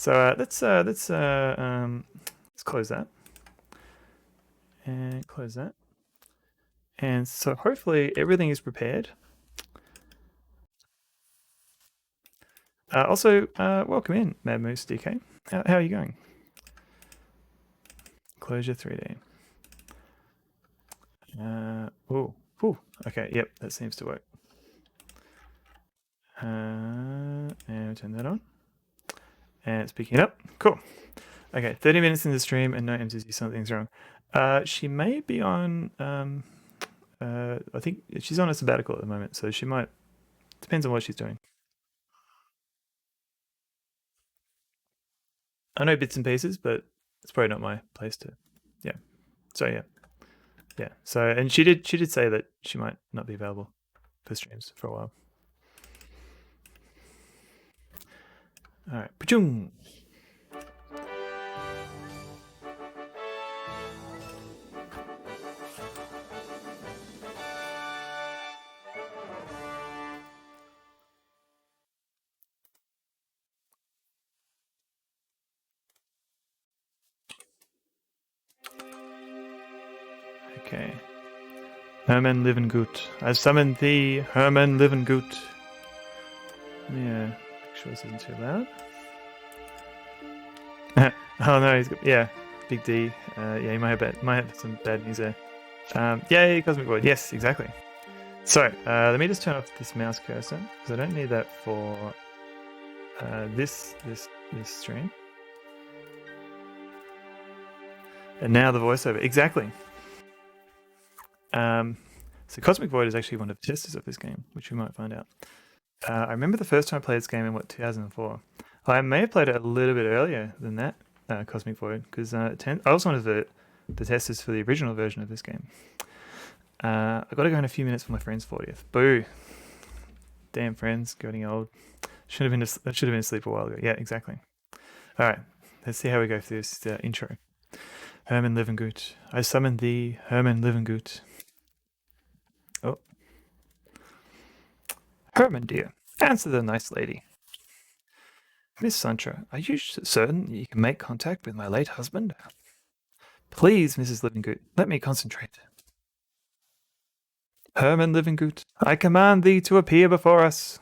So let's close that and close that. And so hopefully everything is prepared. Also, welcome in, Mad Moose DK. How are you going? Enclosure 3D. Oh, okay, yep, that seems to work. And turn that on. And it's picking it up. Cool. Okay, 30 minutes in the stream and no MCC, something's wrong. She may be on, I think she's on a sabbatical at the moment, so she might, depends on what she's doing. I know bits and pieces, but it's probably not my place to, yeah. So yeah. So, and she did say that she might not be available for streams for a while. All right, Pachung. Okay. Herman Livengut. I've summoned thee, Herman Livengut. Yeah, make sure this isn't too loud. Oh no, he's got, yeah, Big D. Yeah, he might have some bad news there. Yeah, Cosmic Void. Yes, exactly. So let me just turn off this mouse cursor because I don't need that for this stream. And now the voiceover. Exactly. So Cosmic Void is actually one of the testers of this game, which we might find out. I remember the first time I played this game in 2004. I may have played it a little bit earlier than that, Cosmic Void, because I was one of the testers for the original version of this game. I got to go in a few minutes for my friend's 40th. Boo! Damn friends, getting old. Should have been asleep a while ago. Yeah, exactly. All right, let's see how we go through this intro. Herman Livengut, I summon thee, Herman Livengut. Oh, Herman dear, answer the nice lady. Miss Sancho, are you certain you can make contact with my late husband? Please, Mrs. Livengut, let me concentrate. Herman Livengut, I command thee to appear before us.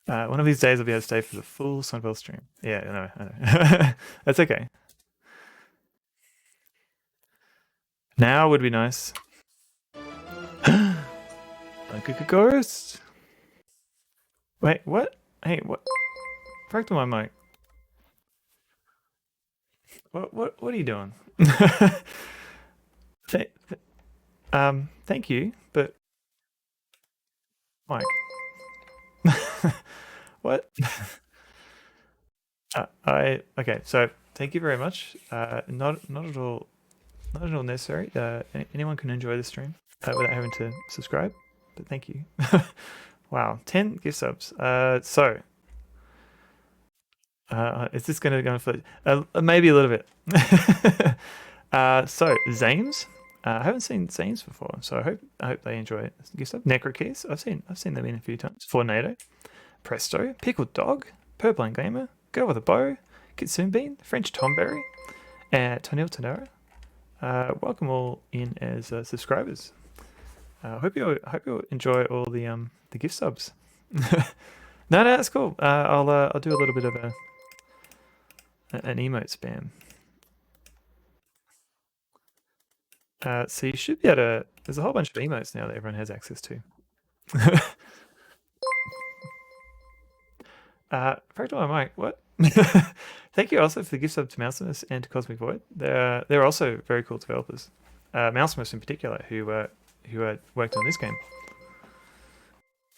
One of these days I'll be able to stay for the full Sunville stream. Yeah, I know. That's okay. Now would be nice. Like a ghost. Wait, what? Hey, what? Back to my mic. What are you doing? Thank you, but Mike. What? Okay. So thank you very much. Not at all necessary. Anyone can enjoy the stream without having to subscribe. But thank you. Wow, 10 gift subs. So is this going to go for maybe a little bit? So Zames. I haven't seen Zames before, so I hope they enjoy it. Gift sub. Necrokeys. I've seen them in a few times. Fornado. Presto, Pickled Dog, Purblind Gamer, Girl with a Bow, Kitsune Bean, French Tomberry, and Tonil Tenora. Welcome all in as subscribers. Hope you enjoy all the gift subs. No, that's cool. I'll do a little bit of an emote spam. So you should be able to. There's a whole bunch of emotes now that everyone has access to. Fractal Mike, what? Thank you also for the gift sub to Mausimus and to Cosmic Void. They're also very cool developers. Mausimus in particular, who worked on this game.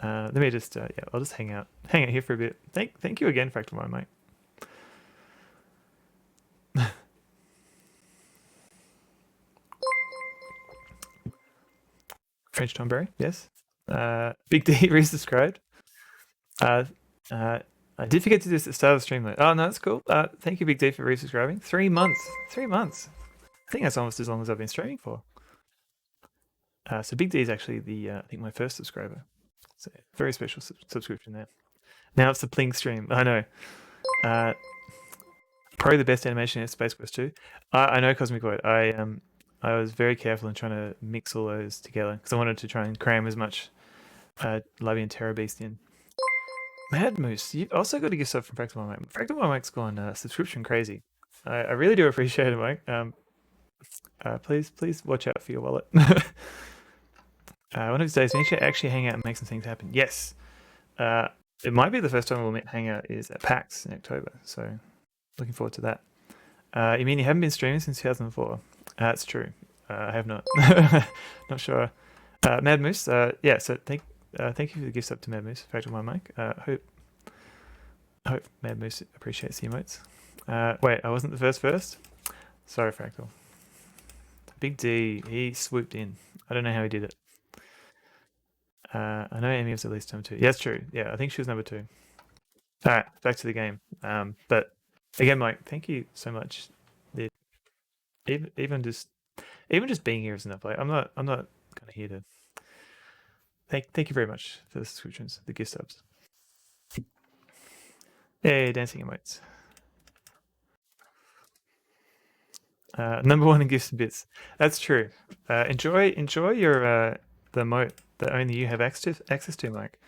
Let me just I'll just hang out here for a bit. Thank you again, Fractal Mike. French Tomberry, yes. Big D resubscribed. I did forget to do this at the start of the stream though. Oh no, that's cool. Thank you, Big D, for resubscribing. 3 months. 3 months. I think that's almost as long as I've been streaming for. So Big D is actually I think my first subscriber. So very special subscription there. Now it's the Pling stream. I know. Probably the best animation in Space Quest 2. I know Cosmic Void. I was very careful in trying to mix all those together because I wanted to try and cram as much Levy and Terror Beast in. Mad Moose, you've also got a gift sub from Fractal Mike. Fractal Mike's gone subscription crazy. I really do appreciate it, Mike. Please watch out for your wallet. One of these days, we need to actually hang out and make some things happen. Yes. It might be the first time we'll hang out is at PAX in October. So looking forward to that. You mean you haven't been streaming since 2004? That's true. I have not. Not sure. Mad Moose, yeah, so thank you for the gift sub to Mad Moose, Fractal My Mic. Hope Mad Moose appreciates the emotes. Wait, I wasn't the first? Sorry, Fractal. Big D, he swooped in. I don't know how he did it. I know Amy was at least number 2. Yeah, that's true. Yeah, I think she was number 2. All right, back to the game. But again, Mike, thank you so much. Even just being here is enough. Like, I'm not kind of here to. Thank you very much for the subscriptions, the gift subs. Hey, dancing emotes. Number 1 in gifts and bits. That's true. Enjoy your the emote that only you have access to, Mike.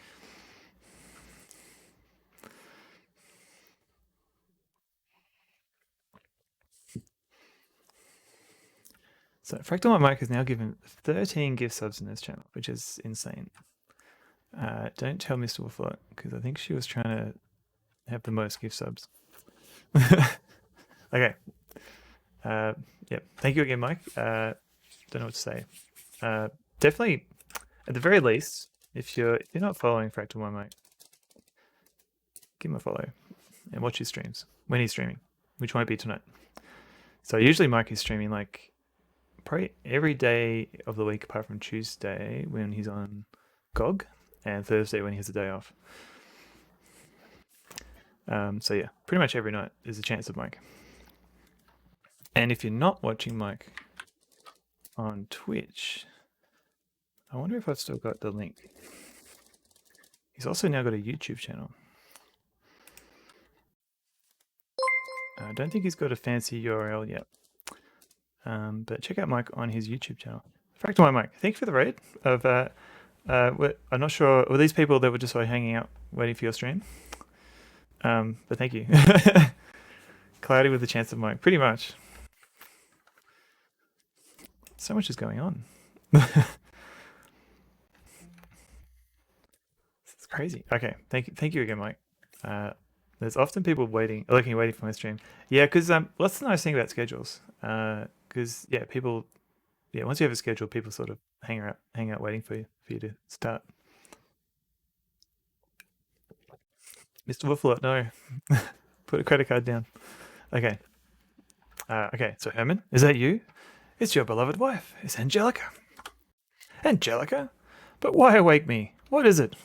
So Fractal Mike has now given 13 gift subs in this channel, which is insane. Don't tell Mr. Wolflot, because I think she was trying to have the most gift subs. Okay. Yep. Thank you again, Mike. Don't know what to say. Definitely, at the very least, if you're not following Fractal My Mike, give him a follow and watch his streams when he's streaming, which won't be tonight. So usually Mike is streaming like probably every day of the week apart from Tuesday when he's on GOG and Thursday when he has a day off. So yeah, pretty much every night there's a chance of Mike. And if you're not watching Mike on Twitch, I wonder if I've still got the link. He's also now got a YouTube channel. I don't think he's got a fancy URL yet. But check out Mike on his YouTube channel. Fractal My Mike, thank you for the raid. I'm not sure, were these people that were just like hanging out waiting for your stream? But thank you. Cloudy with a chance of Mike, pretty much. So much is going on. It's crazy. Okay, thank you again, Mike. There's often people waiting for my stream. Yeah, because what's the nice thing about schedules? Because once you have a schedule, people sort of hang out waiting for you to start. Mr. Wolflot, no. Put a credit card down. Okay. Okay, so Herman, is that you? It's your beloved wife. It's Angelica. Angelica? But why awake me? What is it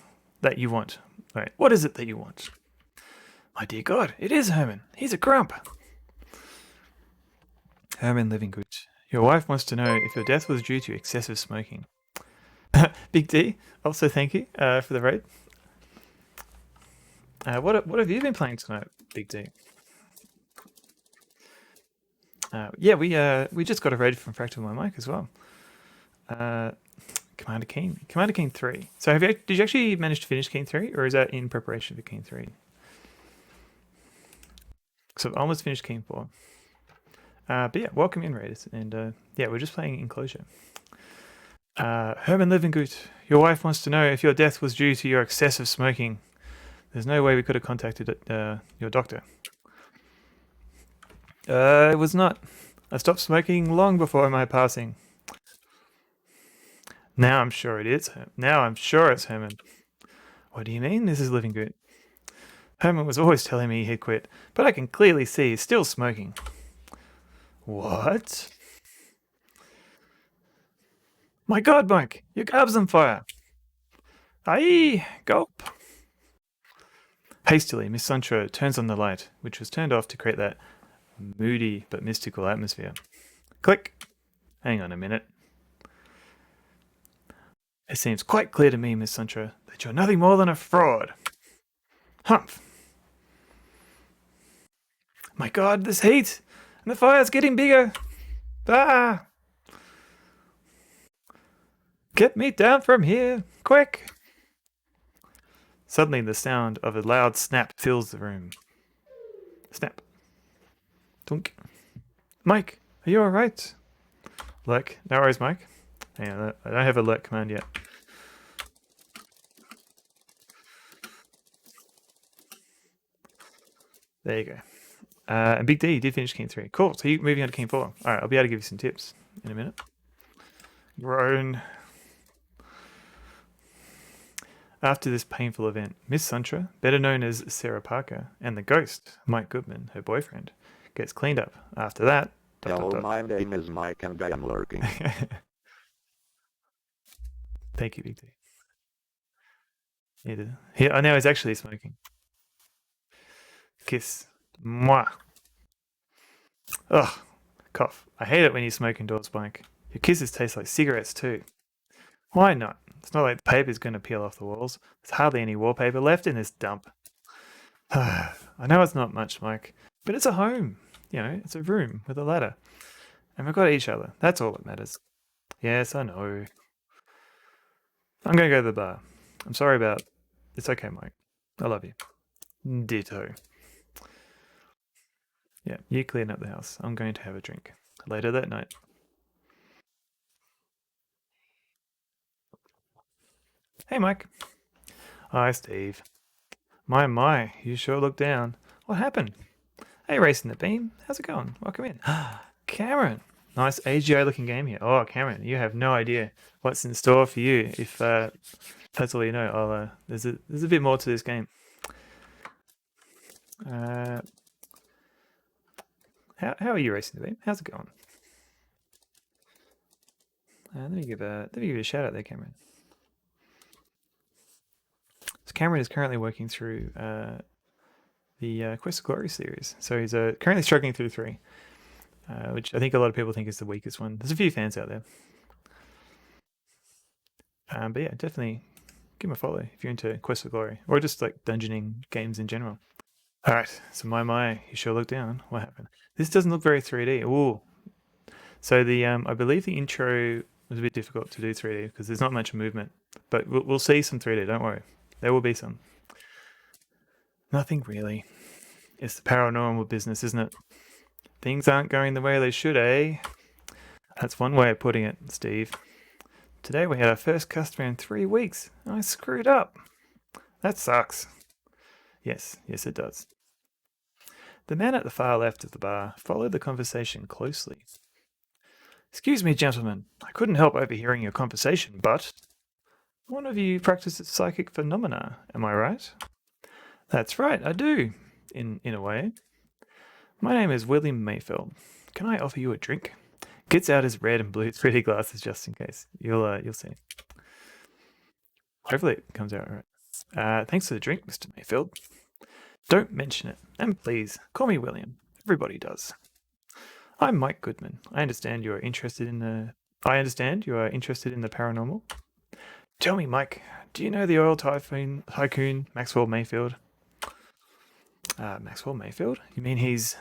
that you want? Wait, what is it that you want? My dear God, it is Herman. He's a grump. Herman Livinggood, your wife wants to know if your death was due to excessive smoking. Big D, also thank you for the raid. What have you been playing tonight, Big D? Yeah, we just got a raid from Fractal My Mic as well. Commander Keen 3. So did you actually manage to finish Keen 3, or is that in preparation for Keen 3? So I almost finished Keen 4. But yeah, welcome in, raiders, and yeah, we're just playing Enclosure. Herman Livinggood, your wife wants to know if your death was due to your excessive smoking. There's no way we could have contacted your doctor. It was not. I stopped smoking long before my passing. Now I'm sure it is. Now I'm sure it's Herman. What do you mean this is Livinggood? Herman was always telling me he'd quit, but I can clearly see he's still smoking. What? My God, Mike, your garb's on fire. Aye, gulp. Hastily, Miss Sancho turns on the light, which was turned off to create that moody but mystical atmosphere. Click. Hang on a minute. It seems quite clear to me, Miss Sancho, that you're nothing more than a fraud. Humph. My God, this heat! And the fire's getting bigger! Ah! Get me down from here! Quick! Suddenly, the sound of a loud snap fills the room. Snap. Dunk. Mike, are you alright? Lurk. No worries, Mike. Hang on, I don't have a lurk command yet. There you go. And Big D did finish King 3. Cool, so you're moving on to King 4. Alright, I'll be able to give you some tips in a minute. Groan. After this painful event, Miss Suntra, better known as Sarah Parker, and the ghost, Mike Goodman, her boyfriend, gets cleaned up. After that... Hello, my name is Mike and I am lurking. Thank you, Big D. Yeah, now he's actually smoking. Kiss. Mwah. Ugh. Cough. I hate it when you smoke indoors, Mike. Your kisses taste like cigarettes too. Why not? It's not like the paper's going to peel off the walls. There's hardly any wallpaper left in this dump. I know it's not much, Mike, but it's a home. You know, it's a room with a ladder. And we've got each other. That's all that matters. Yes, I know. I'm going to go to the bar. I'm sorry about... It's okay, Mike. I love you. Ditto. Yeah, you clean up the house. I'm going to have a drink. Later that night. Hey, Mike. Hi, Steve. My, you sure look down. What happened? Hey, Racing the Beam. How's it going? Welcome in. Cameron. Nice AGI looking game here. Oh, Cameron, you have no idea what's in store for you. If that's all you know, there's a bit more to this game. How are you, Racing the Beam? How's it going? Let me give you a shout out there, Cameron. So Cameron is currently working through the Quest of Glory series. So he's currently struggling through 3, which I think a lot of people think is the weakest one. There's a few fans out there. But yeah, definitely give him a follow if you're into Quest of Glory or just like dungeoning games in general. All right, so my, you sure look down. What happened? This doesn't look very 3D. Ooh. So I believe the intro was a bit difficult to do 3D because there's not much movement, but we'll see some 3D. Don't worry, there will be some. Nothing really. It's the paranormal business, isn't it? Things aren't going the way they should, eh? That's one way of putting it, Steve. Today we had our first customer in 3 weeks. I screwed up. That sucks. Yes, it does. The man at the far left of the bar followed the conversation closely. Excuse me, gentlemen. I couldn't help overhearing your conversation, but... One of you practices psychic phenomena, am I right? That's right, I do, in a way. My name is William Mayfield. Can I offer you a drink? Gets out his red and blue 3D glasses just in case. You'll see. Hopefully it comes out right. Thanks for the drink, Mr. Mayfield. Don't mention it. And please, call me William. Everybody does. I'm Mike Goodman. I understand you are interested in the paranormal. Tell me, Mike, do you know the oil tycoon Maxwell Mayfield? Maxwell Mayfield? You mean he's...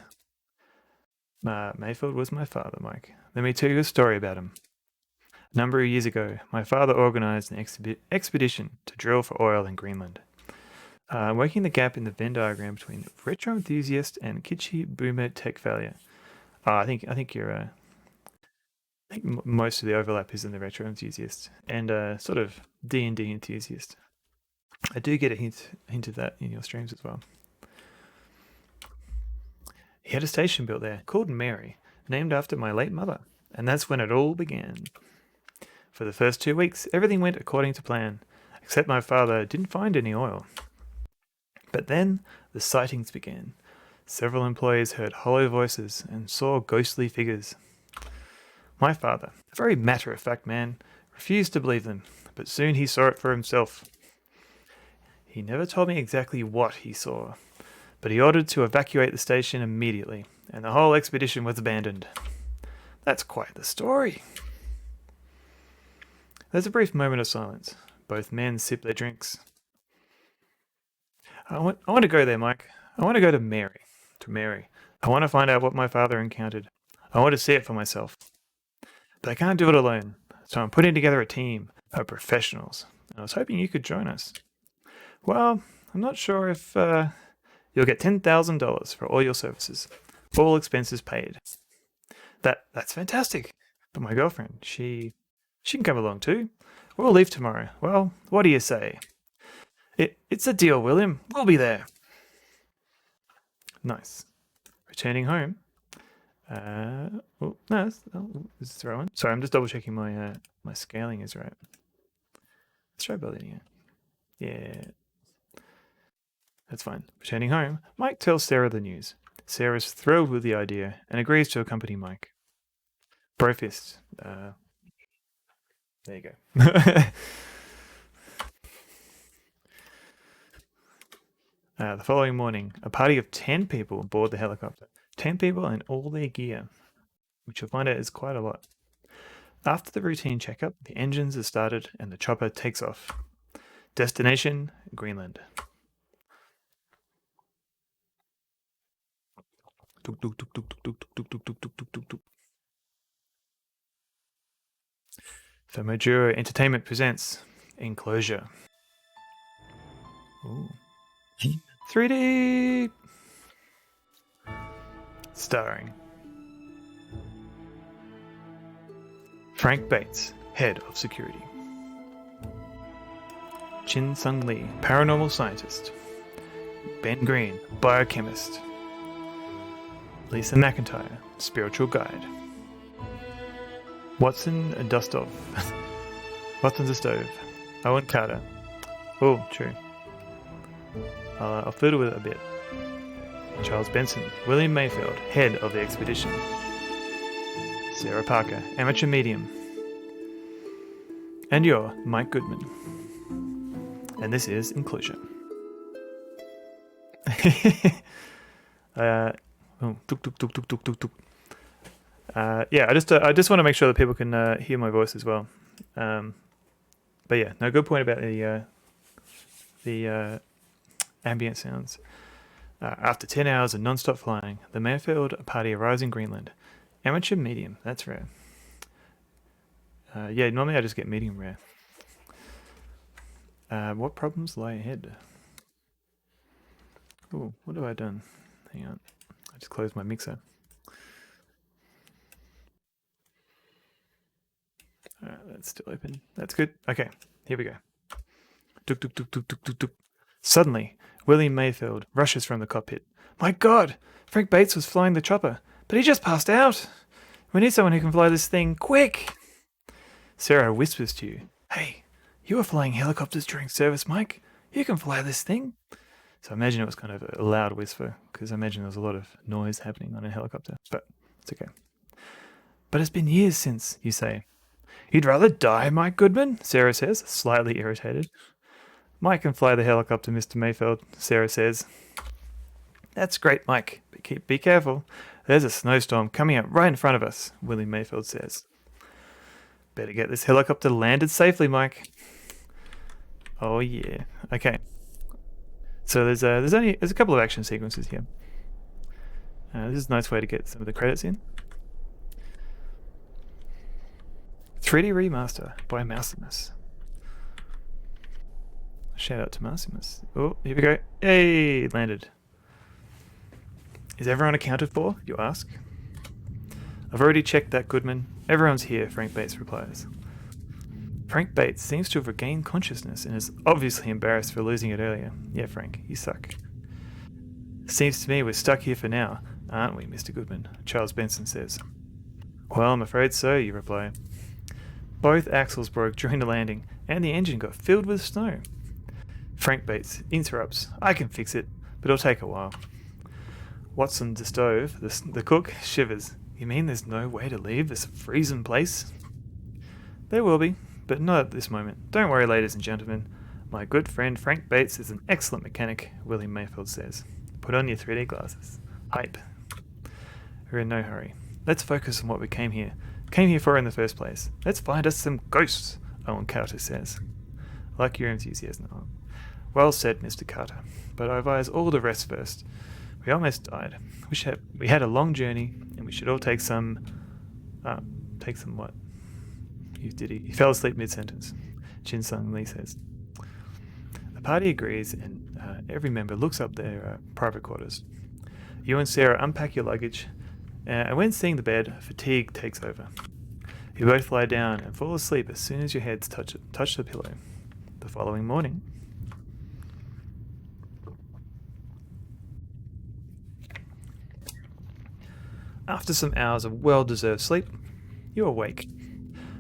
Mayfield was my father, Mike. Let me tell you a story about him. A number of years ago, my father organized an expedition to drill for oil in Greenland. Working the gap in the Venn diagram between retro enthusiast and kitschy boomer tech failure. I think you're... I think most of the overlap is in the retro enthusiast and sort of D&D enthusiast. I do get a hint of that in your streams as well. He had a station built there called Mary, named after my late mother, and that's when it all began. For the first 2 weeks, everything went according to plan, except my father didn't find any oil. But then the sightings began. Several employees heard hollow voices and saw ghostly figures. My father, a very matter-of-fact man, refused to believe them, but soon he saw it for himself. He never told me exactly what he saw, but he ordered to evacuate the station immediately, and the whole expedition was abandoned. That's quite the story. There's a brief moment of silence. Both men sip their drinks. I want to go there, Mike. I want to go to Mary. I want to find out what my father encountered. I want to see it for myself. But I can't do it alone, so I'm putting together a team of professionals. I was hoping you could join us. Well, I'm not sure if you'll get $10,000 for all your services, all expenses paid. That's fantastic. But my girlfriend, she can come along too. We'll leave tomorrow. Well, what do you say? It's a deal, William. We'll be there. Nice. Returning home. Oh, no, this is the right one. Sorry, I'm just double checking my my scaling is right. Let's try building it. Yeah. That's fine. Returning home, Mike tells Sarah the news. Sarah's thrilled with the idea and agrees to accompany Mike. Bro fist. There you go. The following morning, a party of 10 people board the helicopter. 10 people and all their gear, which you'll find out is quite a lot. After the routine checkup, the engines are started and the chopper takes off. Destination, Greenland. Famojuro Entertainment presents Enclosure. Ooh. 3D! Starring Frank Bates, Head of Security. Chin Sung Lee, Paranormal Scientist. Ben Green, Biochemist. Lisa McIntyre, Spiritual Guide. Watson Dustov. Watson Dustov. Owen Carter. Oh, true. I'll fiddle with it a bit. Charles Benson, William Mayfield, Head of the Expedition. Sarah Parker, Amateur Medium. And you're Mike Goodman. And this is Enclosure. Yeah, I just want to make sure that people can hear my voice as well. But yeah, no, good point about the ambient sounds. After 10 hours of non-stop flying, the Mayfield party arrives in Greenland. Amateur medium, that's rare. Yeah, normally I just get medium rare. What problems lie ahead? Oh, what have I done? Hang on, I just closed my mixer. Alright, that's still open. That's good. Okay, here we go. Tuk, tuk, tuk, tuk, tuk, tuk, tuk. Suddenly, William Mayfield rushes from the cockpit. My God! Frank Bates was flying the chopper, but he just passed out! We need someone who can fly this thing, quick! Sarah whispers to you, Hey, you were flying helicopters during service, Mike. You can fly this thing. So I imagine it was kind of a loud whisper, because I imagine there was a lot of noise happening on a helicopter, but it's okay. But it's been years since, you say. You'd rather die, Mike Goodman? Sarah says, slightly irritated. Mike can fly the helicopter, Mr. Mayfield, Sarah says. That's great, Mike, but be careful. There's a snowstorm coming up right in front of us, William Mayfield says. Better get this helicopter landed safely, Mike. Oh yeah. Okay. So there's a couple of action sequences here. This is a nice way to get some of the credits in. 3D remaster by Mausimus. Shout out to Mausimus. Oh, here we go. Hey, landed. Is everyone accounted for, you ask? I've already checked that, Goodman. Everyone's here, Frank Bates replies. Frank Bates seems to have regained consciousness and is obviously embarrassed for losing it earlier. Yeah, Frank, you suck. Seems to me we're stuck here for now, aren't we, Mr. Goodman? Charles Benson says. Well, I'm afraid so, you reply. Both axles broke during the landing, and the engine got filled with snow. Frank Bates interrupts. I can fix it, but it'll take a while. Watson the stove, the cook, shivers. You mean there's no way to leave this freezing place? There will be, but not at this moment. Don't worry, ladies and gentlemen. My good friend Frank Bates is an excellent mechanic, William Mayfield says. Put on your 3D glasses. Hype. We're in no hurry. Let's focus on what we came here for in the first place. Let's find us some ghosts, Owen Carter says. I like your enthusiasm. Well said, Mr. Carter, but I advise all the rest first. We almost died. We had a long journey, and we should all take some. Take some what? He fell asleep mid-sentence. Jin Sung Lee says. The party agrees, and every member looks up their private quarters. You and Sarah unpack your luggage, and when seeing the bed, fatigue takes over. You both lie down and fall asleep as soon as your heads touch the pillow. The following morning, after some hours of well-deserved sleep, you awake.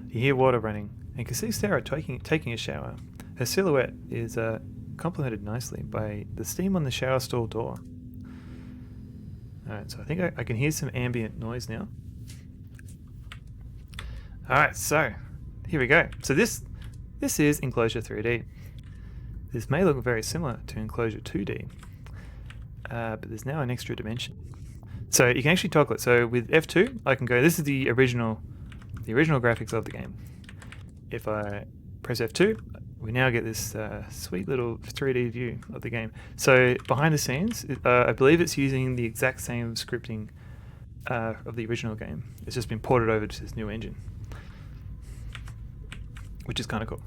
You hear water running and can see Sarah taking a shower. Her silhouette is complemented nicely by the steam on the shower stall door. Alright, so I think I can hear some ambient noise now. Alright, so here we go. So this is Enclosure 3D. This may look very similar to Enclosure 2D, but there's now an extra dimension. So you can actually toggle it. So with F2, I can go, this is the original graphics of the game. If I press F2, we now get this sweet little 3D view of the game. So behind the scenes, I believe it's using the exact same scripting of the original game. It's just been ported over to this new engine, which is kind of cool.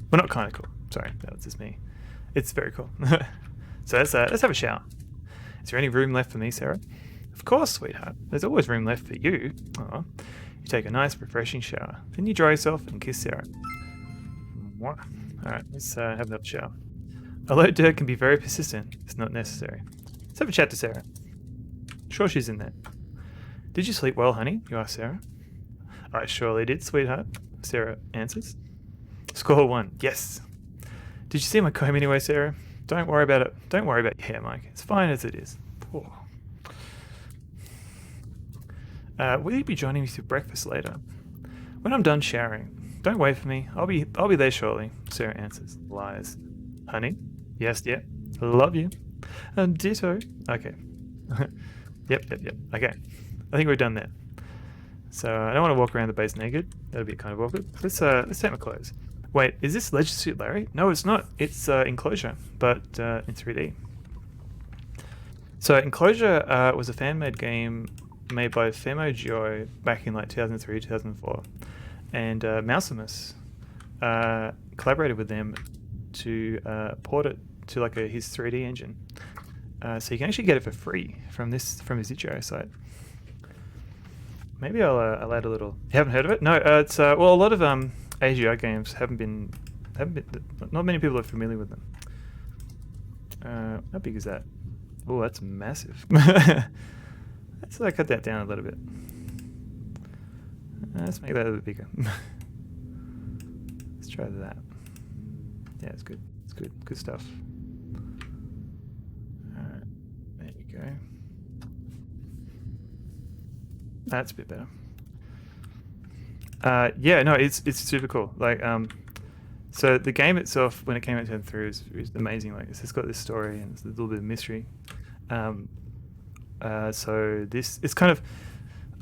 Well, not kind of cool. Sorry, that was just me. It's very cool. So let's have a shower. Is there any room left for me, Sarah? Of course, sweetheart. There's always room left for you. Aww. You take a nice, refreshing shower. Then you dry yourself and kiss Sarah. What? Alright, let's have another shower. Although dirt can be very persistent, it's not necessary. Let's have a chat to Sarah. Sure, she's in there. Did you sleep well, honey? You ask Sarah. I surely did, sweetheart. Sarah answers. Score 1. Yes. Did you see my comb anyway, Sarah? Don't worry about it. Don't worry about your hair, Mike. It's fine as it is. Oh. Will you be joining me for breakfast later? When I'm done showering. Don't wait for me. I'll be there shortly. Sarah answers. Lies. Honey? Yes, yeah. Love you. Ditto. Okay. Yep. Okay. I think we're done there. So I don't want to walk around the base naked. That'll be kind of awkward. Let's take my clothes. Wait, is this Leisure Suit Larry? No, it's not. It's Enclosure, but in 3D. So Enclosure was a fan-made game made by Femo Geo back in like 2003, 2004, and Mausimus collaborated with them to port it to like his 3D engine. So you can actually get it for free from his itch.io site. Maybe I'll add a little. You haven't heard of it? No, it's well, a lot of AGI games haven't been. Not many people are familiar with them. How big is that? Oh, that's massive. Let's cut that down a little bit. Let's make that a little bit bigger. Let's try that. Yeah, it's good. It's good. Good stuff. Alright, there you go. That's a bit better. Yeah, no, it's super cool. Like, so the game itself, when it came out in 2003, was amazing. Like, it's got this story and it's a little bit of mystery. So it's kind of,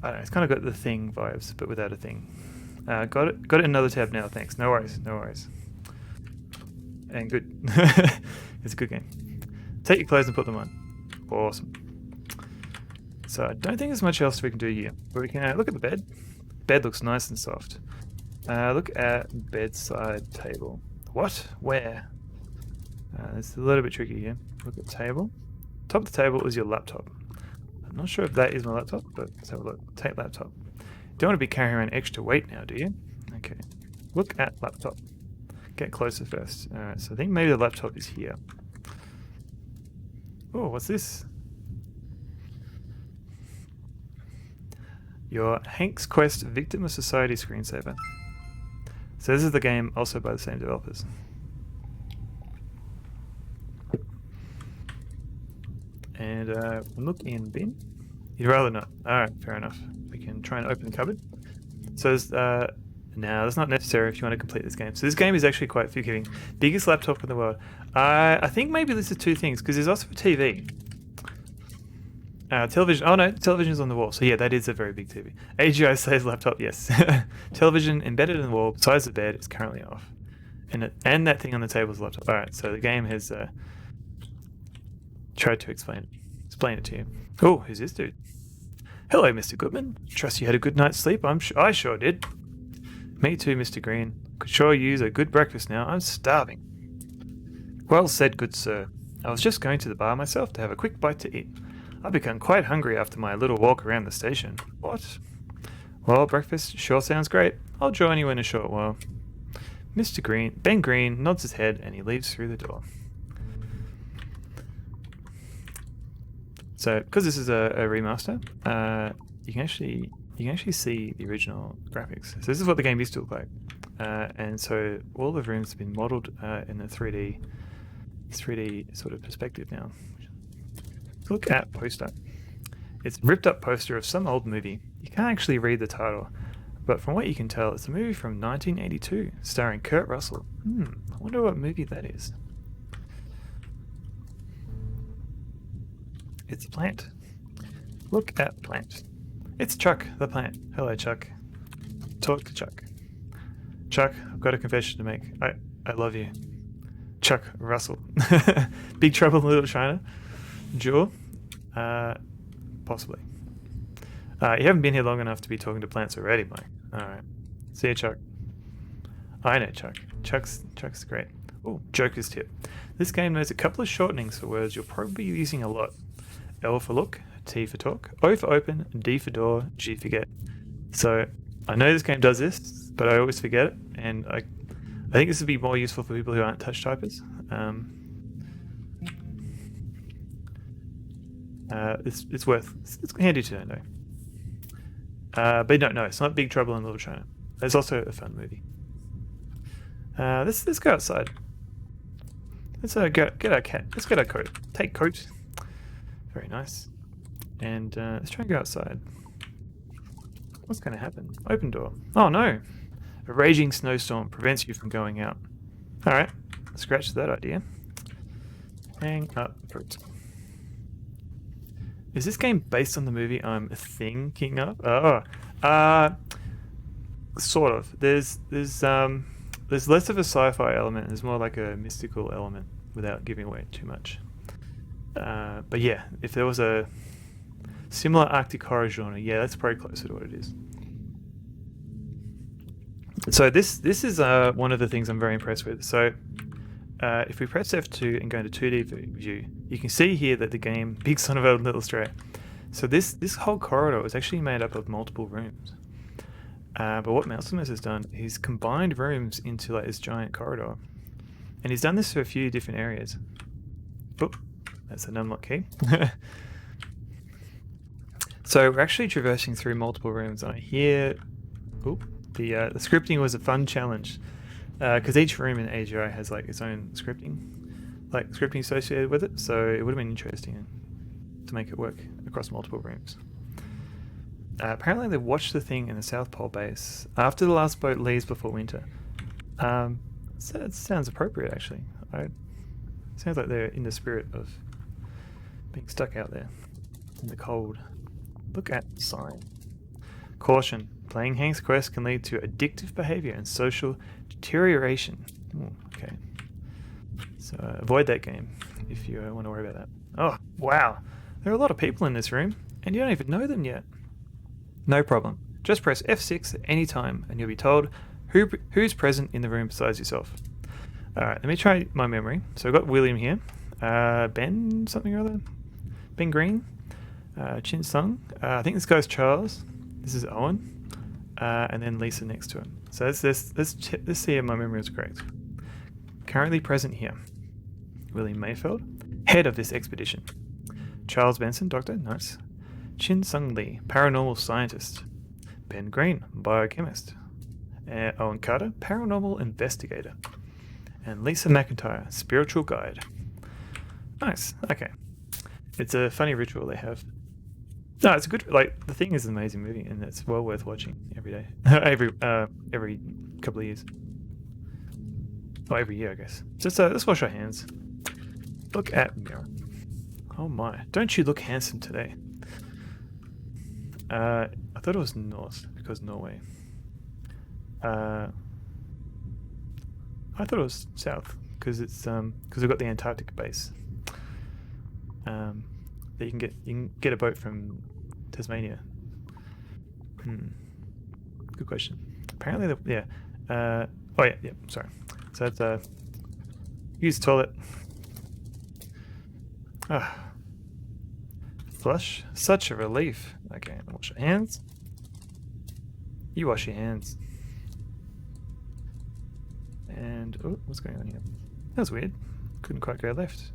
I don't know, it's kind of got the Thing vibes, but without a thing. Got it in another tab now. Thanks. No worries. And good. It's a good game. Take your clothes and put them on. Awesome. So I don't think there's much else we can do here, but we can look at the bed. Bed looks nice and soft. Look at bedside table. What? Where? It's a little bit tricky here. Look at table. Top of the table is your laptop. I'm not sure if that is my laptop, but let's have a look. Take laptop. Don't want to be carrying around extra weight now, do you? Okay. Look at laptop. Get closer first. Alright, so I think maybe the laptop is here. Oh, what's this? Your Hank's Quest Victim of Society screensaver. So this is the game also by the same developers. And look in bin. You'd rather not. Alright, fair enough. We can try and open the cupboard. So there's, no, that's not necessary if you want to complete this game. So this game is actually quite forgiving. Biggest laptop in the world. I think maybe this is two things, because there's also a TV. Television. Oh no, television's on the wall. So yeah, that is a very big TV. AGI says laptop, yes. Television embedded in the wall besides the bed is currently off. And that thing on the table is a laptop. Alright, so the game has tried to explain it. explain it to you. Oh, who's this dude? Hello, Mr. Goodman. Trust you had a good night's sleep. I sure did. Me too, Mr. Green. Could sure use a good breakfast now. I'm starving. Well said, good sir. I was just going to the bar myself to have a quick bite to eat. I've become quite hungry after my little walk around the station. What? Well, breakfast sure sounds great. I'll join you in a short while. Ben Green nods his head and he leaves through the door. So, because this is a remaster, you can actually see the original graphics. So this is what the game used to look like, and so all the rooms have been modelled in a 3D sort of perspective now. Look at poster. It's a ripped up poster of some old movie. You can't actually read the title, but from what you can tell, it's a movie from 1982 starring Kurt Russell. I wonder what movie that is. It's Plant. Look at Plant. It's Chuck, the plant. Hello, Chuck. Talk to Chuck. Chuck, I've got a confession to make. I love you. Chuck Russell. Big Trouble in Little China. Jewel? Possibly. You haven't been here long enough to be talking to plants already, Mike. Alright. See you, Chuck. I know Chuck. Chuck's great. Oh, Joker's tip. This game knows a couple of shortenings for words you'll probably be using a lot. L for look, T for talk, O for open, D for door, G for get. So I know this game does this, but I always forget it, and I think this would be more useful for people who aren't touch typers. It's handy to know. But no, it's not Big Trouble in Little China. It's also a fun movie. Let's go outside. Let's get our cat. Let's get our coat. Take coat. Very nice. And let's try and go outside. What's going to happen? Open door. Oh no! A raging snowstorm prevents you from going out. Alright, scratch that idea. Hang up fruit. Is this game based on the movie I'm thinking of? Sort of. There's less of a sci-fi element. There's more like a mystical element without giving away too much. But yeah, if there was a similar Arctic horror genre, yeah, that's probably closer to what it is. So this is one of the things I'm very impressed with. So if we press F2 and go into 2D view, you can see here that the game, big son of a little stray. So this whole corridor is actually made up of multiple rooms. But what Mausimus has done, he's combined rooms into like this giant corridor, and he's done this for a few different areas. Oop, that's an unlock key. So we're actually traversing through multiple rooms, and I hear, the scripting was a fun challenge, because each room in AGI has like its own scripting associated with it. So it would have been interesting to make it work across multiple rooms. Apparently they watched the thing in the South Pole base after the last boat leaves before winter. So it sounds appropriate, actually. It sounds like they're in the spirit of being stuck out there in the cold. Look at the sign. Caution. Playing Hank's Quest can lead to addictive behavior and social deterioration. Ooh, okay. So avoid that game if you want to worry about that. Oh, wow. There are a lot of people in this room, and you don't even know them yet. No problem. Just press F6 at any time, and you'll be told who's present in the room besides yourself. Alright, let me try my memory. So I've got William here. Ben something or other. Ben Green. Chin Sung. I think this guy's Charles. This is Owen. And then Lisa next to him. So let's see if my memory is correct. Currently present here. William Mayfeld, head of this expedition. Charles Benson, doctor, nice. Chin Sung Lee, paranormal scientist. Ben Green, biochemist. Owen Carter, paranormal investigator. And Lisa McIntyre, spiritual guide. Nice, okay. It's a funny ritual they have. No, it's a good, The Thing is an amazing movie, and it's well worth watching every day. every couple of years. Oh, every year, I guess. Just let's wash our hands. Look at mirror. Oh my, don't you look handsome today? I thought it was north, because Norway. I thought it was south, because it's, because we've got the Antarctic base. that you can get a boat from Tasmania. Good question. Apparently, yeah. Oh yeah. Sorry. So that's use toilet. Flush. Such a relief. Okay, wash your hands. You wash your hands. And oh, what's going on here? That was weird. Couldn't quite go left.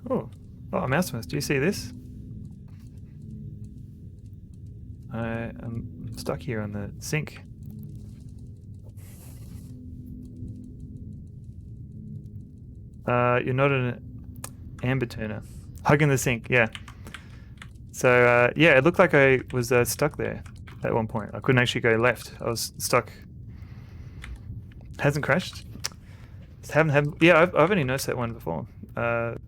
Oh, Mausimus, do you see this? I am stuck here on the sink. You're not an amber turner. Hugging the sink, yeah. So, yeah, it looked like I was stuck there at one point. I couldn't actually go left. I was stuck. Hasn't crashed. Yeah, I've only noticed that one before. I've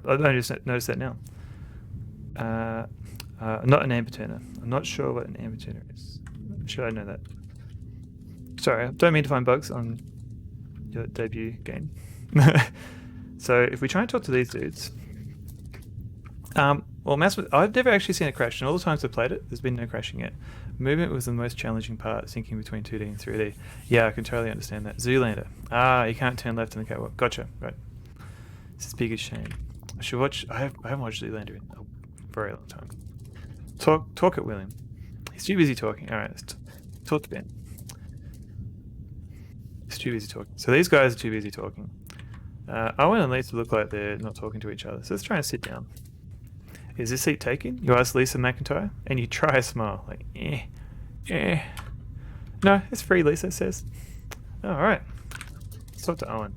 only just noticed that now. Not an amber turner. I'm not sure what an amber turner is. Should I know that? Sorry, I don't mean to find bugs on your debut game. So if we try and talk to these dudes, well, I've never actually seen it crash, and all the times I've played it, there's been no crashing yet. Movement was the most challenging part, syncing between 2D and 3D. Yeah, I can totally understand that. Zoolander. You can't turn left in the catwalk. Gotcha. Right. This is biggest shame. I should watch. I haven't watched Zoolander in a very long time. Talk at William. He's too busy talking. All right, let's talk to Ben. He's too busy talking. So these guys are too busy talking. Owen and Lisa look like they're not talking to each other. So let's try and sit down. Is this seat taken? You ask Lisa McIntyre, and you try a smile. Like, No, it's free, Lisa says. Alright. Let's talk to Owen.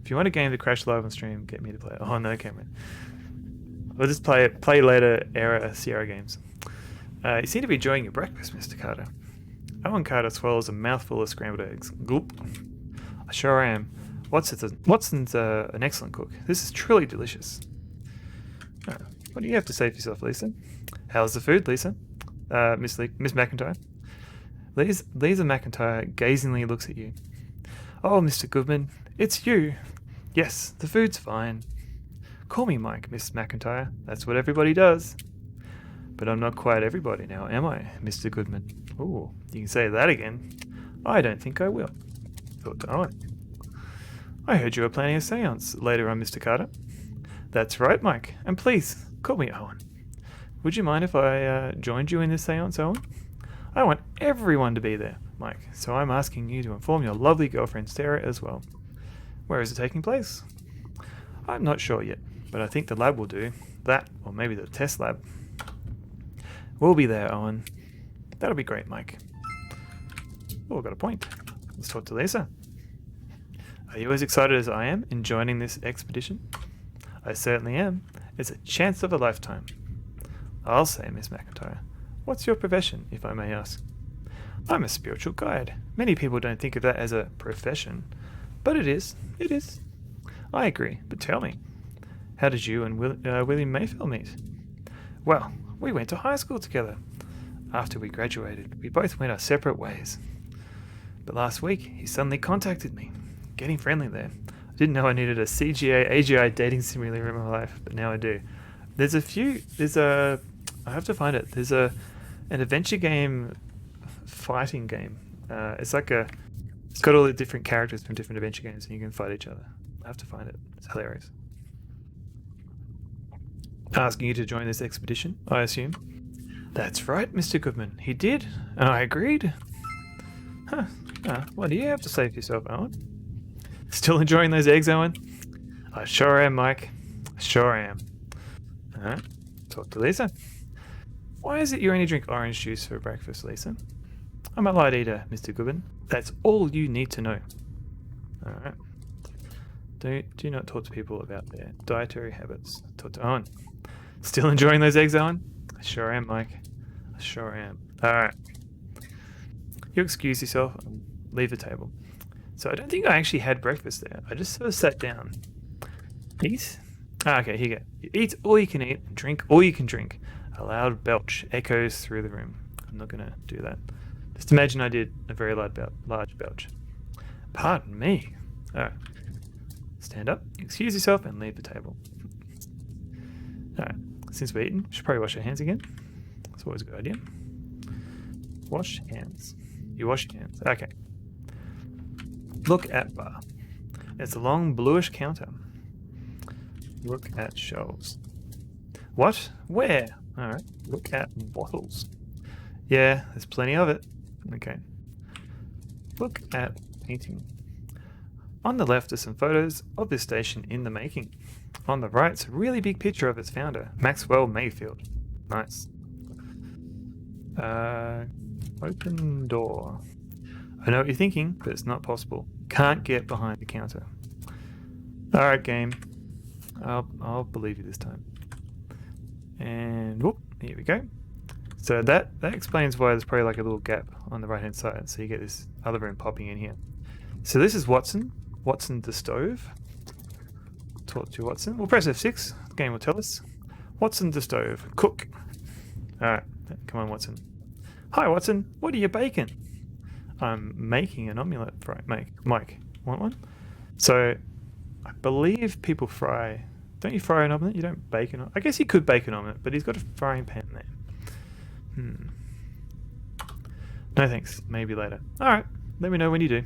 If you want a game to crash live on stream, get me to play it. Oh no, Cameron. We'll just play later era Sierra games. You seem to be enjoying your breakfast, Mr. Carter. Owen Carter swallows a mouthful of scrambled eggs. Gulp. I sure am. Watson's an excellent cook. This is truly delicious. What do you have to say for yourself, Lisa? How's the food, Lisa? Miss McIntyre? Lisa McIntyre gazingly looks at you. Oh, Mr. Goodman, it's you. Yes, the food's fine. Call me Mike, Miss McIntyre. That's what everybody does. But I'm not quite everybody now, am I, Mr. Goodman? Ooh, you can say that again. I don't think I will. Thought to Owen. I heard you were planning a seance later on, Mr. Carter. That's right, Mike. And please, call me Owen. Would you mind if I joined you in this seance, Owen? I want everyone to be there, Mike, so I'm asking you to inform your lovely girlfriend, Sarah, as well. Where is it taking place? I'm not sure yet, but I think the lab will do. That, or maybe the test lab. We'll be there, Owen. That'll be great, Mike. Oh, got a point. Let's talk to Lisa. Are you as excited as I am in joining this expedition? I certainly am. It's a chance of a lifetime. I'll say, Miss McIntyre. What's your profession, if I may ask? I'm a spiritual guide. Many people don't think of that as a profession. But it is. It is. I agree, but tell me. How did you and William Mayfield meet? Well, we went to high school together. After we graduated, we both went our separate ways. But last week, he suddenly contacted me. Getting friendly there. I didn't know I needed a AGI dating simulator in my life, but now I do. I have to find it. There's an adventure game, fighting game. It's got all the different characters from different adventure games, and you can fight each other. I have to find it. It's hilarious. Asking you to join this expedition, I assume. That's right, Mr. Goodman. He did, and I agreed. Huh. What do you have to say for yourself, Owen? Still enjoying those eggs, Owen? I sure am, Mike. I sure am. Alright, talk to Lisa. Why is it you only drink orange juice for breakfast, Lisa? I'm a light eater, Mr. Goodman. That's all you need to know. Alright. Do not talk to people about their dietary habits. Talk to Owen. Still enjoying those eggs, Owen? I sure am, Mike. I sure am. Alright. You excuse yourself and leave the table. So I don't think I actually had breakfast there. I just sort of sat down. Eat? Okay, here you go. You eat all you can eat and drink all you can drink. A loud belch echoes through the room. I'm not going to do that. Just imagine I did a very large belch. Pardon me. Stand up, excuse yourself, and leave the table. Alright, since we're eating, we should probably wash our hands again. That's always a good idea. Wash hands. You wash your hands. Okay. Look at bar. It's a long bluish counter. Look at shelves. What? Where? Alright. Look at bottles. Yeah, there's plenty of it. Okay. Look at painting. On the left are some photos of this station in the making. On the right's a really big picture of its founder, Maxwell Mayfield. Nice. Open door. I know what you're thinking, but it's not possible. Can't get behind the counter. Alright, game. I'll believe you this time. And whoop, here we go. So that explains why there's probably like a little gap on the right hand side. So you get this other room popping in here. So this is Watson. Watson the stove. Talk to Watson. We'll press F6. The game will tell us. Watson the stove. Cook. Alright, come on, Watson. Hi, Watson. What are you baking? I'm making an omelette. Right, Mike, want one? So, I believe people fry. Don't you fry an omelette? You don't bake an omelette. I guess you could bake an omelette, but he's got a frying pan there. No thanks. Maybe later. Alright, let me know when you do.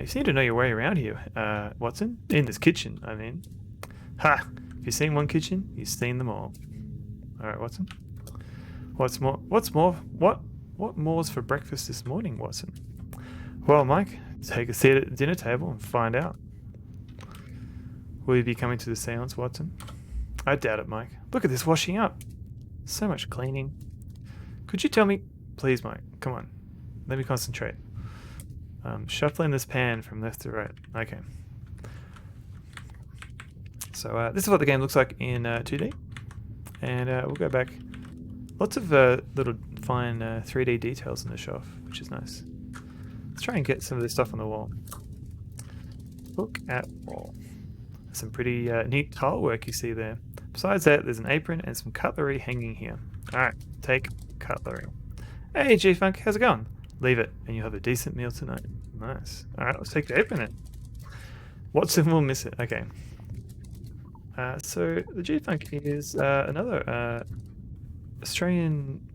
You seem to know your way around here, Watson. In this kitchen, I mean. Ha! If you've seen one kitchen, you've seen them all. Alright, Watson. What's more's for breakfast this morning, Watson? Well, Mike, take a seat at the dinner table and find out. Will you be coming to the seance, Watson? I doubt it, Mike. Look at this washing up. So much cleaning. Could you tell me... Please, Mike, come on. Let me concentrate. Shuffling this pan from left to right. Okay. So this is what the game looks like in 2D. And we'll go back. Lots of little fine 3D details in the shelf, which is nice. Let's try and get some of this stuff on the wall. Look at wall. Some pretty neat tile work you see there. Besides that, there's an apron and some cutlery hanging here. Alright, take cutlery. Hey G-Funk, how's it going? Leave it, and you'll have a decent meal tonight. Nice. Alright, let's take the apron then. Watson will miss it. Okay. So, the G-Funk is another Australian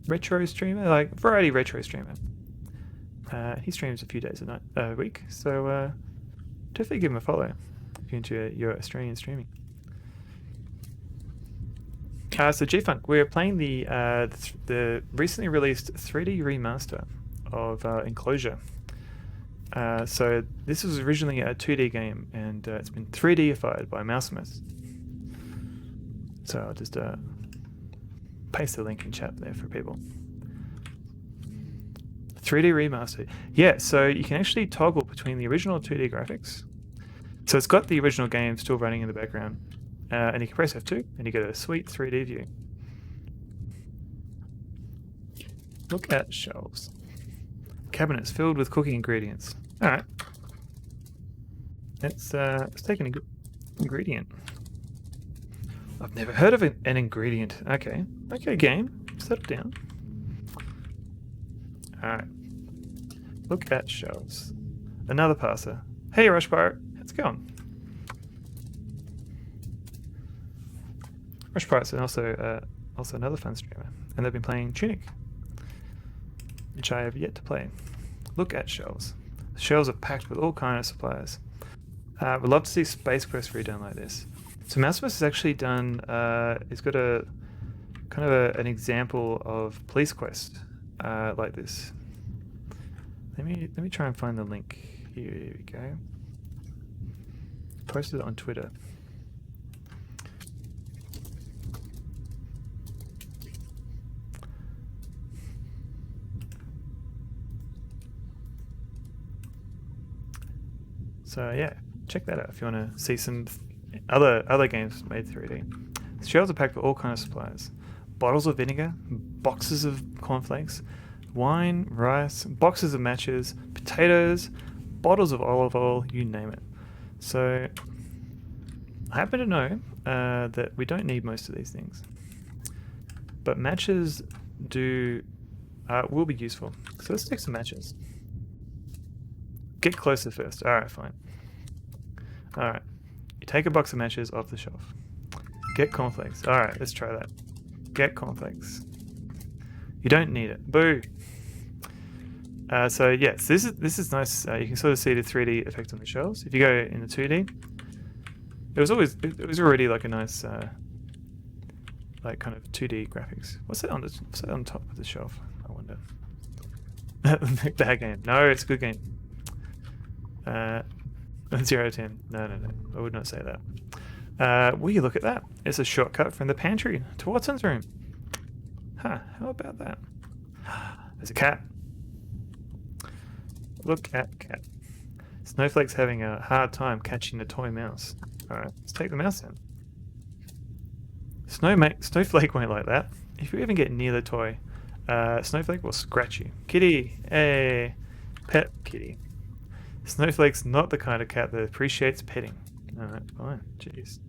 retro streamer, like variety retro streamer. He streams a few days a week, so definitely give him a follow if you're into your Australian streaming. So G-Funk, we're playing the recently released 3D remaster of Enclosure. So this was originally a 2D game, and it's been 3D-ified by Mausimus. So I'll just paste the link in chat there for people. 3D remaster. Yeah, so you can actually toggle between the original 2D graphics. So it's got the original game still running in the background. And you can press F2 and you get a sweet 3D view. Look at shelves. Cabinets filled with cooking ingredients. Alright. Let's take an ingredient. I've never heard of an ingredient. Okay. Okay, game. Settle down. Alright. Look at shelves. Another passer. Hey, Rush Pirate. How's it going? Rush Pirate's also another fun streamer, and they've been playing Tunic, which I have yet to play. Look at shelves. The shelves are packed with all kinds of supplies. We'd love to see Space Quest redone like this. So Mausimus has actually done. He's got a kind of an example of Police Quest like this. Let me try and find the link. Here we go. Posted it on Twitter. So yeah, check that out if you want to see some other games made 3D. The shelves are packed with all kinds of supplies. Bottles of vinegar, boxes of cornflakes, wine, rice, boxes of matches, potatoes, bottles of olive oil, you name it. So I happen to know that we don't need most of these things. But matches will be useful. So let's take some matches. Get closer first. Alright, fine. Alright. You take a box of matches off the shelf. Get cornflakes. Alright, let's try that. Get cornflakes. You don't need it. Boo! So yes, this is nice. You can sort of see the 3D effect on the shells. If you go in the 2D, it was already like a nice like kind of 2D graphics. What's that on top of the shelf? I wonder. Bad game. No, it's a good game. 0 to 10. No. I would not say that. Will you look at that? It's a shortcut from the pantry to Watson's room. Huh, how about that? There's a cat. Look at cat. Snowflake's having a hard time catching the toy mouse. Alright, let's take the mouse then. Snowflake won't like that. If you even get near the toy, Snowflake will scratch you. Kitty! Hey! Pet kitty. Snowflake's not the kind of cat that appreciates petting. Alright, fine. Jeez.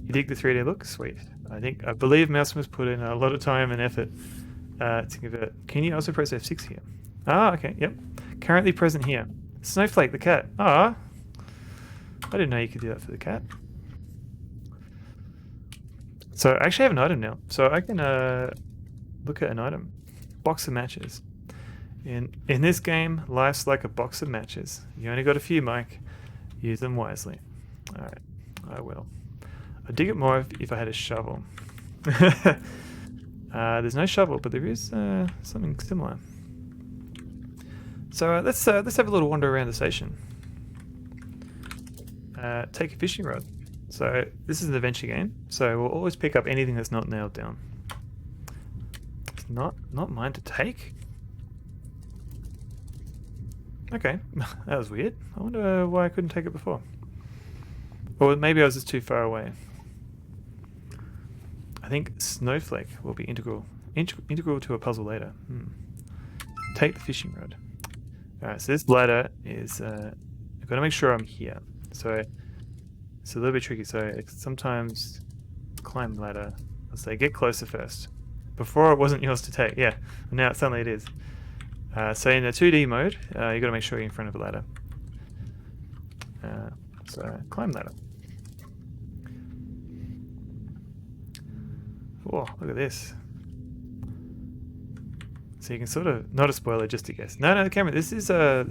You dig the 3D look? Sweet. I believe Mausimus put in a lot of time and effort to convert. Can you also press F6 here? Ah, okay, yep. Currently present here. Snowflake the cat. Ah! I didn't know you could do that for the cat. So I actually have an item now. So I can look at an item. Box of matches. In this game, life's like a box of matches. You only got a few, Mike. Use them wisely. Alright, I will. I'd dig it more if I had a shovel. There's no shovel, but there is something similar. So let's have a little wander around the station. Take a fishing rod. So this is an adventure game, so we'll always pick up anything that's not nailed down. It's not mine to take? Okay, that was weird. I wonder why I couldn't take it before. Or maybe I was just too far away. I think Snowflake will be integral to a puzzle later. Take the fishing rod. Alright, so this ladder is... I've got to make sure I'm here. So it's a little bit tricky. So it's sometimes climb ladder. Let's say get closer first. Before it wasn't yours to take. Yeah, now suddenly it is. So in the 2D mode, you got to make sure you're in front of a ladder. So climb ladder. Oh, look at this. So you can sort of, not a spoiler, just a guess. No, the camera. This is the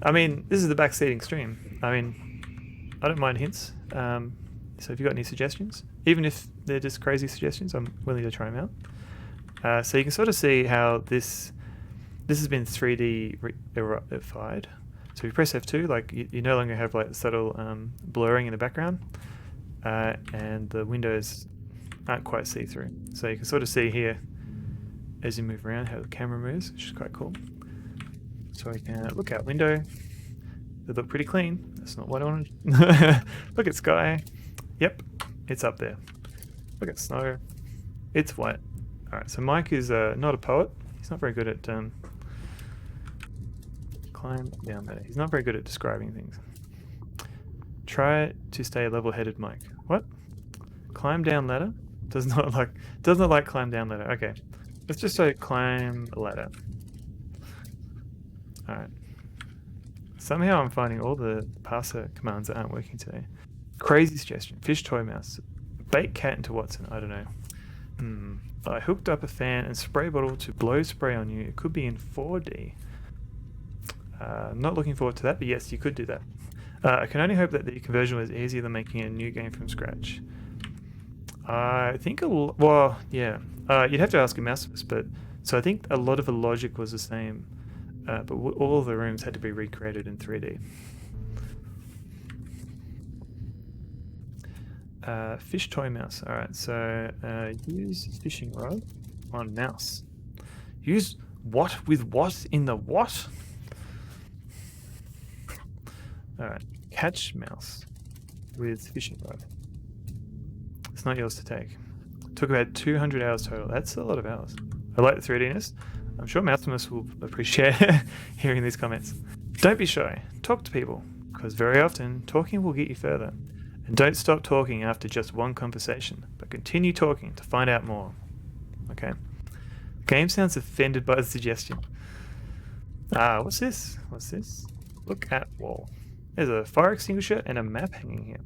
backseating stream. I mean, I don't mind hints. So if you've got any suggestions, even if they're just crazy suggestions, I'm willing to try them out. So you can sort of see how this has been 3D-ified. So if you press F2, like you no longer have like subtle blurring in the background, and the windows aren't quite see-through. So you can sort of see here as you move around how the camera moves, which is quite cool. So we can look out window. They look pretty clean. That's not what I wanted. Look at sky. Yep, it's up there. Look at snow. It's white. Alright, so Mike is not a poet. He's not very good at climb down there. He's not very good at describing things. Try to stay level-headed, Mike. What? Climb down ladder? Does not like climb down ladder. Okay. Let's just say climb ladder. Alright. Somehow I'm finding all the parser commands that aren't working today. Crazy suggestion. Fish toy mouse. Bait cat into Watson. I don't know. I hooked up a fan and spray bottle to blow spray on you. It could be in 4D. Not looking forward to that, but yes, you could do that. I can only hope that the conversion was easier than making a new game from scratch. I think well, yeah. You'd have to ask a Mausimus, but so I think a lot of the logic was the same, but all of the rooms had to be recreated in 3D. Fish toy mouse. Alright, so use fishing rod on mouse. Use what with what in the what? Alright, catch mouse with fishing rod. It's not yours to take. Took about 200 hours total. That's a lot of hours. I like the 3Dness. I'm sure Mausimus will appreciate hearing these comments. Don't be shy. Talk to people, because very often talking will get you further. And don't stop talking after just one conversation, but continue talking to find out more. Okay? The game sounds offended by the suggestion. What's this? What's this? Look at wall. There's a fire extinguisher and a map hanging here.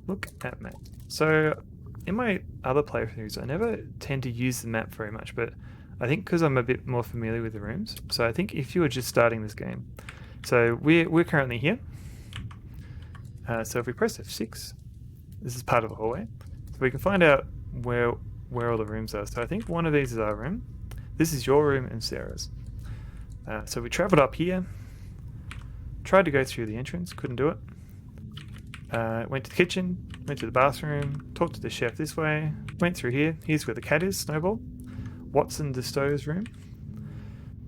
Look at map. So in my other playthroughs, I never tend to use the map very much, but I think because I'm a bit more familiar with the rooms. So I think if you were just starting this game, so we're currently here. So if we press F6, this is part of a hallway. So we can find out where all the rooms are. So I think one of these is our room. This is your room and Sarah's. So we travelled up here, tried to go through the entrance, couldn't do it. Went to the kitchen, went to the bathroom, talked to the chef this way, went through here. Here's where the cat is, Snowball. Watson Destow's room.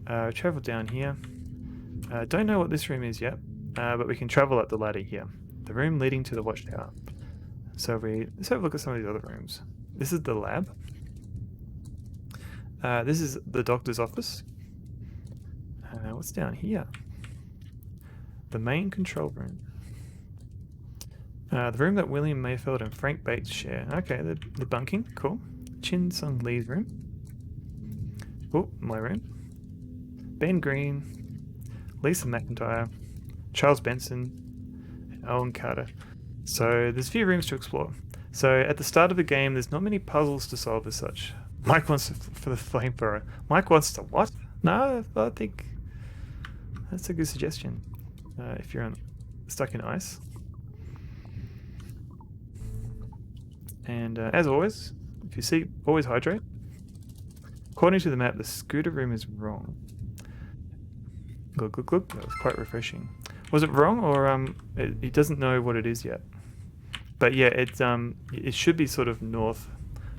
Travelled down here. Don't know what this room is yet, but we can travel up the ladder here. The room leading to the watchtower. So let's have a look at some of these other rooms. This is the lab. This is the doctor's office. What's down here? The main control room. The room that William Mayfield and Frank Bates share. Okay, the bunking, cool. Chin Sung Lee's room. Oh, my room. Ben Green, Lisa McIntyre, Charles Benson, and Owen Carter. So there's a few rooms to explore. So at the start of the game, there's not many puzzles to solve as such. Mike wants for the flamethrower. Mike wants to what? No, I think that's a good suggestion. If you're stuck in ice. And as always, if you see, always hydrate. According to the map, the scooter room is wrong. Glug, glug, glug. That was quite refreshing. Was it wrong, or it doesn't know what it is yet? But yeah, it should be sort of north.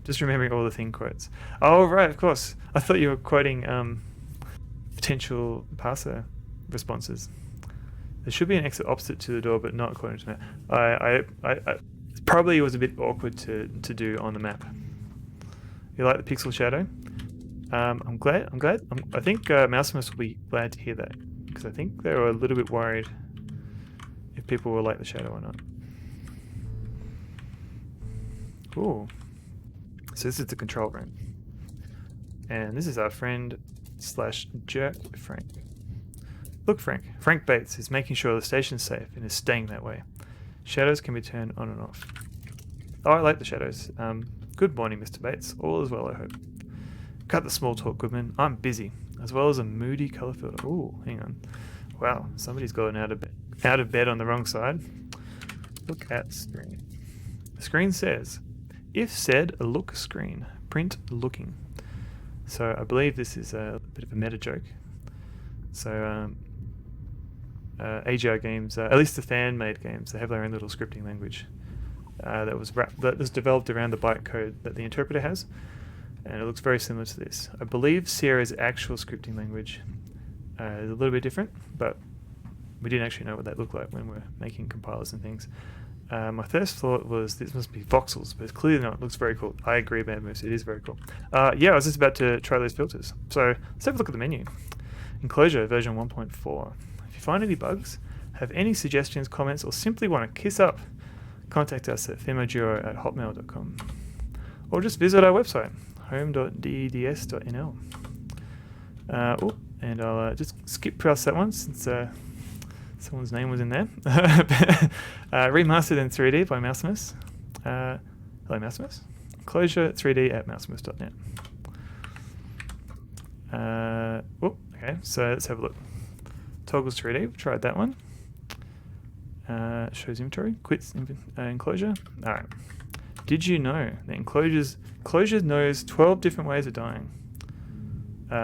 Just remembering all the thing quotes. Oh right, of course. I thought you were quoting potential passer responses. There should be an exit opposite to the door, but not according to the map. I probably was a bit awkward to do on the map. You like the pixel shadow? I'm glad. I think Mausimus will be glad to hear that, because I think they were a little bit worried if people will like the shadow or not. Ooh. So this is the control room. And this is our friend / jerk, Frank. Look, Frank Bates is making sure the station's safe and is staying that way. Shadows can be turned on and off. Oh, I like the shadows. Good morning, Mr. Bates. All is well, I hope. Cut the small talk, Goodman. I'm busy. As well as a moody colour filter. Ooh, hang on. Wow, somebody's gotten out of bed on the wrong side. Look at screen. The screen says, if said, look screen. Print looking. So I believe this is a bit of a meta joke. So AGI games, at least the fan-made games, they have their own little scripting language that was developed around the bytecode that the interpreter has, and it looks very similar to this. I believe Sierra's actual scripting language is a little bit different, but we didn't actually know what that looked like when we're making compilers and things. My first thought was this must be voxels, but it's clearly not. It looks very cool. I agree, Bad Moose. It is very cool. Yeah, I was just about to try those filters. So let's have a look at the menu. Enclosure version 1.4. If you find any bugs, have any suggestions, comments, or simply want to kiss up, contact us at femoduro@hotmail.com. Or just visit our website, home.deds.nl. And I'll just skip past that one since someone's name was in there. Remastered in 3D by Mausimus. Hello, Mausimus. Enclosure 3D at mausimus.net. Okay, so let's have a look. Toggles 3D, we've tried that one. Shows inventory, quits enclosure. Alright. Did you know that enclosure knows 12 different ways of dying?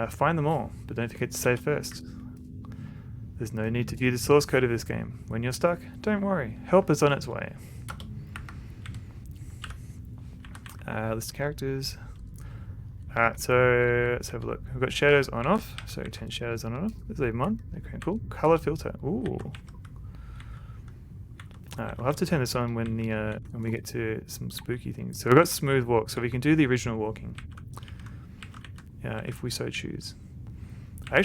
Find them all, but don't forget to save first. There's no need to view the source code of this game. When you're stuck, don't worry, help is on its way. List of characters. Alright, so let's have a look. We've got shadows on off, so 10 shadows on and off. Let's leave them on. Okay, cool. Color filter. Ooh. Alright, we'll have to turn this on when we get to some spooky things. So we've got smooth walk, so we can do the original walking. If we so choose. I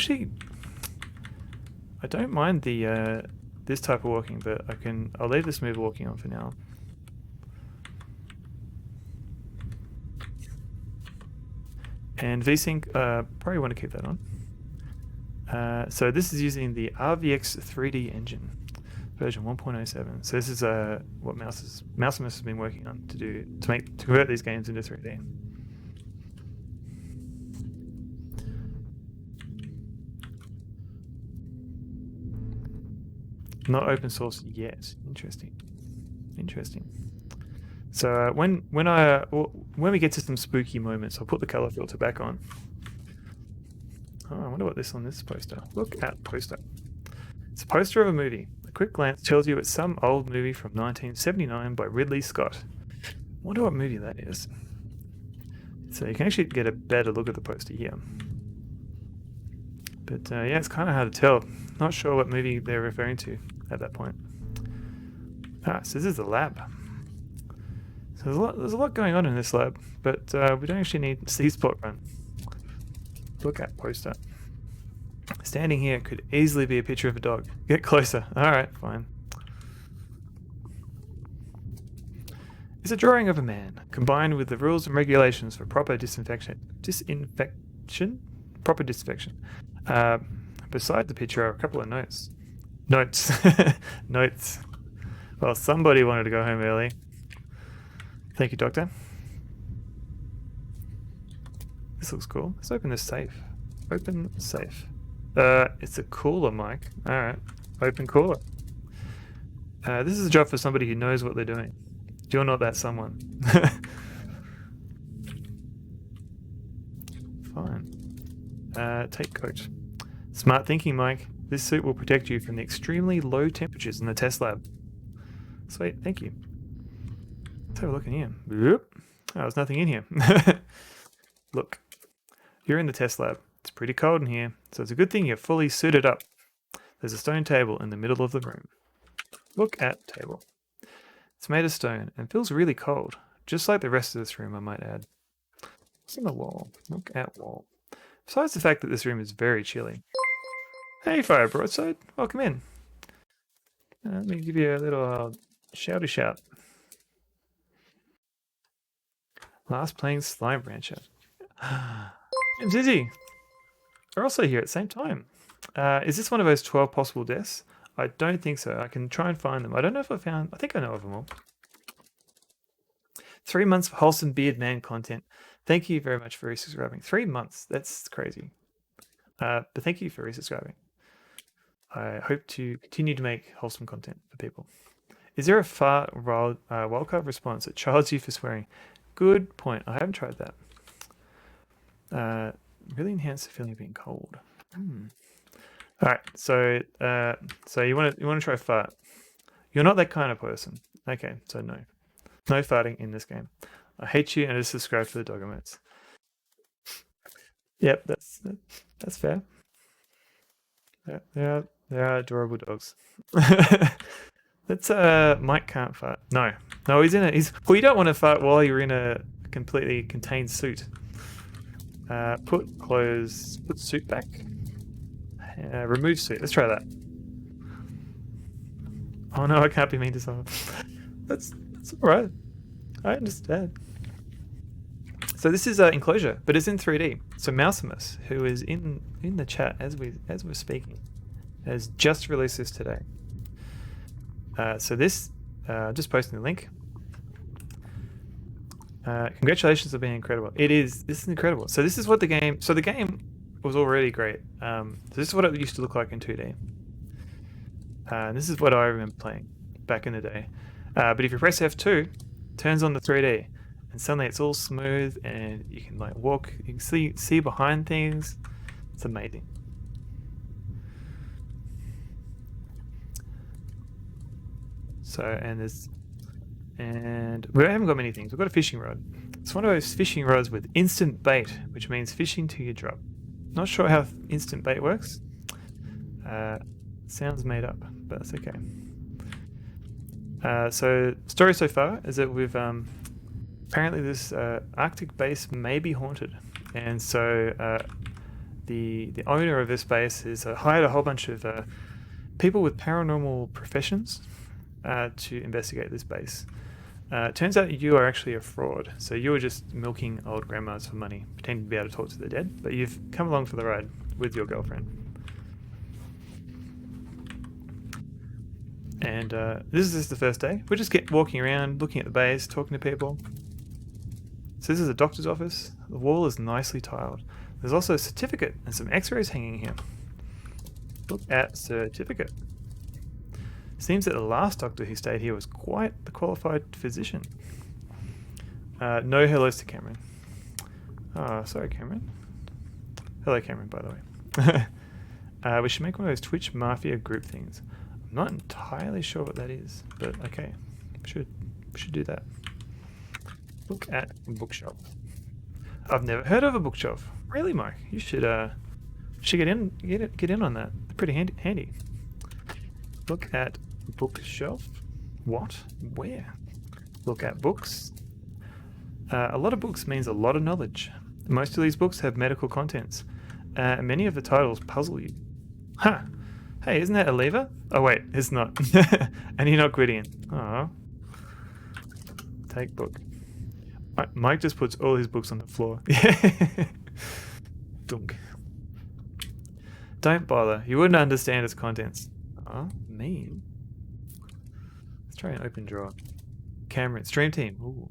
don't mind the this type of walking, but I'll leave the smooth walking on for now. And VSync, probably want to keep that on. So this is using the RVX 3D engine. version 1.07. So this is what Mausimus has been working on to convert these games into 3D. Not open source yet. Interesting. So when we get to some spooky moments, I'll put the color filter back on. Oh, I wonder what this on this poster. Look at poster. It's a poster of a movie. A quick glance tells you it's some old movie from 1979 by Ridley Scott. Wonder what movie that is. So you can actually get a better look at the poster here. But yeah, it's kind of hard to tell. Not sure what movie they're referring to at that point. So this is the lab. So there's a lot going on in this lab, but we don't actually need C-Spot run. Look at poster. Standing here could easily be a picture of a dog. Get closer. Alright, fine. It's a drawing of a man, combined with the rules and regulations for proper disinfection. Proper disinfection. Beside the picture are a couple of notes. Notes. Well, somebody wanted to go home early. Thank you, Doctor. This looks cool. Let's open this safe. Open safe. It's a cooler, Mike. Alright. Open cooler. This is a job for somebody who knows what they're doing. You're not that someone. Fine. Take coat. Smart thinking, Mike. This suit will protect you from the extremely low temperatures in the test lab. Sweet, thank you. Let's have a look in here. Oop. Oh, there's nothing in here. Look, you're in the test lab. It's pretty cold in here, so it's a good thing you're fully suited up. There's a stone table in the middle of the room. Look at table. It's made of stone and feels really cold, just like the rest of this room, I might add. What's on the wall? Look at wall. Besides the fact that this room is very chilly. Hey, Fire Broadside, welcome in. Let me give you a little shouty shout. Last playing Slime Rancher. And Dizzy are also here at the same time. Is this one of those 12 possible deaths? I don't think so. I can try and find them. I don't know if I think I know of them all. 3 months of wholesome beard man content. Thank you very much for resubscribing. 3 months. That's crazy. But thank you for resubscribing. I hope to continue to make wholesome content for people. Is there a wildcard response that charges you for swearing? Good point. I haven't tried that. Really enhance the feeling of being cold. All right. So you want to try fart? You're not that kind of person. Okay. So no farting in this game. I hate you and I just subscribe to the dog emotes. Yep, that's fair. Yeah, they are adorable dogs. That's Mike can't fart. No, he's in a. Well, you don't want to fart while you're in a completely contained suit. Put suit back. Remove suit. Let's try that. Oh no, I can't be mean to someone. That's all right. I understand. So this is Enclosure, but it's in 3D. So Mausimus, who is in the chat as we're speaking, has just released this today. So this, just posting the link. Congratulations on being incredible. This is incredible. So this is what the game. So the game was already great. So this is what it used to look like in 2D. And this is what I remember playing back in the day. But if you press F2, it turns on the 3D. And suddenly it's all smooth and you can like walk, you can see behind things. It's amazing. So, and we haven't got many things. We've got a fishing rod. It's one of those fishing rods with instant bait, which means fishing till you drop. Not sure how instant bait works. Sounds made up, but that's okay. So, story so far is that we've apparently this Arctic base may be haunted, and so the owner of this base has hired a whole bunch of people with paranormal professions to investigate this base. It turns out you are actually a fraud, so you were just milking old grandmas for money, pretending to be able to talk to the dead, but you've come along for the ride with your girlfriend. And this is just the first day. We're just walking around, looking at the base, talking to people. So this is a doctor's office. The wall is nicely tiled. There's also a certificate and some x-rays hanging here. Look at certificate. Seems that the last doctor who stayed here was quite the qualified physician. No hellos to Cameron. Oh, sorry, Cameron. Hello, Cameron, by the way. We should make one of those Twitch Mafia group things. I'm not entirely sure what that is, but okay. We should do that. Look at bookshelf. I've never heard of a bookshelf. Really, Mike? You should get in on that. Pretty handy. Look at bookshelf. What? Where? Look at books. A lot of books means a lot of knowledge. Most of these books have medical contents. Many of the titles puzzle you. Huh. Hey, isn't that a lever? Oh wait, it's not. And you're not quitting. Oh. Take book. Mike just puts all his books on the floor. Dunk. Don't bother. You wouldn't understand its contents. Oh, mean. Let's try an open drawer. Cameron. Stream team. Ooh.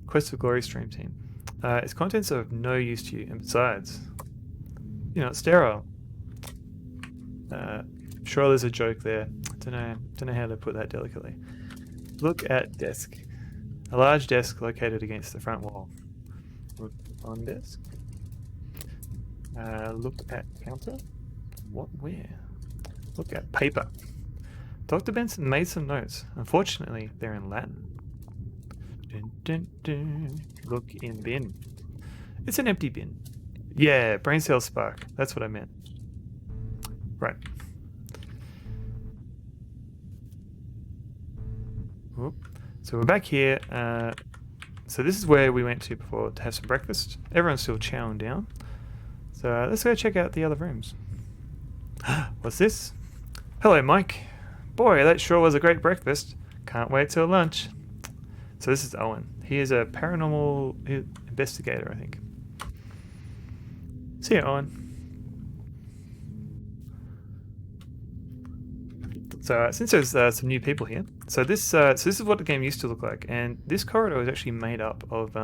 Quest for Glory stream team. Its contents are of no use to you, and besides, you're not sterile. Sure, there's a joke there. Don't know how to put that delicately. Look at desk. A large desk located against the front wall. Look on desk. Look at counter. What? Where? Look at paper. Dr. Benson made some notes. Unfortunately, they're in Latin. Dun, dun, dun. Look in bin. It's an empty bin. Yeah, brain cell spark. That's what I meant. Right. Oop. So we're back here. So this is where we went to before to have some breakfast. Everyone's still chowing down. So let's go check out the other rooms. What's this? Hello, Mike. Boy, that sure was a great breakfast. Can't wait till lunch. So this is Owen. He is a paranormal investigator, I think. See you, Owen. So since there's some new people here, so this is what the game used to look like, and this corridor is actually made up of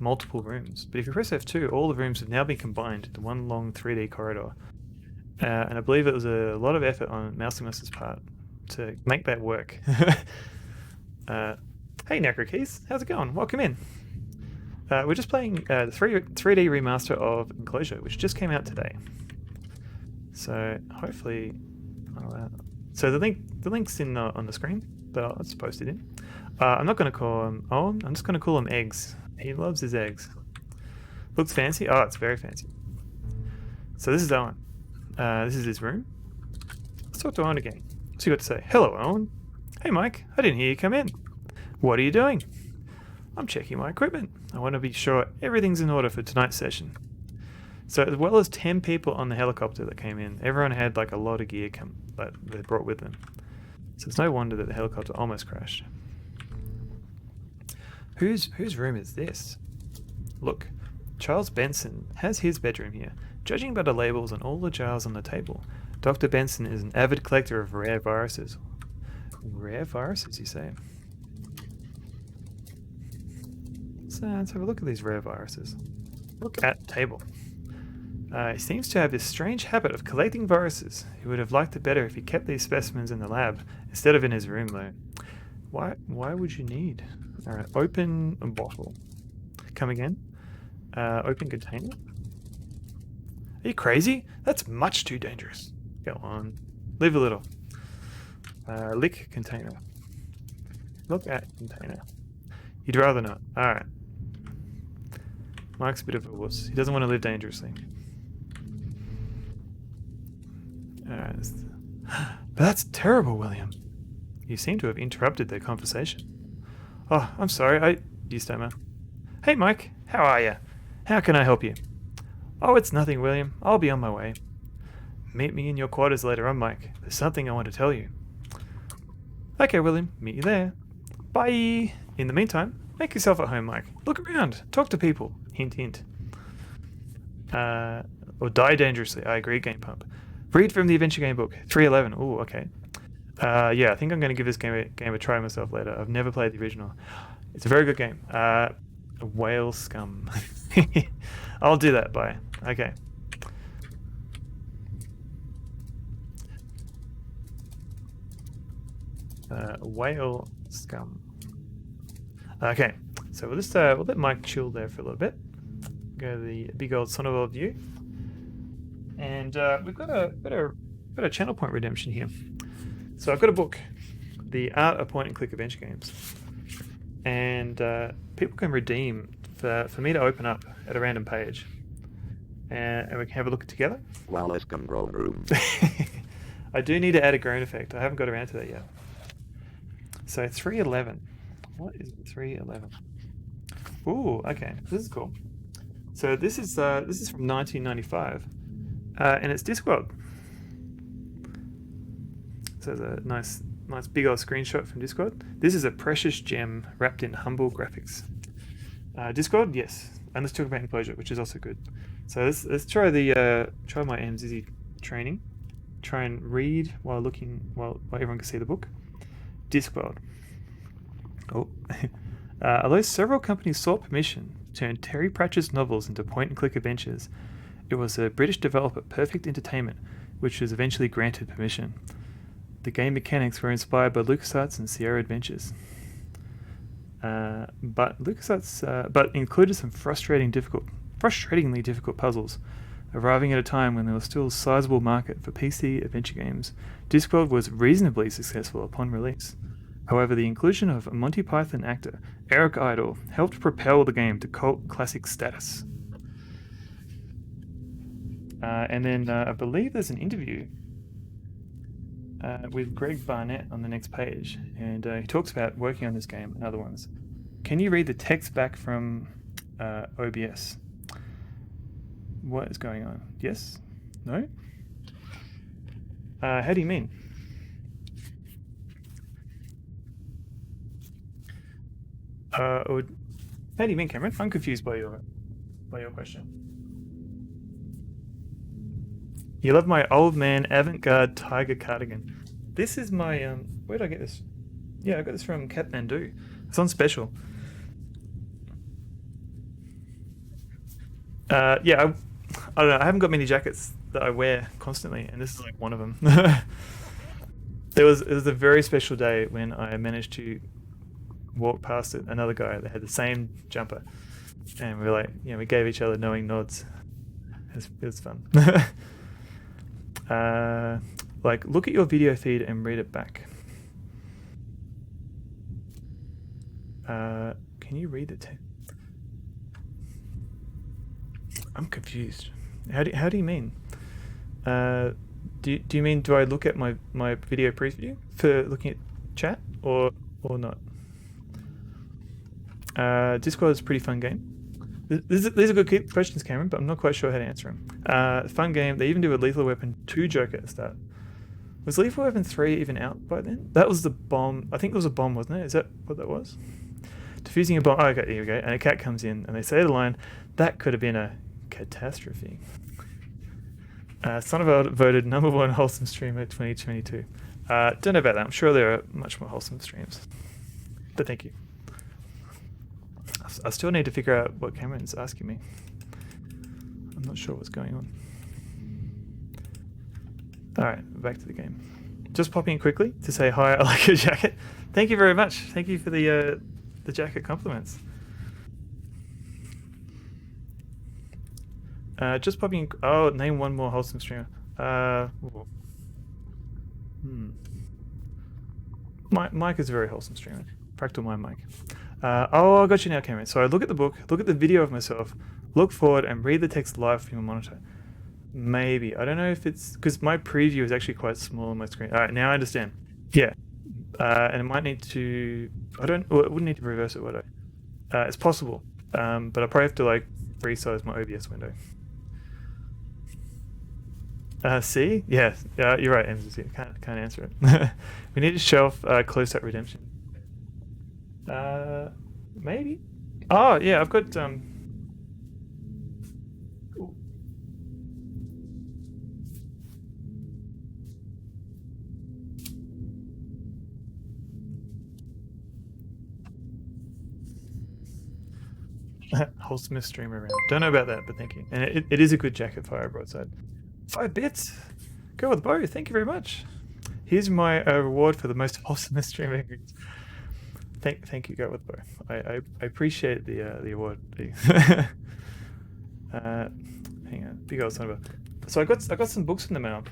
multiple rooms. But if you press F2, all the rooms have now been combined into one long 3D corridor. And I believe it was a lot of effort on Mausimus's part to make that work. Hey Necrokeys, how's it going? Welcome in. We're just playing the 3D remaster of Enclosure, which just came out today. So hopefully, so the link's in on the screen, but I'll just post it in. I'm not going to call him Owen. I'm just going to call him Eggs. He loves his eggs. Looks fancy. Oh, it's very fancy. So this is Owen. This is his room. Let's talk to Owen again. So you got to say, hello, Owen. Hey, Mike. I didn't hear you come in. What are you doing? I'm checking my equipment. I want to be sure everything's in order for tonight's session. So as well as 10 people on the helicopter that came in, everyone had like a lot of gear that they brought with them. So it's no wonder that the helicopter almost crashed. Whose room is this? Look, Charles Benson has his bedroom here. Judging by the labels on all the jars on the table, Dr. Benson is an avid collector of rare viruses. Rare viruses, you say? So let's have a look at these rare viruses. Look at table. He seems to have this strange habit of collecting viruses. He would have liked it better if he kept these specimens in the lab instead of in his room, though. Why would you need? All right, open a bottle. Come again. Open container. Are you crazy? That's much too dangerous. Go on. Live a little. Lick container. Look at container. You'd rather not. Alright. Mike's a bit of a wuss. He doesn't want to live dangerously. Alright. But that's terrible, William. You seem to have interrupted their conversation. Oh, I'm sorry. You stammer. Hey, Mike. How are you? How can I help you? Oh, it's nothing, William. I'll be on my way. Meet me in your quarters later on, Mike. There's something I want to tell you. Okay, William. Meet you there. Bye. In the meantime, make yourself at home, Mike. Look around. Talk to people. Hint, hint. Or die dangerously. I agree, Game Pump. Read from the adventure game book. 311. Ooh, okay. Yeah, I think I'm going to give this game a try myself later. I've never played the original. It's a very good game. Whale scum. I'll do that. Bye. Okay. Whale scum. Okay, so we'll let Mike chill there for a little bit. Go to the big old Sonoval view, and we've got a channel point redemption here. So I've got a book, The Art of Point and Click Adventure Games, and people can redeem for me to open up at a random page, and we can have a look together. Well, let's come room. I do need to add a groan effect. I haven't got around to that yet. So 311. What is 311? Ooh, okay, this is cool. So this is from 1995, and it's Discworld. So there's a nice big old screenshot from Discworld. This is a precious gem wrapped in humble graphics. Discworld, yes, and let's talk about Enclosure, which is also good. So let's try my MZZ training. Try and read while everyone can see the book. Discworld. Oh. Although several companies sought permission to turn Terry Pratchett's novels into point-and-click adventures, it was a British developer, Perfect Entertainment, which was eventually granted permission. The game mechanics were inspired by LucasArts and Sierra Adventures, but included some frustratingly difficult puzzles. Arriving at a time when there was still a sizable market for PC adventure games, Discworld was reasonably successful upon release. However, the inclusion of Monty Python actor Eric Idle helped propel the game to cult classic status. And then I believe there's an interview with Greg Barnett on the next page, and he talks about working on this game and other ones. Can you read the text back from OBS? What is going on? Yes? No? How do you mean? How do you mean, Cameron? I'm confused by your question. You love my old man avant-garde tiger cardigan. This is my where did I get this? Yeah, I got this from Kathmandu. It's on special. Yeah, I don't know. I haven't got many jackets that I wear constantly, and this is like one of them. It was a very special day when I managed to walk past another guy that had the same jumper, and we were like, we gave each other knowing nods. It was fun. Like, look at your video feed and read it back. Can you read the text? I'm confused. How do you mean? Do you mean, do I look at my video preview for looking at chat or not? Discord is a pretty fun game. These are good questions, Cameron, but I'm not quite sure how to answer them. Fun game. They even do a Lethal Weapon 2 joke at the start. Was Lethal Weapon 3 even out by then? That was the bomb. I think it was a bomb, wasn't it? Is that what that was? Defusing a bomb. Oh, okay, here we go. And a cat comes in, and they say the line, "That could have been a catastrophe." Sonoval voted #1 wholesome streamer 2022. Don't know about that. I'm sure there are much more wholesome streams. But thank you. I still need to figure out what Cameron's asking me. I'm not sure what's going on. Alright, back to the game. Just popping in quickly to say hi, I like your jacket. Thank you very much. Thank you for the jacket compliments. Just popping in. Oh, name one more wholesome streamer. Mike is a very wholesome streamer. Fractal Mind Mike. Oh, I got you now, Cameron. So I look at the book, look at the video of myself, look forward, and read the text live from your monitor. Maybe. I don't know if it's because my preview is actually quite small on my screen. All right, now I understand. Yeah. And it might need to. Well, it wouldn't need to reverse it, would I? It's possible. But I probably have to like resize my OBS window. See? Yeah, you're right, MZC. Can't answer it. We need to show off close-up redemption. Maybe. Oh, yeah, I've got cool. Wholesomest streamer around. Don't know about that, but thank you. And it is a good jacket, Fire Broadside. 5 bits. Go with Bo. Thank you very much. Here's my reward for the most wholesomest streamer. Thank you, Go with Bo. I appreciate the award. Hang on, big old son of a. So I got some books in the mail.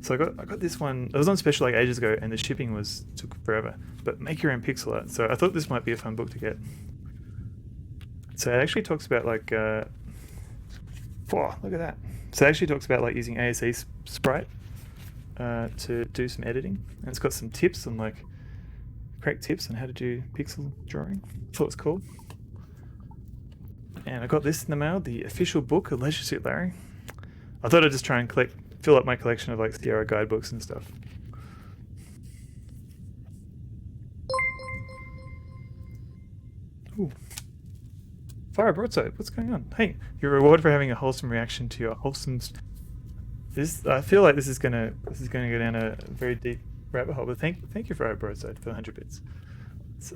So I got this one. It was on special like ages ago, and the shipping took forever. But make your own pixel art. So I thought this might be a fun book to get. So it actually talks about like, whoa, look at that. So it actually talks about like using ASE Sprite to do some editing, and it's got some tips on like correct tips on how to do pixel drawing. Thought it was cool. And I got this in the mail, the official book of Leisure Suit Larry. I thought I'd just try and fill up my collection of like Sierra guidebooks and stuff. Ooh. Fire Broadside, what's going on? Hey, your reward for having a wholesome reaction to your wholesome. I feel like this is gonna go down a very deep rabbit hole. But thank you, Fire Broadside, for the 100 bits.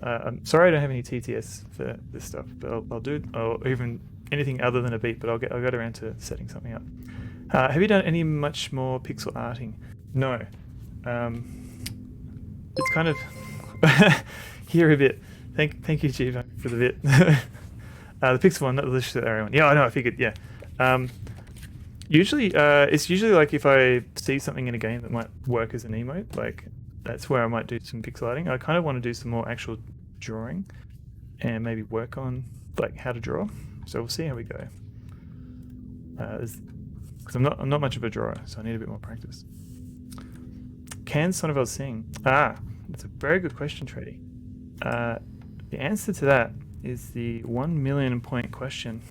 I'm sorry I don't have any TTS for this stuff, but I'll do, or even anything other than a beat. But I'll get around to setting something up. Have you done any much more pixel arting? No. It's kind of here a bit. Thank you, Jiva, for the bit. The pixel one, not the delicious area one. Yeah, I know. I figured. Yeah. Usually, it's usually like if I see something in a game that might work as an emote, like that's where I might do some pixel arting. I kind of want to do some more actual drawing, and maybe work on like how to draw. So we'll see how we go. Because I'm not much of a drawer, so I need a bit more practice. Can Sonnevel sing? That's a very good question, Trady. The answer to that is the 1 million point question.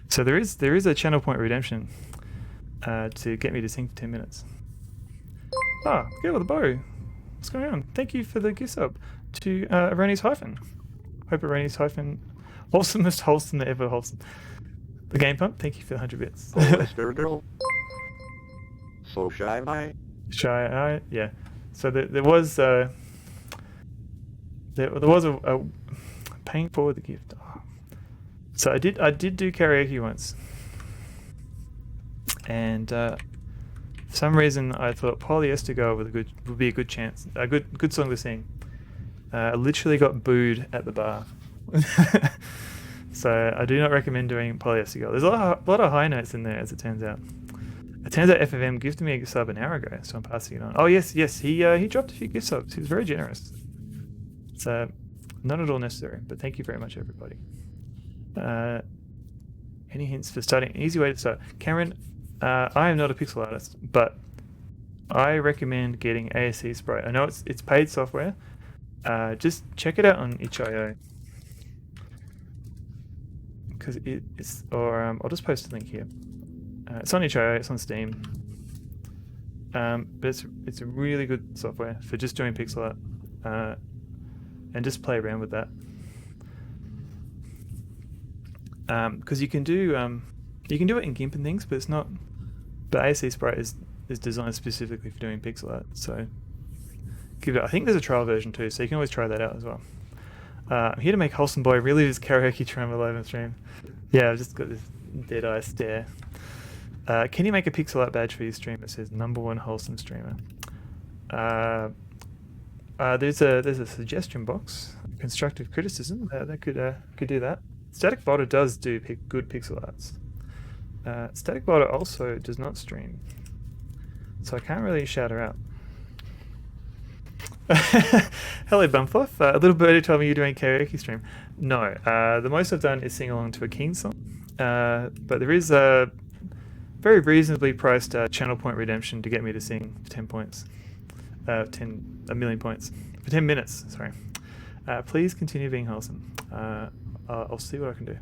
So there is a channel point redemption to get me to sing for 10 minutes. Get with the bow. What's going on? Thank you for the gift sub to Irani's Hyphen. Hope Irani's Hyphen, wholesomest wholesome that ever wholesome. The Game Pump, thank you for the 100 bits. Oh, Mr. Girl. So shy am I? Shy eye, yeah. So there was a paying forward the gift. So I did do karaoke once, and for some reason I thought Polyester Girl would be a good chance, a good song to sing. I literally got booed at the bar. So I do not recommend doing Polyester Girl. There's a lot of high notes in there, as it turns out. It turns out FFM gifted me a sub an hour ago, so I'm passing it on. Oh yes, he dropped a few gift subs. He was very generous. So not at all necessary, but thank you very much, everybody. Any hints for starting? An easy way to start. Cameron, I am not a pixel artist, but I recommend getting ASE Sprite. I know it's paid software. Just check it out on itch.io. Because I'll just post a link here. It's on itch.io, it's on Steam. But it's a really good software for just doing pixel art. And just play around with that. Because you can do it in GIMP and things, but it's not. But ASE Sprite is designed specifically for doing pixel art. So give it. I think there's a trial version too, so you can always try that out as well. I'm here to make Wholesome Boy relive his karaoke trauma live on stream. Yeah, I've just got this dead eye stare. Can you make a pixel art badge for your stream that says #1 wholesome streamer? There's a suggestion box, constructive criticism that could do that. Static Boulder does do good pixel arts. Static Boulder also does not stream, so I can't really shout her out. Hello, Bumfluff. A little birdie told me you're doing karaoke stream. No, the most I've done is sing along to a Keen song, but there is a very reasonably priced channel point redemption to get me to sing for 10 points. A million points for 10 minutes. Sorry. Please continue being wholesome. I'll see what I can do.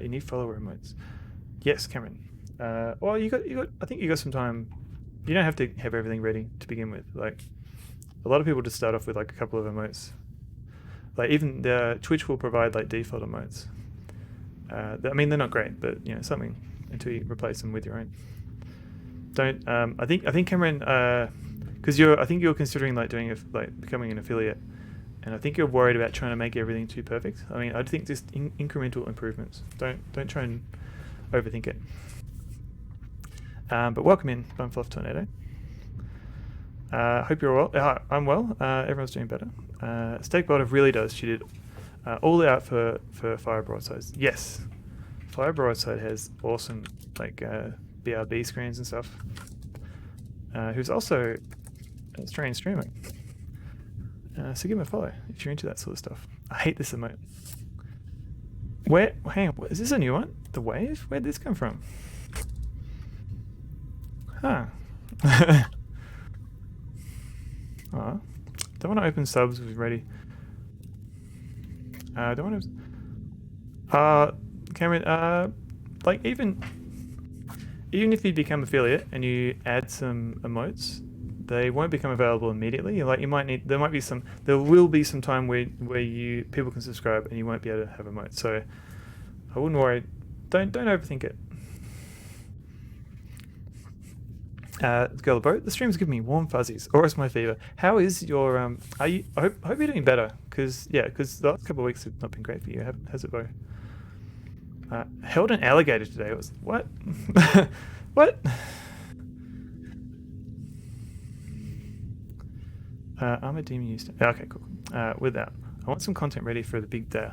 You need follower emotes. Yes, Cameron. Well, you got. I think you got some time. You don't have to have everything ready to begin with. Like a lot of people just start off with like a couple of emotes. Like even the Twitch will provide like default emotes. I mean, they're not great, but something until you replace them with your own. Don't. I think Cameron, because I think you're considering like doing like becoming an affiliate, and I think you're worried about trying to make everything too perfect. I mean, I'd think just incremental improvements. Don't try and overthink it. But welcome in, Bumfluff Tornado. Hope you're well. I'm well. Everyone's doing better. Stakebot really does. She did all out for Fire Broadside. Yes, Fire Broadside has awesome like BRB screens and stuff. Who's also a Australian streamer. So give him a follow if you're into that sort of stuff. I hate this emote. Hang on, is this a new one? The wave? Where'd this come from? Huh. Oh, don't want to open subs with ready. Don't want to. Cameron. Like even if you become affiliate and you add some emotes, they won't become available immediately. Like you might need. There will be some time where people can subscribe and you won't be able to have emotes. So I wouldn't worry. Don't overthink it. Girl boat, the stream's giving me warm fuzzies, or it's my fever. How is your I hope you're doing better, because the last couple of weeks have not been great for you. Has it, Bo? Held an alligator today. It was what? What? I'm a demon used to. Okay, cool. With that, I want some content ready for the big day.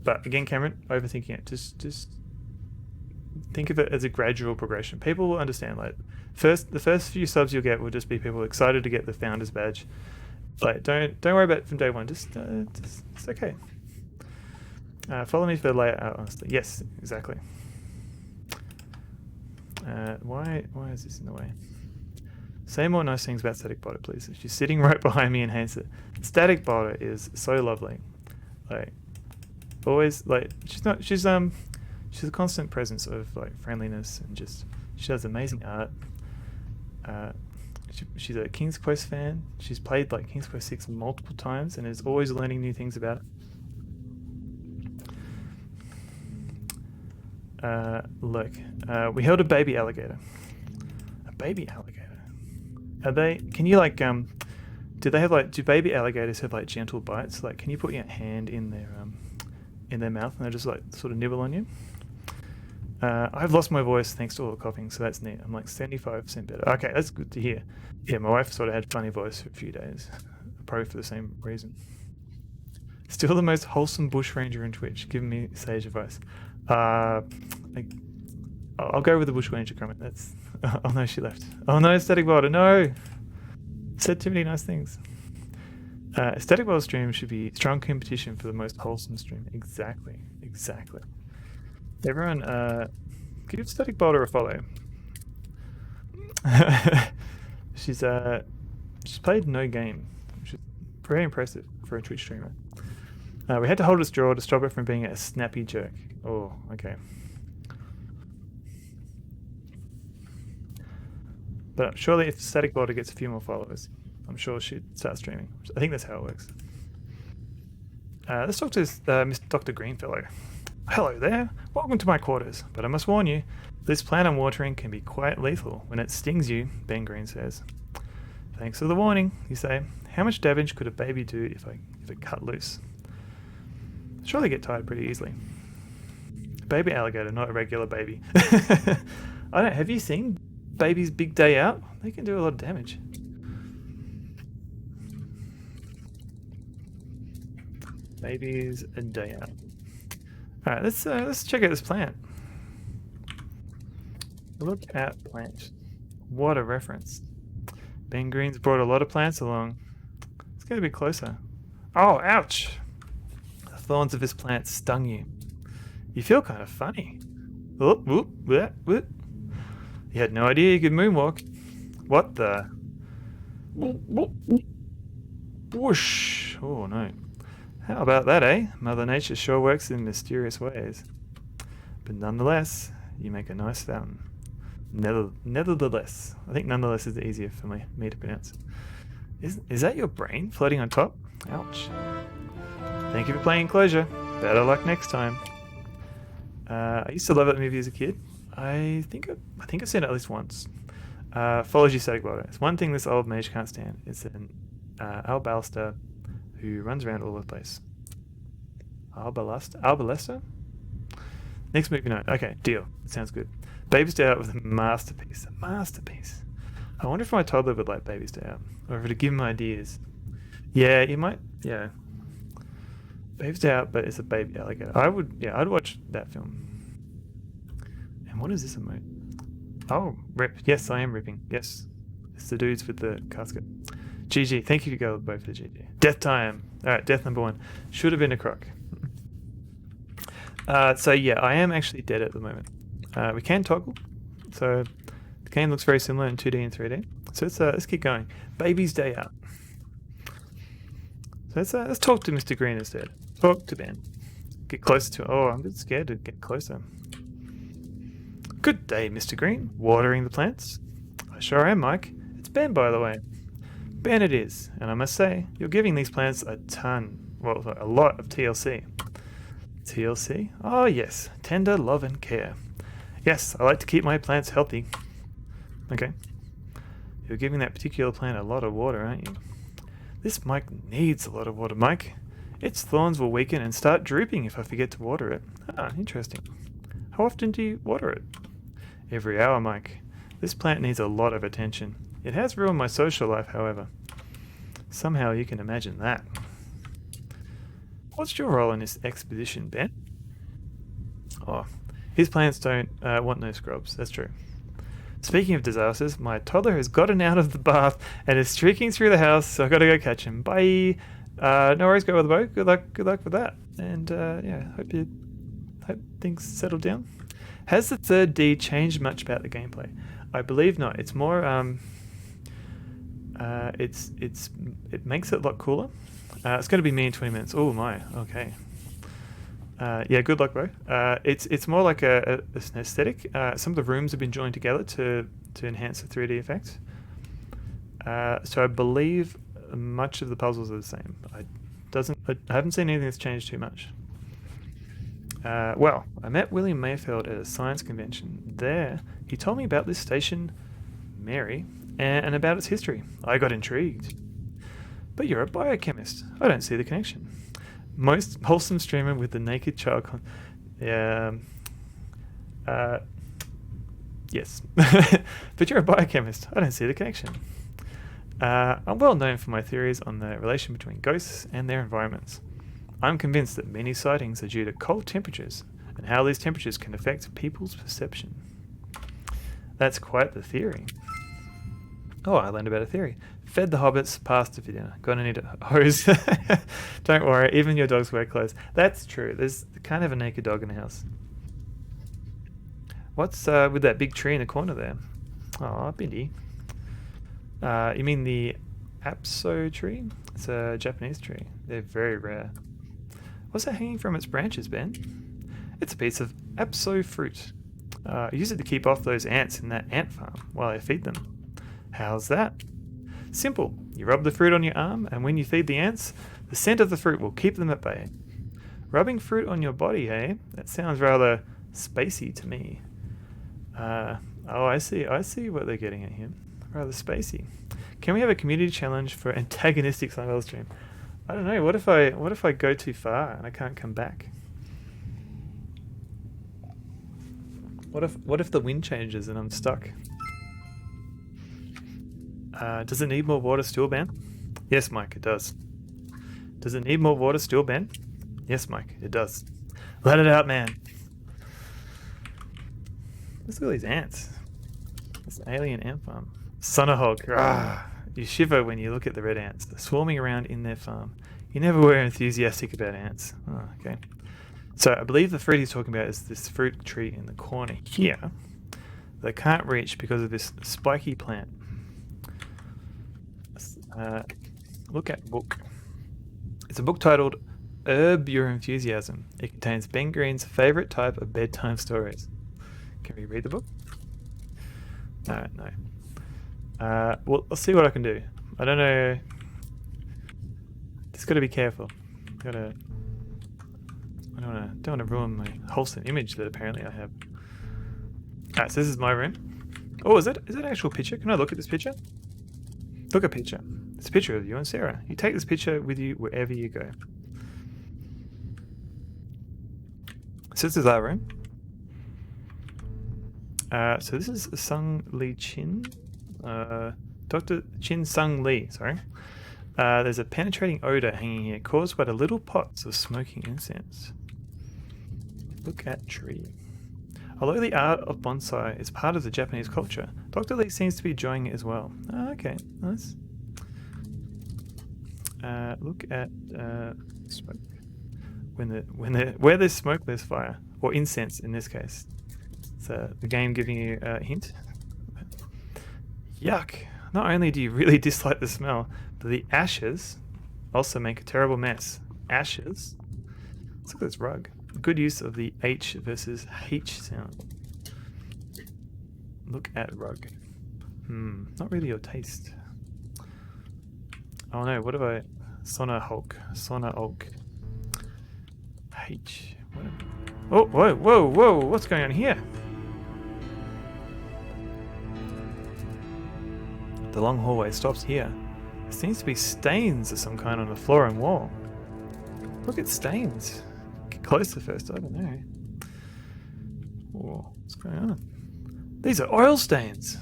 But again, Cameron, overthinking it. Just think of it as a gradual progression. People will understand. Like the first few subs you'll get will just be people excited to get the founders badge. Like don't worry about it from day one. Just it's okay. Follow me for the layout. Honestly, yes, exactly. Why is this in the way? Say more nice things about Static Botter, please. She's sitting right behind me and hates it. Static Botter is so lovely. Like always, like she's a constant presence of like friendliness, and just she does amazing art. She's a King's Quest fan. She's played like King's Quest 6 multiple times and is always learning new things about it. Look, we held a baby alligator. A baby alligator. Are they? Can you like do they have like? Do baby alligators have like gentle bites? Like, can you put your hand in their mouth and they just like sort of nibble on you? I've lost my voice thanks to all the coughing, so that's neat. I'm like 75% better. Okay, that's good to hear. Yeah, my wife sort of had funny voice for a few days, probably for the same reason. Still the most wholesome bushranger in Twitch, giving me sage advice. I'll go with the bushranger comment. That's. Oh no, she left. Oh no, Static Boulder, no! Said too many nice things. Static Boulder stream should be strong competition for the most wholesome stream. Exactly. Everyone, give Static Boulder a follow. She's played no game, which is very impressive for a Twitch streamer. We had to hold its jaw to stop it from being a snappy jerk. Oh, okay. But surely if Static Boulder gets a few more followers, I'm sure she'd start streaming. I think that's how it works. Let's talk to Mr. Dr. Greenfellow. Hello there, welcome to my quarters, but I must warn you, this plant I'm watering can be quite lethal when it stings you, Ben Green says. Thanks for the warning, you say. How much damage could a baby do if it cut loose? Surely get tired pretty easily. Baby alligator, not a regular baby. Have you seen babies big day out? They can do a lot of damage. Babies a day out. Alright, let's check out this plant. Look at plant. What a reference. Ben Green's brought a lot of plants along. Let's get a bit closer. Oh, ouch! The thorns of this plant stung you. You feel kind of funny. Whoop, whoop, whoop, whoop. You had no idea you could moonwalk. What the? Whoosh! Oh no. How about that, eh? Mother Nature sure works in mysterious ways. But nonetheless, you make a nice fountain. Nevertheless. I think nonetheless is easier for me to pronounce. Is that your brain floating on top? Ouch. Thank you for playing Enclosure. Better luck next time. I used to love that movie as a kid. I think I've seen it at least once. Follows you, Static Boulder. It's one thing this old mage can't stand. It's an albaster who runs around all over the place. Albalester? Next movie night. Okay, deal. Sounds good. Baby's Day Out with a masterpiece. A masterpiece. I wonder if my toddler would like Baby's Day Out, or if it'd give him ideas. Yeah, you might. Yeah. Baby's Day Out, but it's a baby alligator. I'd watch that film. And what is this emote? Oh, rip. Yes, I am ripping. Yes. It's the dudes with the casket. GG. Thank you, Go both for the GG. Death time. Alright, death number 1. Should have been a croc. So yeah, I am actually dead at the moment. We can toggle. So the game looks very similar in 2D and 3D. So let's keep going. Baby's Day Out. So let's talk to Mr. Green instead. Talk to Ben. Get closer to. Oh, I'm a bit scared to get closer. Good day, Mr. Green. Watering the plants? I sure am, Mike. It's Ben, by the way. Ben it is, and I must say, you're giving these plants a lot of TLC. TLC? Oh yes, tender love and care. Yes, I like to keep my plants healthy. Okay. You're giving that particular plant a lot of water, aren't you? This Mike needs a lot of water, Mike. Its thorns will weaken and start drooping if I forget to water it. Ah, interesting. How often do you water it? Every hour, Mike. This plant needs a lot of attention. It has ruined my social life, however. Somehow you can imagine that. What's your role in this expedition, Ben? Oh, his plants don't want no scrubs, that's true. Speaking of disasters, my toddler has gotten out of the bath and is streaking through the house, so I've got to go catch him. Bye! No worries, go with the boat. Good luck with that. And yeah, hope things settle down. Has the third D changed much about the gameplay? I believe not. It's more it makes it a lot cooler. It's going to be me in 20 minutes. Oh my, okay. Yeah, good luck, bro. It's more like an aesthetic. Some of the rooms have been joined together to enhance the 3D effect. So I believe much of the puzzles are the same. I haven't seen anything that's changed too much. Well, I met William Mayfield at a science convention. There, he told me about this station, Mary, and about its history. I got intrigued. But you're a biochemist. I don't see the connection. Most wholesome streamer with the naked child. Yes. But you're a biochemist. I don't see the connection. I'm well known for my theories on the relation between ghosts and their environments. I'm convinced that many sightings are due to cold temperatures and how these temperatures can affect people's perception. That's quite the theory. Oh, I learned about a theory. Fed the hobbits, pasta for dinner. Gonna need a hose. Don't worry, even your dogs wear clothes. That's true. You can't have a naked dog in the house. What's with that big tree in the corner there? Oh, Bindi. You mean the Apso tree? It's a Japanese tree. They're very rare. What's that hanging from its branches, Ben? It's a piece of Apso fruit. I use it to keep off those ants in that ant farm while I feed them. How's that? Simple. You rub the fruit on your arm, and when you feed the ants, the scent of the fruit will keep them at bay. Rubbing fruit on your body, eh? That sounds rather spacey to me. Oh, I see what they're getting at here. Rather spacey. Can we have a community challenge for antagonistic Sunbelt stream? I don't know. What if I go too far and I can't come back? What if the wind changes and I'm stuck? Does it need more water still, Ben? Yes, Mike, it does. Does it need more water still, Ben? Yes, Mike, it does. Let it out, man. Let's look at these ants. It's an alien ant farm. Sonahog. You shiver when you look at the red ants. They're swarming around in their farm. You never were enthusiastic about ants. Oh, okay. So I believe the fruit he's talking about is this fruit tree in the corner here. They can't reach because of this spiky plant. Look at book. It's a book titled Herb Your Enthusiasm. It contains Ben Green's favourite type of bedtime stories. Can we read the book? No. Well, I'll see what I can do. I don't know. Just got to be careful. I don't want to ruin my wholesome image that apparently I have. Alright, so this is my room. Oh, is it an actual picture? Can I look at this picture? Look at picture. It's a picture of you and Sarah. You take this picture with you wherever you go. So this is our room. So this is Sung Lee Chin. Dr. Chin Sung Lee, sorry. There's a penetrating odor hanging here caused by the little pots of smoking incense. Look at tree. Although the art of bonsai is part of the Japanese culture, Dr. Lee seems to be enjoying it as well. Oh, okay, nice. Look at smoke. Where there's smoke, there's fire, or incense in this case. So the game giving you a hint. Yuck! Not only do you really dislike the smell, but the ashes also make a terrible mess. Ashes. Let's look at this rug. Good use of the H versus H sound. Look at rug. Not really your taste. Oh no, what have I... Sona Hulk. H. Oh, whoa, what's going on here? The long hallway stops here. There seems to be stains of some kind on the floor and wall. Look at stains. Get closer first, I don't know. Whoa, what's going on? These are oil stains.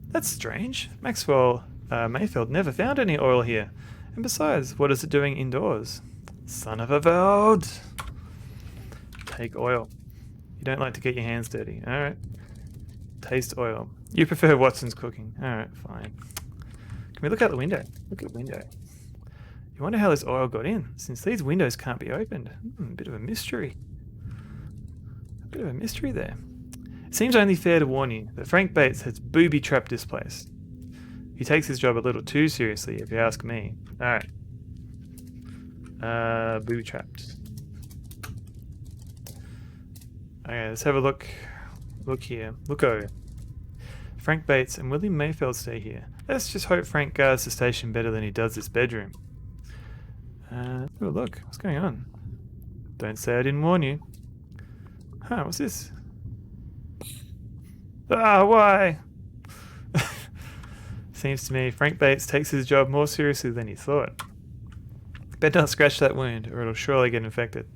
That's strange. Maxwell Mayfield never found any oil here. And besides, what is it doing indoors? Son of a veld. Take oil. You don't like to get your hands dirty. Alright. Taste oil. You prefer Watson's cooking. Alright, fine. Can we look out the window? Look at the window. You wonder how this oil got in, since these windows can't be opened. A bit of a mystery. A bit of a mystery there. It seems only fair to warn you that Frank Bates has booby-trapped this place. He takes his job a little too seriously, if you ask me. Alright. Booby-trapped. Okay, let's have a look. Look here. Look over. Frank Bates and William Mayfield stay here. Let's just hope Frank guards the station better than he does this bedroom. Let's have a look. What's going on? Don't say I didn't warn you. Huh, what's this? Ah, why? Seems to me Frank Bates takes his job more seriously than he thought. Better not scratch that wound, or it'll surely get infected.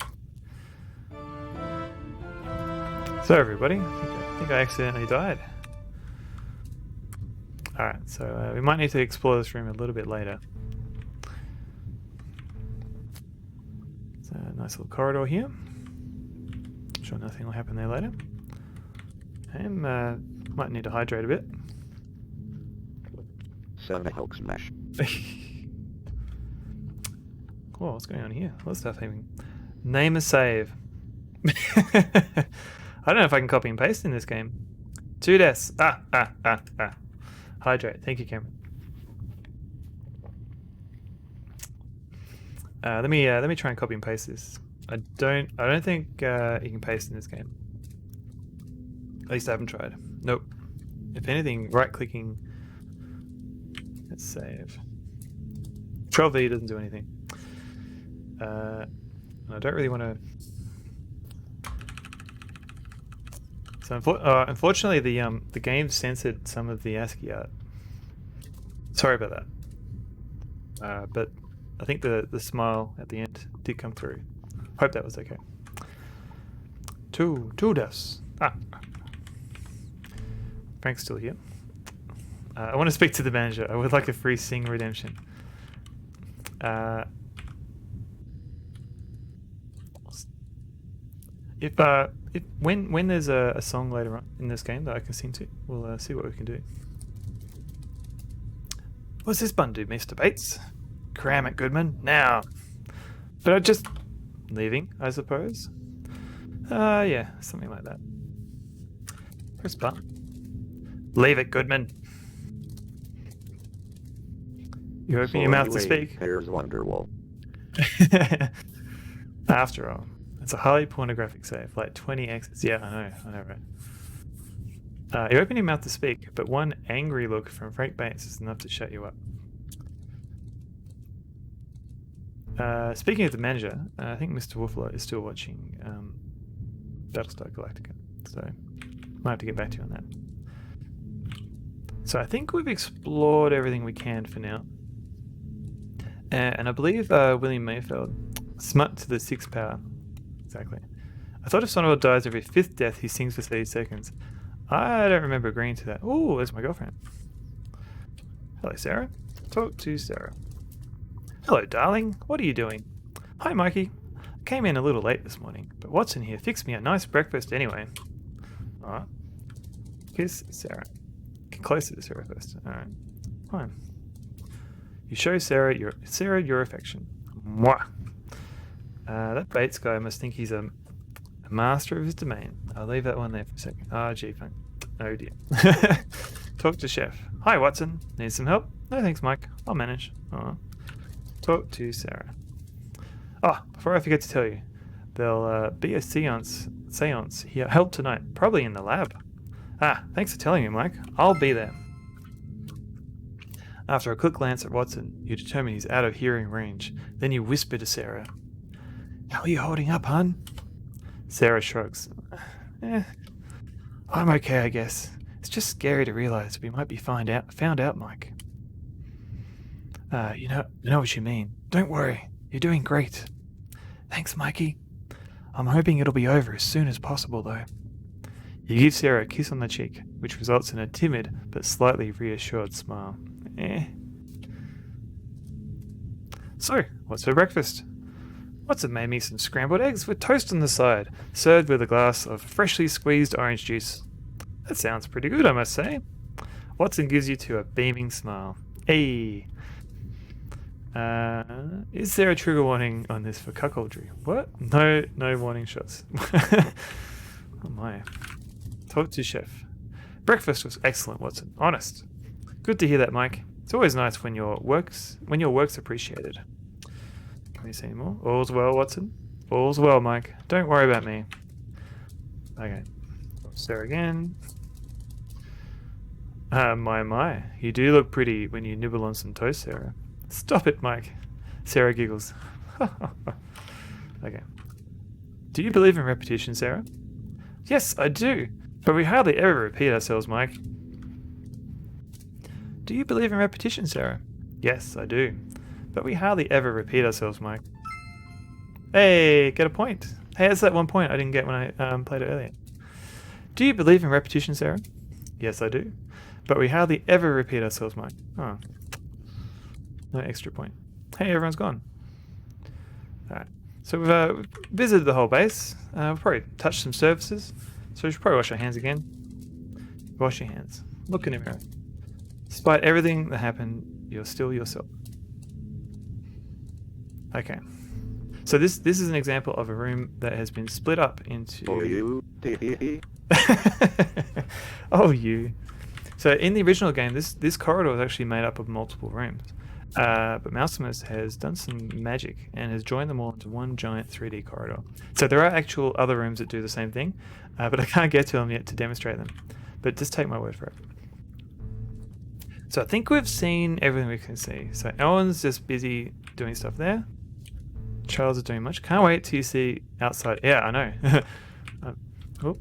So everybody, I think I accidentally died. Alright, so we might need to explore this room a little bit later. It's a nice little corridor here. I'm sure nothing will happen there later. And might need to hydrate a bit. Sona Hulk smash. Whoa, what's going on here? Let's start having name a save. I don't know if I can copy and paste in this game. 2 deaths. Hydrate. Thank you, Cameron. Let me try and copy and paste this. I don't think you can paste in this game. At least I haven't tried. Nope. If anything, right-clicking. Let's save. 12V doesn't do anything. And I don't really want to. So unfortunately, the game censored some of the ASCII art. Sorry about that. But I think the smile at the end did come through. Hope that was okay. Two deaths. Frank's still here. I want to speak to the manager. I would like a free Sing redemption. When there's a song later on in this game that I can sing to, we'll see what we can do. What's this button do, Mr. Bates? Cram it, Goodman, now. But I'm just leaving, I suppose. Yeah, something like that. Press button. Leave it, Goodman. You open your mouth to speak. There's Wonderwall. After all, it's a highly pornographic save, like 20 exits. Yeah, I know, right? You open your mouth to speak, but one angry look from Frank Bates is enough to shut you up. Speaking of the manager, I think Mr. Wolfler is still watching Battlestar Galactica, so might have to get back to you on that. So I think we've explored everything we can for now. And I believe William Mayfield. Smut to the 6th power. Exactly. I thought if Sonneborn dies every 5th death, he sings for 30 seconds. I don't remember agreeing to that. Oh, there's my girlfriend. Hello, Sarah. Talk to Sarah. Hello, darling. What are you doing? Hi, Mikey. I came in a little late this morning, but Watson here fixed me a nice breakfast anyway. Alright. Kiss Sarah. Get closer to Sarah first. Alright. Fine. You show Sarah your affection. Mwah. That Bates guy must think he's a master of his domain. I'll leave that one there for a second. Ah, gee, fine. Oh dear. Talk to Chef. Hi, Watson. Need some help? No thanks, Mike. I'll manage. Oh. Talk to Sarah. Oh, before I forget to tell you, there'll be a seance here held tonight, probably in the lab. Ah, thanks for telling me, Mike. I'll be there. After a quick glance at Watson, you determine he's out of hearing range. Then you whisper to Sarah. How are you holding up, hon? Sarah shrugs. I'm okay, I guess. It's just scary to realize we might be found out, Mike. You know what you mean. Don't worry. You're doing great. Thanks, Mikey. I'm hoping it'll be over as soon as possible, though. You give Sarah a kiss on the cheek, which results in a timid but slightly reassured smile. So, what's for breakfast? Watson made me some scrambled eggs with toast on the side, served with a glass of freshly squeezed orange juice. That sounds pretty good, I must say. Watson gives you a beaming smile. Hey! Is there a trigger warning on this for cuckoldry? What? No warning shots. Oh my. Talk to Chef. Breakfast was excellent, Watson. Honest. Good to hear that, Mike. It's always nice when your work's appreciated. Can we see any more? All's well, Watson. All's well, Mike. Don't worry about me. Okay. Sarah again. My. You do look pretty when you nibble on some toast, Sarah. Stop it, Mike. Sarah giggles. Okay. Do you believe in repetition, Sarah? Yes, I do. But we hardly ever repeat ourselves, Mike. Do you believe in repetition, Sarah? Yes, I do. But we hardly ever repeat ourselves, Mike. Hey, get a point. Hey, that's that 1 point I didn't get when I played it earlier. Do you believe in repetition, Sarah? Yes, I do. But we hardly ever repeat ourselves, Mike. Oh. No extra point. Hey, everyone's gone. Alright. So we've visited the whole base. We've probably touched some surfaces. So we should probably wash our hands again. Wash your hands. Look in the mirror. Despite everything that happened, you're still yourself. Okay. So this is an example of a room that has been split up into... Oh, you. Oh, you. So in the original game, this corridor was actually made up of multiple rooms. But Mausimus has done some magic and has joined them all into one giant 3D corridor. So there are actual other rooms that do the same thing, but I can't get to them yet to demonstrate them. But just take my word for it. So I think we've seen everything we can see. So Ellen's just busy doing stuff there. Charles is doing much. Can't wait till you see outside. Yeah, I know. Oh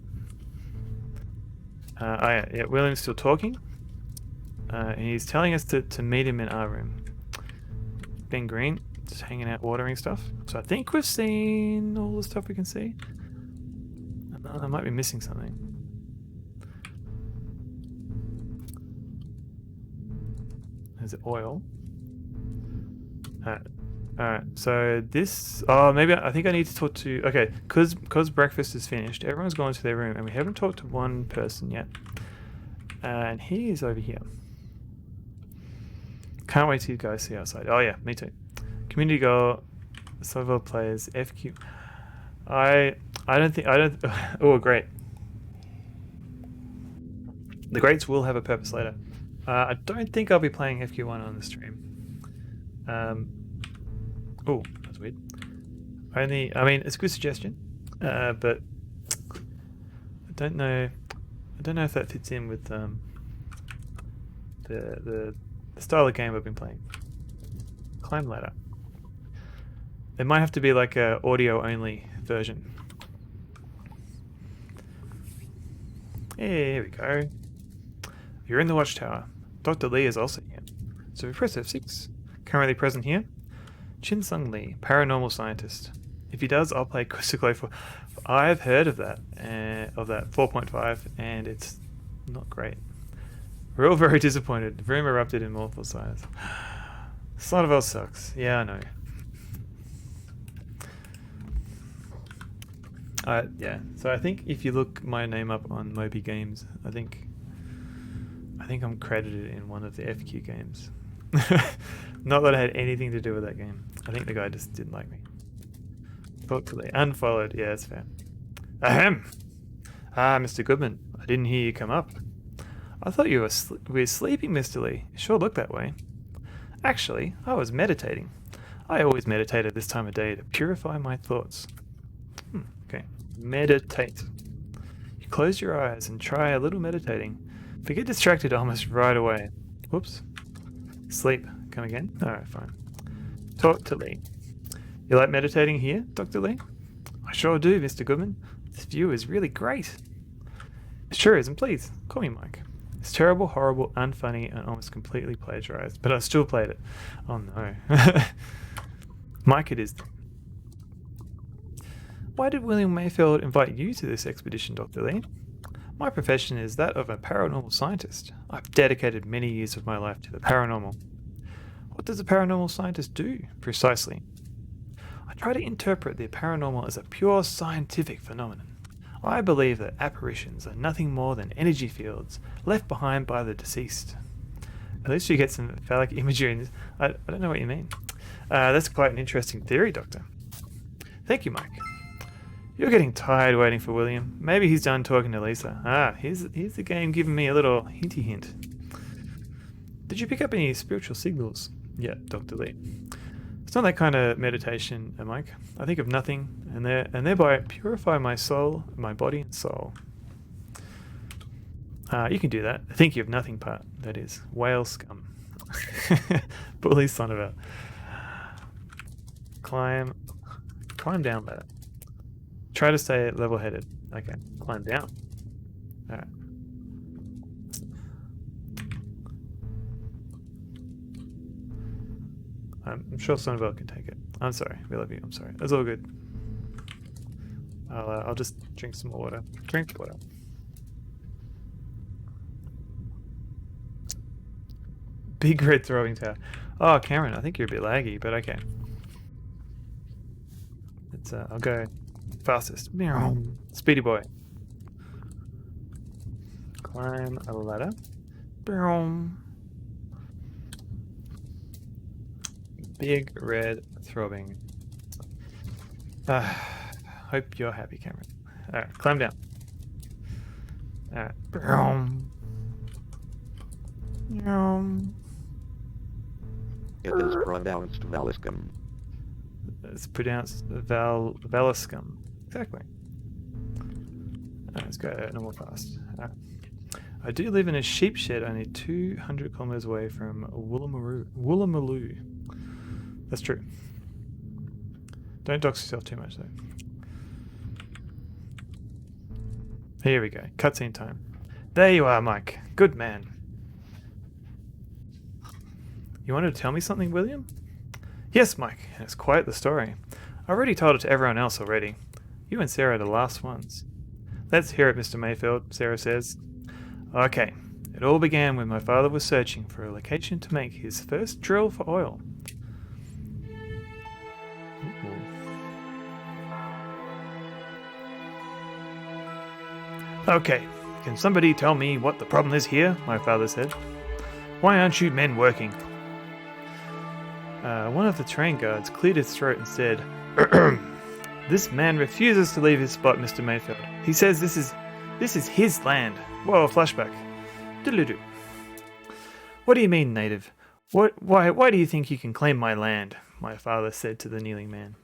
yeah, William's still talking. And he's telling us to meet him in our room. Ben Green, just hanging out watering stuff. So I think we've seen all the stuff we can see. I might be missing something. There's oil. Alright, so this... Oh, maybe I think I need to talk to... Okay, because breakfast is finished, everyone's gone to their room, and we haven't talked to one person yet. And he is over here. Can't wait till you guys see outside. Oh yeah, me too. Community goal, several players, FQ. I don't... Oh, great. The greats will have a purpose later. I don't think I'll be playing FQ1 on the stream. Oh, that's weird. I mean, it's a good suggestion, but I don't know if that fits in with the style of game I've been playing. Climb ladder. It might have to be like a audio only version. Here we go. You're in the watchtower. Dr. Lee is also here. So we press F6. Currently present here. Chinsung Lee, paranormal scientist. If he does, I'll play Crystal Glow 4. I've heard of that 4.5, and it's not great. We're all very disappointed. The room erupted in multiple sides. Sliderville sucks. Yeah, I know. Yeah. So I think if you look my name up on Moby Games, I think I'm credited in one of the FQ games. Not that I had anything to do with that game. I think the guy just didn't like me. Thoughtfully unfollowed. Yeah, that's fair. Ahem. Ah, Mr. Goodman. I didn't hear you come up. I thought you were sleeping, Mr. Lee. It sure looked that way. Actually, I was meditating. I always meditate at this time of day to purify my thoughts. Okay. Meditate. You close your eyes and try a little meditating. If you get distracted almost right away. Whoops. Sleep. Come again? Alright, fine. Talk to Lee. You like meditating here, Dr. Lee? I sure do, Mr. Goodman. This view is really great. It sure is, and please, call me Mike. It's terrible, horrible, unfunny, and almost completely plagiarized, but I still played it. Oh no. Mike it is. Why did William Mayfield invite you to this expedition, Dr. Lee? My profession is that of a paranormal scientist. I've dedicated many years of my life to the paranormal. What does a paranormal scientist do, precisely? I try to interpret the paranormal as a pure scientific phenomenon. I believe that apparitions are nothing more than energy fields left behind by the deceased. At least you get some phallic imagery in this. I don't know what you mean. That's quite an interesting theory, Doctor. Thank you, Mike. You're getting tired waiting for William. Maybe he's done talking to Lisa. Here's the game giving me a little hinty hint. Did you pick up any spiritual signals yet, Dr. Lee? It's not that kind of meditation, Mike. I think of nothing, and thereby purify my soul, my body and soul. You can do that. Think of nothing part, that is. Whale scum. Bully son of a... Climb down ladder. Try to stay level-headed. Okay, climb down. Alright. I'm sure Sonnevel can take it. I'm sorry. We love you. I'm sorry. That's all good. I'll just drink some more water. Drink water. Big red throwing tower. Oh, Cameron, I think you're a bit laggy, but okay. Let's. I'll go fastest. Speedy boy. Climb a ladder. Big red throbbing. Hope you're happy, Cameron. Alright, climb down. Alright. It is pronounced Valiscum. It's pronounced Valiscum. Exactly. Alright, let's go normal fast. Alright. I do live in a sheep shed only 200 kilometers away from Woolloomooloo. That's true. Don't dox yourself too much, though. Here we go. Cutscene time. There you are, Mike. Good man. You wanted to tell me something, William? Yes, Mike. And it's quite the story. I already told it to everyone else already. You and Sarah are the last ones. Let's hear it, Mr. Mayfield, Sarah says. Okay. It all began when my father was searching for a location to make his first drill for oil. Okay, can somebody tell me what the problem is here? My father said. Why aren't you men working? One of the train guards cleared his throat and said, This man refuses to leave his spot, Mr. Mayfield. He says this is his land. Whoa, flashback. Doodle-doo. What do you mean, native? Why do you think you can claim my land? My father said to the kneeling man.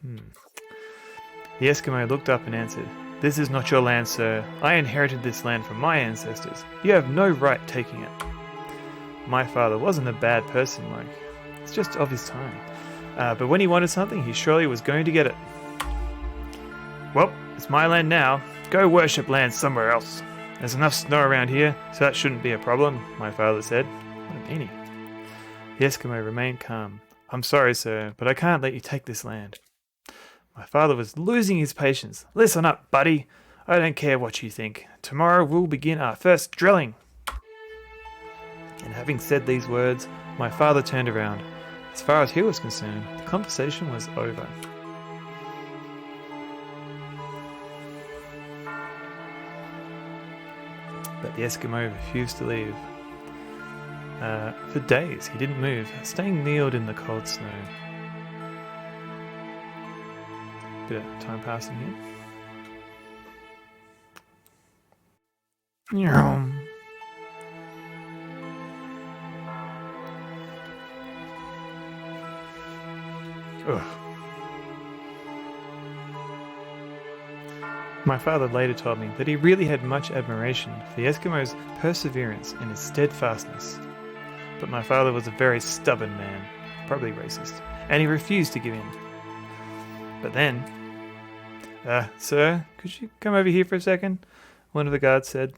The Eskimo looked up and answered, This is not your land, sir. I inherited this land from my ancestors. You have no right taking it. My father wasn't a bad person, Mike. It's just of his time. But when he wanted something, he surely was going to get it. Well, it's my land now. Go worship land somewhere else. There's enough snow around here, so that shouldn't be a problem, my father said. What a meanie. The Eskimo remained calm. I'm sorry, sir, but I can't let you take this land. My father was losing his patience. Listen up, buddy. I don't care what you think. Tomorrow we'll begin our first drilling. And having said these words, my father turned around. As far as he was concerned, the conversation was over. But the Eskimo refused to leave. For days he didn't move, staying kneeled in the cold snow. Bit of time passing here. Ugh. My father later told me that he really had much admiration for the Eskimo's perseverance and his steadfastness. But my father was a very stubborn man, probably racist, and he refused to give in. But then, sir, could you come over here for a second? One of the guards said.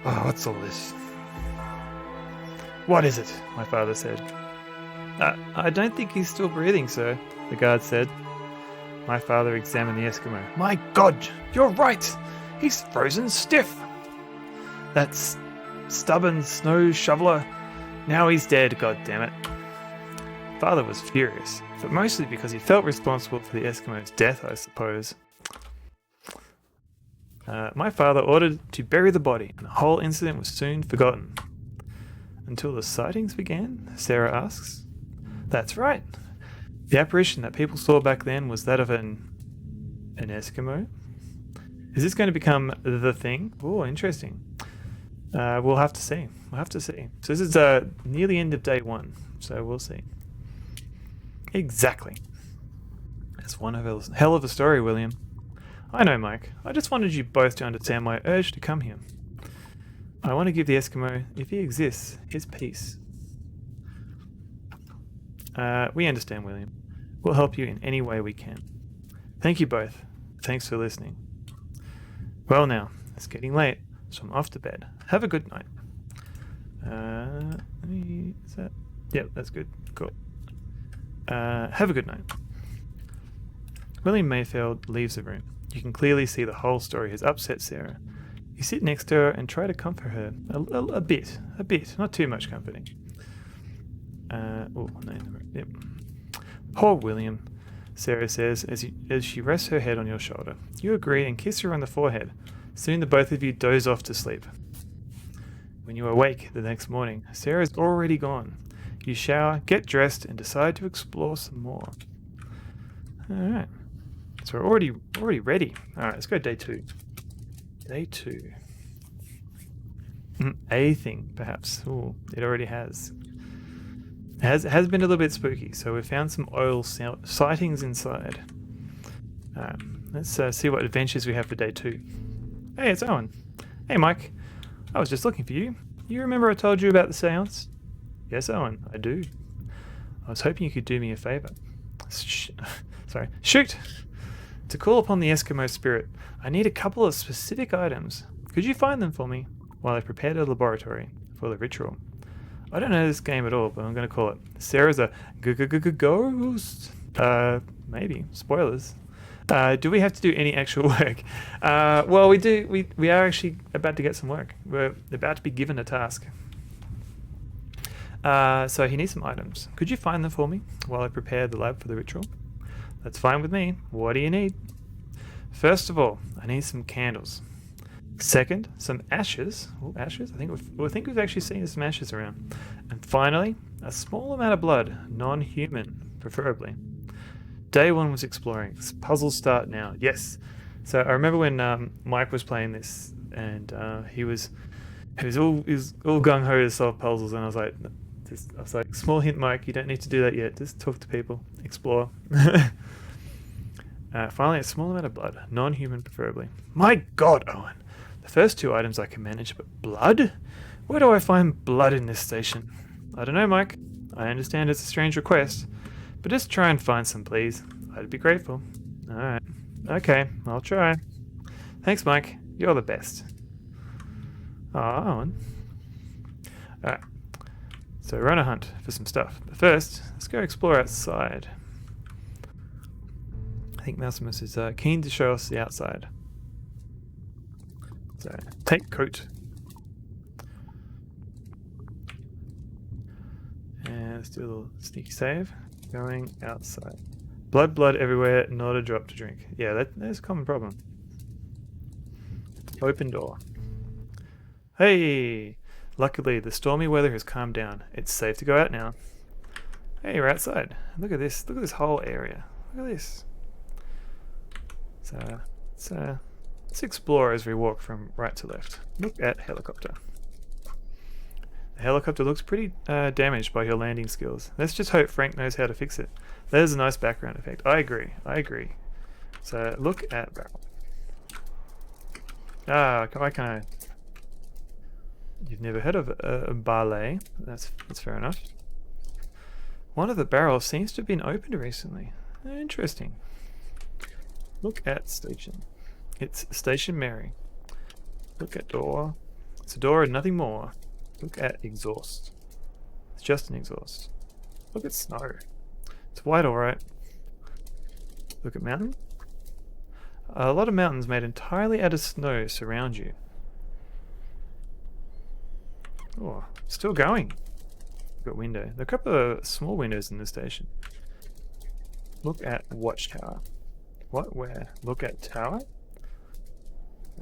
Oh, what's all this? What is it? My father said. I don't think he's still breathing, sir, the guard said. My father examined the Eskimo. My God, you're right! He's frozen stiff! That's stubborn snow shoveler. Now he's dead, God damn it. Father was furious, but mostly because he felt responsible for the Eskimo's death, I suppose. My father ordered to bury the body, and the whole incident was soon forgotten. Until the sightings began, Sarah asks. That's right. The apparition that people saw back then was that of an Eskimo. Is this going to become the thing? Oh, interesting. We'll have to see. We'll have to see. So this is near the end of day 1, so we'll see. Exactly. That's one hell of a story, William. I know, Mike. I just wanted you both to understand my urge to come here. I want to give the Eskimo, if he exists, his peace. We understand, William. We'll help you in any way we can. Thank you both. Thanks for listening. Well now, it's getting late, so I'm off to bed. Have a good night. Is that? Yep, that's good. Cool. Have a good night. William Mayfield leaves the room. You can clearly see the whole story has upset Sarah. You sit next to her and try to comfort her a bit, not too much comforting. Yep. Poor William, Sarah says as she rests her head on your shoulder. You agree and kiss her on the forehead. Soon the both of you doze off to sleep. When you awake the next morning, Sarah's already gone. You shower, get dressed, and decide to explore some more. Alright. So we're already ready. Alright, let's go day 2. Day 2. A thing, perhaps. Ooh, it already has. It has been a little bit spooky, so we found some oil sightings inside. Let's see what adventures we have for day 2. Hey, it's Owen. Hey, Mike. I was just looking for you. You remember I told you about the seance? Yes, Owen, I do. I was hoping you could do me a favour. Shoot! To call upon the Eskimo spirit, I need a couple of specific items. Could you find them for me while I prepare the laboratory for the ritual? I don't know this game at all, but I'm going to call it. Sarah's a ghost. Maybe. Spoilers. Do we have to do any actual work? Well, we do. We are actually about to get some work. We're about to be given a task. So he needs some items. Could you find them for me while I prepare the lab for the ritual? That's fine with me. What do you need? First of all, I need some candles. Second, some ashes. Oh, ashes? I think we've actually seen some ashes around. And finally, a small amount of blood, non-human, preferably. Day 1 was exploring. Puzzles start now. Yes. So I remember when Mike was playing this, and he was all gung ho to solve puzzles, and I was like, small hint, Mike, you don't need to do that yet. Just talk to people, explore. Finally, a small amount of blood, non-human preferably. My God, Owen. The first 2 items I can manage, but blood? Where do I find blood in this station? I don't know, Mike. I understand it's a strange request, but just try and find some, please. I'd be grateful. Alright. Okay, I'll try. Thanks, Mike. You're the best. Oh, Owen. Alright. So we're on a hunt for some stuff. But first, let's go explore outside. I think Mausimus is keen to show us the outside. So, take coat. And let's do a little sneaky save. Going outside. Blood everywhere, not a drop to drink. Yeah, that's a common problem. Open door. Hey! Luckily, the stormy weather has calmed down. It's safe to go out now. Hey, we're outside. Look at this. Look at this whole area. Look at this. So, let's explore as we walk from right to left. Look at helicopter. The helicopter looks pretty damaged by your landing skills. Let's just hope Frank knows how to fix it. There's a nice background effect. I agree. So, look at barrel. Why can't I? You've never heard of a ballet. That's fair enough. One of the barrels seems to have been opened recently. Interesting. Look at station. It's Station Mary. Look at door. It's a door and nothing more. Look at exhaust. It's just an exhaust. Look at snow. It's white, alright. Look at mountain. A lot of mountains made entirely out of snow surround you. Oh, still going. Got window. There are a couple of small windows in the station. Look at watchtower. What? Where? Look at tower.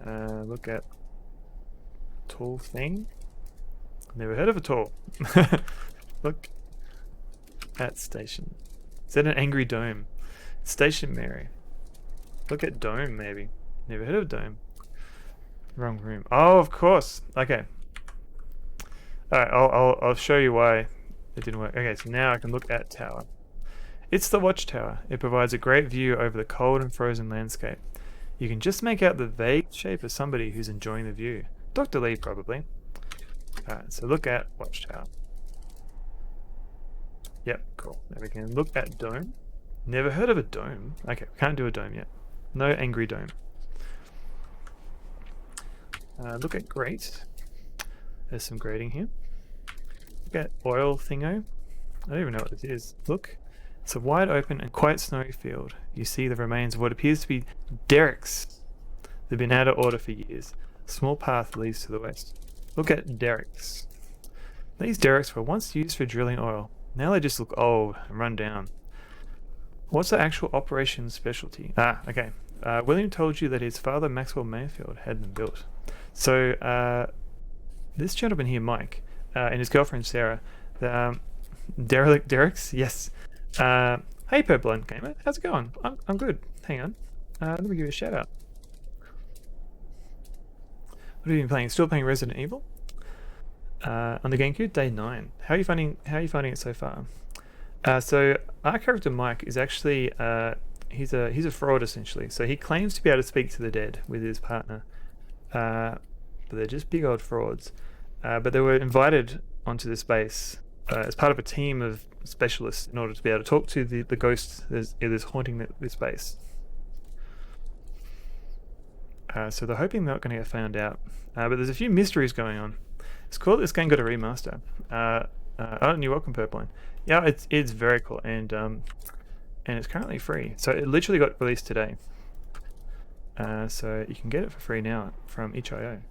Look at tall thing. Never heard of a tall. Look at station. Is that an angry dome? Station Mary. Look at dome, maybe. Never heard of dome. Wrong room. Oh, of course. Okay. Alright, I'll show you why it didn't work. Okay, so now I can look at tower. It's the watchtower. It provides a great view over the cold and frozen landscape. You can just make out the vague shape of somebody who's enjoying the view. Dr. Lee, probably. Alright, so look at watchtower. Yep, cool. Now we can look at dome. Never heard of a dome. Okay, we can't do a dome yet. No angry dome. Look at grate. There's some grating here. Look at oil thingo. I don't even know what this is. Look. It's a wide open and quite snowy field. You see the remains of what appears to be derricks. They've been out of order for years. A small path leads to the west. Look at derricks. These derricks were once used for drilling oil. Now they just look old and run down. What's the actual operations specialty? Okay. William told you that his father, Maxwell Mayfield, had them built. So, this gentleman here, Mike, and his girlfriend, Sarah, the derricks, yes. Hey, Purblind Gamer, how's it going? I'm good. Hang on. Let me give you a shout out. What have you been playing? Still playing Resident Evil? On the GameCube, day 9. How are you finding it so far? So our character Mike is actually he's a fraud essentially. So he claims to be able to speak to the dead with his partner, but they're just big old frauds. But they were invited onto this base as part of a team of specialists in order to be able to talk to the ghost that is haunting this base. So they're hoping they're not going to get found out. But there's a few mysteries going on. It's cool that this game got a remaster. Oh, and you're welcome, Purpline. Yeah, it's very cool, and it's currently free. So it literally got released today. So you can get it for free now from itch.io.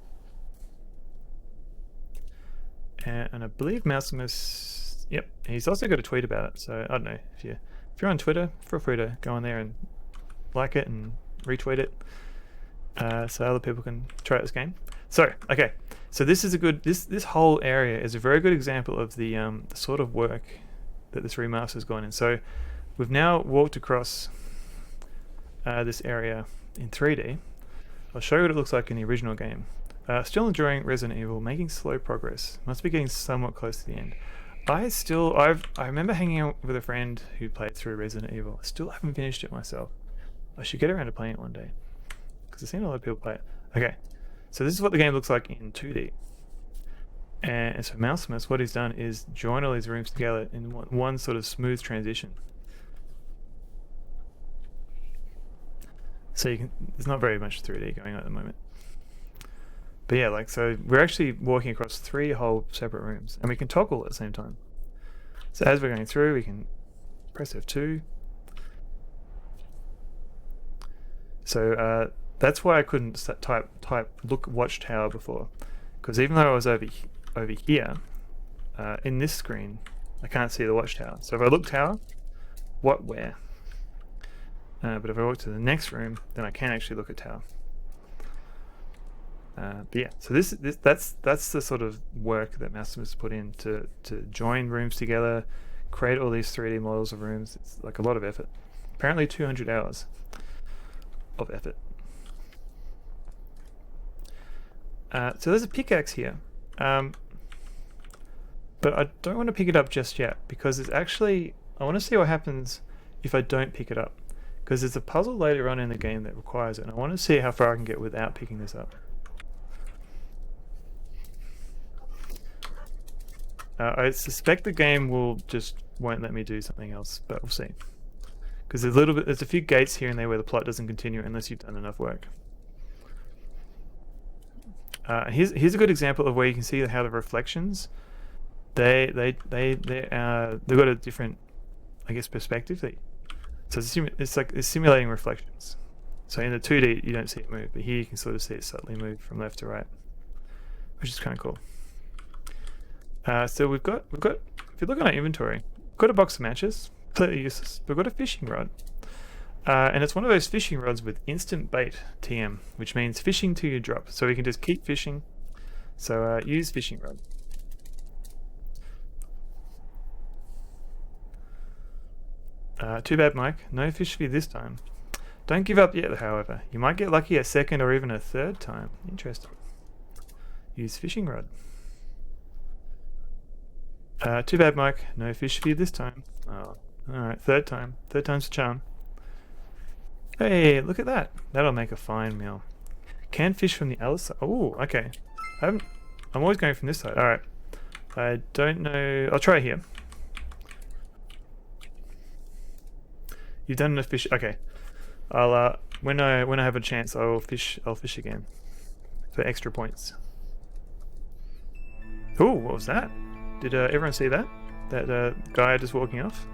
And I believe Mausimus, yep, he's also got a tweet about it. So I don't know, if you're on Twitter, feel free to go on there and like it and retweet it, so other people can try out this game. So okay, so this is a good this whole area is a very good example of the sort of work that this remaster has gone in. So we've now walked across this area in 3D. I'll show you what it looks like in the original game. Still enjoying Resident Evil, making slow progress. Must be getting somewhat close to the end. I remember hanging out with a friend who played through Resident Evil. I still haven't finished it myself. I should get around to playing it one day, because I've seen a lot of people play it. Okay, so this is what the game looks like in 2D. And so Mausimus, what he's done is join all these rooms together in one sort of smooth transition. So there's not very much 3D going on at the moment. But yeah, like, so we're actually walking across 3 whole separate rooms, and we can toggle at the same time. So as we're going through, we can press F2. So that's why I couldn't type look watchtower before, because even though I was over here in this screen, I can't see the watchtower. So if I look tower, where? But if I walk to the next room, then I can actually look at tower. But yeah, so that's the sort of work that Mausimus put in to join rooms together, create all these 3D models of rooms. It's like a lot of effort. Apparently 200 hours of effort. So there's a pickaxe here, but I don't want to pick it up just yet, because it's actually, I want to see what happens if I don't pick it up, because there's a puzzle later on in the game that requires it, and I want to see how far I can get without picking this up. I suspect the game won't let me do something else, but we'll see. Because there's a few gates here and there where the plot doesn't continue unless you've done enough work. Here's a good example of where you can see how the reflections, they've got a different, I guess, perspective. So it's like it's simulating reflections. So in the 2D you don't see it move, but here you can sort of see it subtly move from left to right, which is kind of cool. So we've got if you look at our inventory, we've got a box of matches, completely useless. We've got a fishing rod, and it's one of those fishing rods with instant bait TM, which means fishing till you drop. So we can just keep fishing. So use fishing rod. Too bad, Mike. No fish for you this time. Don't give up yet, however. You might get lucky a second or even a third time. Interesting. Use fishing rod. Too bad, Mike. No fish for you this time. Oh, alright, third time. Third time's a charm. Hey, look at that. That'll make a fine meal. Canned fish from the other side. Oh, okay. I'm always going from this side. Alright. I don't know. I'll try here. You've done enough fish. Okay. I'll when I have a chance, I'll fish again for extra points. Oh, what was that? Did everyone see that? That guy just walking off?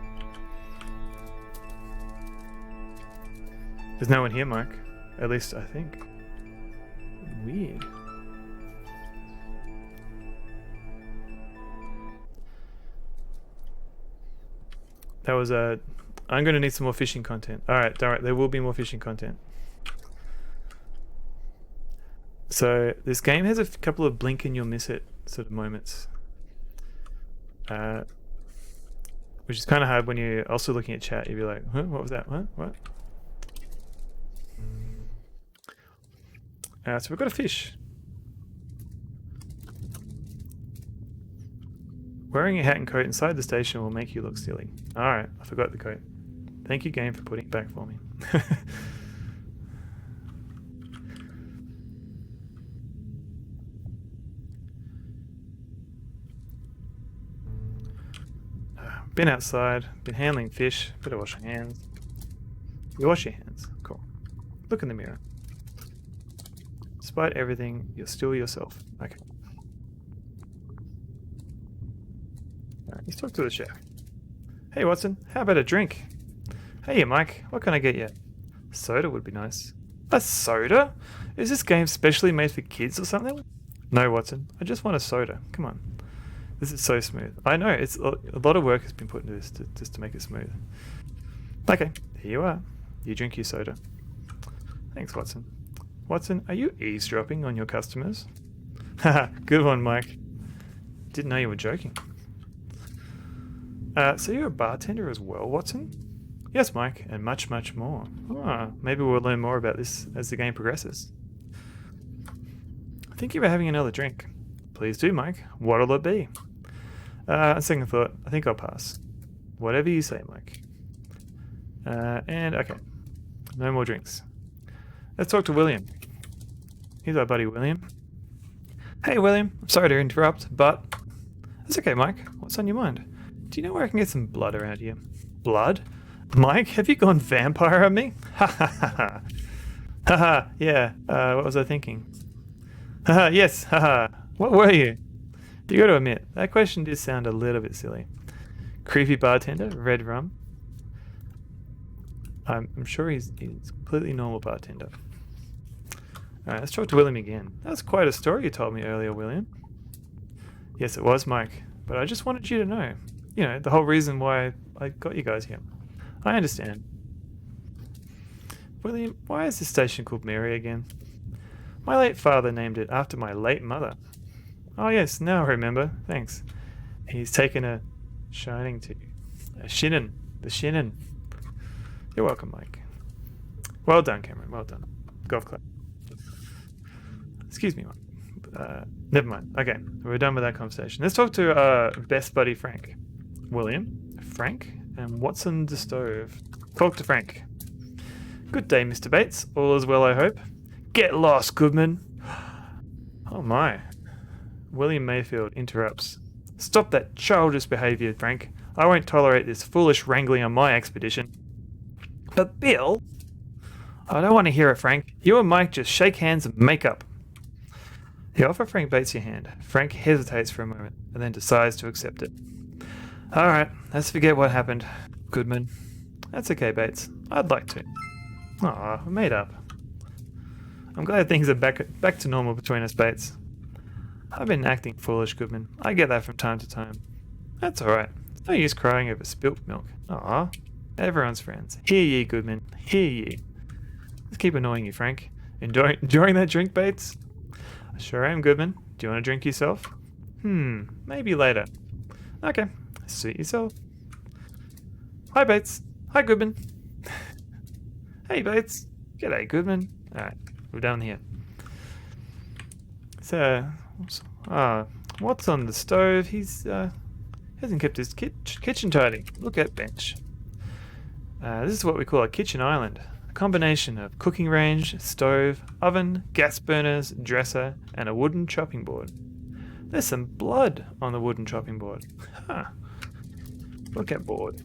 There's no one here, Mike. At least I think. Weird. That was I'm going to need some more fishing content. Alright, there will be more fishing content. So this game has a couple of blink and you'll miss it sort of moments. Which is kind of hard when you're also looking at chat. You'd be like, huh, what was that? What? So we've got a fish. Wearing a hat and coat inside the station will make you look silly. Alright, I forgot the coat. Thank you, game, for putting it back for me. Been outside, been handling fish, better wash your hands. You wash your hands, cool. Look in the mirror. Despite everything, you're still yourself. Okay. Alright, let's talk to the chef. Hey Watson, how about a drink? Hey Mike, what can I get you? Soda would be nice. A soda? Is this game specially made for kids or something? No Watson, I just want a soda. Come on. This is so smooth. I know, it's a lot of work has been put into this just to make it smooth. Okay, here you are. You drink your soda. Thanks, Watson. Watson, are you eavesdropping on your customers? Haha, good one, Mike. Didn't know you were joking. So you're a bartender as well, Watson? Yes, Mike, and much, much more. Maybe we'll learn more about this as the game progresses. I think you were having another drink. Please do, Mike. What'll it be? On second thought, I think I'll pass. Whatever you say, Mike. And okay, no more drinks. Let's talk to William. Here's our buddy William. Hey William, I'm sorry to interrupt, but that's okay, Mike. What's on your mind? Do you know where I can get some blood around here? Blood? Mike, have you gone vampire on me? Ha ha ha ha. Ha ha, yeah, what was I thinking? Haha, yes, haha. What were you? You got to admit, that question did sound a little bit silly. Creepy bartender, red rum. I'm sure he's completely normal bartender. Alright, let's talk to William again. That was quite a story you told me earlier, William. Yes, it was, Mike. But I just wanted you to know. You know, the whole reason why I got you guys here. I understand. William, why is this station called Mary again? My late father named it after my late mother. Oh yes, now I remember. Thanks. He's taken a shining to you. A shinin. The shinin. You're welcome, Mike. Well done, Cameron. Well done. Golf club. Excuse me, Mike. Never mind. Okay, we're done with that conversation. Let's talk to best buddy Frank. William, Frank, and Watson the stove. Talk to Frank. Good day, Mr. Bates. All is well, I hope. Get lost, Goodman. Oh my. William Mayfield interrupts. Stop that childish behaviour, Frank. I won't tolerate this foolish wrangling on my expedition. But Bill... I don't want to hear it, Frank. You and Mike just shake hands and make up. You offer Frank Bates your hand. Frank hesitates for a moment and then decides to accept it. Alright, let's forget what happened, Goodman. That's okay, Bates. I'd like to. Aw, we made up. I'm glad things are back to normal between us, Bates. I've been acting foolish, Goodman. I get that from time to time. That's alright. No use crying over spilt milk. Aw. Everyone's friends. Hear ye, Goodman. Hear ye. Let's keep annoying you, Frank. Enjoying that drink, Bates? I sure am, Goodman. Do you want a drink yourself? Maybe later. Okay. Suit yourself. Hi, Bates. Hi, Goodman. Hey, Bates. G'day, Goodman. Alright, we're done here. So, what's on the stove? He's hasn't kept his kitchen tidy. Look at bench. This is what we call a kitchen island. A combination of cooking range, stove, oven, gas burners, dresser, and a wooden chopping board. There's some blood on the wooden chopping board. Huh. Look at board.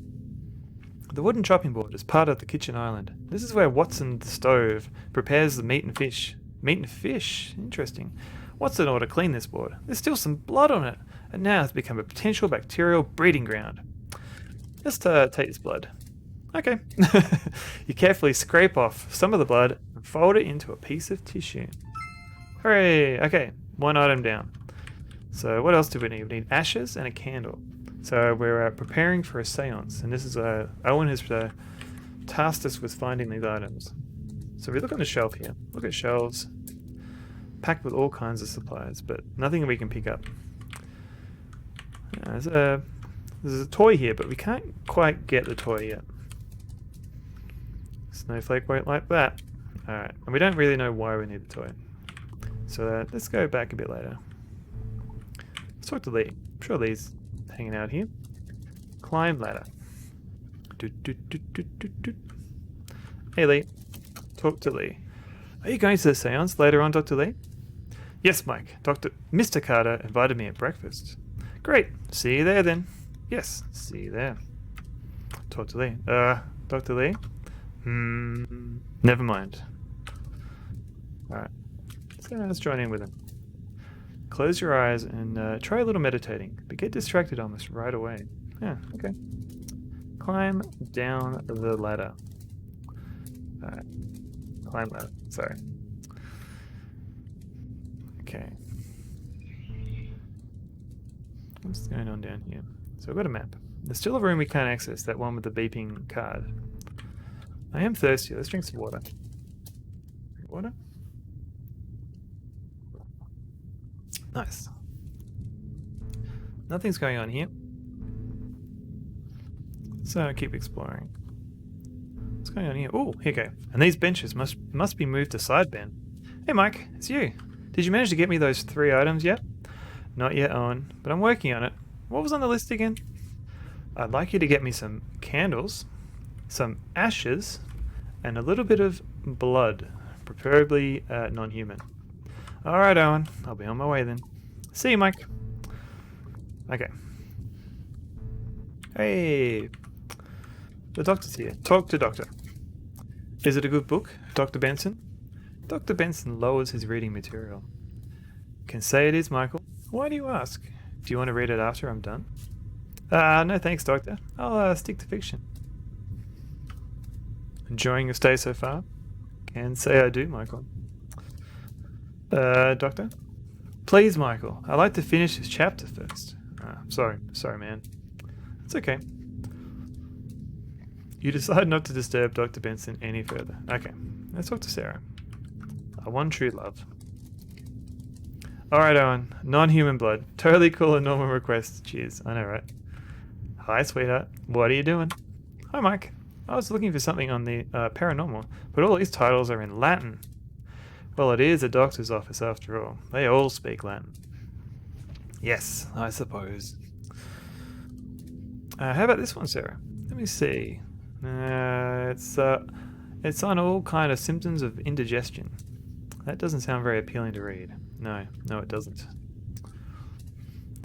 The wooden chopping board is part of the kitchen island. This is where Watson the stove prepares the meat and fish. Meat and fish? Interesting. Watson ought to clean this board. There's still some blood on it, and now it's become a potential bacterial breeding ground. Let's take this blood. Okay. You carefully scrape off some of the blood and fold it into a piece of tissue. Hooray! Okay, one item down. So what else do we need? We need ashes and a candle. So we're preparing for a seance, and this is Owen has tasked us with finding these items. So we look on the shelf here. Look at shelves packed with all kinds of supplies, but nothing we can pick up. There's a toy here, but we can't quite get the toy yet. Snowflake won't like that. Alright, and we don't really know why we need the toy. So let's go back a bit later. Let's talk to Lee. I'm sure Lee's hanging out here. Climb ladder. Hey Lee. Talk to Lee. Are you going to the seance later on, Dr. Lee? Yes, Mike. Mr. Carter invited me at breakfast. Great. See you there then. Yes, see you there. Talk to Lee. Dr. Lee? Never mind. Alright. Let's join in with him. Close your eyes and try a little meditating, but get distracted almost right away. Yeah, okay. Climb down the ladder. Alright. Climb ladder. Sorry. Okay. What's going on down here? So we've got a map. There's still a room we can't access, that one with the beeping card. I am thirsty. Let's drink some water. Drink water? Nice. Nothing's going on here. So keep exploring. What's going on here? Oh, here you go. And these benches must be moved to side bin. Hey Mike, it's you. Did you manage to get me those 3 items yet? Not yet, Owen, but I'm working on it. What was on the list again? I'd like you to get me some candles, some ashes, and a little bit of blood, preferably non-human. Alright, Owen, I'll be on my way then. See you, Mike. Okay. Hey, the doctor's here. Talk to doctor. Is it a good book, Dr. Benson? Dr. Benson lowers his reading material. can say it is, Michael. Why do you ask? Do you want to read it after I'm done? No thanks, Doctor. I'll stick to fiction. Enjoying your stay so far? Can say I do, Michael. Doctor? Please, Michael. I'd like to finish this chapter first. Sorry, man. It's okay. You decide not to disturb Dr. Benson any further. Okay, let's talk to Sarah. Our one true love. Alright, Owen. Non-human blood. Totally cool and normal request. Cheers. I know, right? Hi, sweetheart. What are you doing? Hi, Mike. I was looking for something on the paranormal, but all these titles are in Latin. Well, it is a doctor's office after all. They all speak Latin. Yes, I suppose. How about this one, Sarah? Let me see. It's on all kind of symptoms of indigestion. That doesn't sound very appealing to read. No, it doesn't.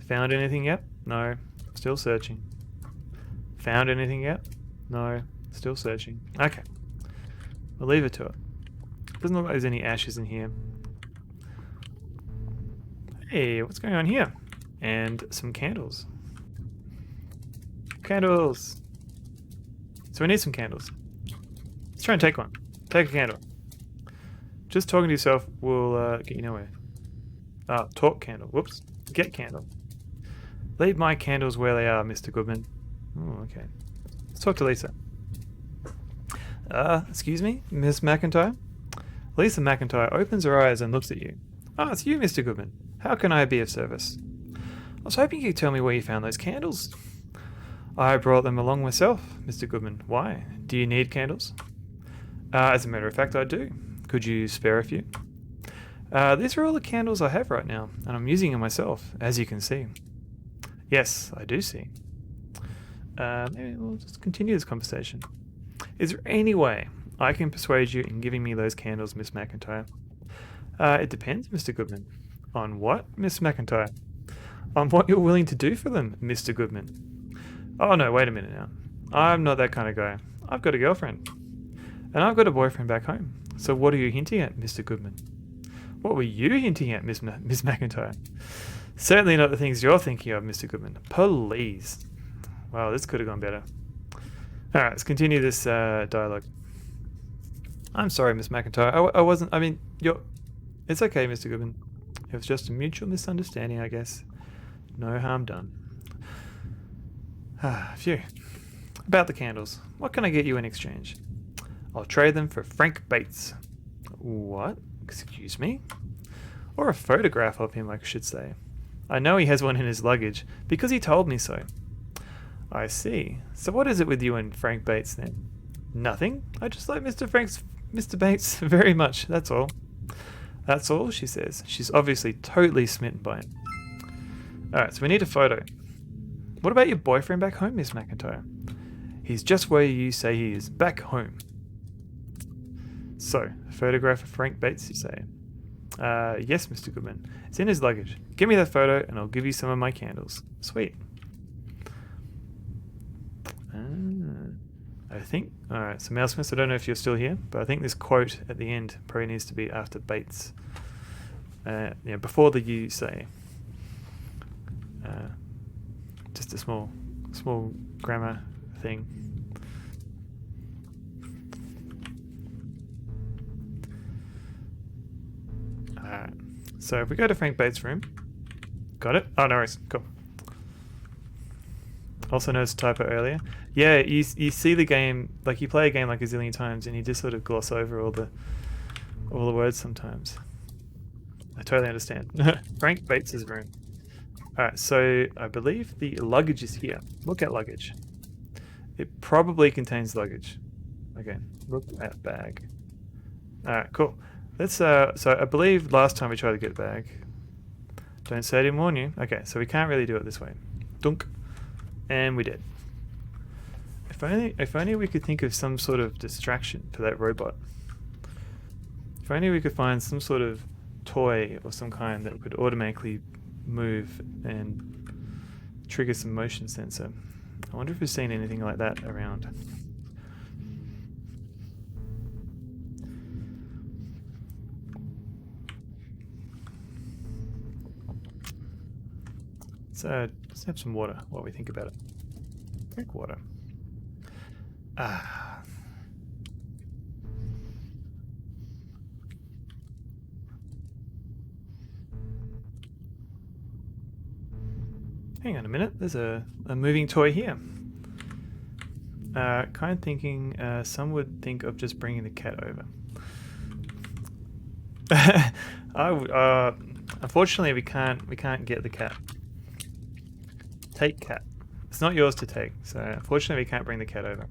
Found anything yet? No. Still searching. Found anything yet? No. Still searching. Okay. We'll leave it to it. Doesn't look like there's any ashes in here. Hey, what's going on here? And some candles. Candles! So we need some candles. Let's try and take one. Take a candle. Just talking to yourself will get you nowhere. Talk candle. Whoops. Get candle. Leave my candles where they are, Mr. Goodman. Oh, okay. Let's talk to Lisa. Excuse me, Miss McIntyre? Lisa McIntyre opens her eyes and looks at you. Ah, it's you, Mr. Goodman. How can I be of service? I was hoping you could tell me where you found those candles. I brought them along myself, Mr. Goodman. Why? Do you need candles? As a matter of fact, I do. Could you spare a few? These are all the candles I have right now, and I'm using them myself, as you can see. Yes, I do see. Maybe we'll just continue this conversation. Is there any way I can persuade you in giving me those candles, Miss McIntyre? It depends, Mr. Goodman. On what, Miss McIntyre? On what you're willing to do for them, Mr. Goodman. Oh no, wait a minute now. I'm not that kind of guy. I've got a girlfriend. And I've got a boyfriend back home. So what are you hinting at, Mr. Goodman? What were you hinting at, Miss McIntyre? Certainly not the things you're thinking of, Mr. Goodman. Please. Wow, this could have gone better. Alright, let's continue this dialogue. I'm sorry, Miss McIntyre. I wasn't, I mean, it's okay, Mr. Goodman. It was just a mutual misunderstanding, I guess. No harm done. Phew. About the candles. What can I get you in exchange? I'll trade them for Frank Bates. What? Excuse me? Or a photograph of him, I should say. I know he has one in his luggage, because he told me so. I see. So what is it with you and Frank Bates, then? Nothing. I just like Mr. Bates very much, that's all. That's all, she says. She's obviously totally smitten by him. Alright, so we need a photo. What about your boyfriend back home, Miss McIntyre? He's just where you say he is, back home. So, a photograph of Frank Bates, you say? Yes, Mr. Goodman. It's in his luggage. Give me that photo and I'll give you some of my candles. Sweet. I think... Alright, so Mausimus, I don't know if you're still here, but I think this quote at the end probably needs to be after Bates. Yeah, before the you say. Just a small grammar thing. Alright, so if we go to Frank Bates' room, got it? Oh, no worries, cool. Also noticed a typo earlier. Yeah, you see the game, like you play a game like a zillion times and you just sort of gloss over all the words sometimes. I totally understand. Frank Bates' room. Alright, so I believe the luggage is here. Look at luggage. It probably contains luggage. Okay, look at bag. Alright, cool. Let's so I believe last time we tried to get a bag. Don't say I didn't warn you. Okay, so we can't really do it this way. Dunk. And we did. If only we could think of some sort of distraction for that robot. If only we could find some sort of toy or some kind that could automatically move and trigger some motion sensor. I wonder if we've seen anything like that around. let's have some water while we think about it. Drink water. Ah. Hang on a minute, there's a moving toy here. Kind of thinking some would think of just bringing the cat over. Unfortunately, we can't get the cat. Take cat. It's not yours to take, so unfortunately we can't bring the cat over.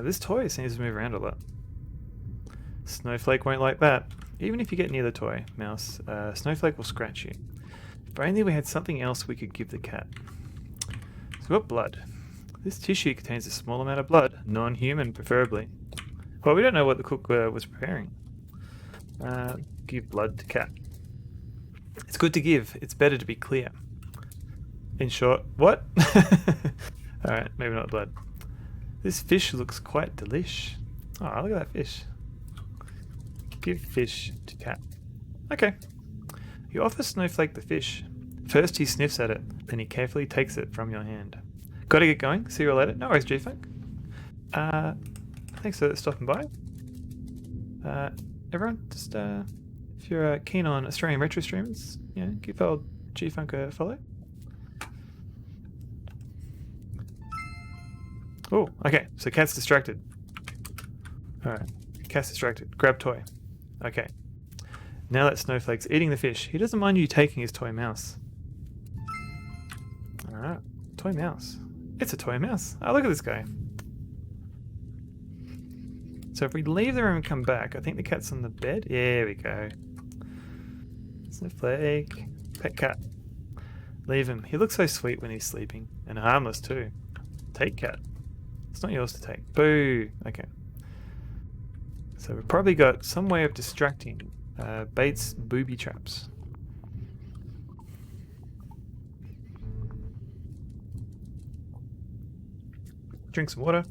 This toy seems to move around a lot. Snowflake won't like that. Even if you get near the toy, Mouse, Snowflake will scratch you. If only we had something else we could give the cat. So what blood? This tissue contains a small amount of blood, non-human preferably. Well, we don't know what the cook was preparing. Give blood to cat. It's good to give. It's better to be clear. In short, what? Alright, maybe not blood. This fish looks quite delish. Oh, look at that fish. Give fish to cat. Okay. You offer Snowflake the fish. First he sniffs at it, then he carefully takes it from your hand. Gotta get going. See you later. No worries, G-Funk. Thanks for stopping by. Everyone, just if you're keen on Australian retro streamers, you know, give old G-Funk a follow. Oh, okay. So cat's distracted. Alright. Cat's distracted. Grab toy. Okay. Now that Snowflake's eating the fish, he doesn't mind you taking his toy mouse. Alright. Toy mouse. It's a toy mouse. Oh, look at this guy. So if we leave the room and come back, I think the cat's on the bed. There we go. Snowflake. Pet cat. Leave him. He looks so sweet when he's sleeping. And harmless too. Take cat. It's not yours to take. Boo! Okay. So we've probably got some way of distracting Bates' booby traps. Drink some water.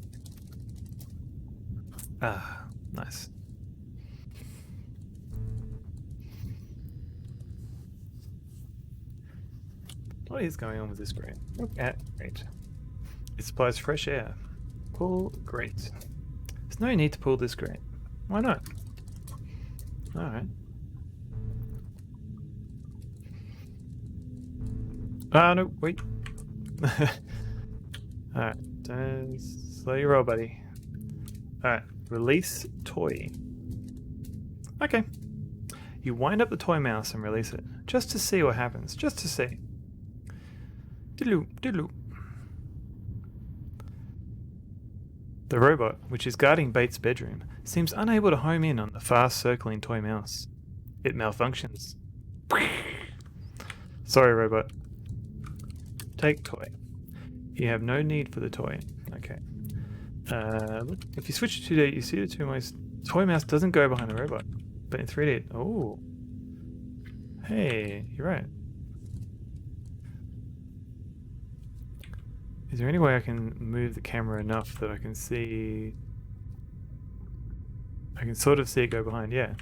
Ah, nice. What is going on with this grate? Look at grate. It supplies fresh air. Pull grate. There's no need to pull this grate. Why not? Alright. Ah, no, wait. Alright, slow your roll, buddy. Alright, release toy. Okay. You wind up the toy mouse and release it, just to see what happens, just to see. Diddle-oo, diddle-oo. The robot, which is guarding Bates' bedroom, seems unable to home in on the fast-circling toy mouse. It malfunctions. Sorry, robot. Take toy. You have no need for the toy. Okay. Look, if you switch to 2D, you see the toy mouse doesn't go behind the robot, but in 3D, oh. Hey, you're right. Is there any way I can move the camera enough that I can see... I can sort of see it go behind, yeah.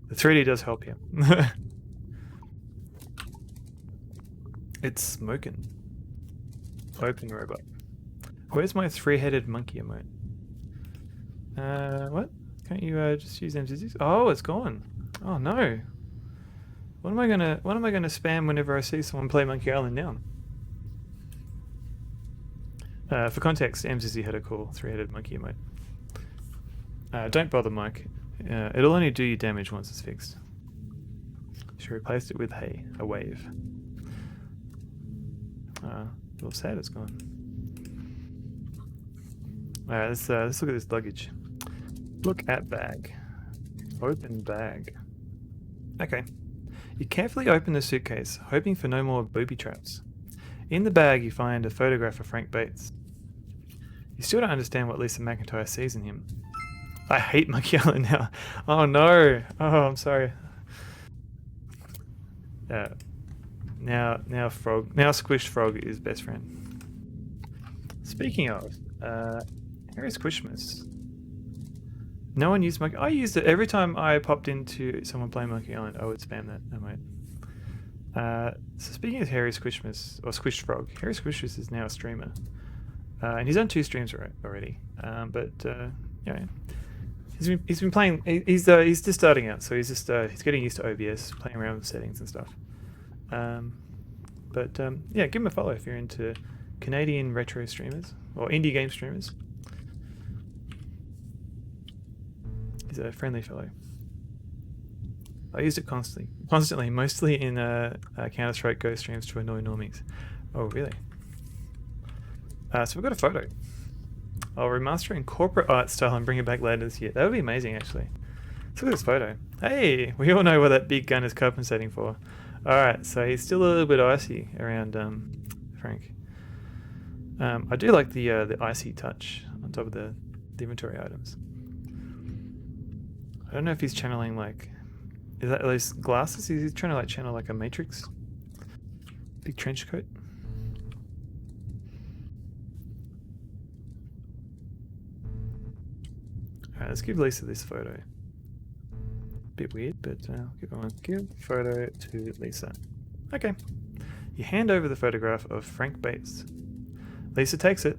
The 3D does help here. It's smoking. Open robot. Where's my three-headed monkey emote? What? Can't you just use MCs? Oh, it's gone. Oh no. What am I gonna spam whenever I see someone play Monkey Island now? For context, MZZ had a cool three-headed monkey emote. Don't bother, Mike. It'll only do you damage once it's fixed. She replaced it with hay, a wave. A little sad it's gone. Alright, let's look at this luggage. Look at bag. Open bag. Okay. You carefully open the suitcase, hoping for no more booby traps. In the bag you find a photograph of Frank Bates. You still don't understand what Lisa McIntyre sees in him. I hate Monkey Island now. Oh no. Oh, I'm sorry. Now Squished Frog is best friend. Speaking of, here is Squishmas. No one used Monkey. I used it every time I popped into someone playing Monkey Island. I would spam that. Oh wait. So speaking of Harry Squishmas, or Squished Frog, Harry Squishmas is now a streamer. And he's done 2 streams already. You know, he's been playing. He's just starting out, so he's getting used to OBS, playing around with settings and stuff. Yeah, give him a follow if you're into Canadian retro streamers or indie game streamers. He's a friendly fellow. I used it constantly, mostly in Counter-Strike Go streams to annoy normies. Oh, really? So we've got a photo. I'll remaster in corporate art style and bring it back later this year. That would be amazing, actually. Let's look at this photo. Hey, we all know what that big gun is compensating for. Alright, so he's still a little bit icy around Frank. I do like the icy touch on top of the inventory items. I don't know if he's channeling like... Is that those glasses? Is he trying to like channel like a Matrix? Big trench coat? Alright, let's give Lisa this photo. Bit weird, but I'll keep going. Give photo to Lisa. Okay. You hand over the photograph of Frank Bates. Lisa takes it,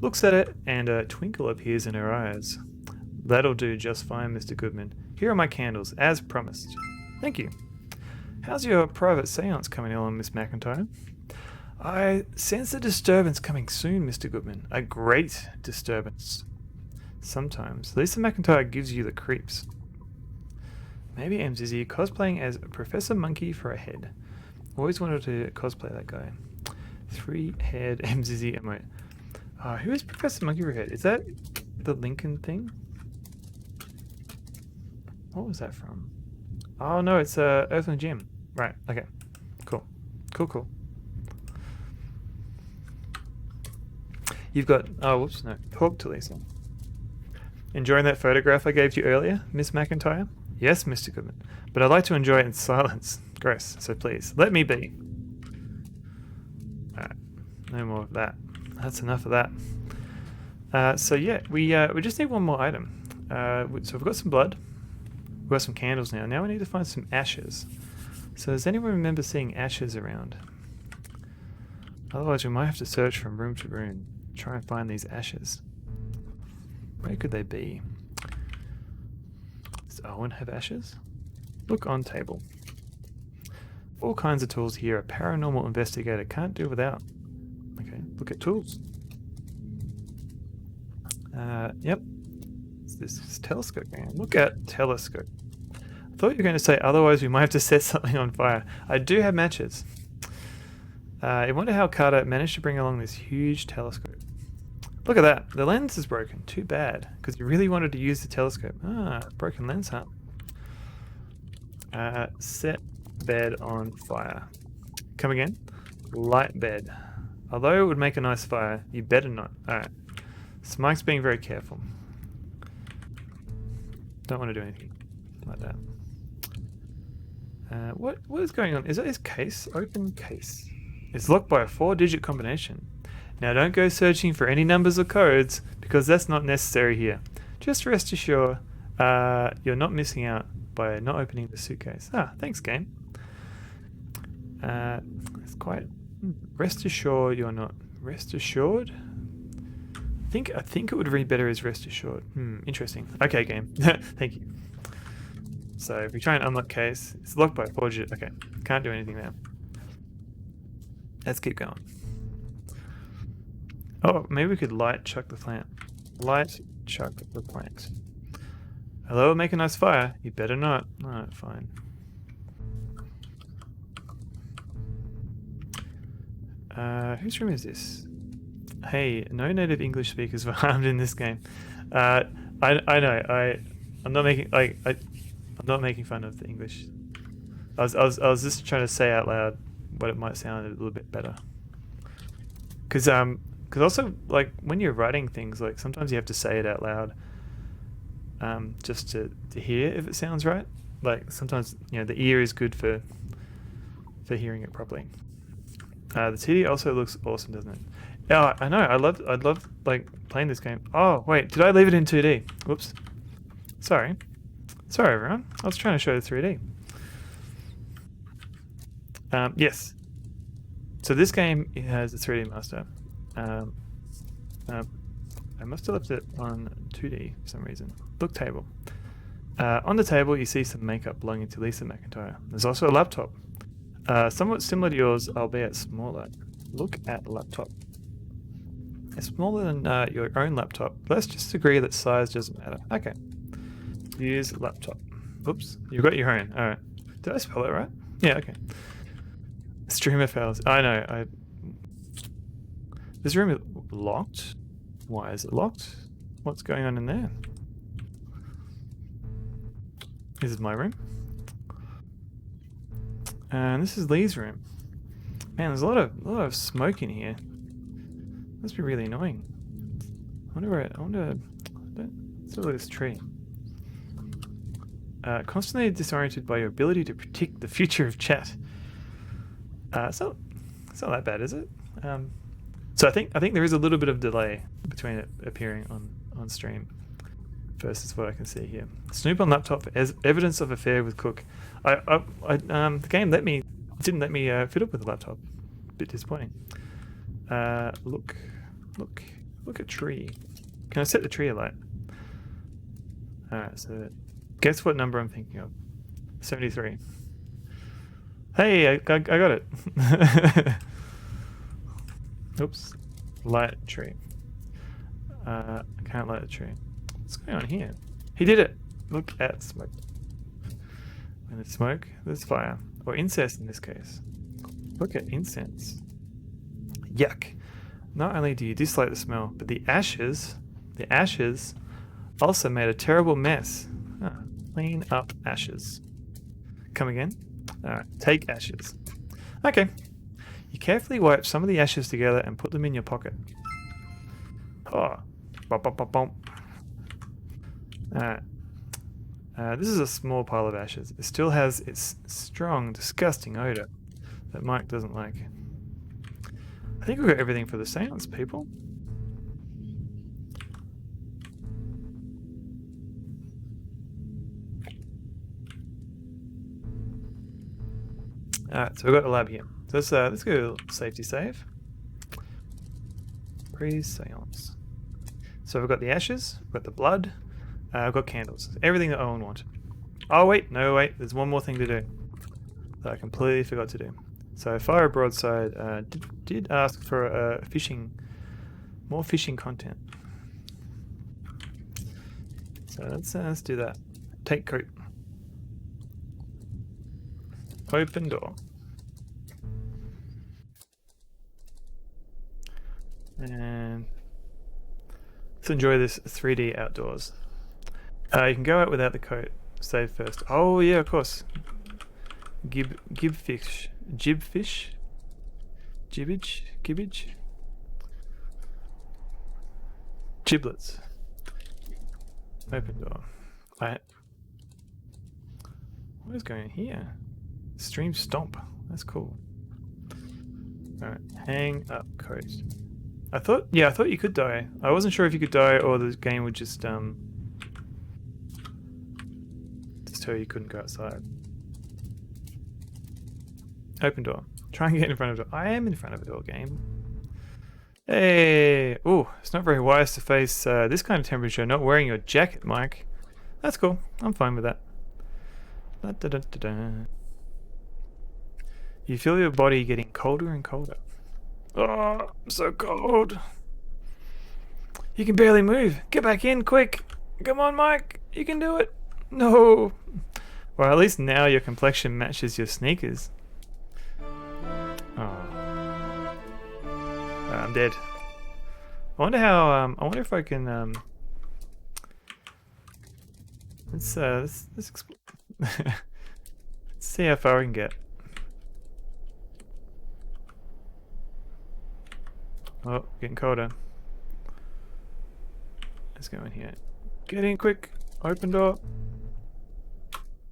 looks at it, and a twinkle appears in her eyes. That'll do just fine, Mr. Goodman. Here are my candles, as promised. Thank you. How's your private seance coming along, Miss McIntyre? I sense a disturbance coming soon, Mr. Goodman. A great disturbance. Sometimes. Lisa McIntyre gives you the creeps. Maybe MZZ cosplaying as Professor Monkey for a head. Always wanted to cosplay that guy. 3-head MZZ emote. Who is Professor Monkey for a head? Is that the Lincoln thing? What was that from? Oh no, it's Earthling Gym. Right, okay. Cool. Cool. You've got... Oh, whoops, no. Talk to Lisa. Enjoying that photograph I gave you earlier, Miss McIntyre? Yes, Mr. Goodman. But I'd like to enjoy it in silence. Gross, so please, let me be. Alright, no more of that. That's enough of that. So yeah, we just need one more item. So we've got some blood. We've got some candles now. Now we need to find some ashes. So does anyone remember seeing ashes around? Otherwise we might have to search from room to room. Try and find these ashes. Where could they be? Does Owen have ashes? Look on table. All kinds of tools here a paranormal investigator can't do without. Okay, look at tools. Yep. This is telescope man. Look at telescope. I thought you were going to say otherwise we might have to set something on fire. I do have matches. I wonder how Carter managed to bring along this huge telescope. Look at that. The lens is broken. Too bad. Because you really wanted to use the telescope. Broken lens, huh? Set bed on fire. Come again? Light bed. Although it would make a nice fire, you better not. Alright. Smike's being very careful. Don't want to do anything like that. What is going on? Is that his case? Open case. It's locked by a 4-digit combination. Now don't go searching for any numbers or codes because that's not necessary here. Just rest assured you're not missing out by not opening the suitcase. Thanks game. It's quite... Rest assured you're not... Rest assured? I think it would read better as rest assured. Interesting. Okay game. Thank you. So if we try and unlock case, it's locked by a 4-digit. Okay, can't do anything there. Let's keep going. Oh, maybe we could light chuck the plant. Light chuck the plant. Hello, make a nice fire. You better not. Alright, fine. Whose room is this? Hey, no native English speakers were harmed in this game. I know. I'm not making I'm not making fun of the English. I was just trying to say out loud what it might sound a little bit better. Because also like when you're writing things, like sometimes you have to say it out loud, just to hear if it sounds right. Like sometimes the ear is good for hearing it properly. The TD also looks awesome, doesn't it? Yeah, I know. I'd love like playing this game. Oh wait, did I leave it in 2D? Whoops. Sorry everyone. I was trying to show the 3D. Yes. So this game it has a 3D master. Um, I must have left it on 2D for some reason. Look table. On the table, you see some makeup belonging to Lisa McIntyre. There's also a laptop, somewhat similar to yours, albeit smaller. Look at laptop. It's smaller than your own laptop. Let's just agree that size doesn't matter. Okay. Use laptop. Oops, you got your own. All right. Did I spell it right? Yeah. Okay. Streamer fails. I know. This room is locked. Why is it locked? What's going on in there? This is my room. And this is Lee's room. Man, there's a lot of smoke in here. Must be really annoying. Let's look at this tree. Constantly disoriented by your ability to predict the future of chat. It's not that bad, is it? So I think there is a little bit of delay between it appearing on stream versus what I can see here. Snoop on laptop for evidence of affair with Cook. The game didn't let me fit up with the laptop. A bit disappointing. Look at tree. Can I set the tree alight? Alright, so guess what number I'm thinking of? 73. Hey, I got it. Oops. Light tree. I can't light the tree. What's going on here? He did it! Look at smoke. When there's smoke, there's fire. Or incense in this case. Look at incense. Yuck. Not only do you dislike the smell, but the ashes also made a terrible mess. Clean up ashes. Come again? Alright, take ashes. Okay. You carefully wipe some of the ashes together and put them in your pocket. Oh. Bop, bop, bop, bop. Alright. This is a small pile of ashes. It still has its strong, disgusting odor that Mike doesn't like. I think we've got everything for the seance, people. Alright, so we've got the lab here. So let's go safety save. Pre-seance. So we've got the ashes, we've got the blood, we've got candles. Everything that Owen wanted. Oh wait, no wait, there's one more thing to do that I completely forgot to do. So Fire Broadside did ask for more fishing content. So let's do that. Take coat. Open door. And let's enjoy this 3D outdoors. You can go out without the coat. Save first. Oh yeah, of course. Gibfish. Gibbage. Giblets. Open door. What is going on here? Stream stomp. That's cool. Alright, hang up coat. I thought you could die. I wasn't sure if you could die or the game would just tell you couldn't go outside. Open door. Try and get in front of it. I am in front of a door, game. Hey! Ooh, it's not very wise to face this kind of temperature not wearing your jacket, Mike. That's cool. I'm fine with that. Da-da-da-da-da. You feel your body getting colder and colder. Oh, I'm so cold. You can barely move. Get back in, quick. Come on, Mike. You can do it. No. Well, at least now your complexion matches your sneakers. Oh. I'm dead. I wonder how, I wonder if I can, let's let's see how far we can get. Oh, getting colder. Let's go in here. Get in quick. Open door.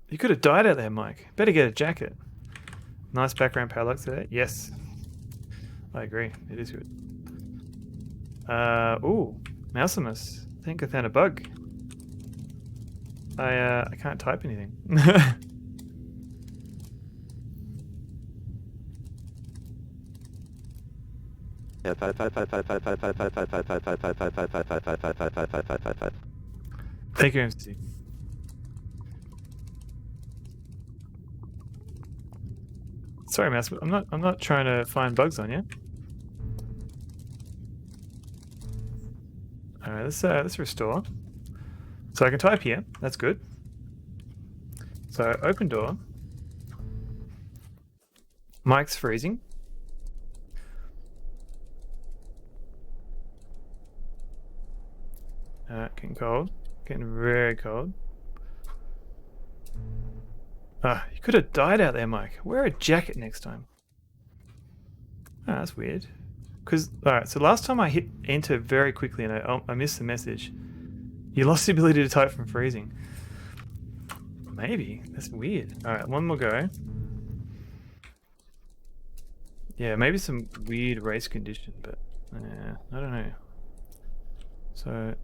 You could have died out there, Mike. Better get a jacket. Nice background parallax there. Yes. I agree. It is good. Ooh. Mausimus. I think I found a bug. I can't type anything. Thank you, MC. Sorry, Mouse, but I'm not trying to find bugs on you. Alright, let's restore. So I can type here, that's good. So open door. Mic's freezing. Getting cold. Getting very cold. You could have died out there, Mike. Wear a jacket next time. That's weird. Alright, so last time I hit enter very quickly and I missed the message. You lost the ability to type from freezing. Maybe. That's weird. Alright, one more go. Yeah, maybe some weird race condition, but I don't know. So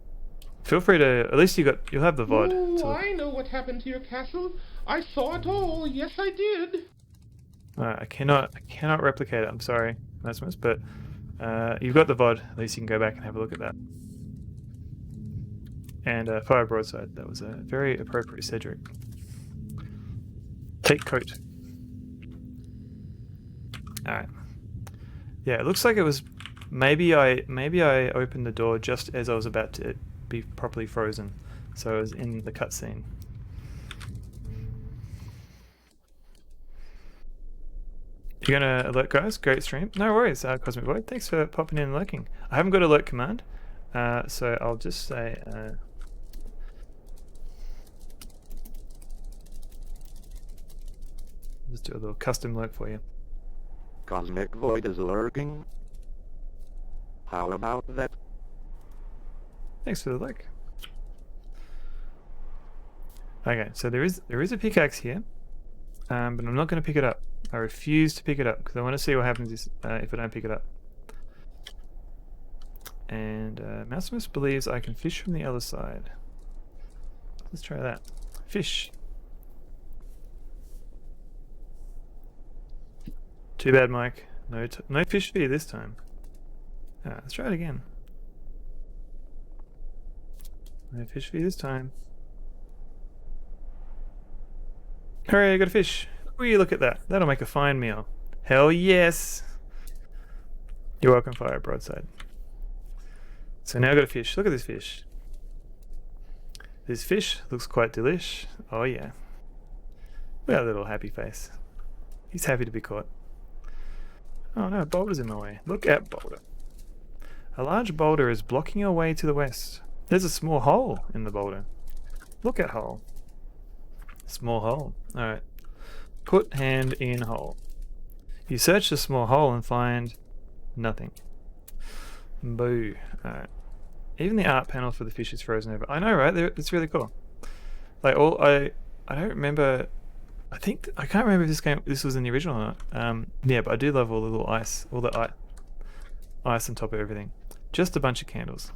feel free to, at least you'll have the VOD. Oh, I know what happened to your castle. I saw it all. Yes, I did. I cannot replicate it. I'm sorry, Mausimus, but you've got the VOD. At least you can go back and have a look at that. And fire broadside. That was a very appropriate Cedric. Take coat. All right. Yeah, it looks like it was. Maybe I opened the door just as I was about to be properly frozen, so it was in the cutscene. You're gonna alert guys? Great stream. No worries, Cosmic Void. Thanks for popping in and lurking. I haven't got alert command, so I'll just say. Just do a little custom lurk for you. Cosmic Void is lurking. How about that? Thanks for the lurk. Okay, so there is a pickaxe here, but I'm not going to pick it up. I refuse to pick it up because I want to see what happens if I don't pick it up. And Mausimus believes I can fish from the other side. Let's try that. Fish. Too bad, Mike. No fish for you this time. Let's try it again. No fish for you this time. Hooray, I got a fish. Wee, look at that. That'll make a fine meal. Hell yes! You're welcome, fire broadside. So now I got a fish. Look at this fish. This fish looks quite delish. Oh yeah. Look at that little happy face. He's happy to be caught. Oh no, boulder's in my way. Look at boulder. A large boulder is blocking your way to the west. There's a small hole in the boulder. Look at hole. Small hole. Alright. Put hand in hole. You search the small hole and find nothing. Boo. Alright. Even the art panel for the fish is frozen over. I know, right? It's really cool. Like I don't remember. I can't remember if this was in the original or not. Yeah, but I do love all the little ice, all the ice on top of everything. Just a bunch of candles.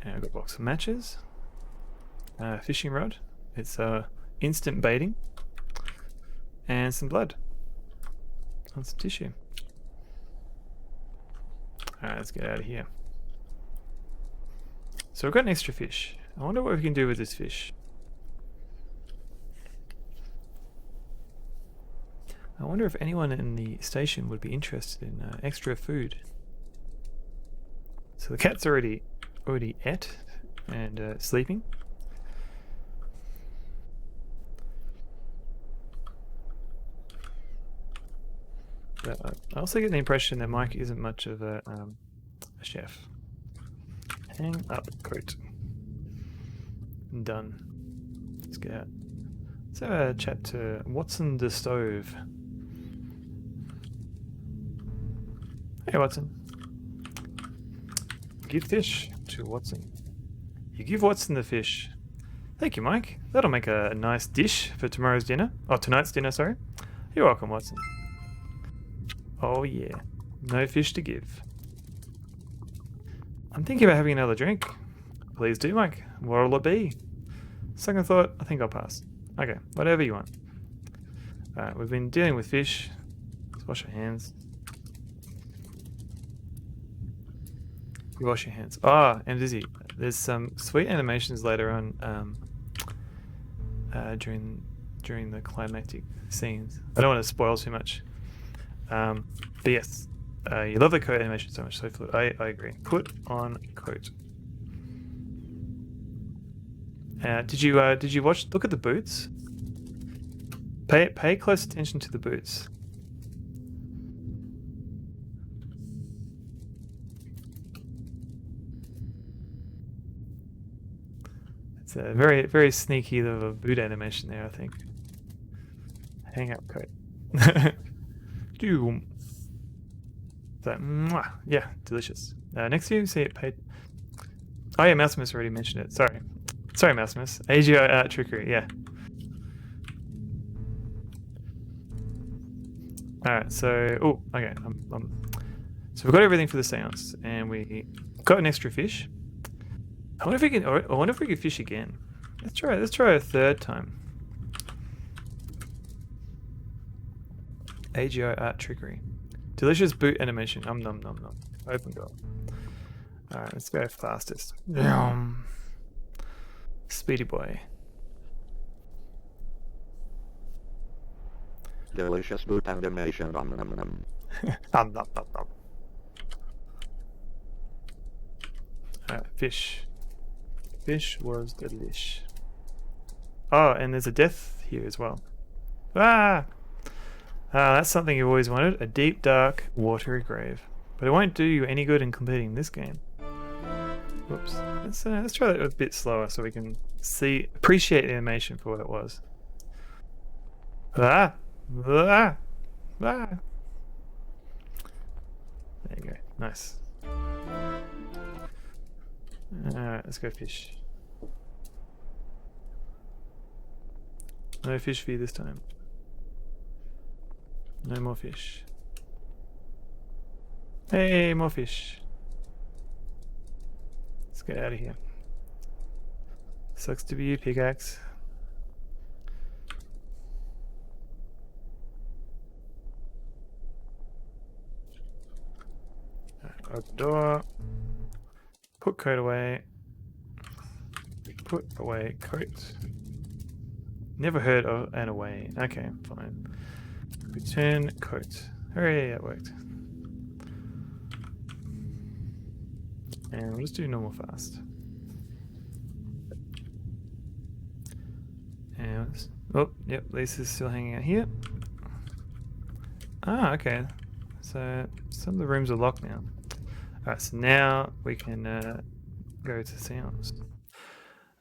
And I've got a box of matches. Fishing rod. It's instant baiting. And some blood. On some tissue. Alright, let's get out of here. So we've got an extra fish. I wonder what we can do with this fish. I wonder if anyone in the station would be interested in extra food. So the cat's already ate and sleeping. But I also get the impression that Mike isn't much of a chef. Hang up coat. Done. Let's get out. Let's have a chat to Watson the Stove. Hey Watson. Give fish to Watson. You give Watson the fish. Thank you, Mike. That'll make a nice dish for tomorrow's dinner. Oh, tonight's dinner, sorry. You're welcome, Watson. Oh yeah. No fish to give. I'm thinking about having another drink. Please do, Mike. What'll it be? Second thought, I think I'll pass. Okay, whatever you want. Alright, we've been dealing with fish. Let's wash our hands. You wash your hands. Ah, and Dizzy, there's some sweet animations later on during the climactic scenes. I don't want to spoil too much. But yes, you love the coat animation so much. So fluid. I agree. Put on coat. Did you watch? Look at the boots. Pay close attention to the boots. It's a very, very sneaky little boot animation there, I think. Hang up coat. Doom. So, mwah. Yeah, delicious. Next you see it paid. Oh yeah, Mausimus already mentioned it. Sorry, Mausimus. AGI art trickery. Yeah. All right. So, okay. So we've got everything for the seance, and we got an extra fish. I wonder if we can. I wonder if we can fish again. Let's try a third time. AGI art trickery. Delicious boot animation. Nom nom nom nom. Open goal. Alright, let's go fastest. Speedy boy. Delicious boot animation. Nom nom nom. Nom nom nom nom. Alright, fish. Fish was delish. Oh, and there's a death here as well. Ah! That's something you always wanted. A deep, dark, watery grave. But it won't do you any good in completing this game. Whoops. Let's try that a bit slower so we can appreciate the animation for what it was. Ah! Ah! Ah! There you go. Nice. Alright, let's go fish. No fish for you this time. No more fish. Hey, more fish. Let's get out of here. Sucks to be you, pickaxe. Open door. Put coat away. Put away coat. Never heard of an away. Okay, fine. Return coat. Hooray, that worked. And we'll just do normal fast. And oh, yep, Lisa's still hanging out here. Ah, okay. So some of the rooms are locked now. Alright, so now we can go to sounds.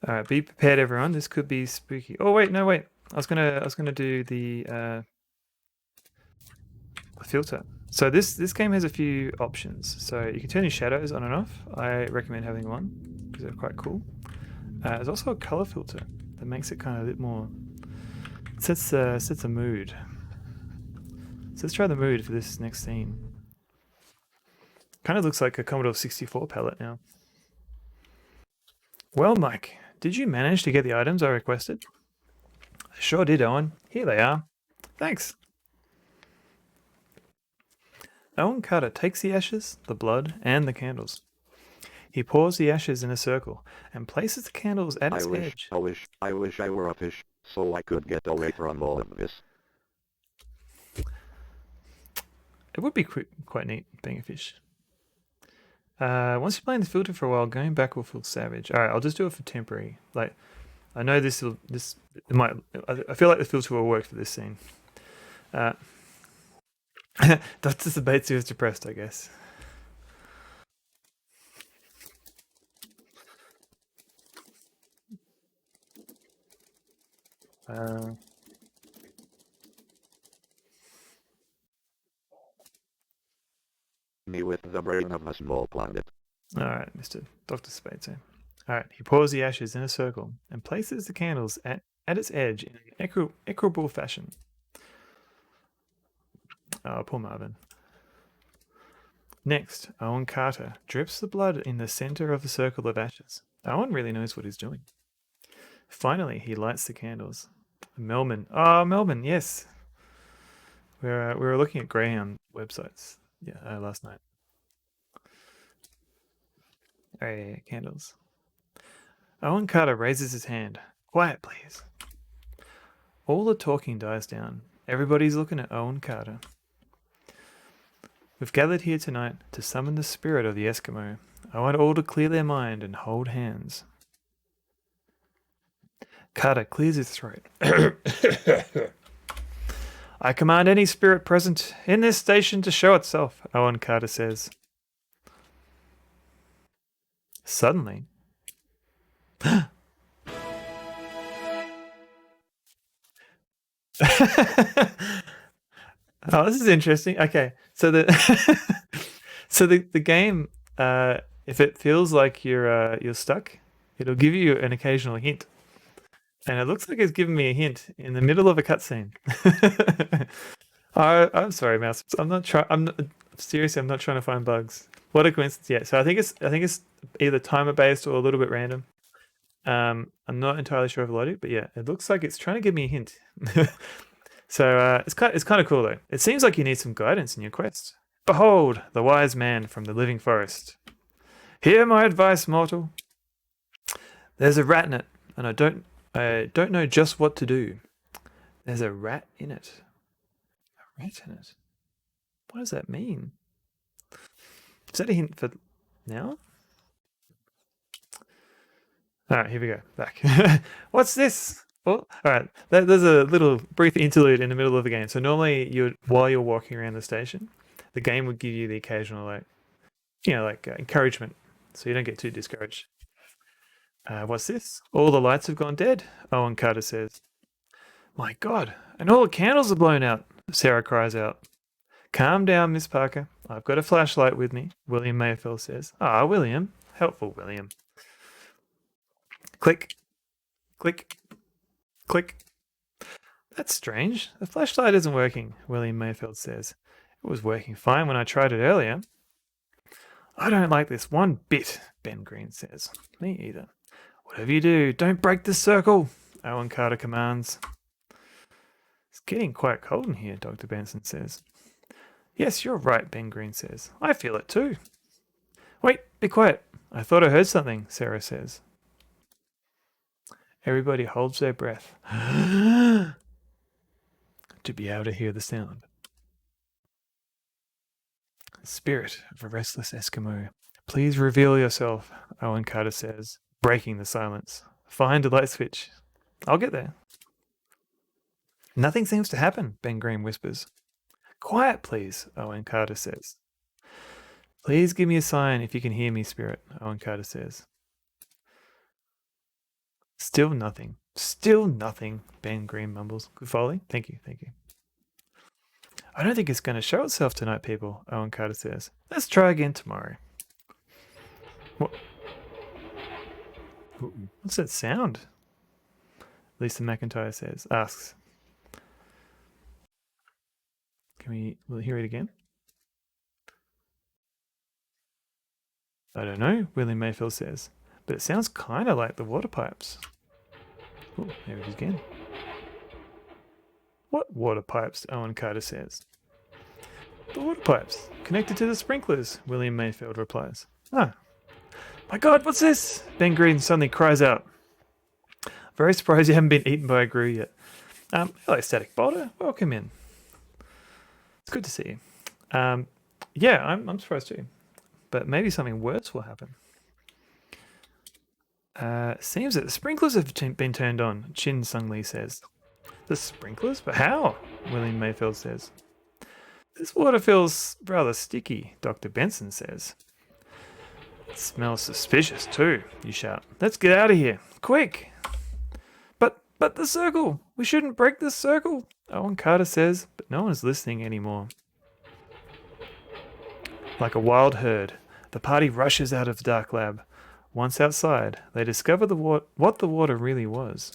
Alright, be prepared everyone, this could be spooky. Oh wait, no wait. I was gonna do the filter. So this game has a few options. So you can turn your shadows on and off. I recommend having one because they're quite cool. There's also a color filter that makes it kind of a bit more sets a mood. So let's try the mood for this next scene. Kind of looks like a Commodore 64 palette now. Well, Mike, did you manage to get the items I requested? I sure did, Owen. Here they are. Thanks. Owen Carter takes the ashes, the blood, and the candles. He pours the ashes in a circle and places the candles at its edge. I wish I were a fish, so I could get away from all of this. It would be quite neat being a fish. Once you play in the filter for a while, going back will feel savage. All right, I'll just do it for temporary. Like, I know I feel like the filter will work for this scene. Dr. Sabatsu is depressed, I guess. Me with the brain of a small planet. Alright, Mr. Dr. Sabatsu. Alright, he pours the ashes in a circle and places the candles at its edge in an equitable fashion. Oh, poor Marvin. Next, Owen Carter drips the blood in the center of the circle of ashes. Owen really knows what he's doing. Finally, he lights the candles. Melbourne. Oh, Melbourne, yes. We were looking at Greyhound websites last night. Oh, yeah, candles. Owen Carter raises his hand. Quiet, please. All the talking dies down. Everybody's looking at Owen Carter. We've gathered here tonight to summon the spirit of the Eskimo. I want all to clear their mind and hold hands. Carter clears his throat. I command any spirit present in this station to show itself, Owen Carter says. Suddenly, oh, this is interesting. Okay, so the game, if it feels like you're stuck, it'll give you an occasional hint, and it looks like it's giving me a hint in the middle of a cutscene. I'm sorry, Mouse. I'm not trying. Seriously, I'm not trying to find bugs. What a coincidence! Yeah, so I think it's either timer based or a little bit random. I'm not entirely sure of the logic, but yeah, it looks like it's trying to give me a hint. So it's kind of cool though. It seems like you need some guidance in your quest. Behold, the wise man from the living forest. Hear my advice, mortal. There's a rat in it, and I don't know just what to do. There's a rat in it. A rat in it. What does that mean? Is that a hint for now? All right, here we go. Back. What's this? Well, all right. There's a little brief interlude in the middle of the game. So normally, while you're walking around the station, the game would give you the occasional, encouragement, so you don't get too discouraged. What's this? All the lights have gone dead. Owen Carter says. My God! And all the candles are blown out. Sarah cries out. Calm down, Miss Parker. I've got a flashlight with me. William Mayfield says. Ah, William. Helpful, William. Click. Click. Click. That's strange. The flashlight isn't working, William Mayfield says. It was working fine when I tried it earlier. I don't like this one bit, Ben Green says. Me either. Whatever you do, don't break the circle, Owen Carter commands. It's getting quite cold in here, Dr. Benson says. Yes, you're right, Ben Green says. I feel it too. Wait, be quiet. I thought I heard something, Sarah says. Everybody holds their breath to be able to hear the sound. Spirit of a restless Eskimo, please reveal yourself, Owen Carter says, breaking the silence. Find a light switch. I'll get there. Nothing seems to happen, Ben Green whispers. Quiet, please, Owen Carter says. Please give me a sign if you can hear me, Spirit, Owen Carter says. Still nothing. Still nothing, Ben Green mumbles. Good foley. Thank you. I don't think it's going to show itself tonight, people, Owen Carter says. Let's try again tomorrow. What? What's that sound? Lisa McIntyre asks. Will we hear it again? I don't know, William Mayfield says. But it sounds kind of like the water pipes. Oh, there it is again. What water pipes? Owen Carter says. The water pipes, connected to the sprinklers, William Mayfield replies. Ah. My God, what's this? Ben Green suddenly cries out. Very surprised you haven't been eaten by a grue yet. Hello, Static Boulder. Welcome in. It's good to see you. Yeah, I'm surprised too. But maybe something worse will happen. Seems that the sprinklers have been turned on, Chin Sung Lee says. The sprinklers? But how? William Mayfield says. This water feels rather sticky, Dr. Benson says. It smells suspicious too, you shout. Let's get out of here. Quick! But the circle! We shouldn't break the circle, Owen Carter says, but no one is listening anymore. Like a wild herd, the party rushes out of the dark lab. Once outside, they discover what the water really was.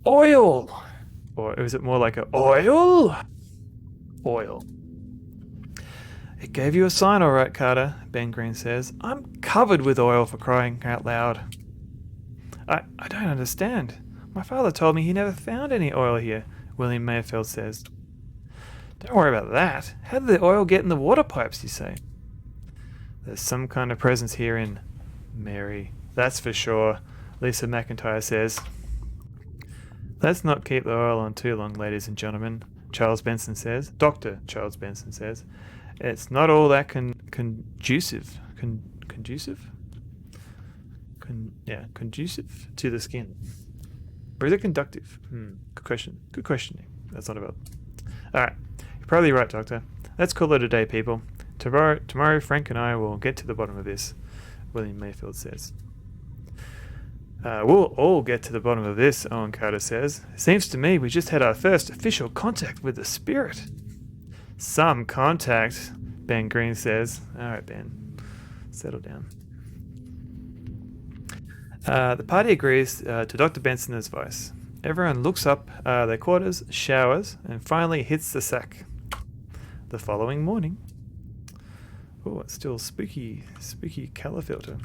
Oil! Or is it more like a oil? Oil. It gave you a sign, all right, Carter, Ben Green says. I'm covered with oil, for crying out loud. I don't understand. My father told me he never found any oil here, William Mayfield says. Don't worry about that. How did the oil get in the water pipes, you say? There's some kind of presence here in Mary. That's for sure, Lisa McIntyre says. Let's not keep the oil on too long, ladies and gentlemen, Charles Benson says. Dr. Charles Benson says. It's not all that conducive. Conducive? Conducive to the skin. Or is it conductive? Good question. Good questioning. That's not about. Alright. You're probably right, Doctor. Let's call it a day, people. Tomorrow, Frank and I will get to the bottom of this, William Mayfield says. We'll all get to the bottom of this, Owen Carter says. Seems to me we just had our first official contact with the spirit. Some contact, Ben Green says. Alright, Ben. Settle down. The party agrees to Dr. Benson's advice. Everyone looks up their quarters, showers, and finally hits the sack. The following morning. Oh, it's still spooky colour filter.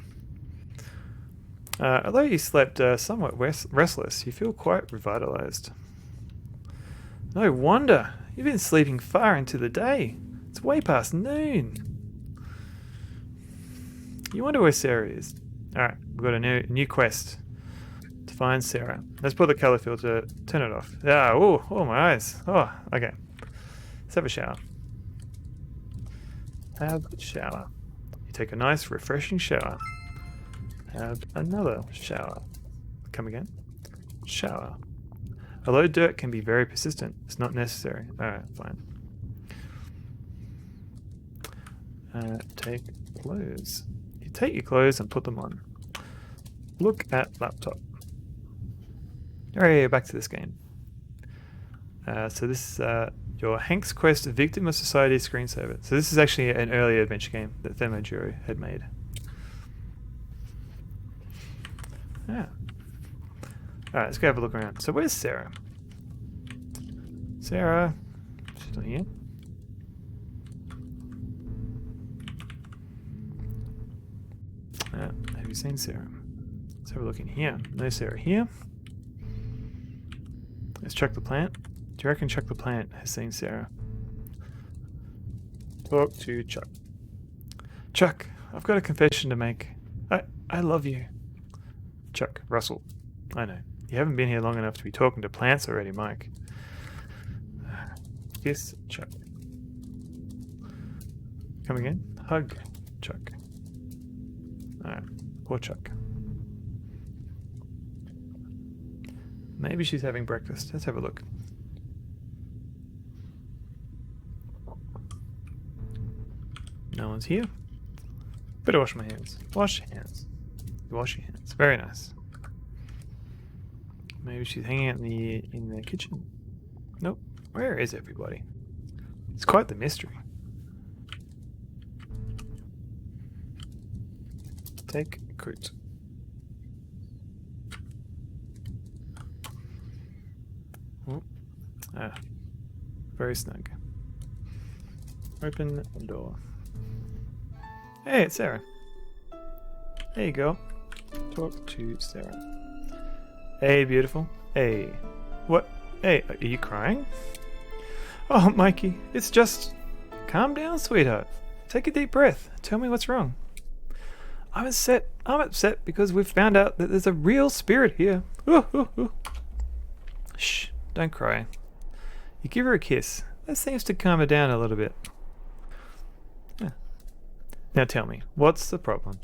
Although you slept somewhat restless, you feel quite revitalised. No wonder! You've been sleeping far into the day. It's way past noon. You wonder where Sarah is. Alright, we've got a new quest to find Sarah. Let's put the colour filter, turn it off. Ah, oh, my eyes. Oh, okay. Let's have a shower. Have a shower. You take a nice, refreshing shower. Have another shower. Come again. Shower. Although dirt can be very persistent, it's not necessary. Alright, fine. Take clothes. You take your clothes and put them on. Look at laptop. Alright, back to this game. So this is your Hank's Quest Victim of Society screensaver. So this is actually an earlier adventure game that Thermoduro had made. Yeah. Alright, let's go have a look around. So where's Sarah? Sarah? She's not here. Have you seen Sarah? Let's have a look in here. No Sarah here. Let's check the plant. Do you reckon Chuck the plant has seen Sarah? Talk to Chuck. Chuck, I've got a confession to make. I love you. Chuck, Russell. I know. You haven't been here long enough to be talking to plants already, Mike. Kiss Chuck. Come again? Hug Chuck. Alright, poor Chuck. Maybe she's having breakfast. Let's have a look. No one's here. Better wash my hands. Wash your hands. Wash your hands. Very nice. Maybe she's hanging out in the kitchen. Nope. Where is everybody? It's quite the mystery. Take coat. Very snug. Open the door. Hey, it's Sarah. There you go. Talk to Sarah. Hey, beautiful. Hey. What? Hey, are you crying? Oh, Mikey, it's just... Calm down, sweetheart. Take a deep breath. Tell me what's wrong. I'm upset because we've found out that there's a real spirit here. Ooh, ooh, ooh. Shh, don't cry. You give her a kiss. That seems to calm her down a little bit. Yeah. Now tell me, what's the problem?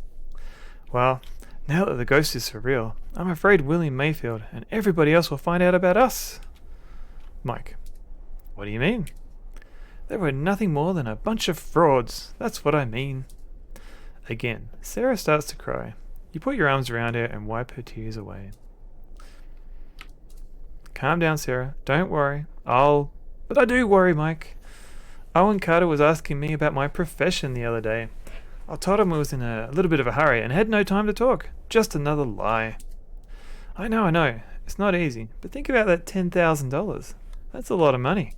Well, now that the ghost is for real, I'm afraid William Mayfield and everybody else will find out about us. Mike, what do you mean? They were nothing more than a bunch of frauds. That's what I mean. Again, Sarah starts to cry. You put your arms around her and wipe her tears away. Calm down, Sarah. Don't worry. But I do worry, Mike. Owen Carter was asking me about my profession the other day. I told him I was in a little bit of a hurry and had no time to talk. Just another lie. I know. It's not easy. But think about that $10,000. That's a lot of money.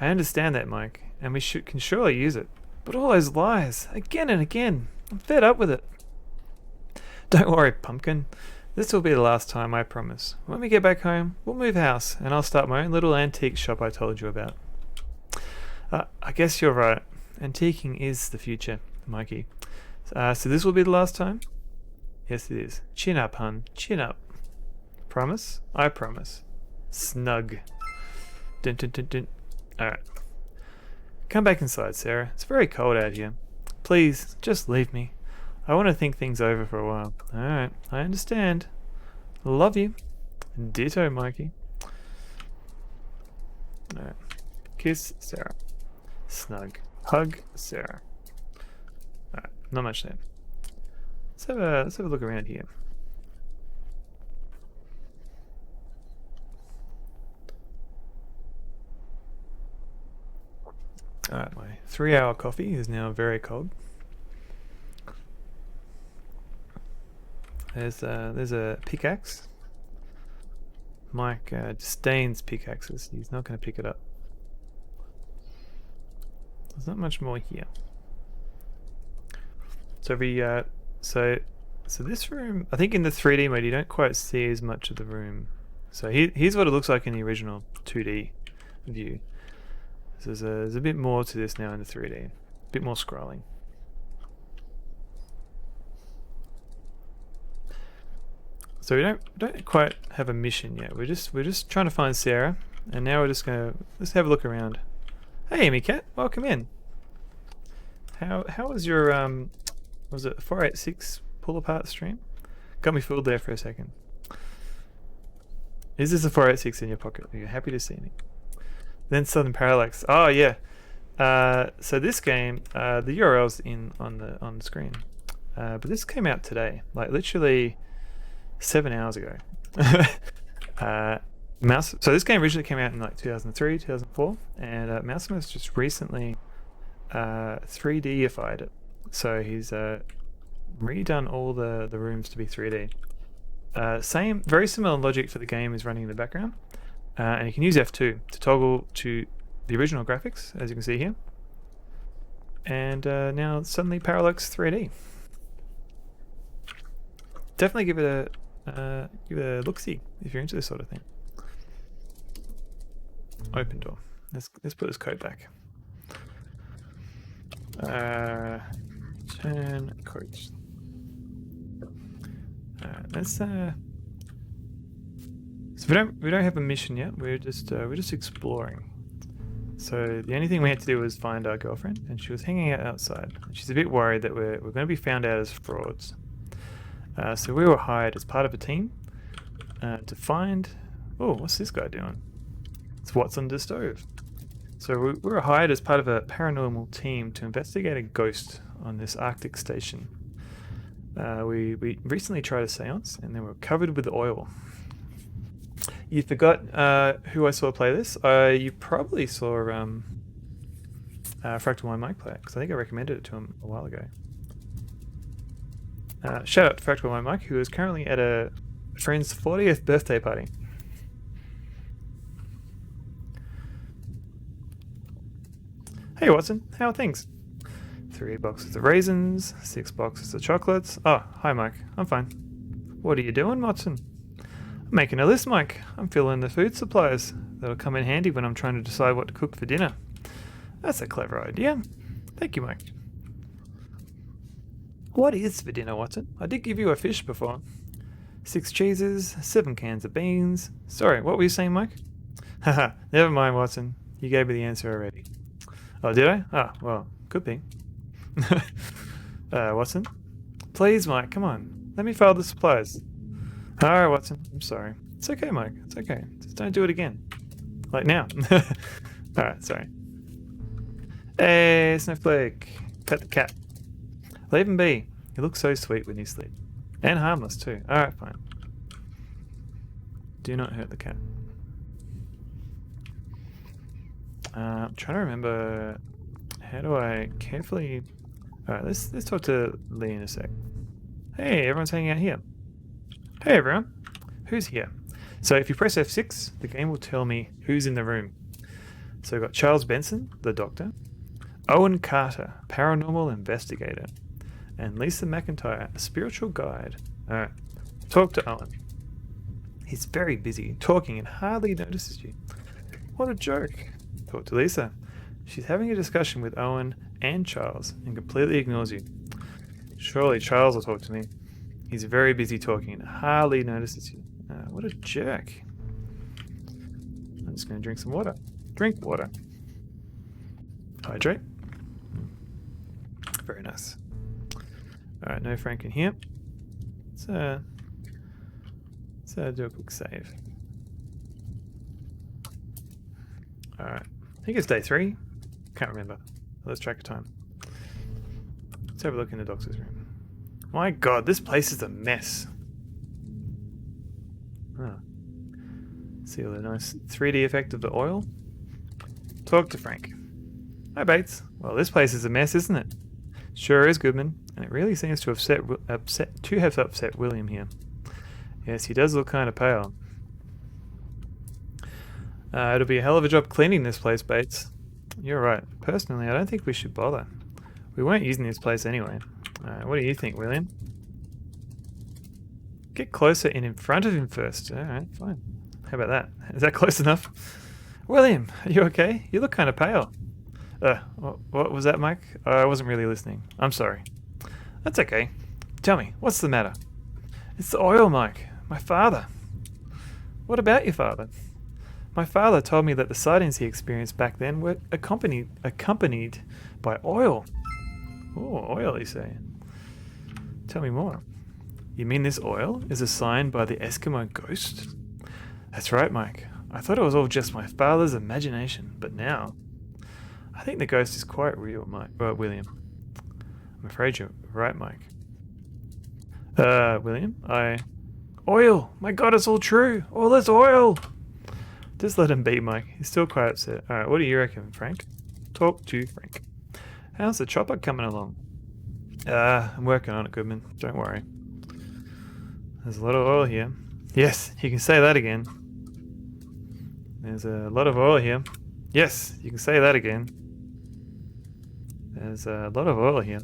I understand that, Mike, and we can surely use it. But all those lies, again and again. I'm fed up with it. Don't worry, Pumpkin. This will be the last time, I promise. When we get back home, we'll move house, and I'll start my own little antique shop I told you about. I guess you're right. Antiquing is the future, Mikey. So this will be the last time? Yes, it is. Chin up, hun. Chin up. Promise? I promise. Snug. Dun, dun, dun, dun. Alright. Come back inside, Sarah. It's very cold out here. Please, just leave me. I want to think things over for a while. Alright, I understand. Love you. Ditto, Mikey. Alright. Kiss Sarah. Snug. Hug Sarah. Alright, not much there. Let's have a look around here. Alright, my 3-hour coffee is now very cold. There's a pickaxe. Mike disdains pickaxes. He's not going to pick it up. There's not much more here. So so this room, I think in the 3D mode you don't quite see as much of the room. So here's what it looks like in the original 2D view. So there's a bit more to this now in the 3D. A bit more scrolling. So we don't quite have a mission yet. We're just trying to find Sarah, and now we're just let's have a look around. Hey, Amy Cat, welcome in. How was your was it 486 pull apart stream? Got me fooled there for a second. Is this a 486 in your pocket? Are you happy to see me? Then Southern Parallax. Oh yeah. So this game, the URL's on the screen, but this came out today, like literally 7 hours ago. So this game originally came out in like 2003, 2004, and Mausimus just recently 3D-ified it. So he's redone all the rooms to be 3D. Very similar logic for the game is running in the background, and you can use F2 to toggle to the original graphics, as you can see here. And now suddenly Parallax 3D. Definitely give it a look-see if you're into this sort of thing. Open door. Let's put this code back. Turn codes. Let's so we don't have a mission yet. We're just exploring. So the only thing we had to do was find our girlfriend, and she was hanging out outside. She's a bit worried that we're going to be found out as frauds. So we were hired as part of a team to find. Oh, what's this guy doing? It's what's under the stove. So we were hired as part of a paranormal team to investigate a ghost on this Arctic station. We recently tried a seance, and they were covered with oil. You forgot who I saw play this. You probably saw Fractal My Mic play it, because I think I recommended it to him a while ago. Shout out to Fractal My Mic, who is currently at a friend's 40th birthday party. Hey Watson, how are things? 3 boxes of raisins, 6 boxes of chocolates. Oh, hi Mike, I'm fine. What are you doing, Watson? I'm making a list, Mike. I'm filling the food supplies. That'll come in handy when I'm trying to decide what to cook for dinner. That's a clever idea. Thank you, Mike. What is for dinner, Watson? I did give you a fish before. 6 cheeses, 7 cans of beans. Sorry, what were you saying, Mike? Haha, never mind, Watson. You gave me the answer already. Oh, did I? Ah, well, could be. Watson? Please, Mike, come on. Let me file the supplies. Alright, Watson. I'm sorry. It's okay, Mike. It's okay. Just don't do it again. Like now. Alright, sorry. Hey, Snowflake. Pet the cat. Leave him be. He looks so sweet when you sleep. And harmless, too. Alright, fine. Do not hurt the cat. I'm trying to remember... How do I carefully... Alright, let's talk to Lee in a sec. Hey, everyone's hanging out here. Hey everyone, who's here? So if you press F6, the game will tell me who's in the room. So we've got Charles Benson, the doctor, Owen Carter, paranormal investigator, and Lisa McIntyre, a spiritual guide. Alright, talk to Owen. He's very busy, talking and hardly notices you. What a joke. Talk to Lisa. She's having a discussion with Owen and Charles and completely ignores you. Surely Charles will talk to me. He's very busy talking and hardly notices you. What a jerk. I'm just going to drink some water. Drink water. Hydrate. Very nice. Alright, no Frank in here. Let's do a quick save. Alright. I think it's day 3. Can't remember. Let's track of time. Let's have a look in the doctor's room. My god, this place is a mess. Oh. See all the nice 3D effect of the oil? Talk to Frank. Hi, Bates. Well, this place is a mess, isn't it? Sure is, Goodman. And it really seems to have upset William here. Yes, he does look kind of pale. It'll be a hell of a job cleaning this place, Bates. You're right. Personally, I don't think we should bother. We weren't using this place anyway. What do you think, William? Get closer and in front of him first. Alright, fine. How about that? Is that close enough? William, are you okay? You look kind of pale. What was that, Mike? I wasn't really listening. I'm sorry. That's okay. Tell me, what's the matter? It's the oil, Mike. My father. What about your father? My father told me that the sightings he experienced back then were accompanied by oil. Oh, oil, you say? Tell me more. You mean this oil is a sign by the Eskimo ghost? That's right, Mike. I thought it was all just my father's imagination, but now I think the ghost is quite real, William. I'm afraid you're right, Mike. William, Oil! My god, it's all true! All this oil! Just let him be, Mike. He's still quite upset. Alright, what do you reckon, Frank? Talk to Frank. How's the chopper coming along? I'm working on it, Goodman. Don't worry. There's a lot of oil here. Yes, you can say that again. There's a lot of oil here. Yes, you can say that again. There's a lot of oil here.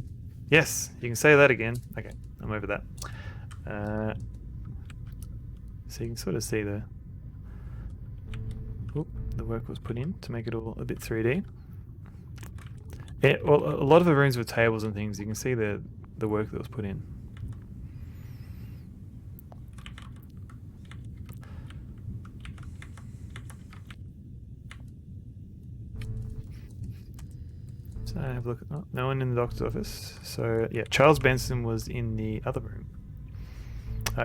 Yes, you can say that again. Okay, I'm over that. So you can sort of see the work was put in to make it all a bit 3D. Yeah, well, a lot of the rooms with tables and things, you can see the work that was put in. So have a look. Oh, no one in the doctor's office. So yeah, Charles Benson was in the other room,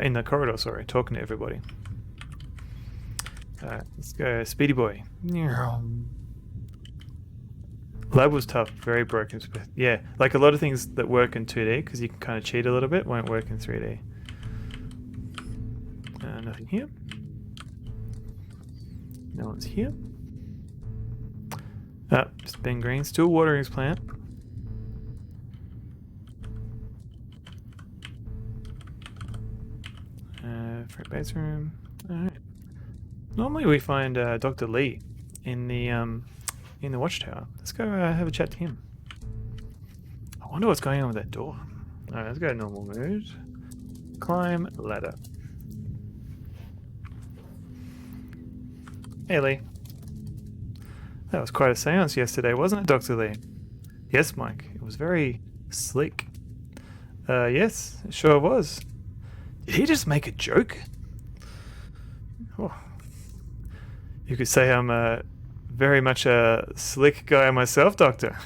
in the corridor. Sorry, talking to everybody. Let's go, Speedy Boy. Lab was tough, very broken. Yeah, like a lot of things that work in 2D, because you can kind of cheat a little bit, won't work in 3D. Nothing here. No one's here. Just Ben Green, still watering his plant. Fred Bates room. Alright. Normally we find Dr. Lee in the watchtower. Let's go have a chat to him. I wonder what's going on with that door. Alright, let's go to normal mode. Climb ladder. Hey Lee. That was quite a seance yesterday, wasn't it, Dr. Lee? Yes, Mike. It was very slick. Yes, it sure was. Did he just make a joke? Oh. You could say I'm very much a slick guy myself, Doctor.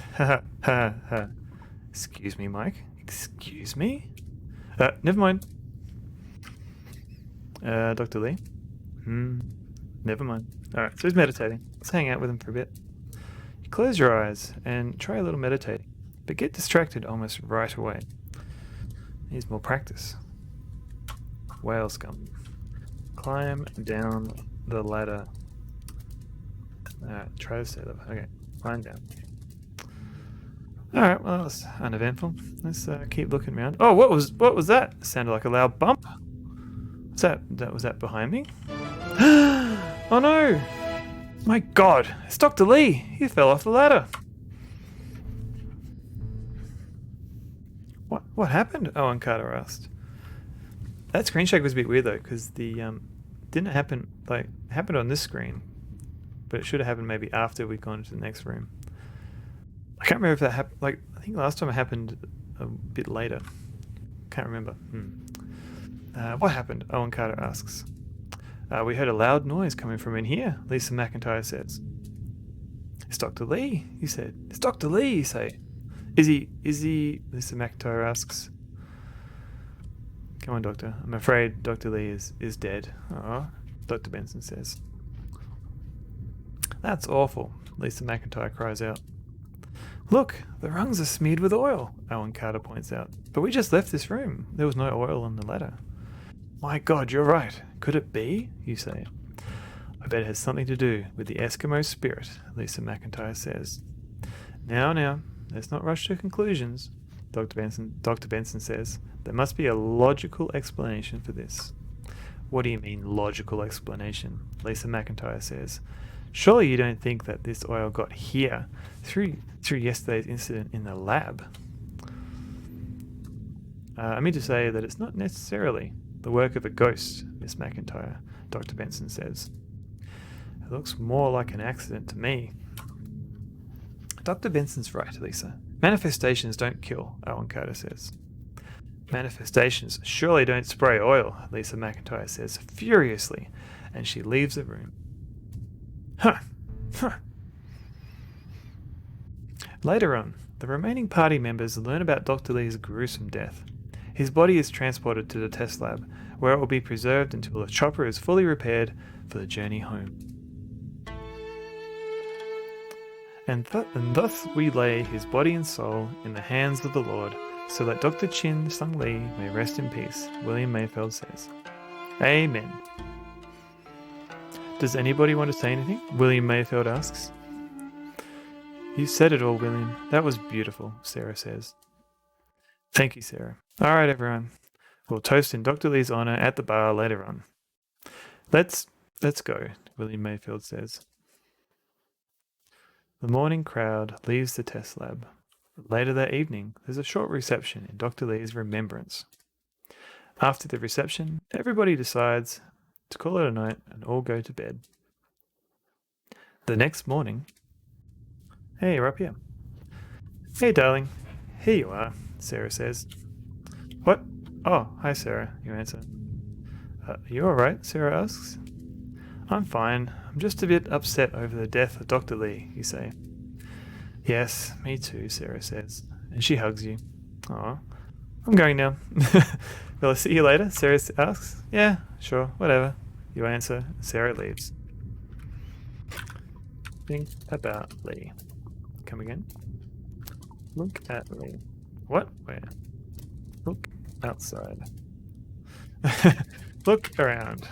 Excuse me, Mike. Excuse me? Never mind. Dr. Lee? Never mind. Alright, so he's meditating. Let's hang out with him for a bit. You close your eyes and try a little meditating, but get distracted almost right away. Needs more practice. Whale scum. Climb down the ladder. Alright, try to set up. Okay, climb down. Alright, well, that was uneventful. Let's keep looking around. Oh, what was that? It sounded like a loud bump. Was that behind me? Oh no! My god, it's Dr. Lee! He fell off the ladder. What happened? Owen Carter asked. That screen shake was a bit weird though, because the didn't happen like it happened on this screen, but it should have happened maybe after we'd gone to the next room. I can't remember if that happened. Like I think last time it happened a bit later. Can't remember. What happened? Owen Carter asks. We heard a loud noise coming from in here, Lisa McIntyre says. It's Dr. Lee, you said. It's Dr. Lee, you say. Is he, Lisa McIntyre asks. Come on, Doctor. I'm afraid Dr. Lee is dead. Oh, Dr. Benson says. That's awful, Lisa McIntyre cries out. Look, the rungs are smeared with oil, Owen Carter points out. But we just left this room. There was no oil on the ladder. My God, you're right. Could it be? You say. I bet it has something to do with the Eskimo spirit, Lisa McIntyre says. Now, let's not rush to conclusions, Dr. Benson says. There must be a logical explanation for this. What do you mean, logical explanation? Lisa McIntyre says. Surely you don't think that this oil got here through yesterday's incident in the lab? I mean to say that it's not necessarily the work of a ghost, Miss McIntyre, Dr. Benson says. It looks more like an accident to me. Dr. Benson's right, Lisa. Manifestations don't kill, Owen Carter says. Manifestations surely don't spray oil, Lisa McIntyre says furiously, and she leaves the room. Huh. Later on, the remaining party members learn about Dr. Lee's gruesome death. His body is transported to the test lab, where it will be preserved until the chopper is fully repaired for the journey home. And thus we lay his body and soul in the hands of the Lord, so that Dr. Chin Sung Lee may rest in peace, William Mayfeld says. Amen. Does anybody want to say anything? William Mayfeld asks. You said it all, William. That was beautiful, Sarah says. Thank you, Sarah. All right, everyone. We'll toast in Dr. Lee's honor at the bar later on. Let's go, William Mayfield says. The morning crowd leaves the test lab. Later that evening, there's a short reception in Dr. Lee's remembrance. After the reception, everybody decides to call it a night and all go to bed. The next morning... Hey, you're up here. Hey, darling. Here you are, Sarah says. What? Oh, hi, Sarah, you answer. Are you alright? Sarah asks. I'm fine. I'm just a bit upset over the death of Dr. Lee, you say. Yes, me too, Sarah says. And she hugs you. Aw, I'm going now. Will I see you later? Sarah asks. Yeah, sure, whatever. You answer. Sarah leaves. Think about Lee. Come again? Look at Lee. What? Where? Look outside. Look around.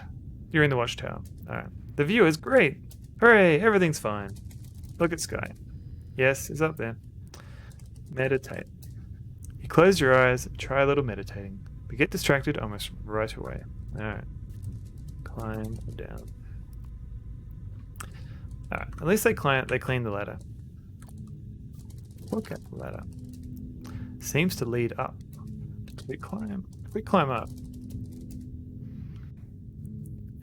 You're in the watchtower. Alright. The view is great. Hooray, everything's fine. Look at sky. Yes, it's up there. Meditate. You close your eyes and try a little meditating, but get distracted almost right away. Alright. Climb down. Alright, at least they clean the ladder. Look at the ladder. Seems to lead up. If we climb up.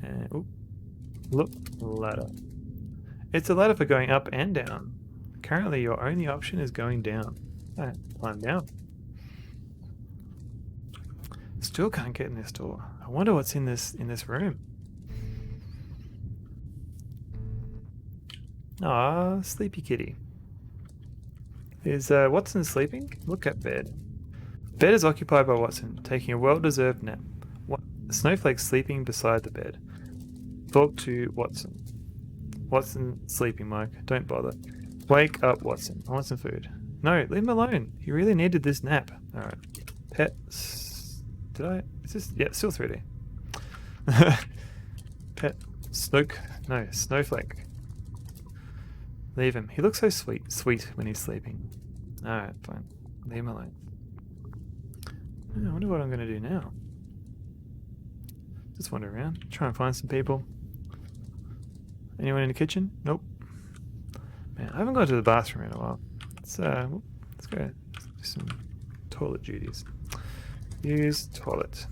And oop, look, ladder. It's a ladder for going up and down. Currently your only option is going down. Alright, climb down. Still can't get in this door. I wonder what's in this room. Ah, sleepy kitty. Is Watson sleeping? Look at bed. Bed is occupied by Watson, taking a well-deserved nap. Snowflake sleeping beside the bed. Talk to Watson. Watson sleeping, Mike. Don't bother. Wake up, Watson. I want some food. No, leave him alone. He really needed this nap. Alright. Pets. Did I? Is this? Yeah, still 3D. Pet. Snook. No, Snowflake. Leave him. He looks so sweet when he's sleeping. Alright, fine. Leave him alone. I wonder what I'm going to do now. Just wander around. Try and find some people. Anyone in the kitchen? Nope. Man, I haven't gone to the bathroom in a while. Let's go do some toilet duties. Use toilet.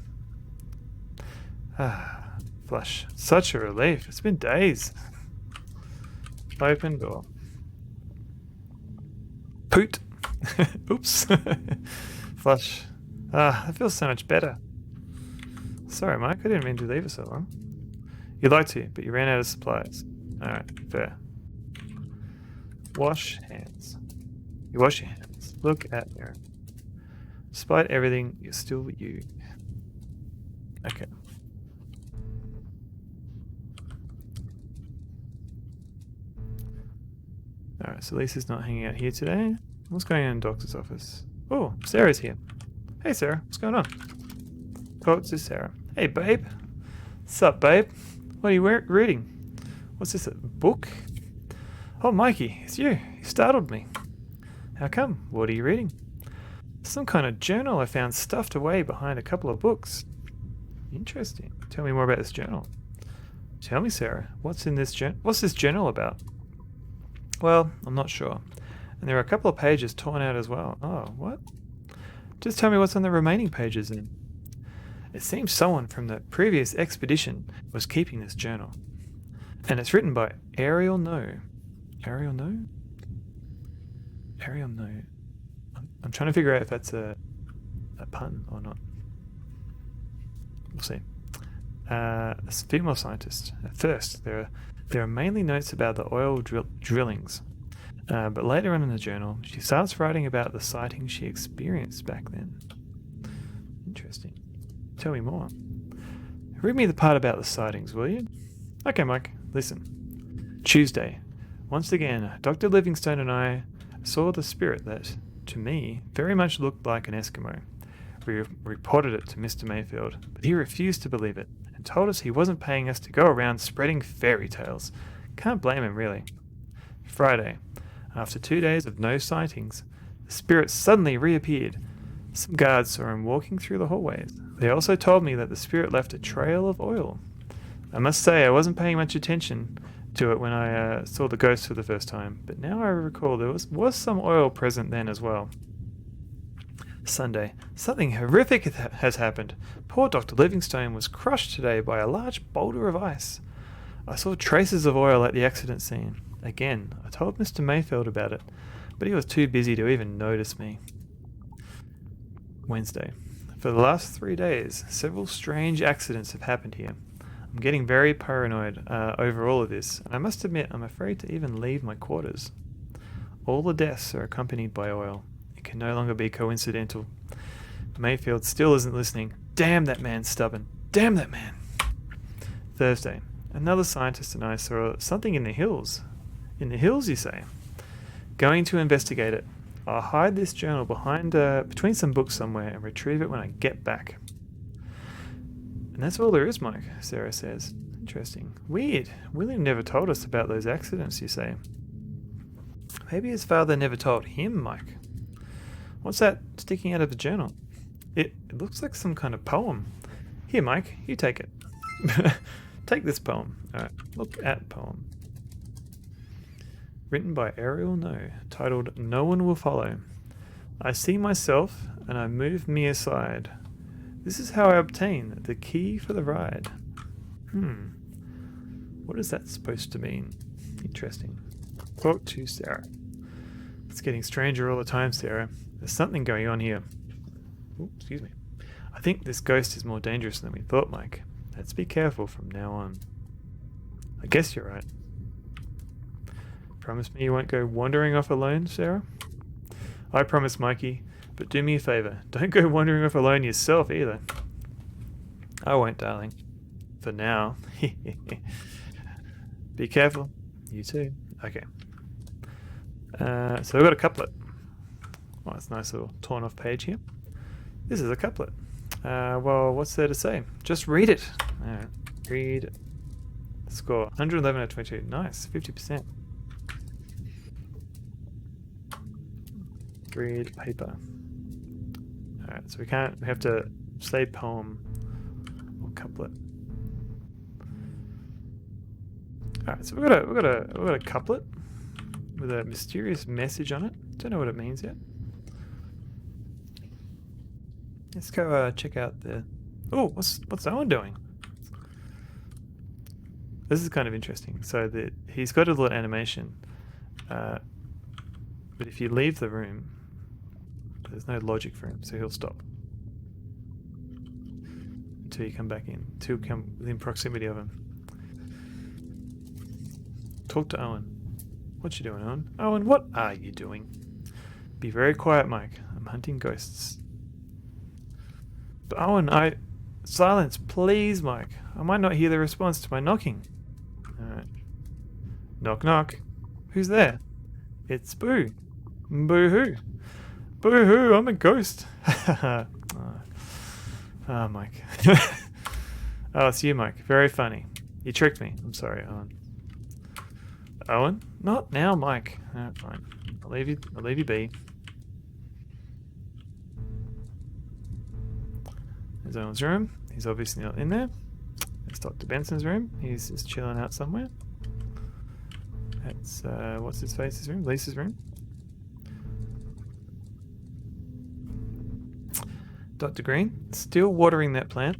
Ah, flush. Such a relief. It's been days. Open door. Poot. Oops. Flush. Ah, that feels so much better. Sorry, Mike, I didn't mean to leave it so long. You'd like to, but you ran out of supplies. Alright, fair. Wash hands. You wash your hands. Look at mirror. Despite everything, you're still you. Okay. Alright, so Lisa's not hanging out here today. What's going on in the doctor's office? Oh, Sarah's here. Hey Sarah, what's going on? Oh, it's just Sarah. Hey babe. Sup babe? What are you reading? What's this, a book? Oh Mikey, it's you. You startled me. How come? What are you reading? Some kind of journal I found stuffed away behind a couple of books. Interesting. Tell me more about this journal. Tell me, Sarah, what's in this what's this journal about? Well, I'm not sure. And there are a couple of pages torn out as well. Oh, what? Just tell me what's on the remaining pages then. It seems someone from the previous expedition was keeping this journal. And it's written by Ariel No. Ariel No? Ariel No. I'm trying to figure out if that's a pun or not. We'll see. A female scientist. At first, there are mainly notes about the oil drillings. But later on in the journal, she starts writing about the sightings she experienced back then. Interesting. Tell me more. Read me the part about the sightings, will you? Okay, Mike, listen. Tuesday. Once again, Dr. Livingstone and I saw the spirit that, to me, very much looked like an Eskimo. We reported it to Mr. Mayfield, but he refused to believe it and told us he wasn't paying us to go around spreading fairy tales. Can't blame him, really. Friday. After 2 days of no sightings, the spirit suddenly reappeared. Some guards saw him walking through the hallways. They also told me that the spirit left a trail of oil. I must say I wasn't paying much attention to it when I saw the ghost for the first time, but now I recall there was some oil present then as well. Sunday. Something horrific has happened. Poor Dr. Livingstone was crushed today by a large boulder of ice. I saw traces of oil at the accident scene. Again, I told Mr. Mayfield about it, but he was too busy to even notice me. Wednesday. For the last 3 days, several strange accidents have happened here. I'm getting very paranoid over all of this, and I must admit I'm afraid to even leave my quarters. All the deaths are accompanied by oil. It can no longer be coincidental. Mayfield still isn't listening. Damn, that man's stubborn. Damn that man. Thursday. Another scientist and I saw something in the hills. In the hills, you say? Going to investigate it. I'll hide this journal between some books somewhere and retrieve it when I get back. And that's all there is, Mike, Sarah says. Interesting. Weird. William never told us about those accidents, you say. Maybe his father never told him, Mike. What's that sticking out of the journal? It looks like some kind of poem. Here, Mike, you take it. Take this poem. Alright, look at poem. Written by Ariel No, titled No One Will Follow. I see myself, and I move me aside. This is how I obtain the key for the ride. What is that supposed to mean? Interesting. Quote to Sarah. It's getting stranger all the time, Sarah. There's something going on here. Ooh, excuse me. I think this ghost is more dangerous than we thought, Mike. Let's be careful from now on. I guess you're right. Promise me you won't go wandering off alone, Sarah? I promise, Mikey. But do me a favour. Don't go wandering off alone yourself either. I won't, darling. For now. Be careful. You too. Okay. So we've got a couplet. Oh, it's a nice little torn off page here. This is a couplet. Well, what's there to say? Just read it. Alright. Read. Score. 111 out of 22. Nice. 50%. Read paper. Alright, so we have to say poem or couplet. Alright, so we've got a couplet with a mysterious message on it. Don't know what it means yet. Let's go check out the... Oh, what's that one doing? This is kind of interesting. So he's got a little animation, but if you leave the room, there's no logic for him, so he'll stop. till you come back in. Till you come within proximity of him. Talk to Owen. What you doing, Owen? Owen, what are you doing? Be very quiet, Mike. I'm hunting ghosts. But Owen, Silence, please, Mike. I might not hear the response to my knocking. Alright. Knock, knock. Who's there? It's Boo. Boo-hoo. Boo-hoo, I'm a ghost. Oh, Mike. Oh, it's you, Mike. Very funny. You tricked me. I'm sorry, Owen. Owen? Not now, Mike. Alright, fine. I'll leave you be. There's Owen's room. He's obviously not in there. It's Dr. Benson's room. He's just chilling out somewhere. That's, what's his face's room? Lisa's room. Dr. Green, still watering that plant.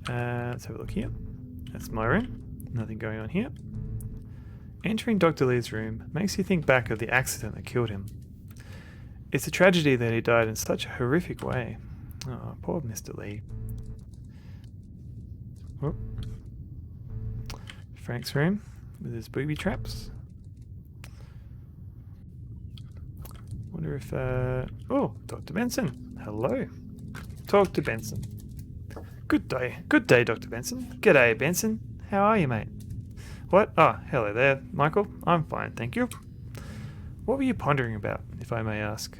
Let's have a look here. That's my room. Nothing going on here. Entering Dr. Lee's room makes you think back of the accident that killed him. It's a tragedy that he died in such a horrific way. Oh, poor Mr. Lee. Oh. Frank's room with his booby traps. Wonder if, oh, Dr. Benson. Hello. Talk to Benson. Good day, Dr. Benson. G'day, Benson. How are you, mate? What? Oh, hello there, Michael. I'm fine, thank you. What were you pondering about, if I may ask?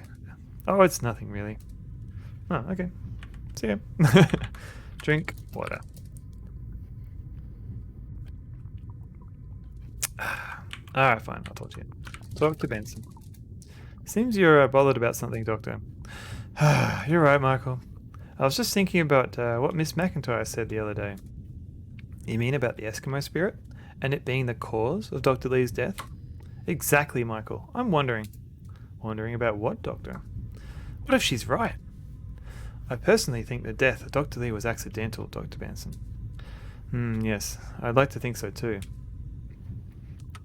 Oh, it's nothing really. Oh, okay. See ya. Drink water. Alright, fine. I'll talk to you. Talk to Benson. Seems you're bothered about something, Doctor. You're right, Michael. I was just thinking about what Miss McIntyre said the other day. You mean about the Eskimo spirit? And it being the cause of Dr. Lee's death? Exactly, Michael. I'm wondering. Wondering about what, Doctor? What if she's right? I personally think the death of Dr. Lee was accidental, Dr. Benson. Yes. I'd like to think so too.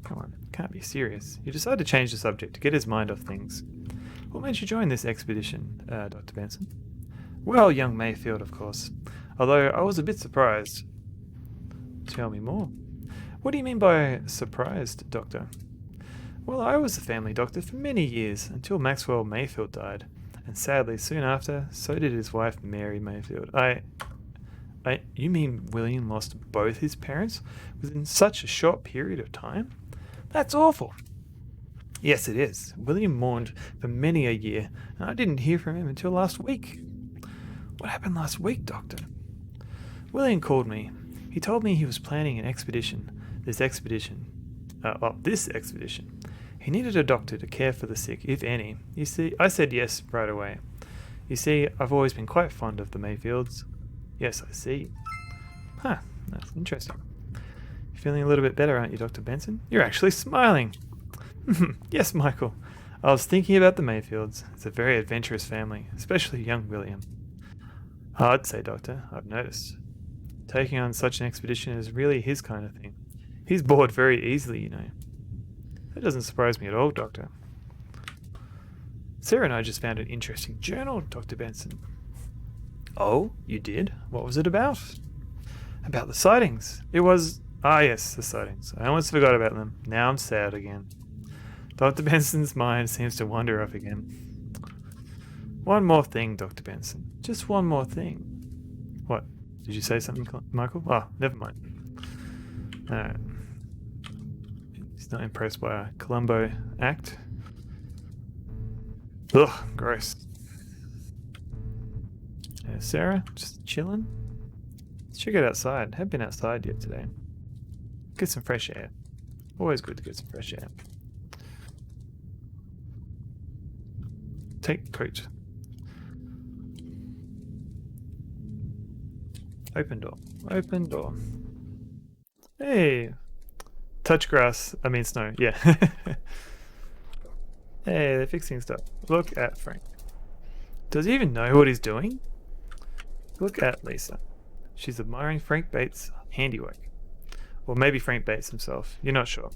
Come on, can't be serious. You decided to change the subject to get his mind off things. What made you join this expedition, Dr. Benson? Well, young Mayfield, of course. Although I was a bit surprised. Tell me more. What do you mean by surprised, Doctor? Well, I was a family doctor for many years, until Maxwell Mayfield died. And sadly, soon after, so did his wife, Mary Mayfield. You mean William lost both his parents within such a short period of time? That's awful. Yes, it is. William mourned for many a year, and I didn't hear from him until last week. What happened last week, Doctor? William called me. He told me he was planning an expedition. This expedition. He needed a doctor to care for the sick, if any. You see, I said yes right away. You see, I've always been quite fond of the Mayfields. Yes, I see. Huh, that's interesting. You're feeling a little bit better, aren't you, Dr. Benson? You're actually smiling. Yes, Michael. I was thinking about the Mayfields. It's a very adventurous family, especially young William. I'd say, Doctor, I've noticed. Taking on such an expedition is really his kind of thing. He's bored very easily, you know. That doesn't surprise me at all, Doctor. Sarah and I just found an interesting journal, Dr. Benson. Oh, you did? What was it about? About the sightings. It was... Ah, yes, the sightings. I almost forgot about them. Now I'm sad again. Dr. Benson's mind seems to wander off again. One more thing, Dr. Benson. Just one more thing. What? Did you say something, Michael? Oh, never mind. Alright. He's not impressed by a Columbo act. Ugh, gross. Sarah, just chilling. Should get outside. Haven't been outside yet today. Get some fresh air. Always good to get some fresh air. Take coat. Open door. Open door. Hey. Touch grass. I mean snow. Yeah. Hey, they're fixing stuff. Look at Frank. Does he even know what he's doing? Look at Lisa. She's admiring Frank Bates' handiwork. Or maybe Frank Bates himself. You're not sure.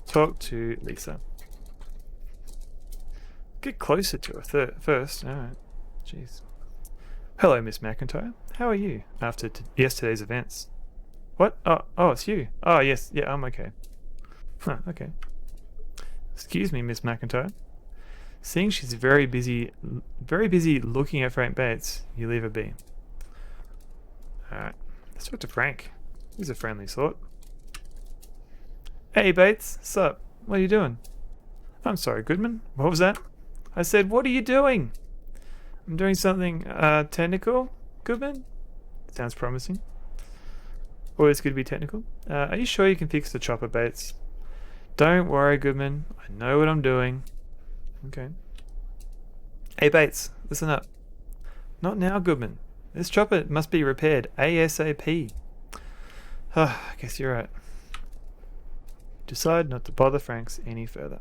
Talk to Lisa. Get closer to her first. Alright. Jeez. Hello, Miss McIntyre. How are you after yesterday's events? What? Oh, it's you. Oh, yes. Yeah, I'm okay. Huh, okay. Excuse me, Miss McIntyre. Seeing she's very busy looking at Frank Bates, you leave her be. Alright, let's talk to Frank. He's a friendly sort. Hey Bates, sup? What are you doing? I'm sorry, Goodman. What was that? I said, what are you doing? I'm doing something technical, Goodman? Sounds promising. Always good to be technical. Are you sure you can fix the chopper, Bates? Don't worry, Goodman. I know what I'm doing. Okay. Hey Bates, listen up. Not now, Goodman. This chopper must be repaired ASAP. I guess you're right. Decide not to bother Franks any further.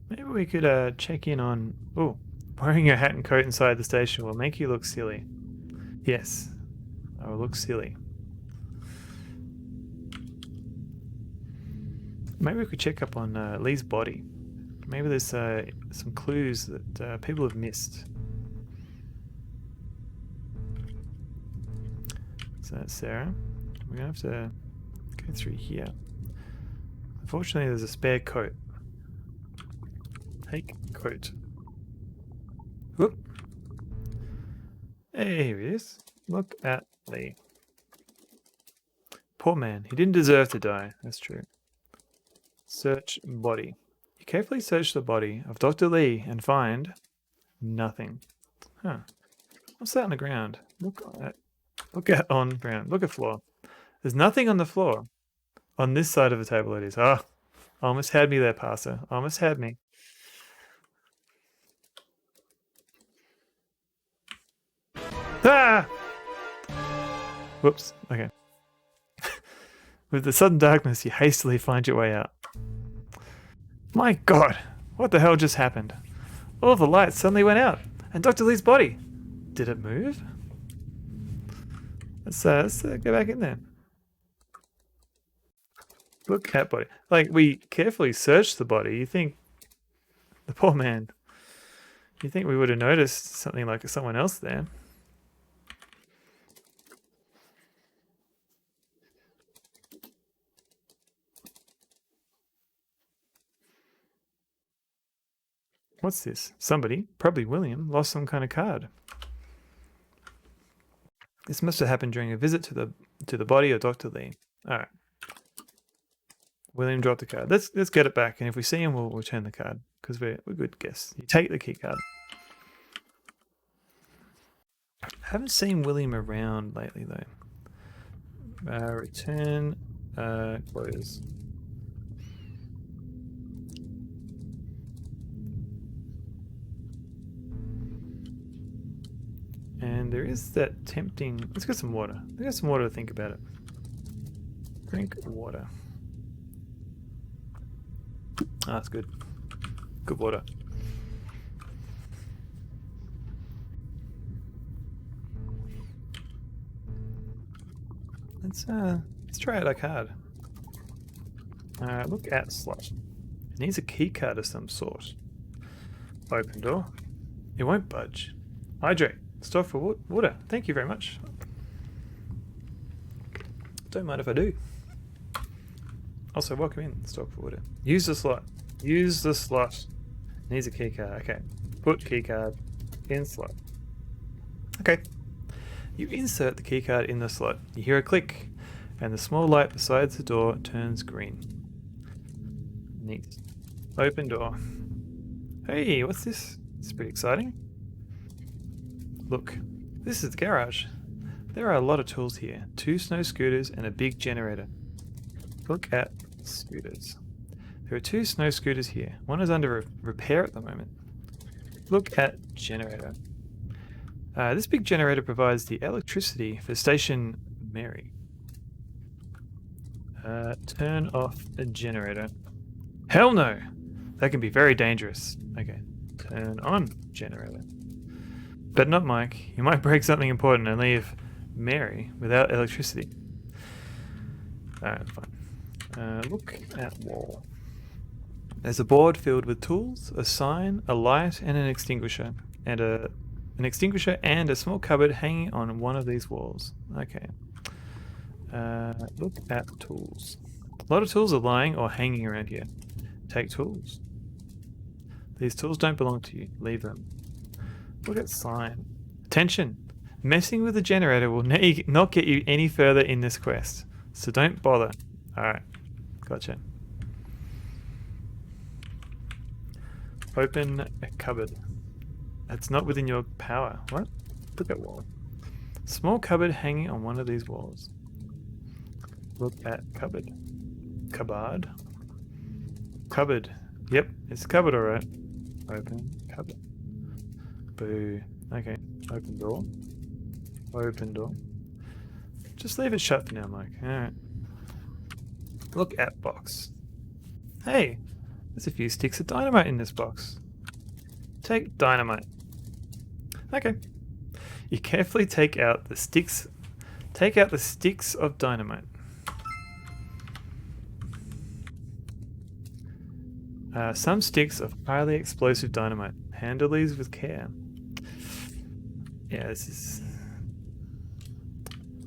Maybe we could check in on... Oh, wearing your hat and coat inside the station will make you look silly. Yes, I will look silly. Maybe we could check up on Lee's body. Maybe there's some clues that people have missed. So that's Sarah. We're going to have to go through here. Unfortunately, there's a spare coat. Take coat. Whoop. Hey, here he is. Look at Lee. Poor man. He didn't deserve to die. That's true. Search body. You carefully search the body of Dr. Lee and find nothing. Huh. What's that on the ground? Look at on ground. Look at floor. There's nothing on the floor. On this side of the table it is. Ah, almost had me there, Passer. Almost had me. Ah! Whoops. Okay. With the sudden darkness, you hastily find your way out. My God, what the hell just happened? All of the lights suddenly went out, and Dr. Lee's body. Did it move? Let's go back in there. Look at body. Like, we carefully searched the body. You think, the poor man, you think we would have noticed something like someone else there. What's this? Somebody, probably William, lost some kind of card. This must have happened during a visit to the body of Dr. Lee. All right. William dropped the card. Let's get it back, and if we see him, we'll return the card because we're good guests. You take the key card. I haven't seen William around lately though. Return. Close. And there is that tempting... Let's get some water. Let's get some water to think about it. Drink water. Ah, that's good. Good water. Let's try out our card. Look at slot. It needs a key card of some sort. Open door. It won't budge. Hydrate. Stop for water. Thank you very much. Don't mind if I do. Also, welcome in. Stop for water. Use the slot. Use the slot. Needs a key card. Okay. Put key card in slot. Okay. You insert the key card in the slot. You hear a click, and the small light beside the door turns green. Neat. Open door. Hey, what's this? It's pretty exciting. Look, this is the garage. There are a lot of tools here. 2 snow scooters and a big generator. Look at scooters. There are 2 snow scooters here. One is under repair at the moment. Look at generator. This big generator provides the electricity for Station Mary. Turn off a generator. Hell no! That can be very dangerous. Okay. Turn on generator. But not Mike. You might break something important and leave Mary without electricity. Alright, fine. Look at wall. There's a board filled with tools, a sign, a light, and an extinguisher, and an extinguisher and a small cupboard hanging on one of these walls. Okay. Look at tools. A lot of tools are lying or hanging around here. Take tools. These tools don't belong to you. Leave them. Look at sign. Attention! Messing with the generator will not get you any further in this quest, so don't bother. Alright. Gotcha. Open a cupboard. That's not within your power. What? Look at wall. Small cupboard hanging on one of these walls. Look at cupboard. Cupboard. Cupboard. Yep, it's cupboard alright. Open cupboard. Boo. Okay. Open door. Open door. Just leave it shut for now, Mike. Alright. Look at box. Hey! There's a few sticks of dynamite in this box. Take dynamite. Okay. You carefully take out the sticks. Take out the sticks of dynamite. Some sticks of highly explosive dynamite. Handle these with care. Yeah, this is...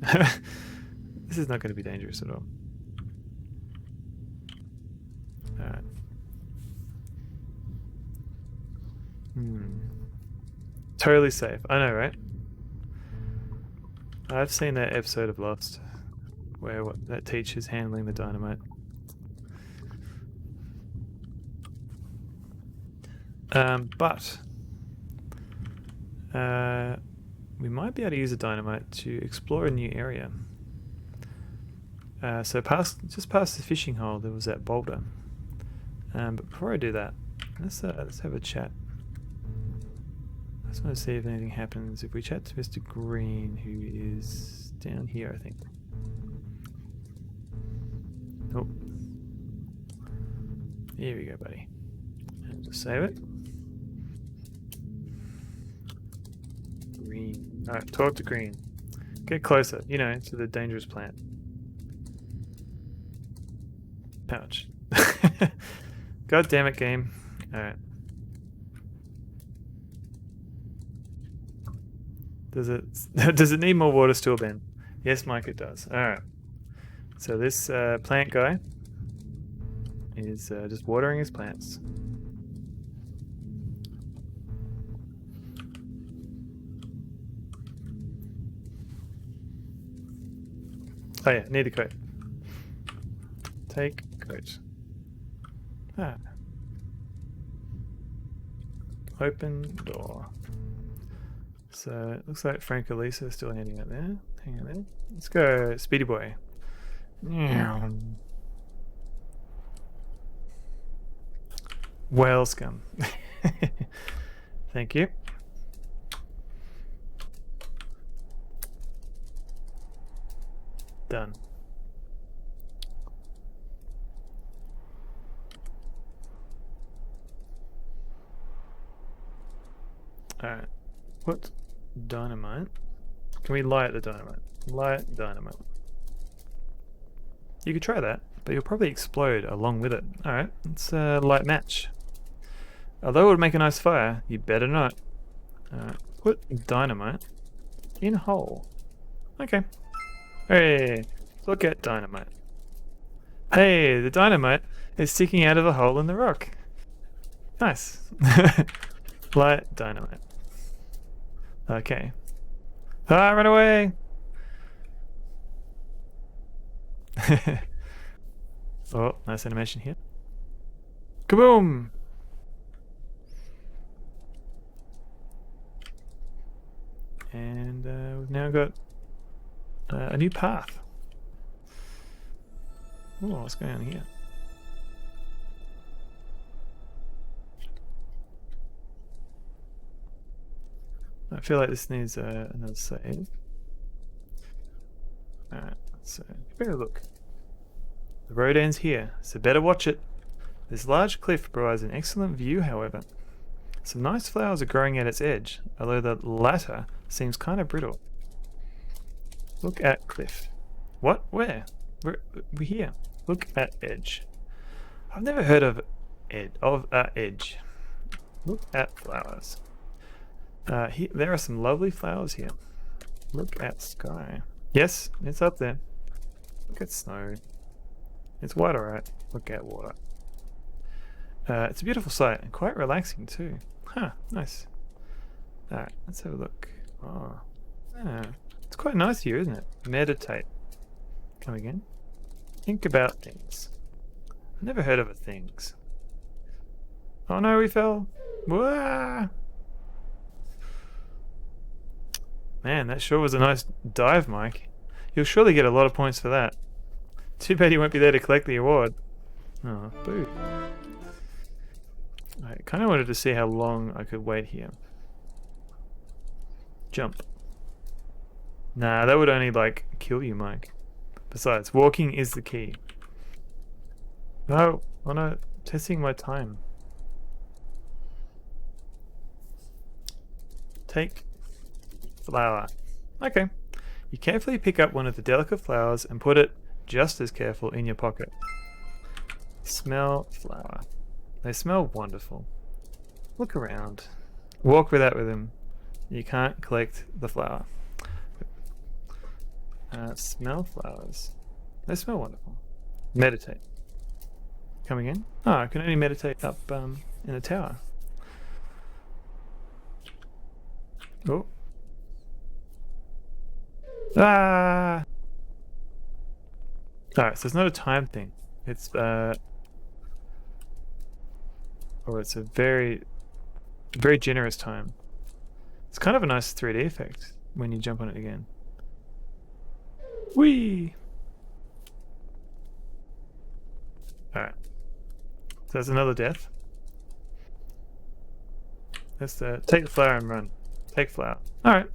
this is not going to be dangerous at all. Alright. Totally safe. I know, right? I've seen that episode of Lost where that teacher's handling the dynamite. But we might be able to use the dynamite to explore a new area. So just past the fishing hole there was that boulder. But before I do that, let's have a chat. I just want to see if anything happens if we chat to Mr. Green, who is down here, I think. Oh. Here we go, buddy. And just save it. Green. Alright, talk to Green. Get closer, you know, to the dangerous plant. Ouch. God damn it, game. Alright. Does it need more water still, Ben? Yes, Mike, it does. Alright. So this plant guy is just watering his plants. Oh yeah, need a coat. Take coat. Ah. Open door. So it looks like Frank and Lisa are still hanging out there. Hang on there. Let's go, Speedy Boy. Whale scum. Thank you. Done. Alright. What? Dynamite? Can we light the dynamite? Light dynamite. You could try that, but you'll probably explode along with it. Alright, let's light match. Although it would make a nice fire, you better not. Put dynamite in hole. Okay. Hey, look at dynamite. Hey, the dynamite is sticking out of a hole in the rock. Nice. Light dynamite. Okay. Ah, run away! Oh, nice animation here. Kaboom! And we've now got a new path. Oh, what's going on here? I feel like this needs another save. Alright, so better look. The road ends here, so better watch it. This large cliff provides an excellent view, however. Some nice flowers are growing at its edge, although the latter seems kind of brittle. Look at cliff. What? Where? We're here. Look at edge. I've never heard of edge. Look at flowers. There are some lovely flowers here. Look at sky. Yes, it's up there. Look at snow. It's white, alright. Look at water. It's a beautiful sight and quite relaxing too. Huh, nice. Alright, let's have a look. Oh, yeah. It's quite nice here, isn't it? Meditate. Come again? Think about things. I've never heard of a things. Oh no, we fell. Wah! Man, that sure was a nice dive, Mike. You'll surely get a lot of points for that. Too bad you won't be there to collect the award. Oh, boo. I kind of wanted to see how long I could wait here. Jump. Nah, that would only, like, kill you, Mike. Besides, walking is the key. No, I'm not testing my time. Take flower. Okay. You carefully pick up one of the delicate flowers and put it, just as careful, in your pocket. Smell flower. They smell wonderful. Look around. Walk with that with him. You can't collect the flower. Smell flowers. They smell wonderful. Meditate. Coming in? Oh, I can only meditate up in a tower. Oh. Ah! Alright, so it's not a time thing. It's it's a very generous time. It's kind of a nice 3D effect when you jump on it again. Whee! Alright. So that's another death. Let's take the flower and run. Take flower. Alright.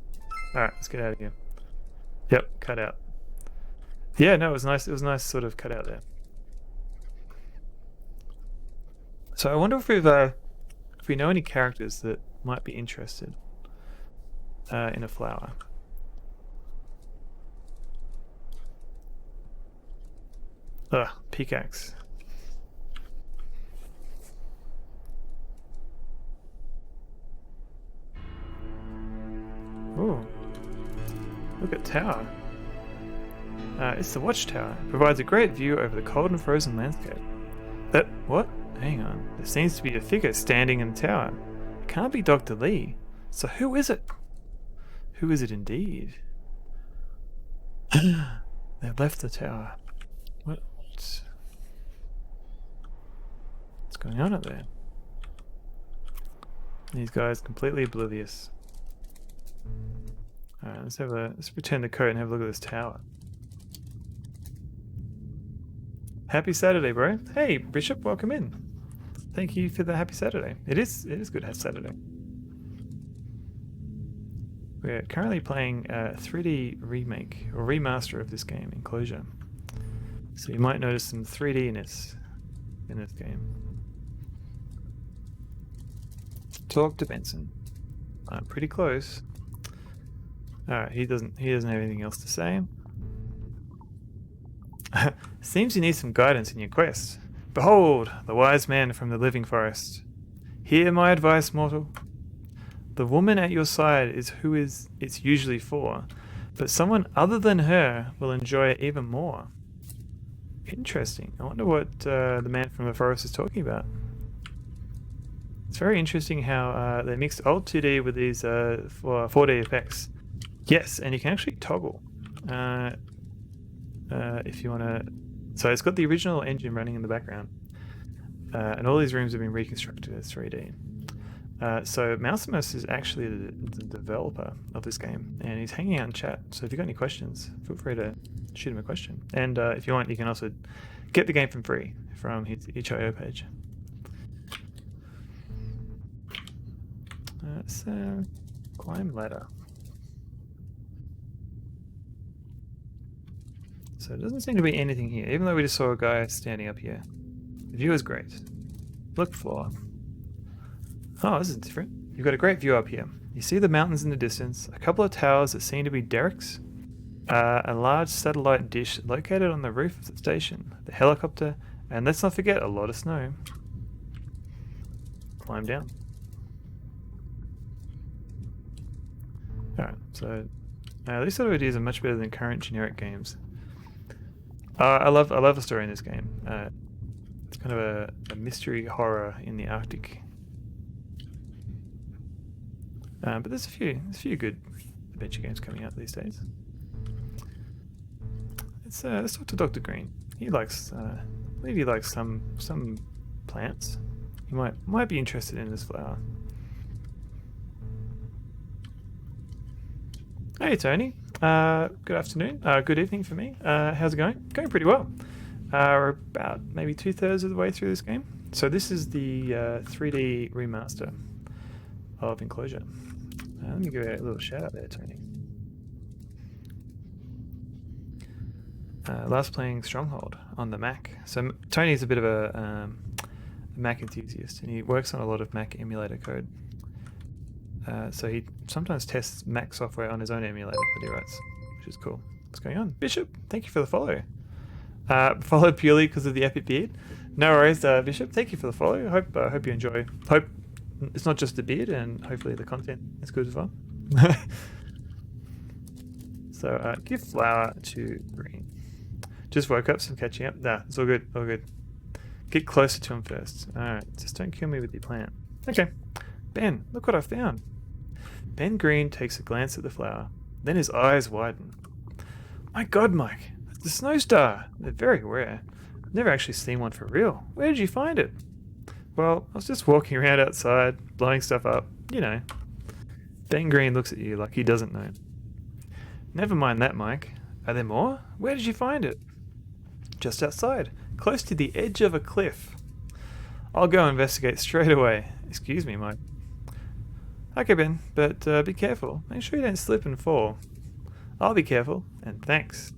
Alright, let's get out of here. Yep, cut out. Yeah, no, it was nice. It was nice sort of cut out there. So I wonder if we know any characters that might be interested in a flower. Ugh, pickaxe. Ooh, look at tower. It's the watchtower. It provides a great view over the cold and frozen landscape. What? Hang on. There seems to be a figure standing in the tower. It can't be Dr. Lee. So who is it? Who is it indeed? They've left the tower. What's going on up there? These guys completely oblivious. Alright, let's pretend the code and have a look at this tower. Happy Saturday, bro. Hey, Bishop, welcome in. Thank you for the happy Saturday. It is good to have Saturday. We're currently playing a 3D remake or remaster of this game, Enclosure. So you might notice some 3D-ness in this game. Talk to Benson. I'm pretty close. Alright, he doesn't have anything else to say. Seems you need some guidance in your quest. Behold, the wise man from the living forest. Hear my advice, mortal. The woman at your side is who it's usually for, but someone other than her will enjoy it even more. Interesting. I wonder what the man from the forest is talking about. It's very interesting how they mixed old 2D with these 4D effects. Yes, and you can actually toggle if you want to. So it's got the original engine running in the background, and all these rooms have been reconstructed as 3D. So Mausimus is actually the developer of this game, and he's hanging out in chat. So if you've got any questions, feel free to shoot him a question. And if you want, you can also get the game for free from his itch.io page. So climb ladder. So it doesn't seem to be anything here, even though we just saw a guy standing up here. The view is great. Look floor. Oh, this is different. You've got a great view up here. You see the mountains in the distance, a couple of towers that seem to be derricks, a large satellite dish located on the roof of the station, the helicopter, and let's not forget a lot of snow. climb down. Alright, so these sort of ideas are much better than current generic games. I love the story in this game. It's kind of a mystery horror in the Arctic. But there's a few good adventure games coming out these days. Let's talk to Dr. Green. He likes, I believe he likes some plants. He might be interested in this flower. Hey Tony, good afternoon, good evening for me. How's it going? Going pretty well. We're about maybe 2/3 of the way through this game. So this is the 3D remaster of Enclosure. Let me give it a little shout out there, Tony. Last playing Stronghold on the Mac. So Tony's a bit of a Mac enthusiast, and he works on a lot of Mac emulator code. So he sometimes tests Mac software on his own emulator that he writes, which is cool. What's going on? Bishop, thank you for the follow. Followed purely because of the epic beard. No worries, Bishop. Thank you for the follow. Hope you enjoy. Hope it's not just the beard, and hopefully the content is good as well. So give flower to Green. Just woke up, so I'm catching up. Nah, it's all good. All good. Get closer to him first. All right, just don't kill me with your plant. Okay. Ben, look what I found. Ben Green takes a glance at the flower, then his eyes widen. My God, Mike, it's a snow star. They're very rare. I've never actually seen one for real. Where did you find it? Well, I was just walking around outside, blowing stuff up. You know. Ben Green looks at you like he doesn't know. Never mind that, Mike. Are there more? Where did you find it? Just outside, close to the edge of a cliff. I'll go investigate straight away. Excuse me, Mike. Okay, Ben, but be careful. Make sure you don't slip and fall. I'll be careful, and thanks.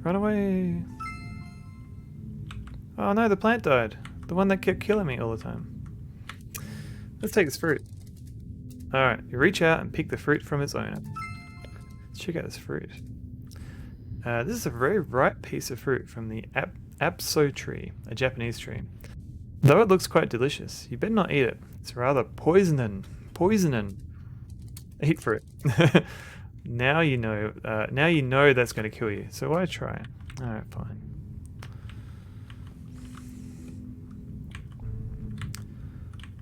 Run away. Oh no, the plant died. The one that kept killing me all the time. Let's take this fruit. Alright, you reach out and pick the fruit from its owner. Let's check out this fruit. This is a very ripe piece of fruit from the apso tree, a Japanese tree. Though it looks quite delicious, you better not eat it. It's rather poisoning. Eat fruit. Now you know that's going to kill you. So why try? Alright, fine.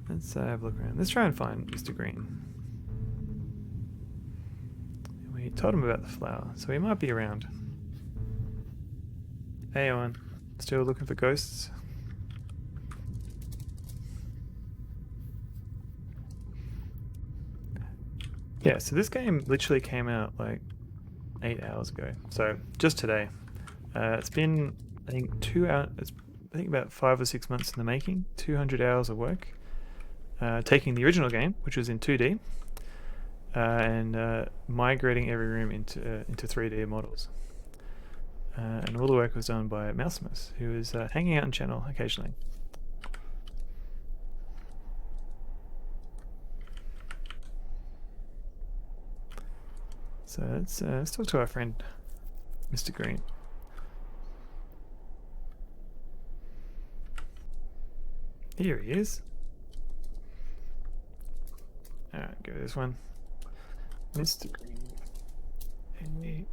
Let's have a look around. Let's try and find Mr. Green. We told him about the flower, so he might be around. Hey, Owen. Still looking for ghosts? Yeah, so this game literally came out like 8 hours ago. So just today. It's been, I think, 2 hours. It's I think about 5 or 6 months in the making. 200 hours of work. Taking the original game, which was in 2D, and migrating every room into 3D models. And all the work was done by Mausimus, who is hanging out on channel occasionally. So let's talk to our friend, Mr. Green. Here he is. Alright, go this one. Mr. Green. Hey.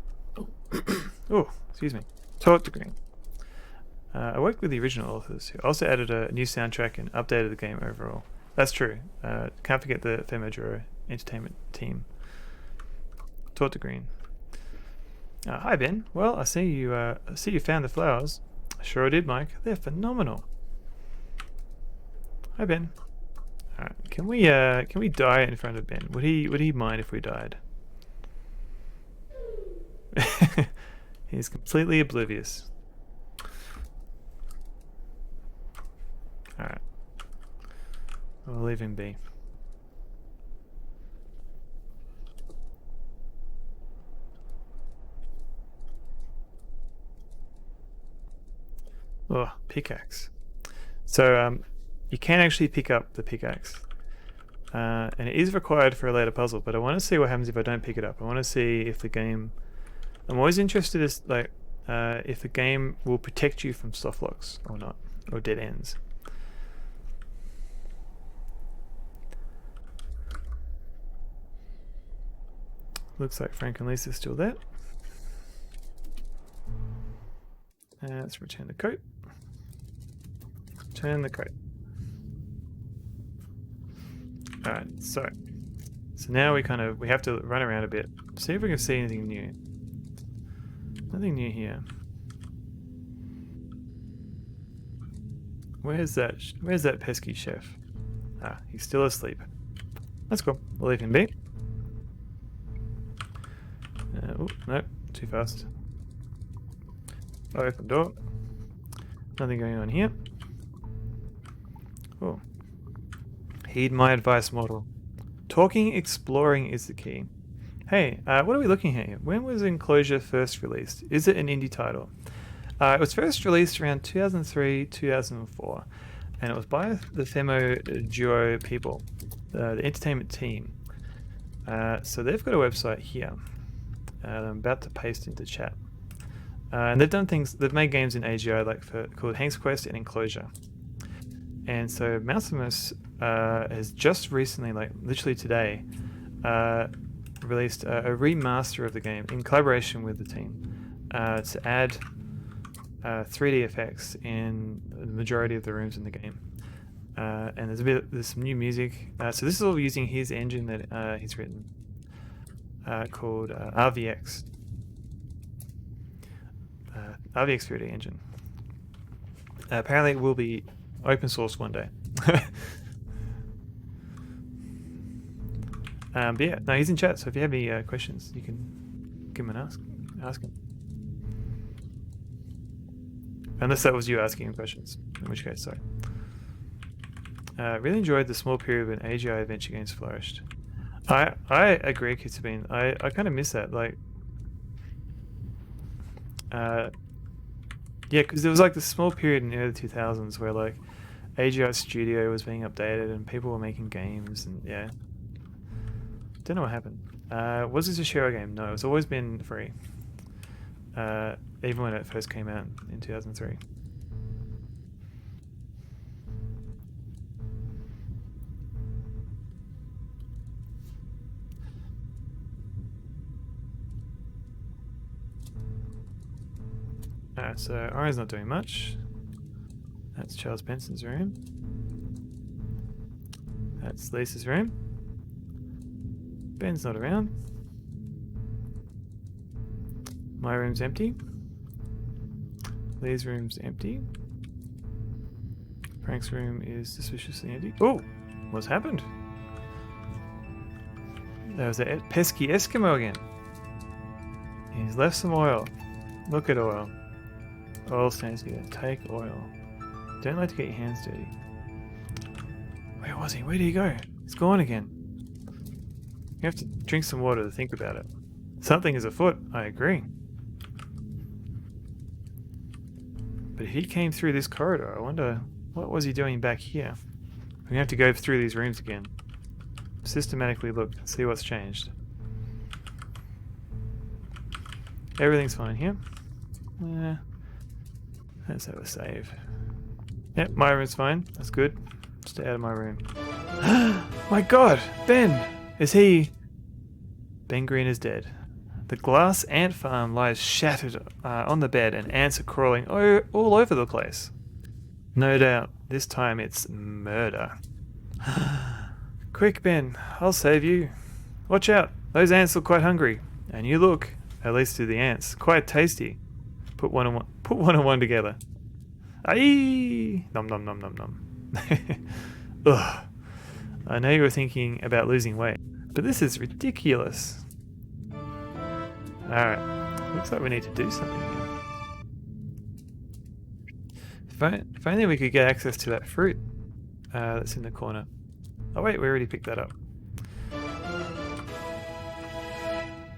Oh, excuse me. Talk to Green. I worked with the original authors who also added a new soundtrack and updated the game overall. That's true. Can't forget the Femodro Entertainment team. Talk to Green. Hi Ben. Well, I see you found the flowers. Sure I did, Mike. They're phenomenal. Hi Ben. Alright, can we die in front of Ben? Would he mind if we died? He's completely oblivious. Alright. We'll leave him be. Oh, pickaxe. So, you can actually pick up the pickaxe. And it is required for a later puzzle, but I want to see what happens if I don't pick it up. I want to see if the game... I'm always interested in like if the game will protect you from soft locks or not, or dead ends. Looks like Frank and Lisa's still there. Let's return the coat. Turn the coat. Alright, so now we have to run around a bit. See if we can see anything new. Nothing new here. Where's that pesky chef? Ah, he's still asleep. That's cool. We'll leave him be. Oh, no, too fast. Open door. Nothing going on here. Oh. Heed my advice, mortal. Talking, exploring is the key. Hey, what are we looking at here? When was Enclosure first released? Is it an indie title? It was first released around 2003, 2004, and it was by the Femo duo people, the entertainment team. So they've got a website here that I'm about to paste into chat. And they've made games in AGI called Hank's Quest and Enclosure. And so Mausimus has just recently, like literally today, released a remaster of the game in collaboration with the team to add 3D effects in the majority of the rooms in the game. And there's some new music. So this is all using his engine that he's written called RVX. RVX 3D engine. Apparently it will be open source one day. But yeah, no, he's in chat, so if you have any questions, you can give him an ask him. Unless that was you asking him questions, in which case, sorry. Really enjoyed the small period when AGI adventure games flourished. I agree, Kitsabine. I kind of miss that. Like, yeah, because there was like this small period in the early 2000s where like AGI Studio was being updated and people were making games, and yeah. Don't know what happened. Was this a share game? No, it's always been free. Even when it first came out in 2003. Alright, so Orion's not doing much. That's Charles Benson's room. That's Lisa's room. Ben's not around. My room's empty. Lee's room's empty. Frank's room is suspiciously empty. Oh! What's happened? There was a pesky Eskimo again. He's left some oil. Look at oil. Oil stains here. Take oil. Don't like to get your hands dirty. Where was he? Where did he go? He's gone again. You have to drink some water to think about it. Something is afoot, I agree. But he came through this corridor. I wonder, what was he doing back here? We're gonna have to go through these rooms again. Systematically look, see what's changed. Everything's fine here. Let's have a save. Yep, my room's fine. That's good. Stay out of my room. My God, Ben! Is he... Ben Green is dead. The glass ant farm lies shattered on the bed and ants are crawling all over the place. No doubt, this time it's murder. Quick, Ben, I'll save you. Watch out, those ants look quite hungry. And you look, at least to the ants, quite tasty. Put one and one together. Aye! Nom nom nom nom nom. Ugh. I know you were thinking about losing weight, but this is ridiculous. Alright, looks like we need to do something here. If only we could get access to that fruit that's in the corner. Oh wait, we already picked that up.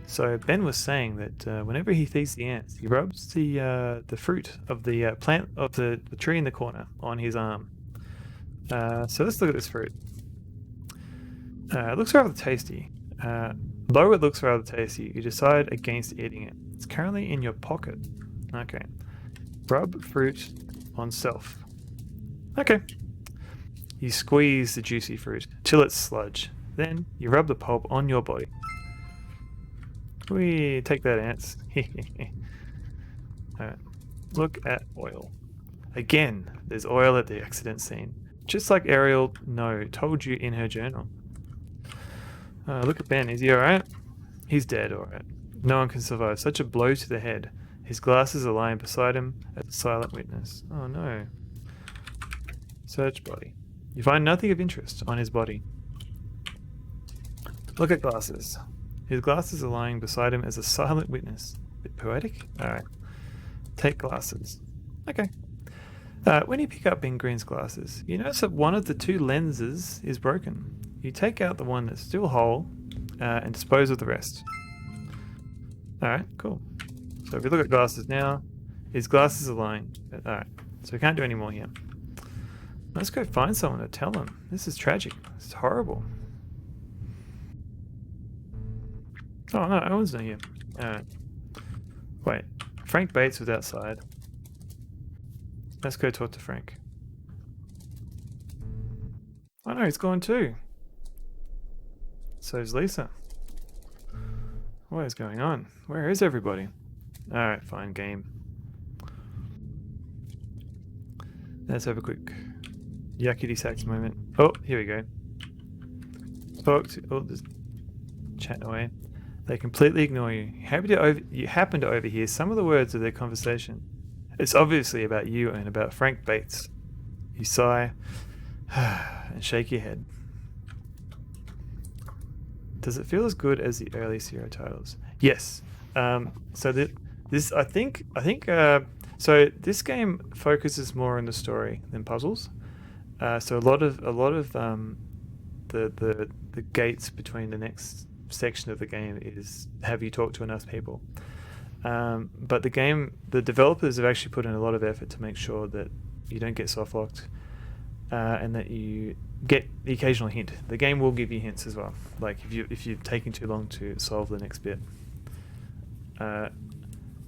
So Ben was saying that whenever he feeds the ants, he rubs the fruit of the plant of the tree in the corner on his arm. So let's look at this fruit. It looks rather tasty. Though it looks rather tasty, you decide against eating it. It's currently in your pocket. Okay. Rub fruit on self. Okay. You squeeze the juicy fruit till it's sludge. Then you rub the pulp on your body. We take that, ants. Alright. Look at oil. Again, there's oil at the accident scene. Just like Ariel told you in her journal. Look at Ben. Is he alright? He's dead, alright. No one can survive such a blow to the head. His glasses are lying beside him as a silent witness. Oh no. Search body. You find nothing of interest on his body. Look at glasses. His glasses are lying beside him as a silent witness. Bit poetic? Alright. Take glasses. Okay. When you pick up Ben Green's glasses, you notice that one of the two lenses is broken. You take out the one that's still whole and dispose of the rest. Alright, cool. So if we look at glasses now, his glasses are lying. Alright, so we can't do any more here. Let's go find someone to tell him. This is tragic. It's horrible. Oh no, Owen's not here. Alright. Wait, Frank Bates was outside. Let's go talk to Frank. Oh no, he's gone too. So's Lisa. What is going on? Where is everybody? Alright, fine, game. Let's have a quick yakety sax moment. Oh, here we go. Talk to. Oh, there's chat away. They completely ignore you. You happen to overhear some of the words of their conversation. It's obviously about you and about Frank Bates. You sigh and shake your head. Does it feel as good as the early Sierra titles? Yes. So this game focuses more on the story than puzzles. So a lot of the gates between the next section of the game is have you talk to enough people. But the developers have actually put in a lot of effort to make sure that you don't get soft locked, and that you get the occasional hint. The game will give you hints as well, like if you're taking too long to solve the next bit.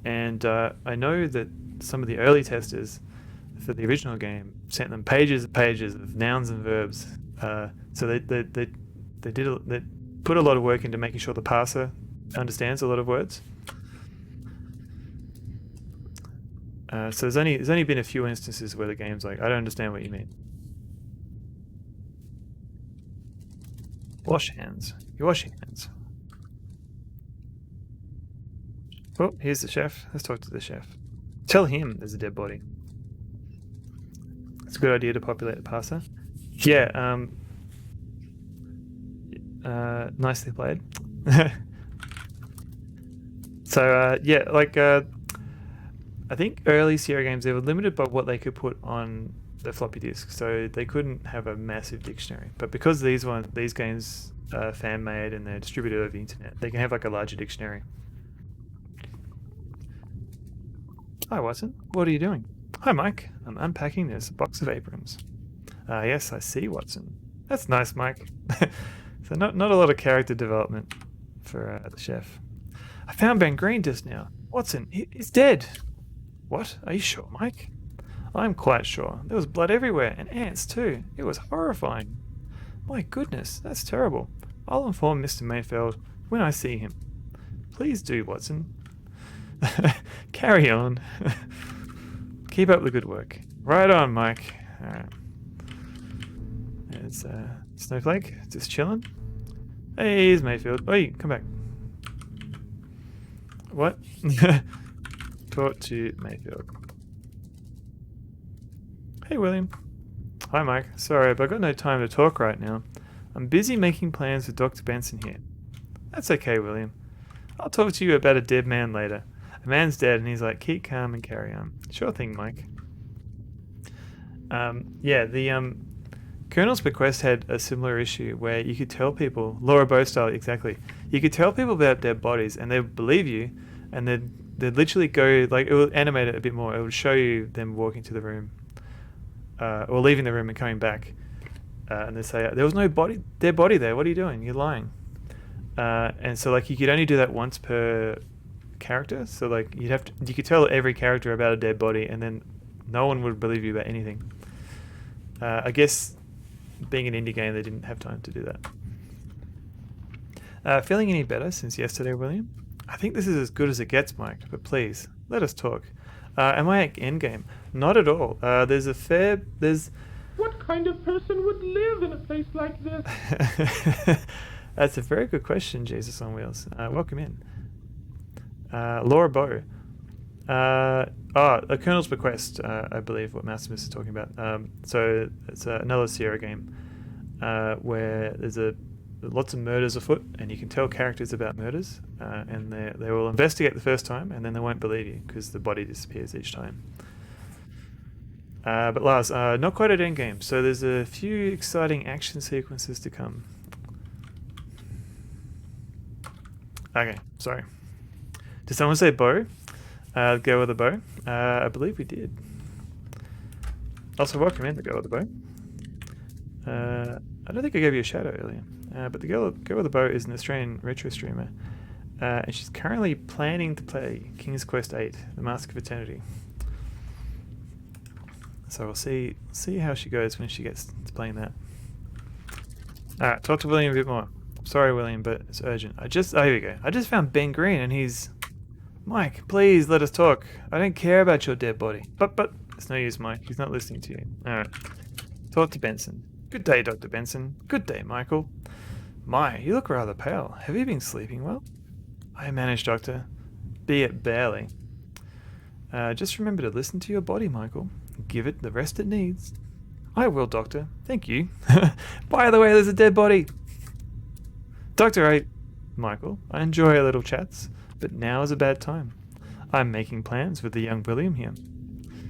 And I know that some of the early testers for the original game sent them pages and pages of nouns and verbs. So they put a lot of work into making sure the parser understands a lot of words. So there's only been a few instances where the game's like, I don't understand what you mean. Wash hands. You wash your hands. Oh, here's the chef. Let's talk to the chef. Tell him there's a dead body. It's a good idea to populate the parser. Yeah, nicely played. So, yeah, like, I think early Sierra games, they were limited by what they could put on the floppy disk, so they couldn't have a massive dictionary. But because these games are fan-made and they're distributed over the internet, they can have like a larger dictionary. Hi, Watson. What are you doing? Hi, Mike. I'm unpacking this box of aprons. Yes, I see, Watson. That's nice, Mike. So not a lot of character development for the chef. I found Ben Green just now. Watson, he's dead. What? Are you sure, Mike? I'm quite sure. There was blood everywhere, and ants too. It was horrifying. My goodness, that's terrible. I'll inform Mr. Mayfield when I see him. Please do, Watson. Carry on. Keep up the good work. Right on, Mike. Alright. There's Snowflake, just chilling. Hey, here's Mayfield. Oh, come back. What? Talk to Mayfield. Hey, William. Hi, Mike. Sorry, but I've got no time to talk right now. I'm busy making plans with Dr. Benson here. That's okay, William. I'll talk to you about a dead man later. A man's dead, and he's like, keep calm and carry on. Sure thing, Mike. Yeah, the Colonel's Bequest had a similar issue where you could tell people, Laura Bow style, exactly. You could tell people about dead bodies, and they would believe you, and they'd literally go, like, it would animate it a bit more. It would show you them walking to the room, or leaving the room and coming back, and they'd say, there was no dead body there. What are you doing? You're lying. And so, like, you could only do that once per character. So, like, you could tell every character about a dead body, and then no one would believe you about anything. I guess being an indie game, they didn't have time to do that. Feeling any better since yesterday, William? I think this is as good as it gets, Mike, but please, let us talk. Am I at endgame? Not at all. There's... What kind of person would live in a place like this? That's a very good question, Jesus on Wheels. Welcome in. Laura Bow. A Colonel's Bequest, I believe what Mausimus is talking about. So it's another Sierra game where there's lots of murders afoot, and you can tell characters about murders, and they will investigate the first time, and then they won't believe you because the body disappears each time. But Lars, not quite at endgame, so there's a few exciting action sequences to come. Okay, sorry. Did someone say bow? Go with a bow? I believe we did. Also, welcome in the Go with the Bow. I don't think I gave you a shout out earlier, but the Go with the Bow is an Australian retro streamer, and she's currently planning to play King's Quest VIII, The Mask of Eternity. So we'll see how she goes when she gets to playing that. Alright, talk to William a bit more. Sorry, William, but it's urgent. Here we go. I just found Ben Green, and he's... Mike, please let us talk. I don't care about your dead body. But it's no use, Mike. He's not listening to you. Alright. Talk to Benson. Good day, Dr. Benson. Good day, Michael. My, you look rather pale. Have you been sleeping well? I manage, Doctor. Be it barely. Just remember to listen to your body, Michael. Give it the rest it needs. I will, Doctor. Thank you. By the way, there's a dead body. Dr. Michael, I enjoy our little chats, but now is a bad time. I'm making plans with the young William here.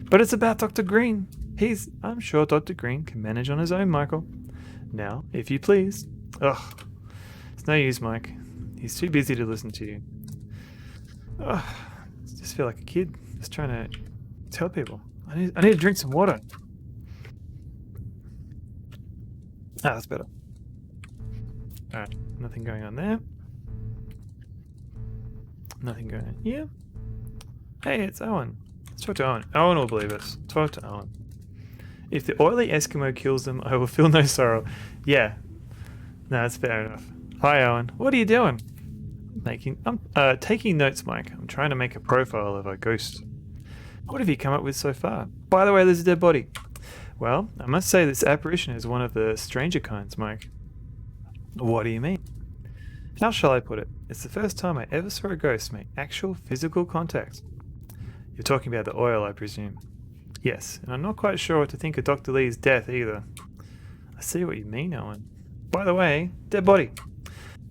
But it's about Dr. Green. I'm sure Dr. Green can manage on his own, Michael. Now, if you please. Ugh. It's no use, Mike. He's too busy to listen to you. Ugh. I just feel like a kid, just trying to tell people. I need to drink some water. That's better. Alright, nothing going on there. Nothing going on here. Hey, it's Owen. Let's talk to Owen. Owen will believe us. Talk to Owen. If the oily Eskimo kills them, I will feel no sorrow. Yeah. No, that's fair enough. Hi, Owen. What are you doing? I'm taking notes, Mike. I'm trying to make a profile of our ghost. What have you come up with so far? By the way, there's a dead body. Well, I must say this apparition is one of the stranger kinds, Mike. What do you mean? How shall I put it? It's the first time I ever saw a ghost make actual physical contact. You're talking about the oil, I presume. Yes, and I'm not quite sure what to think of Dr. Lee's death either. I see what you mean, Owen. By the way, dead body.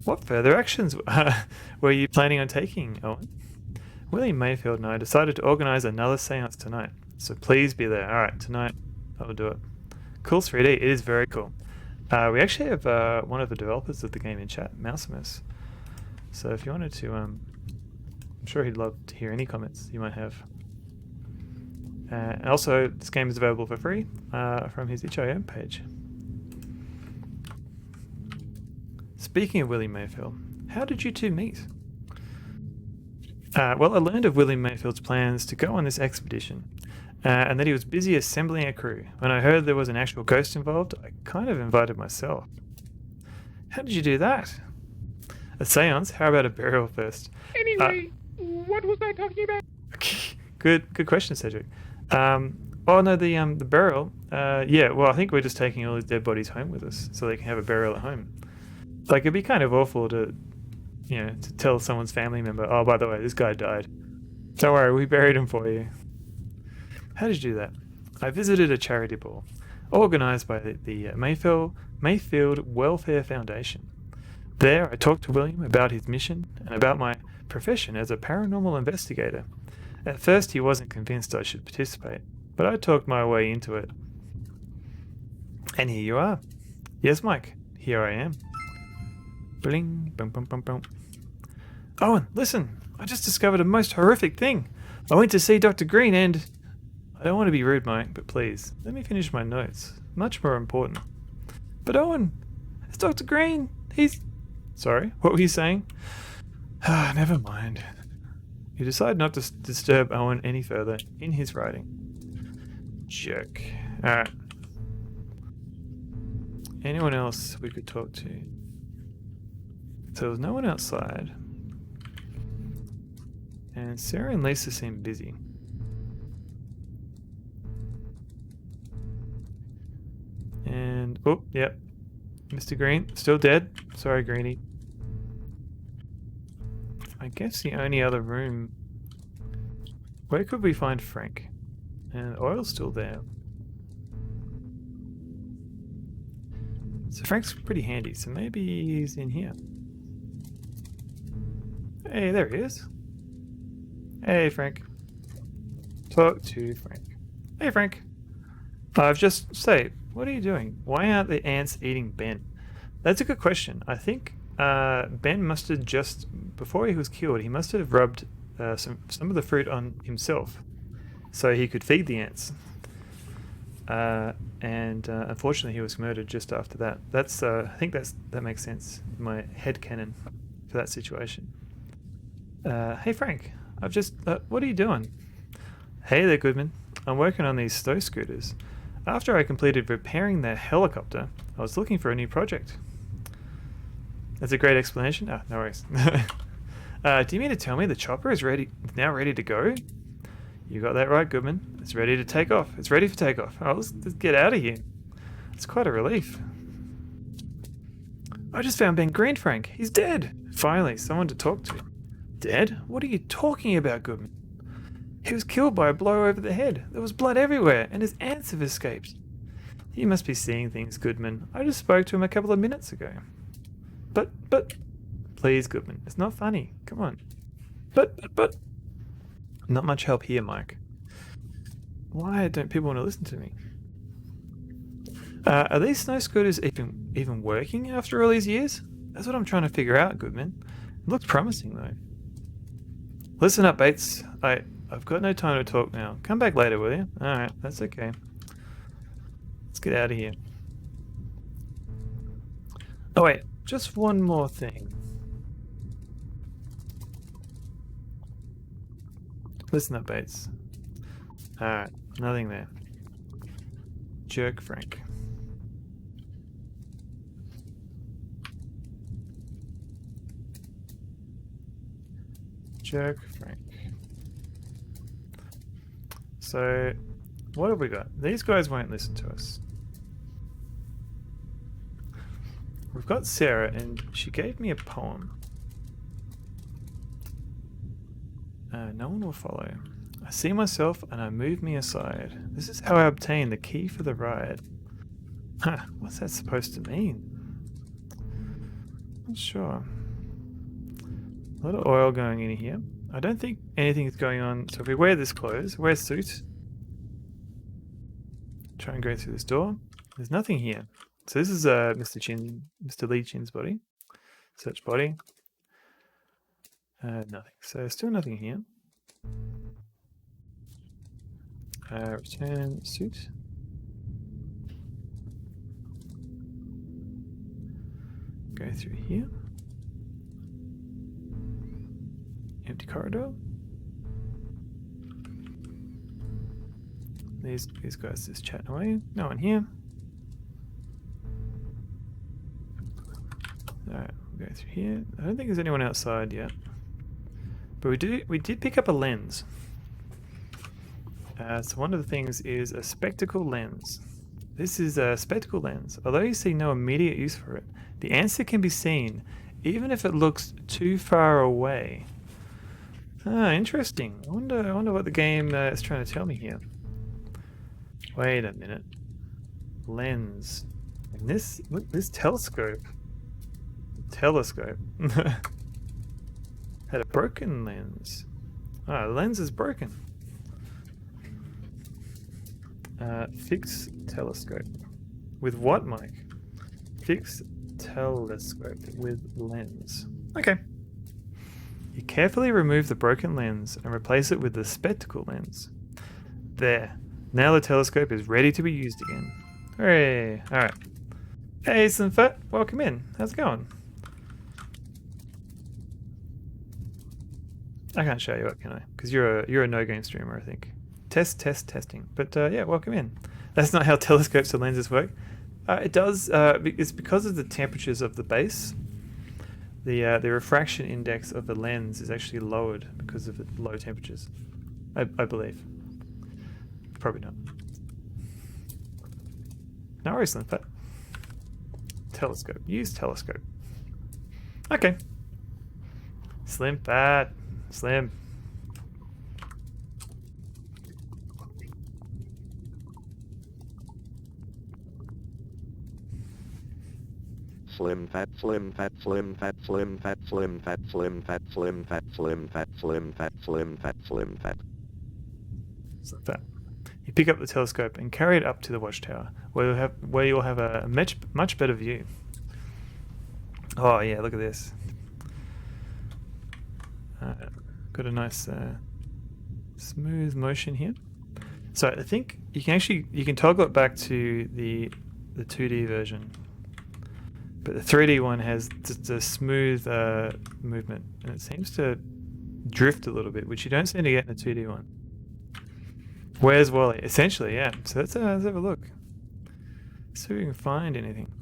What further actions were you planning on taking, Owen? William Mayfield and I decided to organise another seance tonight, so please be there. Alright, tonight I'll do it. Cool 3D, it is very cool. We actually have one of the developers of the game in chat, Mausimus. So if you wanted to, I'm sure he'd love to hear any comments you might have. And also, this game is available for free from his itch.io page. Speaking of William Mayfield, how did you two meet? Well, I learned of William Mayfield's plans to go on this expedition, and that he was busy assembling a crew. When I heard there was an actual ghost involved, I kind of invited myself. How did you do that? A seance? How about a burial first? Anyway, what was I talking about? Good question, Cedric. The burial. Yeah, well, I think we're just taking all these dead bodies home with us so they can have a burial at home. Like, it'd be kind of awful to tell someone's family member, oh, by the way, this guy died. Don't worry, we buried him for you. How did you do that? I visited a charity ball, organised by the Mayfield Welfare Foundation. There, I talked to William about his mission and about my profession as a paranormal investigator. At first, he wasn't convinced I should participate, but I talked my way into it. And here you are. Yes, Mike, here I am. Bling, bum, bum, bum, bum. Owen, listen, I just discovered a most horrific thing. I went to see Dr. Green and... I don't want to be rude, Mike, but please, let me finish my notes. Much more important. But Owen, it's Dr. Green. He's... Sorry, what were you saying? Never mind. You decide not to disturb Owen any further in his writing. Jerk. Alright. Anyone else we could talk to? So there's no one outside. And Sarah and Lisa seem busy. And, oh, yep. Mr. Green, still dead. Sorry, Greenie. I guess the only other room... Where could we find Frank? And Oil's still there. So Frank's pretty handy, so maybe he's in here. Hey, there he is. Hey, Frank. Talk to Frank. Hey, Frank. I've just... Say, what are you doing? Why aren't the ants eating Ben? That's a good question. I think Ben must have just... Before he was killed, he must have rubbed some of the fruit on himself so he could feed the ants. And unfortunately he was murdered just after that. That's I think that makes sense in my headcanon for that situation. Hey Frank, I've just... what are you doing? Hey there, Goodman. I'm working on these snow scooters. After I completed repairing their helicopter, I was looking for a new project. That's a great explanation. Ah, no worries. Do you mean to tell me the chopper is now ready to go? You got that right, Goodman. It's ready to take off. It's ready for takeoff. Oh, let's get out of here. It's quite a relief. I just found Ben Green, Frank. He's dead. Finally, someone to talk to. Dead? What are you talking about, Goodman? He was killed by a blow over the head. There was blood everywhere, and his ants have escaped. You must be seeing things, Goodman. I just spoke to him a couple of minutes ago. But... Please, Goodman. It's not funny. Come on. But... Not much help here, Mike. Why don't people want to listen to me? Are these snow scooters even working after all these years? That's what I'm trying to figure out, Goodman. It looks promising, though. Listen up, Bates. I've got no time to talk now. Come back later, will you? Alright, that's okay. Let's get out of here. Oh wait, just one more thing. Listen up, Bates. Alright, nothing there. Jerk Frank. Jerk Frank. So, what have we got? These guys won't listen to us. We've got Sarah, and she gave me a poem. No one will follow. I see myself, and I move me aside. This is how I obtain the key for the ride. Huh, what's that supposed to mean? Not sure. A lot of oil going in here. I don't think anything is going on. So if we wear this clothes, wear a suit, try and go through this door. There's nothing here. So this is Mr. Lee Chin's body. Search body. Nothing. So still nothing here. Return suit. Go through here. Empty corridor. These guys just chatting away. No one here. Alright, we'll go through here. I don't think there's anyone outside yet. But we did pick up a lens. So one of the things is a spectacle lens. This is a spectacle lens. Although you see no immediate use for it, the answer can be seen even if it looks too far away. Ah, interesting. I wonder what the game is trying to tell me here. Wait a minute. Lens. And this telescope. Telescope. Had a broken lens. Ah, the lens is broken. Fix telescope. With what, Mike? Fix telescope with lens. Okay. You carefully remove the broken lens and replace it with the spectacle lens. There. Now the telescope is ready to be used again. Hooray! Alright. Hey, Sunfat. Welcome in. How's it going? I can't show you up, can I? Because you're a no-game streamer, I think. Testing. But yeah, welcome in. That's not how telescopes or lenses work. It does. It's because of the temperatures of the base. the refraction index of the lens is actually lowered because of the low temperatures. I believe. Probably not. No worries, Slim Fat. Telescope. Use telescope. Okay. Slim Fat. Slim. Slim fat, slim fat, slim fat, slim fat, slim fat, slim fat, slim fat, slim fat, slim fat, slim fat, slim fat. Slim Fat. You pick up the telescope and carry it up to the watchtower, where you'll have a much better view. Oh yeah, look at this. Got a nice smooth motion here. So I think you can toggle it back to the 2D version, but the 3D one has just a smooth movement, and it seems to drift a little bit, which you don't seem to get in the 2D one. Where's Wally? Essentially, yeah. So let's have a look. See if we can find anything.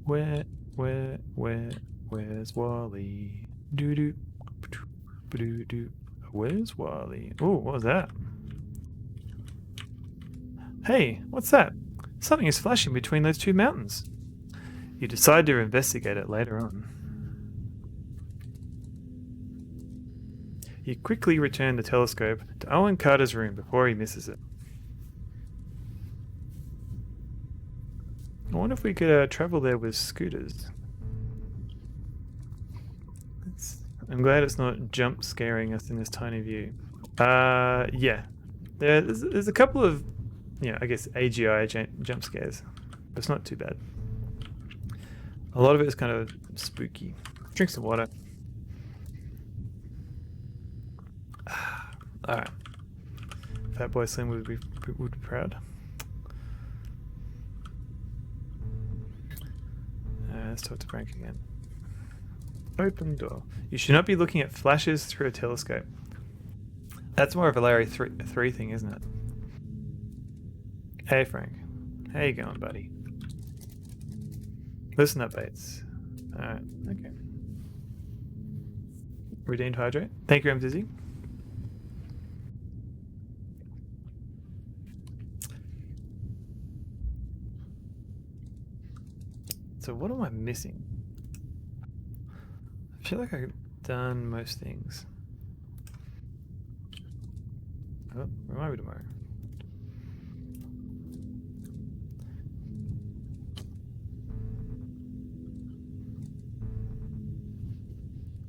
Where's Wally? Doo doo. Where's Wally? Oh, what was that? Hey, what's that? Something is flashing between those two mountains. You decide to investigate it later on. You quickly return the telescope to Owen Carter's room before he misses it. I wonder if we could travel there with scooters. I'm glad it's not jump scaring us in this tiny view. Yeah. There's a couple of, I guess AGI jump scares. But it's not too bad. A lot of it is kind of spooky. Drink some water. Alright. Fat Boy Slim would be proud. Let's talk to Frank again. Open door. You should not be looking at flashes through a telescope. That's more of a Larry 3 thing, isn't it? Hey Frank. How you going, buddy? Listen up, Bates. Alright, okay. Redeemed hydrate. Thank you, Dizzy. So what am I missing? I feel like I've done most things. Oh, remind me tomorrow.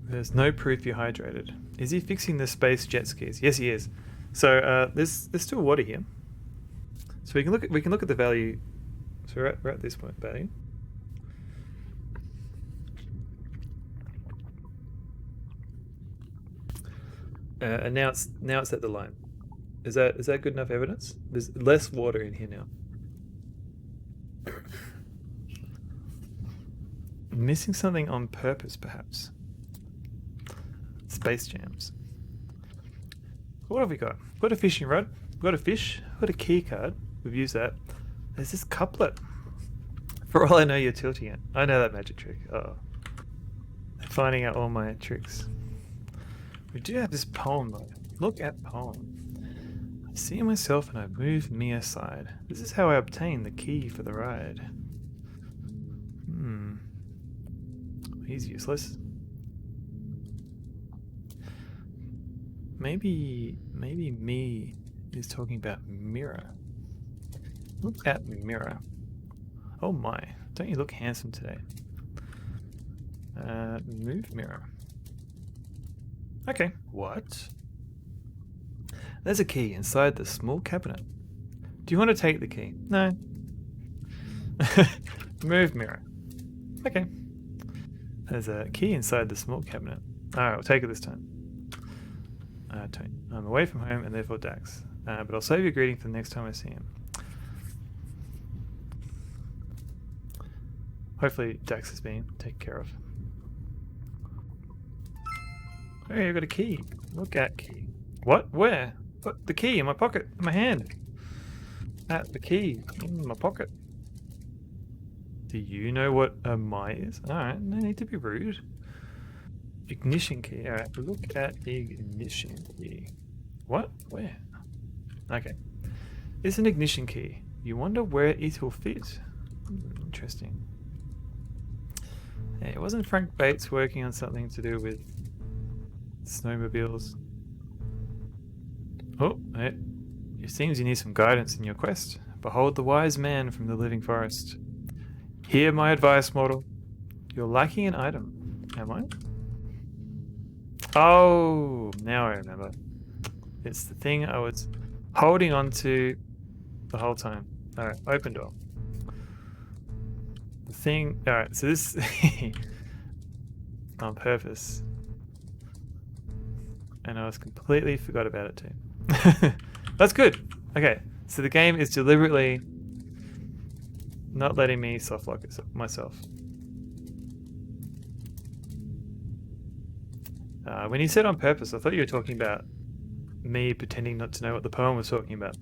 There's no proof you're hydrated. Is he fixing the space jet skis? Yes, he is. So there's still water here. So we can look at the value. So we're at this point value. And now it's at the line. Is that good enough evidence? There's less water in here now. Missing something on purpose, perhaps. Space jams. What have we got? We've got a fishing rod. We've got a fish. We've got a key card. We've used that. There's this couplet. For all I know, you're tilting it. I know that magic trick. Oh, finding out all my tricks. We do have this poem though. Look at poem. I see myself and I move me aside. This is how I obtain the key for the ride. He's useless. Maybe me is talking about mirror. Look at mirror. Oh my, don't you look handsome today? Move mirror. Okay, what? There's a key inside the small cabinet. Do you want to take the key? No. Move mirror. Okay. There's a key inside the small cabinet. Alright, we'll take it this time. Tony. I'm away from home and therefore Dax. But I'll save your greeting for the next time I see him. Hopefully Dax is being taken care of. Hey, I've got a key. Look at key. What? Where? What? The key in my pocket. In my hand. At the key. In my pocket. Do you know what a my is? Alright, no need to be rude. Ignition key. Alright, look at ignition key. What? Where? Okay. It's an ignition key. You wonder where it will fit. Interesting. Hey, wasn't Frank Bates working on something to do with snowmobiles? Oh, hey. It seems you need some guidance in your quest. Behold the wise man from the living forest. Hear my advice, mortal. You're lacking an item. Am I? Oh, now I remember. It's the thing I was holding on to the whole time. Alright, open door. The thing... Alright, so this... on purpose. And I was completely forgot about it too. That's good. Okay, so the game is deliberately not letting me softlock myself. When you said on purpose, I thought you were talking about me pretending not to know what the poem was talking about.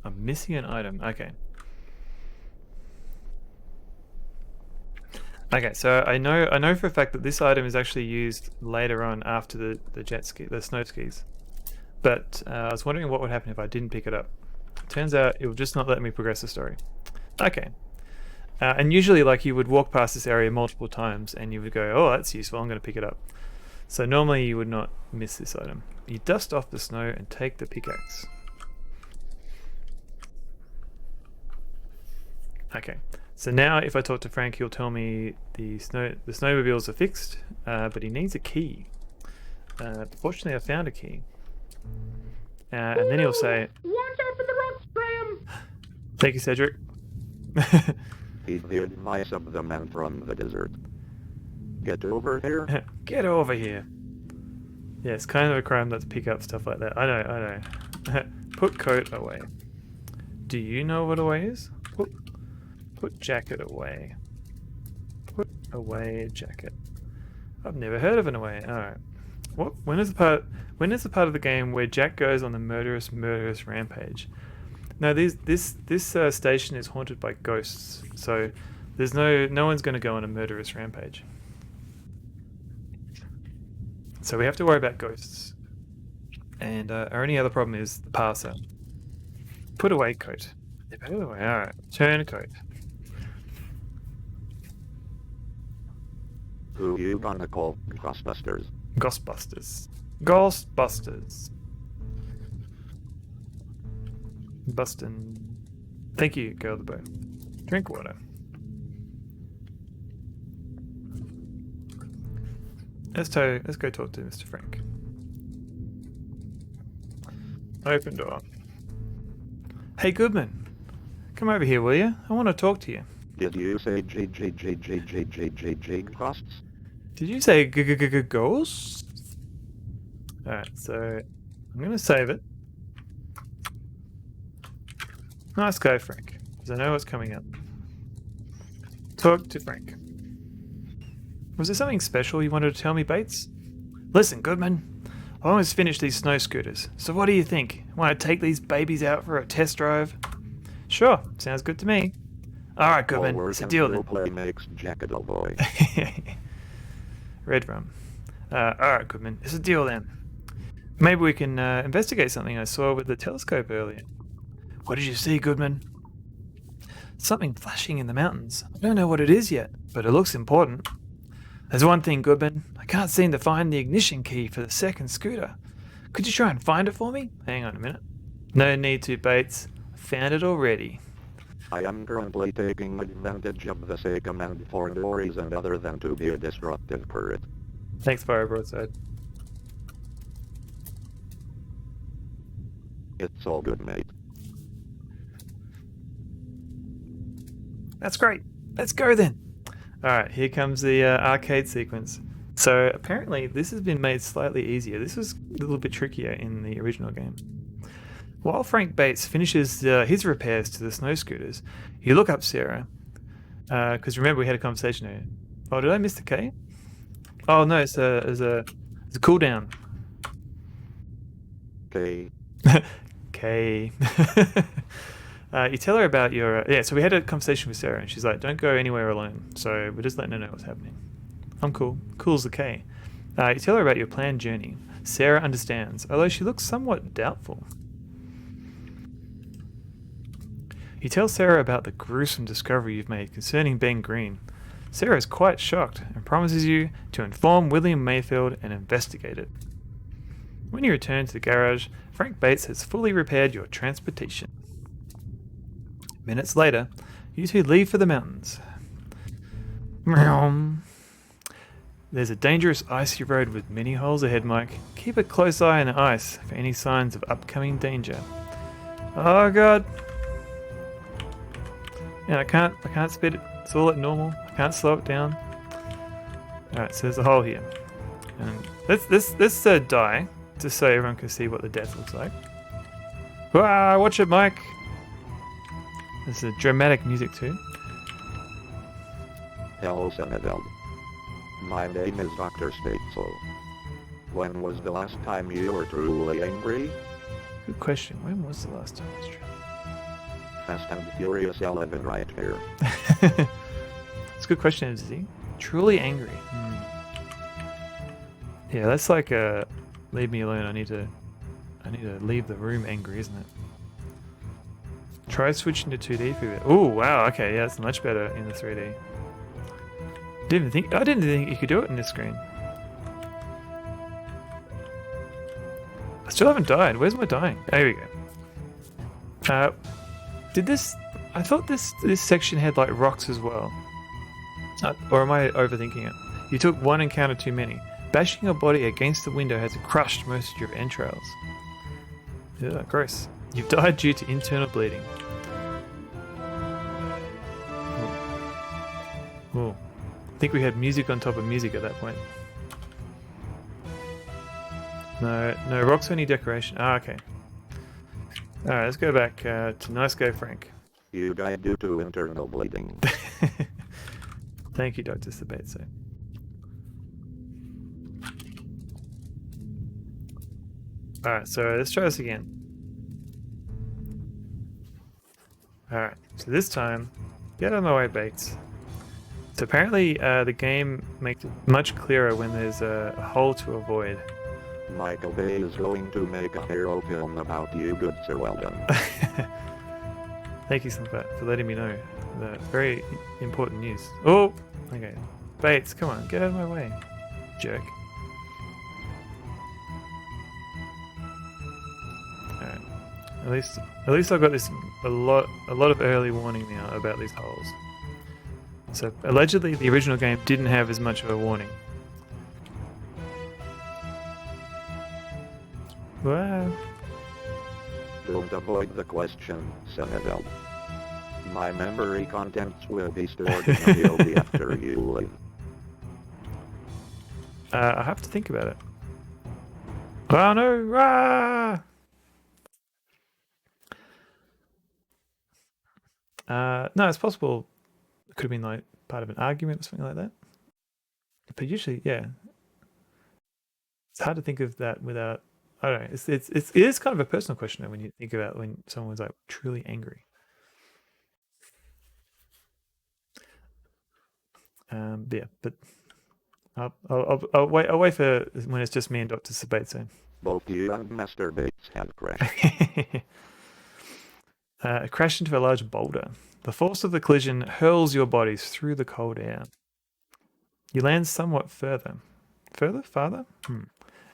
I'm missing an item. Okay. Okay, so I know for a fact that this item is actually used later on after the snow skis. But I was wondering what would happen if I didn't pick it up. Turns out it will just not let me progress the story. Okay. And usually, like, you would walk past this area multiple times and you would go, oh, that's useful, I'm going to pick it up. So normally you would not miss this item. You dust off the snow and take the pickaxe. Okay. So now if I talk to Frank, he'll tell me the snowmobiles are fixed, but he needs a key. Fortunately, I found a key. And then he'll say... Watch out for the rocks, Graham! Thank you, Cedric. He's the advice of the man from the desert. Get over here. Get over here. Yeah, it's kind of a crime not to pick up stuff like that. I know. Put coat away. Do you know what away is? Put jacket away. Put away jacket. I've never heard of an away. Alright. What? When is the part of the game where Jack goes on the murderous rampage? No, this station is haunted by ghosts, so there's no one's going to go on a murderous rampage. So we have to worry about ghosts. And our only other problem is the parser. Put away coat. Put away. Alright. Turn coat. Who you gonna call Ghostbusters? Ghostbusters. Ghostbusters. Bustin'. Thank you, girl the boat. Drink water. Let's go talk to Mr. Frank. Open door. Hey Goodman, come over here, will you? I want to talk to you. Did you say ghosts? Did you say ghosts? Alright, so I'm gonna save it. Nice guy, Frank, because I know what's coming up. Talk to Frank. Was there something special you wanted to tell me, Bates? Listen, Goodman, I almost finished these snow scooters, so what do you think? Want to take these babies out for a test drive? Sure, sounds good to me. Alright, Goodman, it's a deal then. Longplay makes jacket a boy. Red rum. Alright, Goodman, it's a deal then. Maybe we can investigate something I saw with the telescope earlier. What did you see, Goodman? Something flashing in the mountains. I don't know what it is yet, but it looks important. There's one thing, Goodman. I can't seem to find the ignition key for the second scooter. Could you try and find it for me? Hang on a minute. No need to, Bates. I found it already. I am currently taking advantage of the sake command for no reason other than to be a disruptive current. Thanks, Fire Broadside. It's all good, mate. That's great. Let's go then. Alright, here comes the arcade sequence. So apparently this has been made slightly easier. This was a little bit trickier in the original game. While Frank Bates finishes his repairs to the snow scooters, you look up Sarah. Because remember we had a conversation earlier. Oh, did I miss the K? Oh no, it's a cooldown. Okay. K. You tell her about your... yeah, so we had a conversation with Sarah, and she's like, don't go anywhere alone. So we're just letting her know what's happening. I'm cool. Cool's the K. You tell her about your planned journey. Sarah understands, although she looks somewhat doubtful. You tell Sarah about the gruesome discovery you've made concerning Ben Green. Sarah is quite shocked and promises you to inform William Mayfield and investigate it. When you return to the garage, Frank Bates has fully repaired your transportation. Minutes later, you two leave for the mountains. Meow. There's a dangerous icy road with many holes ahead, Mike. Keep a close eye on the ice for any signs of upcoming danger. Oh god. Yeah, I can't speed it. It's all at normal. I can't slow it down. Alright, so there's a hole here. And let's die, just so everyone can see what the death looks like. Ah, watch it, Mike! There's a dramatic music too. Hello, Senegal. My name is Dr. Stateslow. When was the last time you were truly angry? Good question. When was the last time? That's true. Fast and Furious 11 right here. It's a good question, is he? Truly angry. Yeah, that's like leave me alone. I need to leave the room angry, isn't it? Try switching to 2D for a bit. Oh wow, okay, yeah, it's much better in the 3D. I didn't think you could do it in this screen. I still haven't died. Where's my dying? There we go. I thought this section had like rocks as well. Or am I overthinking it? You took one encounter too many. Bashing your body against the window has crushed most of your entrails. Yeah, gross. You've died due to internal bleeding. Oh. I think we had music on top of music at that point. No rocks or any decoration. Ah, okay. Alright, let's go back to Nice Guy Frank. You died due to internal bleeding. Thank you, Dr. Sabatso. Alright, so let's try this again. Alright, so this time, get out of my way, Bates. So apparently the game makes it much clearer when there's a hole to avoid. Michael Bay is going to make a hero film about you, good sir, well done. Thank you, Slimfat, for letting me know. The very important news. Oh! Okay. Bates, come on, get out of my way. Jerk. Alright. At least I've got this a lot of early warning now about these holes. So allegedly the original game didn't have as much of a warning. Wow. Don't avoid the question, Senegal. My memory contents will be stored in a field after you leave. I have to think about it. Oh no! Ah! No, it's possible. It could have been like part of an argument or something like that. But usually, yeah, it's hard to think of that without. I don't know. It is kind of a personal question when you think about when someone's like truly angry. Yeah, but I'll wait for when it's just me and Dr. Sabatso. Both you and Master Bates have crashed. Crash into a large boulder. The force of the collision hurls your bodies through the cold air. You land somewhat farther?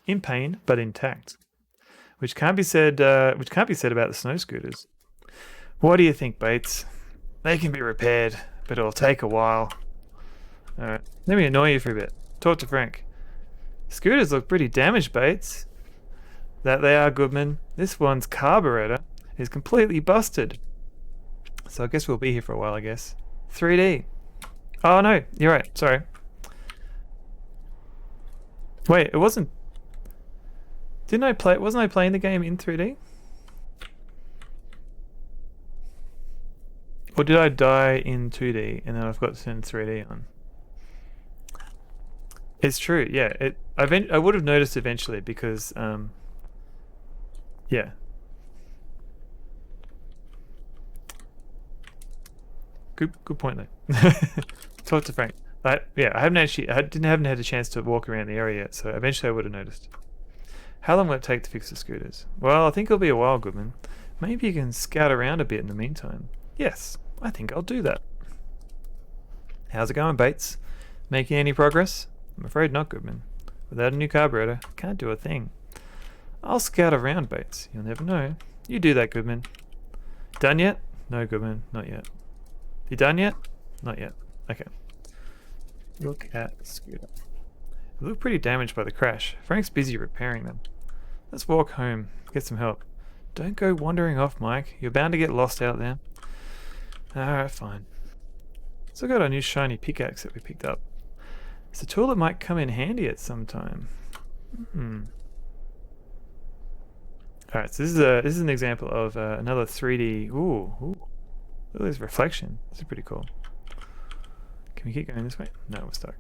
In pain, but intact. Which can't be said about the snow scooters. What do you think, Bates? They can be repaired, but it'll take a while. Alright, let me annoy you for a bit. Talk to Frank. Scooters look pretty damaged, Bates. That they are, Goodman. This one's carburetor is completely busted. So I guess we'll be here for a while, I guess. 3D. Oh no, you're right, sorry. Wait, it wasn't... Wasn't I playing the game in 3D? Or did I die in 2D and then I've got to turn 3D on? It's true, yeah. I would have noticed eventually because, yeah. Good point though. Talk to Frank. I haven't had a chance to walk around the area yet, so eventually I would have noticed. How long will it take to fix the scooters? Well, I think it'll be a while, Goodman. Maybe you can scout around a bit in the meantime. Yes, I think I'll do that. How's it going, Bates? Making any progress? I'm afraid not, Goodman. Without a new carburetor, I can't do a thing. I'll scout around, Bates. You'll never know. You do that, Goodman. Done yet? No, Goodman, not yet. You done yet? Not yet. Okay. Look at the scooter. They look pretty damaged by the crash. Frank's busy repairing them. Let's walk home. Get some help. Don't go wandering off, Mike. You're bound to get lost out there. Alright, fine. So I got our new shiny pickaxe that we picked up. It's a tool that might come in handy at some time. Alright, so this is an example of another 3D. Ooh. Look at this reflection. This is pretty cool. Can we keep going this way? No, we're stuck.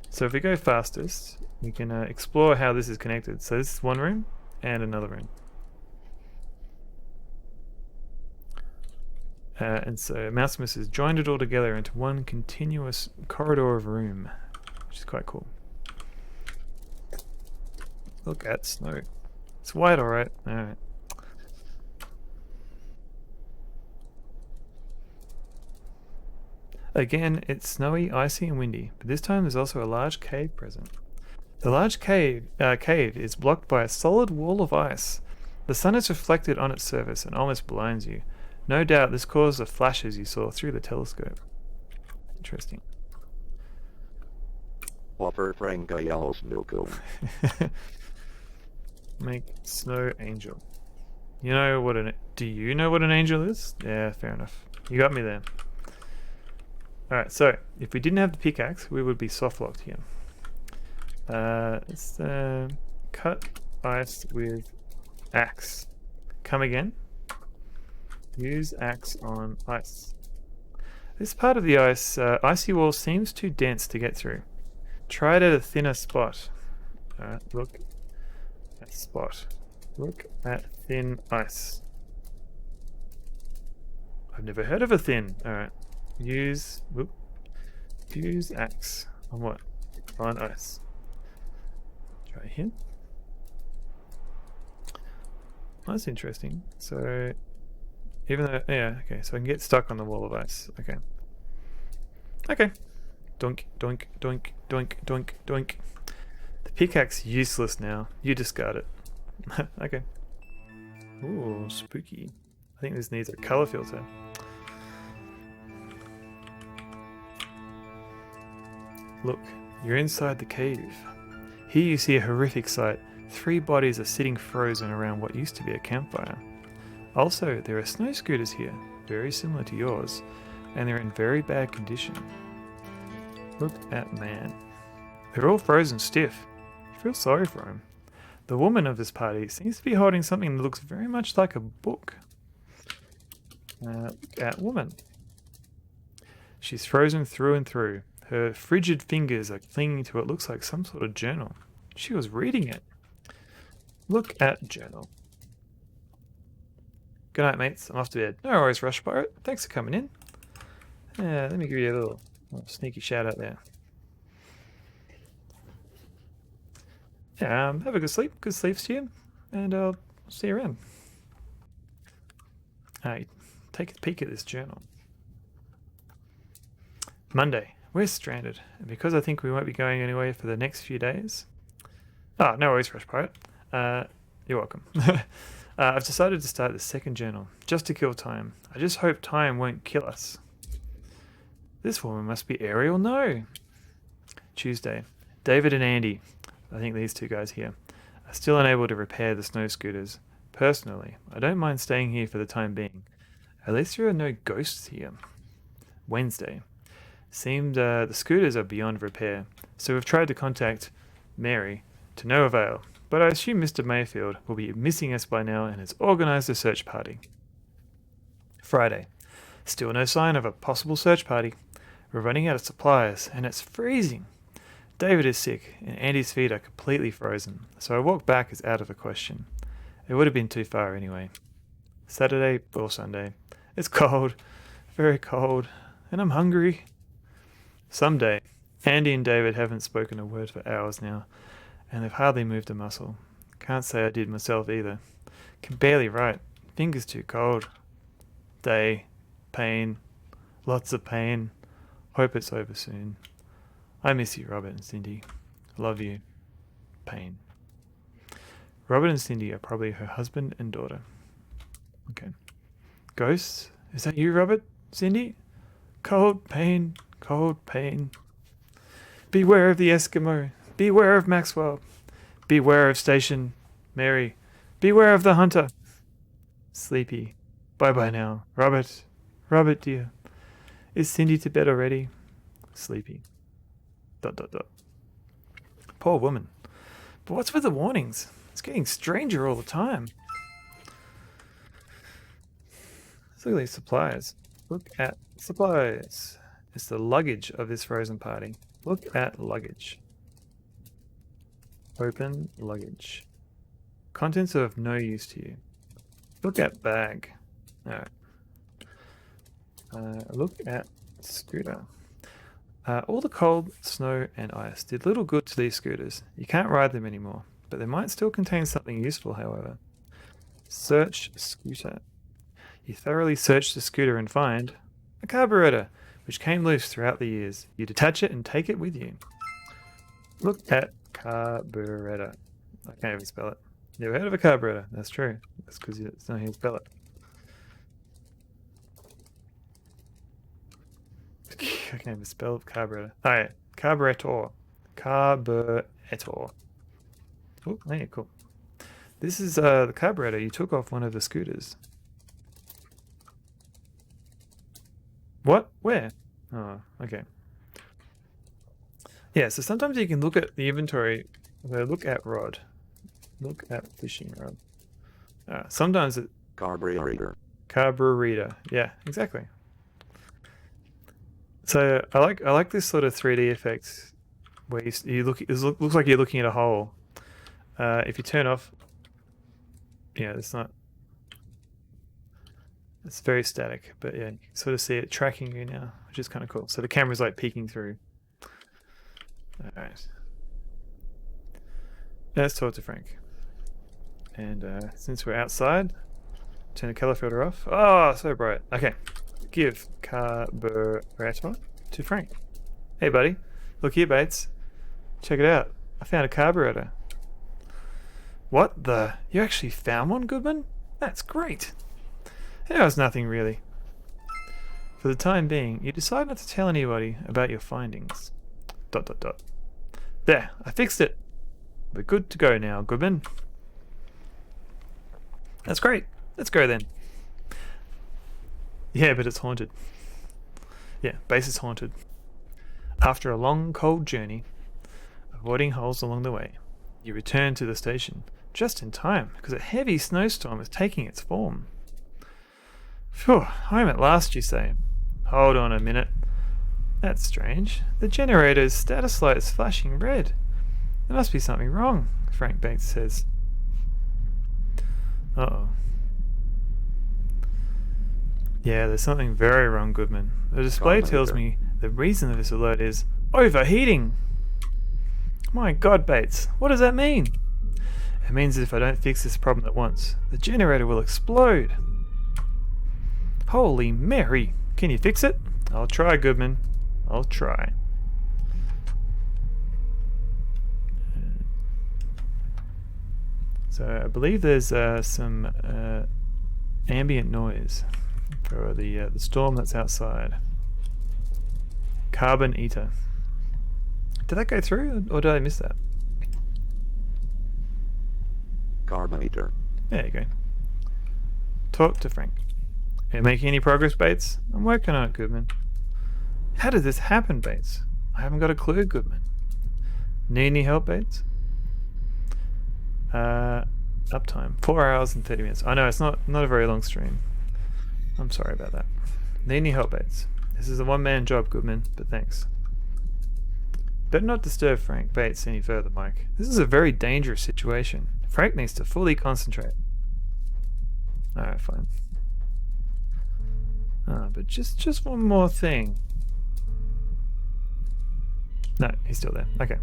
So if we go fastest, we can explore how this is connected. So this is one room and another room. And so Mausimus has joined it all together into one continuous corridor of room, which is quite cool. Look at snow. It's white, alright. Alright. Again, it's snowy, icy, and windy, but this time there's also a large cave present. The large cave is blocked by a solid wall of ice. The sun is reflected on its surface and almost blinds you. No doubt this caused the flashes you saw through the telescope. Interesting. Offer Frank a yellow snow. Make snow angel. You know what do you know what an angel is? Yeah, fair enough. You got me there. Alright, so if we didn't have the pickaxe, we would be soft locked here. Let's cut ice with axe. Come again. Use axe on ice. This part of the icy wall seems too dense to get through. Try it at a thinner spot. Alright, look at spot. Look at thin ice. I've never heard of a thin. Alright. Use axe on what? On ice. Try here. That's interesting. So even though, yeah, okay, so I can get stuck on the wall of ice. Okay. Okay. Doink, doink, doink, doink, doink, doink. The pickaxe useless now. You discard it. Okay. Ooh, spooky. I think this needs a color filter. Look, you're inside the cave. Here you see a horrific sight. 3 bodies are sitting frozen around what used to be a campfire. Also, there are snow scooters here, very similar to yours, and they're in very bad condition. Look at man. They're all frozen stiff. I feel sorry for him. The woman of this party seems to be holding something that looks very much like a book. Look at woman. She's frozen through and through. Her frigid fingers are clinging to what looks like some sort of journal. She was reading it. Look at journal. Good night, mates. I'm off to bed. No worries, Rush Pirate. Thanks for coming in. Let me give you a little sneaky shout out there. Yeah, have a good sleep. Good sleeps to you. And I'll see you around. Take a peek at this journal. Monday. We're stranded, and because I think we won't be going anywhere for the next few days... Oh, no worries, Rush Pirate. You're welcome. I've decided to start the second journal, just to kill time. I just hope time won't kill us. This woman must be Ariel No. Tuesday. David and Andy, I think these 2 guys here, are still unable to repair the snow scooters. Personally, I don't mind staying here for the time being. At least there are no ghosts here. Wednesday. Seemed the scooters are beyond repair, so we've tried to contact Mary to no avail, but I assume Mr. Mayfield will be missing us by now and has organised a search party. Friday. Still no sign of a possible search party. We're running out of supplies and it's freezing. David is sick and Andy's feet are completely frozen, so a walk back is out of the question. It would have been too far anyway. Saturday or Sunday. It's cold. very cold, and I'm hungry. Someday. Andy and David haven't spoken a word for hours now, and they've hardly moved a muscle. Can't say I did myself either. Can barely write. Fingers too cold. Day. Pain. Lots of pain. Hope it's over soon. I miss you, Robert and Cindy. Love you. Pain. Robert and Cindy are probably her husband and daughter. Okay. Ghosts? Is that you, Robert? Cindy? Cold pain. Cold pain. Beware of the Eskimo. Beware of Maxwell. Beware of Station Mary. Beware of the hunter. Sleepy. Bye-bye now. Robert. Robert, dear. Is Cindy to bed already? Sleepy. ... Poor woman. But what's with the warnings? It's getting stranger all the time. Let's look at these supplies. Look at supplies. It's the luggage of this frozen party. Look at luggage. Open luggage. Contents are of no use to you. Look at bag. Alright. Look at scooter. All the cold, snow, and ice did little good to these scooters. You can't ride them anymore, but they might still contain something useful, however. Search scooter. You thoroughly search the scooter and find a carburetor, which came loose throughout the years. You detach it and take it with you. Look at carburetor. I can't even spell it. Never heard of a carburetor. That's true. That's because it's not how you spell it. I can't even spell carburetor. Alright, carburetor. Carburetor. Oh, yeah, cool. This is the carburetor you took off one of the scooters. What? Where? Oh, okay. Yeah, so sometimes you can look at the inventory. Look at rod. Look at fishing rod. Sometimes it... Carburetor. Carburetor. Yeah, exactly. So I like this sort of 3D effect where you look. It looks like you're looking at a hole. If you turn off, yeah, it's not. It's very static, but yeah, you can sort of see it tracking you now, which is kind of cool. So the camera's like peeking through. All right. Let's talk to Frank. And since we're outside, turn the color filter off. Oh, so bright. Okay. Give carburetor to Frank. Hey, buddy. Look here, Bates. Check it out. I found a carburetor. What the? You actually found one, Goodman? That's great. It was nothing, really. For the time being, you decide not to tell anybody about your findings. ... There, I fixed it. We're good to go now, Goodman. That's great. Let's go then. Yeah, but it's haunted. Yeah, base is haunted. After a long, cold journey, avoiding holes along the way, you return to the station just in time because a heavy snowstorm is taking its form. Phew, home at last, you say. Hold on a minute. That's strange. The generator's status light is flashing red. There must be something wrong, Frank Bates says. Uh-oh. Yeah, there's something very wrong, Goodman. The display tells me the reason of this alert is overheating. My God, Bates, what does that mean? It means that if I don't fix this problem at once, the generator will explode. Holy Mary! Can you fix it? I'll try, Goodman. I'll try. So I believe there's some ambient noise for the storm that's outside. Carbon eater. Did that go through, or did I miss that? Carbon eater. There you go. Talk to Frank. Are you making any progress, Bates? I'm working on it, Goodman. How did this happen, Bates? I haven't got a clue, Goodman. Need any help, Bates? Uptime. 4 hours and 30 minutes. I know, it's not a very long stream. I'm sorry about that. Need any help, Bates? This is a one-man job, Goodman, but thanks. Better not disturb Frank Bates any further, Mike. This is a very dangerous situation. Frank needs to fully concentrate. Alright, fine. But just one more thing. No, he's still there. Okay.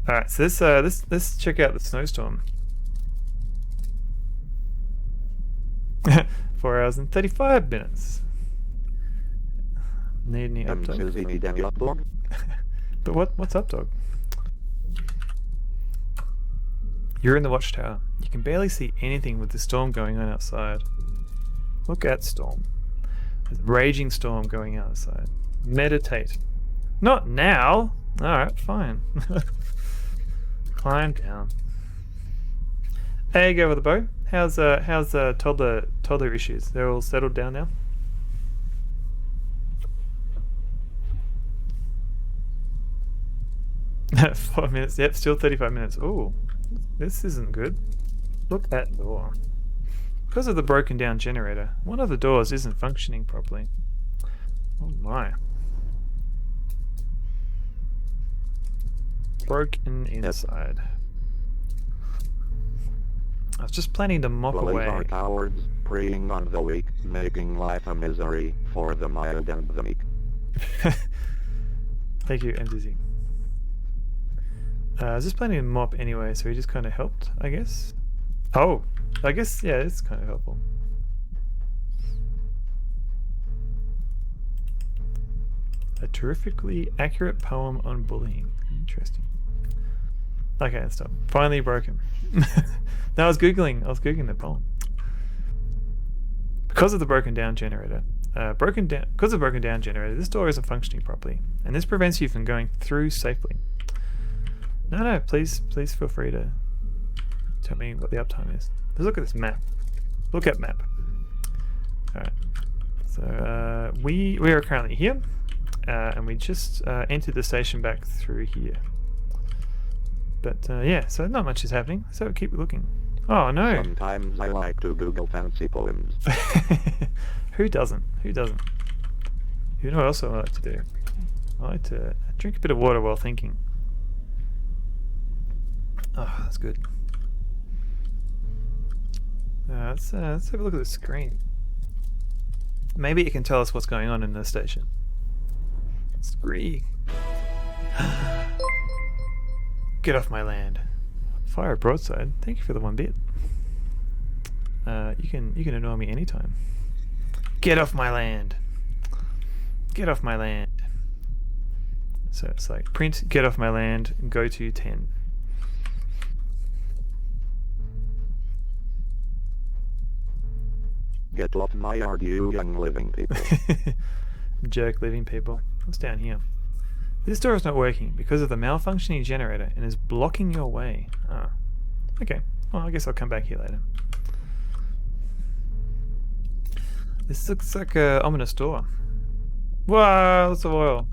All right. So let's check out the snowstorm. 4 hours and 35 minutes. Need any up, dog? But what's up, dog? You're in the watchtower. You can barely see anything with the storm going on outside. Look at storm. There's a raging storm going outside. Meditate. Not now. All right, fine. Climb down. There you go with the bow. How's toddler issues? They're all settled down now. 4 minutes. Yep, still 35 minutes. Ooh, this isn't good. Look at door. Because of the broken down generator, one of the doors isn't functioning properly. Oh my. Broken inside. I was just planning to mop Bullies away. are cowards, preying on the weak, making life a misery for the mild and the meek. Thank you, MZZ. I was just planning to mop anyway, so he just kind of helped, I guess. Oh, I guess, yeah, it's kind of helpful. A terrifically accurate poem on bullying. Interesting. Okay, let's stop. Finally broken. No, I was googling the poem. Because of the broken down generator, this door isn't functioning properly, and this prevents you from going through safely. No, please feel free to tell me what the uptime is. Let's look at this map. Look at map. All right. So we are currently here, and we just entered the station back through here. But yeah, so not much is happening. So keep looking. Oh no! Sometimes I like to Google fancy poems. Who doesn't? Who doesn't? You know what else I like to do? I like to drink a bit of water while thinking. Oh, that's good. Let's have a look at the screen. Maybe it can tell us what's going on in the station. Scree. Get off my land. Fire broadside. Thank you for the 1 bit. You can annoy me anytime. Get off my land. Get off my land. So it's like print get off my land, go to 10. Get off my yard, you young living people. Jerk living people. What's down here? This door is not working because of the malfunctioning generator and is blocking your way. Ah. Okay. Well, I guess I'll come back here later. This looks like an ominous door. Wow, lots of oil.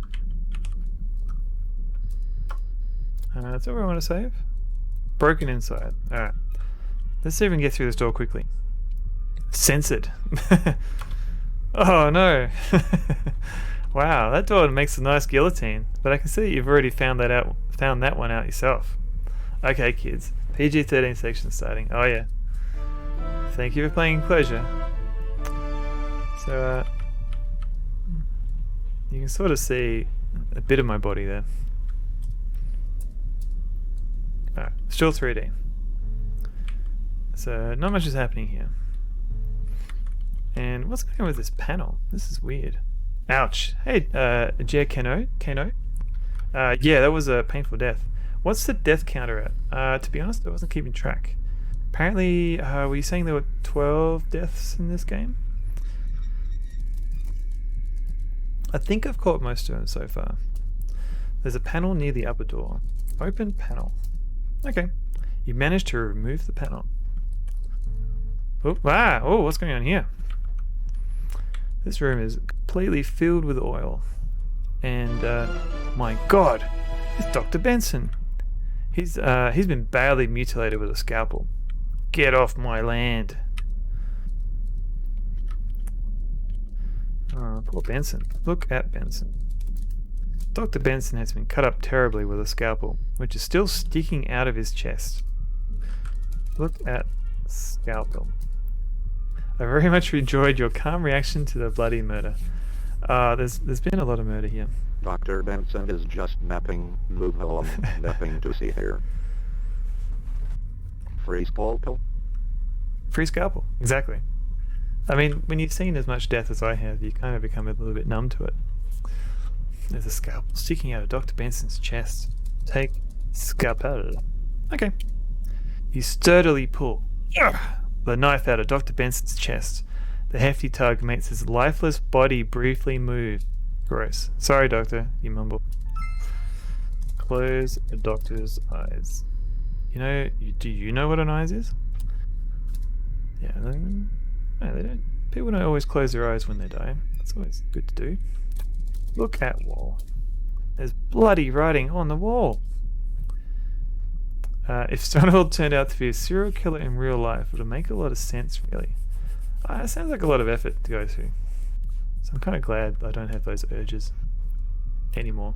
That's what we want to save. Broken inside. Alright. Let's see if we can get through this door quickly. Censored. Oh no. Wow, that door makes a nice guillotine, but I can see you've already found that one out yourself. Okay, kids. PG-13 section starting. Oh yeah. Thank you for playing Enclosure. So, you can sort of see a bit of my body there. Alright, still 3D. So, not much is happening here. And what's going on with this panel? This is weird. Ouch. Hey, Jer Kano? Yeah, that was a painful death. What's the death counter at? To be honest, I wasn't keeping track. Apparently, were you saying there were 12 deaths in this game? I think I've caught most of them so far. There's a panel near the upper door. Open panel. Okay. You managed to remove the panel. Oh, wow. Oh, what's going on here? This room is completely filled with oil. And, my god, it's Dr. Benson. He's been badly mutilated with a scalpel. Get off my land. Oh, poor Benson. Look at Benson. Dr. Benson has been cut up terribly with a scalpel, which is still sticking out of his chest. Look at scalpel. I very much enjoyed your calm reaction to the bloody murder. There's been a lot of murder here. Dr. Benson is just napping. Move along. Nothing to see here. Free scalpel. Free scalpel, exactly. I mean, when you've seen as much death as I have, you kind of become a little bit numb to it. There's a scalpel sticking out of Dr. Benson's chest. Take scalpel. Okay. You sturdily pull the knife out of Dr. Benson's chest. The hefty tug makes his lifeless body briefly move. Gross. Sorry, Doctor, you mumble. Close the doctor's eyes. Do you know what an eyes is? Yeah, no, they don't. People don't always close their eyes when they die. That's always good to do. Look at wall. There's bloody writing on the wall. If Stonehold turned out to be a serial killer in real life, it would make a lot of sense, really. It sounds like a lot of effort to go through. So I'm kind of glad I don't have those urges anymore.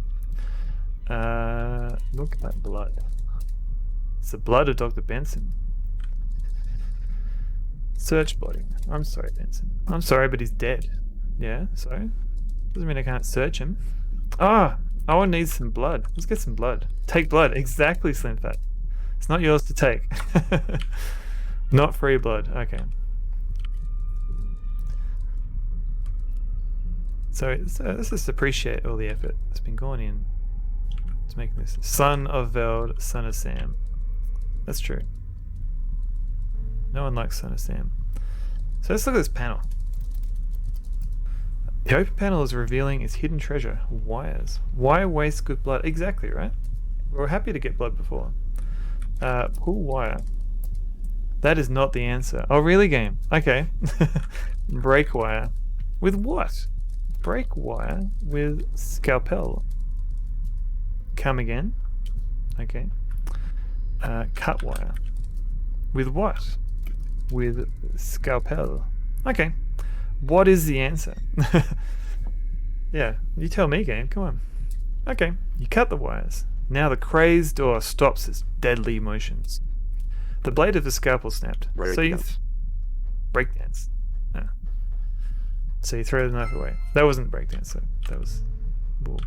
Look at blood. It's the blood of Dr. Benson. Search body. I'm sorry, Benson. I'm sorry, but he's dead. Yeah, so? Doesn't mean I can't search him. I want to need some blood. Let's get some blood. Take blood. Exactly, Slim Fat. It's not yours to take. Not free blood. Okay. So let's just appreciate all the effort that's been gone in to make this. Son of Veld, son of Sam. That's true. No one likes Son of Sam. So let's look at this panel. The open panel is revealing its hidden treasure, wires. Why waste good blood? Exactly, right? We were happy to get blood before. Pull wire. That is not the answer. Oh, really, game? Okay. Break wire. With what? Break wire with scalpel. Come again. Okay. Cut wire. With what? With scalpel. Okay. What is the answer? Yeah, you tell me, game. Come on. Okay, you cut the wires. Now the crazed door stops its deadly motions. The blade of the scalpel snapped. So you breakdance. So you throw the knife away. That wasn't breakdance, though. That was bull.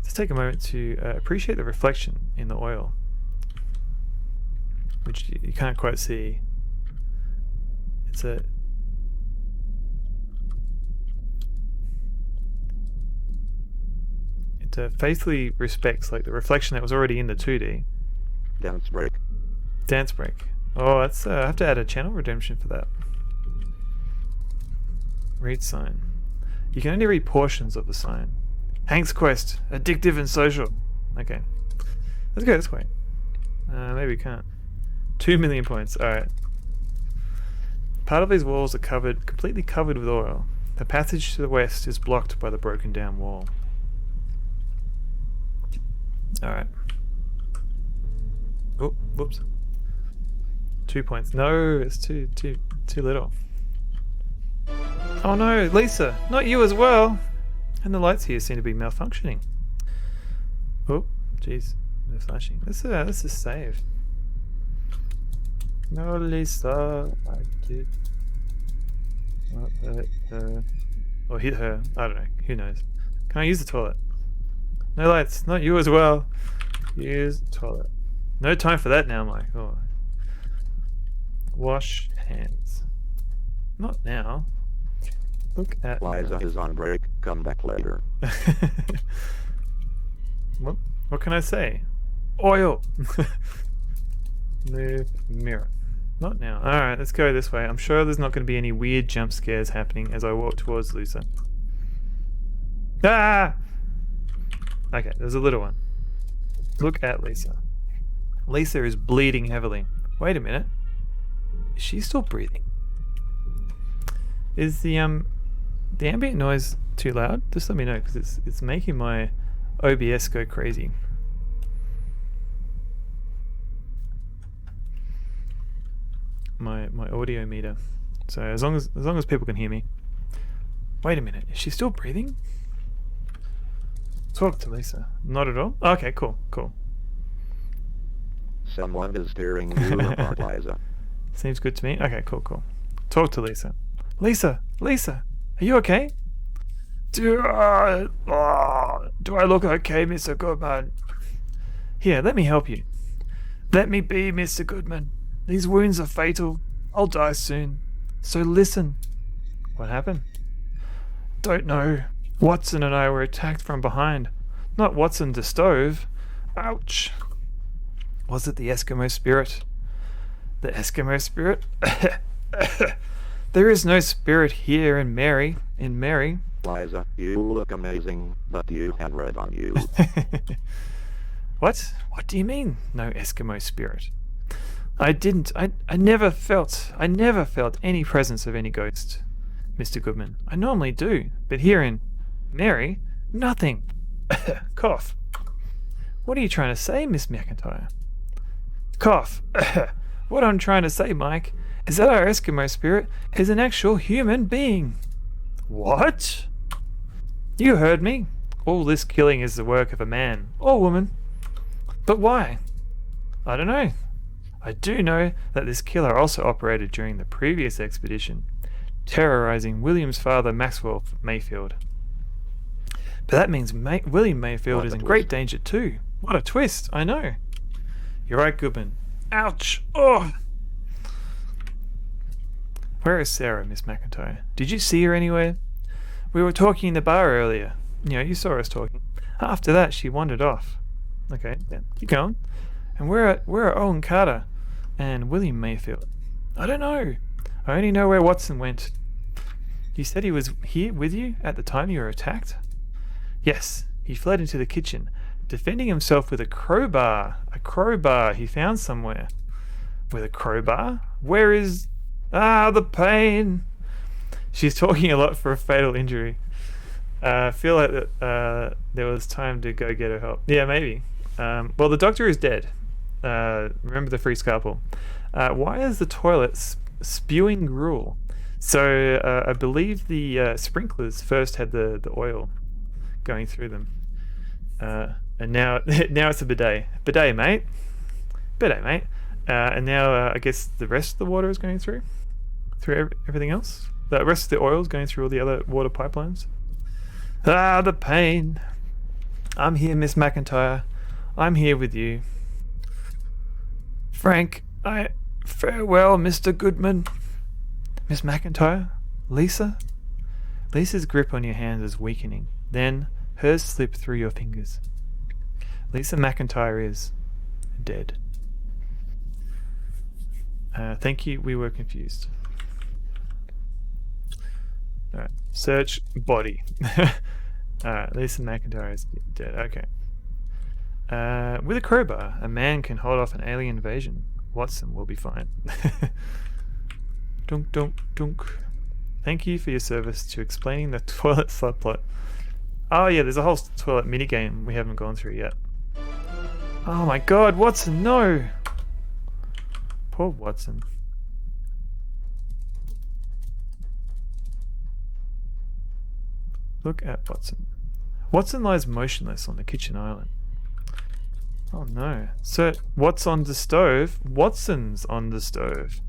Let's take a moment to appreciate the reflection in the oil, which you can't quite see. It's a faithfully respects like the reflection that was already in the 2D. Dance break. Dance break. Oh, that's I have to add a channel redemption for that. Read sign. You can only read portions of the sign. Hank's quest, addictive and social. Okay, let's go this way. Maybe we can't. 2 million points. All right. Part of these walls are completely covered with oil. The passage to the west is blocked by the broken down wall. Alright. Oh, whoops. 2 points. No, it's too little. Oh no, Lisa, not you as well. And the lights here seem to be malfunctioning. Oh, jeez, they're flashing. Let's just save. No, Lisa, I did not hurt her. Or hit her. I don't know. Who knows? Can I use the toilet? No lights. Not you as well. Use toilet. No time for that now, Mike. Oh. Wash hands. Not now. Look at Liza is on break. Come back later. What can I say? Oil. Move mirror. Not now. Alright, let's go this way. I'm sure there's not going to be any weird jump scares happening as I walk towards Lisa. Ah! Okay, there's a little one. Look at Lisa. Lisa is bleeding heavily. Wait a minute. Is she still breathing? Is the ambient noise too loud? Just let me know, because it's making my OBS go crazy. My audio meter. So as long as people can hear me. Wait a minute. Is she still breathing? Talk to Lisa. Not at all? Okay, cool. Someone is tearing you apart, Liza. Seems good to me. Okay, cool. Talk to Lisa. Lisa! Lisa! Are you okay? Do I look okay, Mr. Goodman? Here, let me help you. Let me be, Mr. Goodman. These wounds are fatal. I'll die soon. So listen. What happened? Don't know. Watson and I were attacked from behind. Not Watson the stove. Ouch. Was it the Eskimo spirit? The Eskimo spirit? There is no spirit here in Mary. Liza, you look amazing, but you have red on you. What? What do you mean, no Eskimo spirit? I never felt any presence of any ghost, Mr. Goodman. I normally do, but here in Mary, nothing. Cough. What are you trying to say, Miss McIntyre? Cough. What I'm trying to say, Mike, is that our Eskimo spirit is an actual human being. What? You heard me. All this killing is the work of a man or woman. But why? I don't know. I do know that this killer also operated during the previous expedition, terrorizing William's father, Maxwell Mayfield. But that means William Mayfield is in great danger too. What a twist, I know. You're right, Goodman. Ouch! Oh! Where is Sarah, Miss McIntyre? Did you see her anywhere? We were talking in the bar earlier. You saw us talking. After that, she wandered off. Okay, yeah, keep going. And where are Owen Carter and William Mayfield? I don't know. I only know where Watson went. You said he was here with you at the time you were attacked? Yes, he fled into the kitchen, defending himself with a crowbar. A crowbar he found somewhere. With a crowbar? Where is... Ah, the pain! She's talking a lot for a fatal injury. I feel like that there was time to go get her help. Yeah, maybe. Well, the doctor is dead. Remember the free scalpel. Why is the toilet spewing gruel? So I believe the sprinklers first had the oil going through them, and now it's a bidet. Bidet, mate. And now I guess the rest of the water is going through everything else. The rest of the oil is going through all the other water pipelines. Ah, the pain. I'm here, Miss McIntyre. I'm here with you. Frank, farewell, Mr. Goodman. Miss McIntyre? Lisa? Lisa's grip on your hands is weakening. Then hers slipped through your fingers. Lisa McIntyre is dead. Thank you, we were confused. Alright, search body. Alright, Lisa McIntyre is dead. Okay. With a crowbar, a man can hold off an alien invasion. Watson will be fine. Dunk, dunk, dunk. Thank you for your service to explaining the toilet subplot. Oh yeah, there's a whole toilet minigame we haven't gone through yet. Oh my god, Watson, no! Poor Watson. Look at Watson. Watson lies motionless on the kitchen island. Oh no. So, what's on the stove? Watson's on the stove.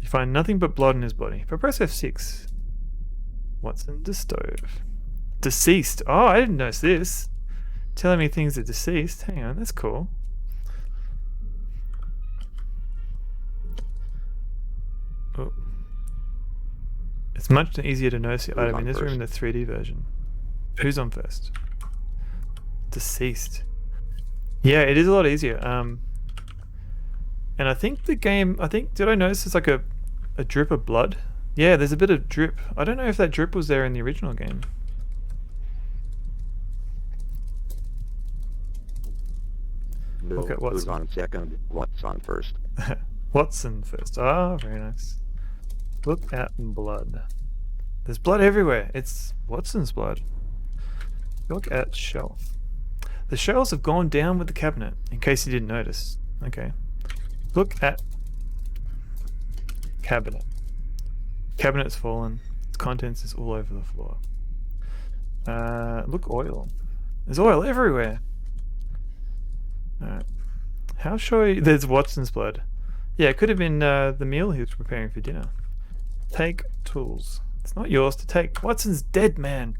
You find nothing but blood in his body. But press F6. Watson the stove. Deceased. Oh, I didn't notice this. Telling me things are deceased. Hang on, that's cool. Oh. It's much easier to notice the item in this room in the 3D version. Who's on first? Deceased. Yeah, it is a lot easier. And I think the game, did I notice there's like a drip of blood? Yeah, there's a bit of drip. I don't know if that drip was there in the original game. No, Look at Watson. who's on second? What's on first? Watson first. Ah, very nice. Look at blood. There's blood everywhere. It's Watson's blood. Look at shelf. The shelves have gone down with the cabinet, in case you didn't notice. Okay. Look at cabinet. Cabinet's fallen. Its contents is all over the floor. Look, oil. There's oil everywhere. Alright. How sure you... There's Watson's blood. Yeah, it could have been the meal he was preparing for dinner. Take tools. It's not yours to take. Watson's dead, man.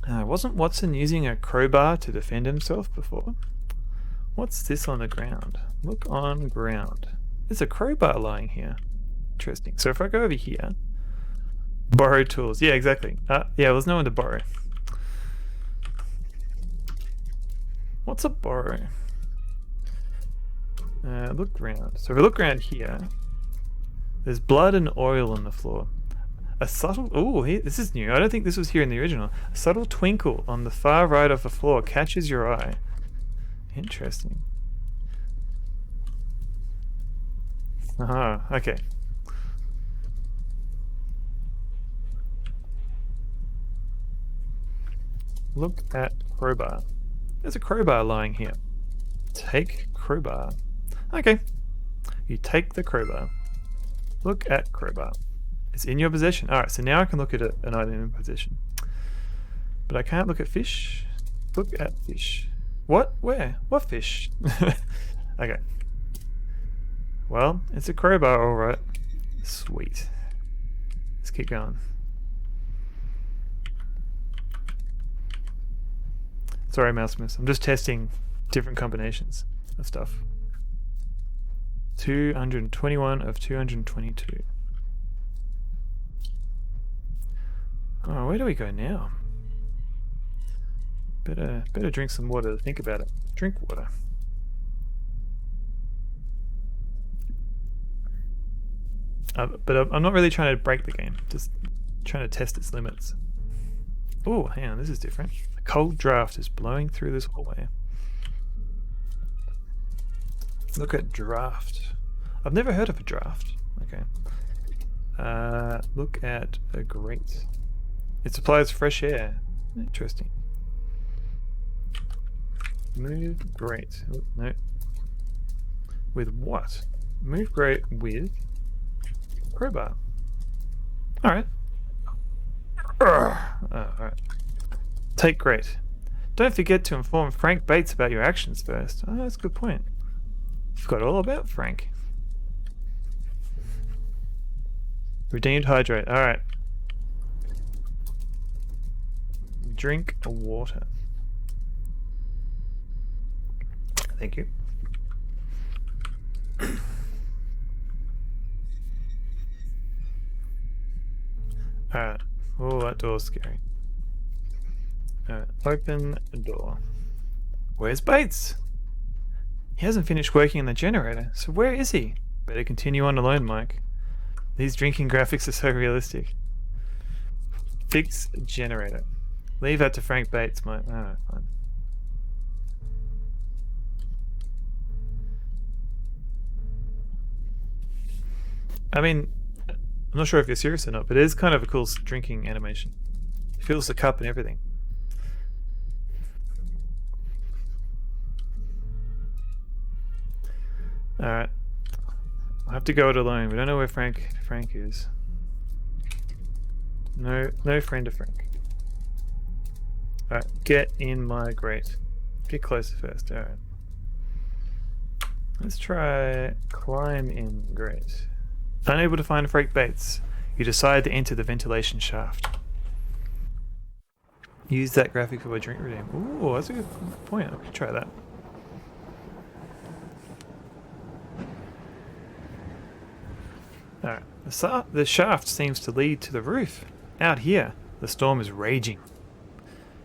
Wasn't Watson using a crowbar to defend himself before? What's this on the ground? Look on ground. There's a crowbar lying here. Interesting. So if I go over here, borrow tools. Yeah, exactly. Yeah, there's no one to borrow. What's a borrow? Look around. So if we look around here, there's blood and oil on the floor. A subtle... Ooh, this is new. I don't think this was here in the original. A subtle twinkle on the far right of the floor catches your eye. Interesting. Aha, okay. Look at crowbar. There's a crowbar lying here. Take crowbar. Okay. You take the crowbar. Look at crowbar. It's in your possession. Alright, so now I can look at an item in possession. But I can't look at fish. Look at fish. What? Where? What fish? Okay. Well, it's a crowbar, alright. Sweet. Let's keep going. Sorry, Mausimus. I'm just testing different combinations of stuff. 221 of 222. Oh, where do we go now? Better drink some water to think about it. Drink water. But I'm not really trying to break the game. Just trying to test its limits. Oh, hang on, this is different. A cold draft is blowing through this hallway. Look at draft. I've never heard of a draft. Okay. Look at a grate. It supplies fresh air. Interesting. Move grate. Oh, no. With what? Move grate with crowbar. Alright. Alright. Take grate. Don't forget to inform Frank Bates about your actions first. Oh, that's a good point. Forgot all about Frank. Redeemed hydrate. Alright. Drink water. Thank you. Alright. Oh, that door's scary. Alright, open the door. Where's Bates? He hasn't finished working on the generator, so where is he? Better continue on alone, Mike. These drinking graphics are so realistic. Fix generator. Leave that to Frank Bates, Mike. Alright, fine. I mean, I'm not sure if you're serious or not, but it is kind of a cool drinking animation. He fills the cup and everything. Alright. I'll have to go it alone. We don't know where Frank is. No friend of Frank. Alright, get in my grate. Get closer first, alright. Let's try climb in grate. Unable to find Frank Bates. You decide to enter the ventilation shaft. Use that graphic for a drink redeem. Ooh, that's a good point. I could try that. Alright, the shaft seems to lead to the roof. Out here, the storm is raging.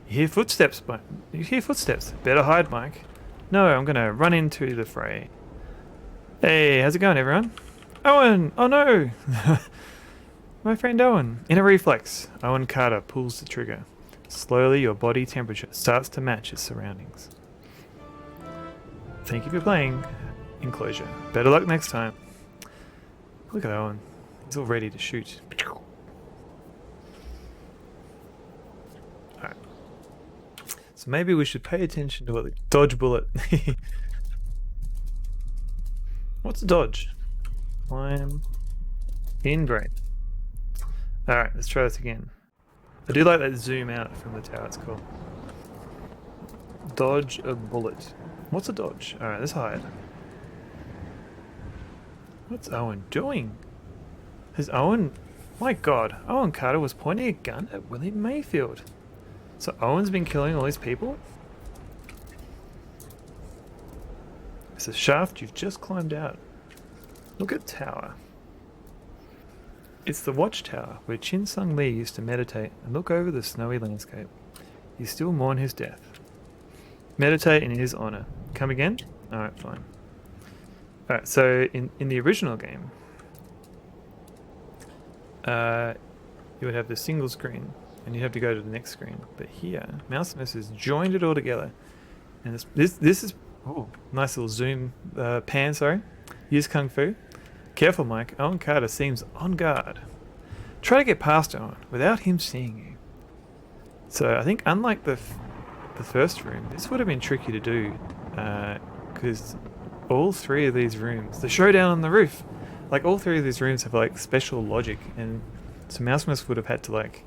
You hear footsteps, Mike. You hear footsteps. Better hide, Mike. No, I'm gonna run into the fray. Hey, how's it going, everyone? Owen! Oh no! My friend Owen. In a reflex, Owen Carter pulls the trigger. Slowly, your body temperature starts to match its surroundings. Thank you for playing Enclosure. Better luck next time. Look at Owen. He's all ready to shoot. Alright. So maybe we should pay attention to what the dodge bullet. What's a dodge? Climb in grate. Alright, let's try this again. I do like that zoom out from the tower, it's cool. Dodge a bullet. What's a dodge? Alright, let's hide. What's Owen doing? Has Owen... My god, Owen Carter was pointing a gun at William Mayfield. So Owen's been killing all these people? It's a shaft you've just climbed out. Look at tower. It's the watchtower where Chin Sung Lee used to meditate and look over the snowy landscape. You still mourn his death. Meditate in his honor. Come again? Alright, fine. Alright, so in the original game, you would have the single screen and you'd have to go to the next screen. But here, Mausimus has joined it all together. And this is... Oh, nice little zoom pan, sorry. Use Kung Fu. Careful, Mike. Owen Carter seems on guard. Try to get past Owen without him seeing you. So I think unlike the first room, this would have been tricky to do because all three of these rooms, the showdown on the roof, like all three of these rooms have like special logic, and so Mausimus would have had to like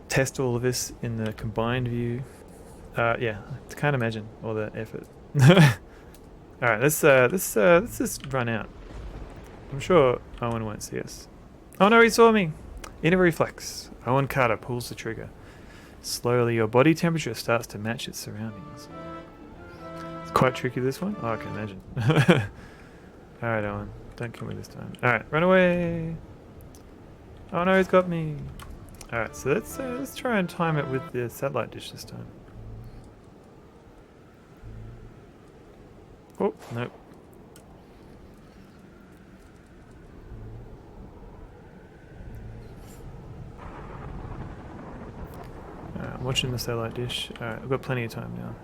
test all of this in the combined view. Yeah, I can't imagine all that effort. All right, let's just run out. I'm sure Owen won't see us. Oh no, he saw me. In a reflex, Owen Carter pulls the trigger. Slowly, your body temperature starts to match its surroundings. It's quite tricky, this one. Oh, I can imagine. All right, Owen, don't kill me this time. All right, run away. Oh no, he's got me. All right, so let's try and time it with the satellite dish this time. Oh, nope. Alright, I'm watching the satellite dish. Alright, I've got plenty of time now.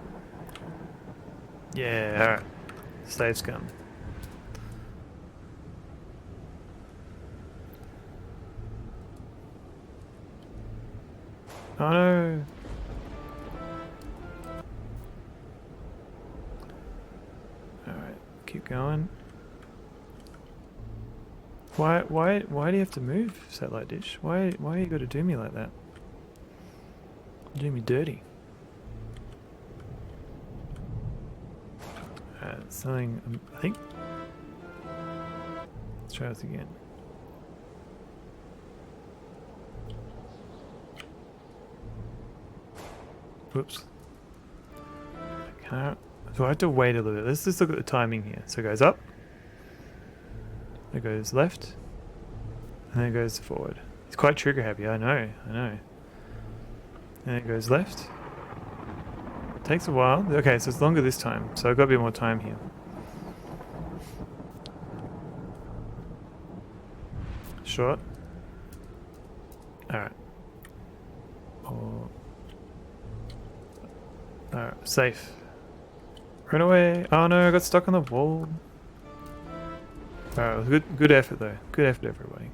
Yeah, alright. Save scum. Oh no! Keep going. Why do you have to move, satellite dish? Why you got to do me like that? Do me dirty. Something. I think. Let's try this again. Whoops. I can't. Do I have to wait a little bit? Let's just look at the timing here. So it goes up, it goes left, and then it goes forward. It's quite trigger happy, I know. And it goes left. It takes a while. Okay, so it's longer this time. So I've got a bit more time here. Short. Alright. Alright, safe. Run away! Oh no, I got stuck on the wall. Alright, good effort though. Good effort, everybody.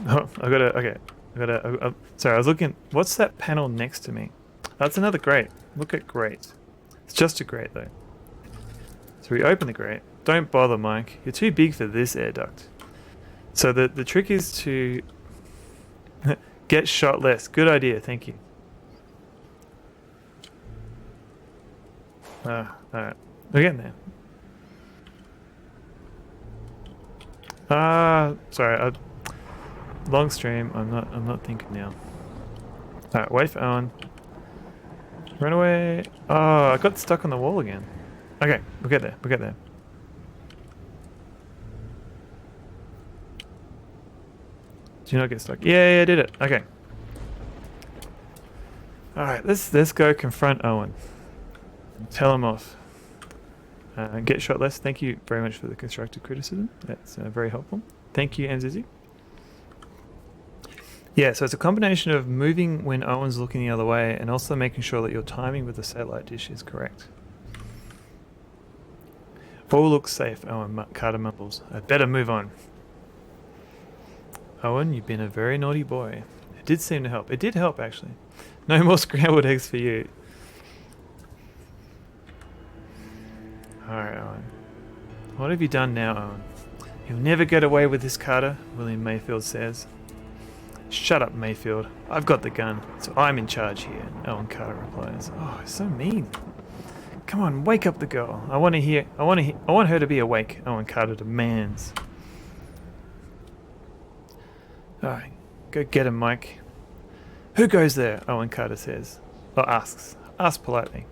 Oh, sorry, I was looking. What's that panel next to me? That's another grate. Look at grate. It's just a grate though. So we open the grate. Don't bother, Mike. You're too big for this air duct. So the trick is to get shot less. Good idea, thank you. Alright. We're getting there. Sorry, long stream, I'm not thinking now. Alright, wait for Owen. Run away. Oh, I got stuck on the wall again. Okay, we'll get there. Do you not get stuck? Yeah, I did it. Okay. Alright, let's go confront Owen. Tell him off. Get shot less. Thank you very much for the constructive criticism. That's very helpful. Thank you, Anzizi. Yeah, so it's a combination of moving when Owen's looking the other way and also making sure that your timing with the satellite dish is correct. All looks safe, Owen Carter mumbles. I'd better move on. Owen, you've been a very naughty boy. It did seem to help. It did help, actually. No more scrambled eggs for you. Alright, Owen. What have you done now, Owen? You'll never get away with this, Carter, William Mayfield says. Shut up, Mayfield. I've got the gun, so I'm in charge here, Owen Carter replies. Oh, he's so mean. Come on, wake up the girl. I want her to be awake, Owen Carter demands. Alright, go get him, Mike. Who goes there? Owen Carter says. Or asks. Asks politely.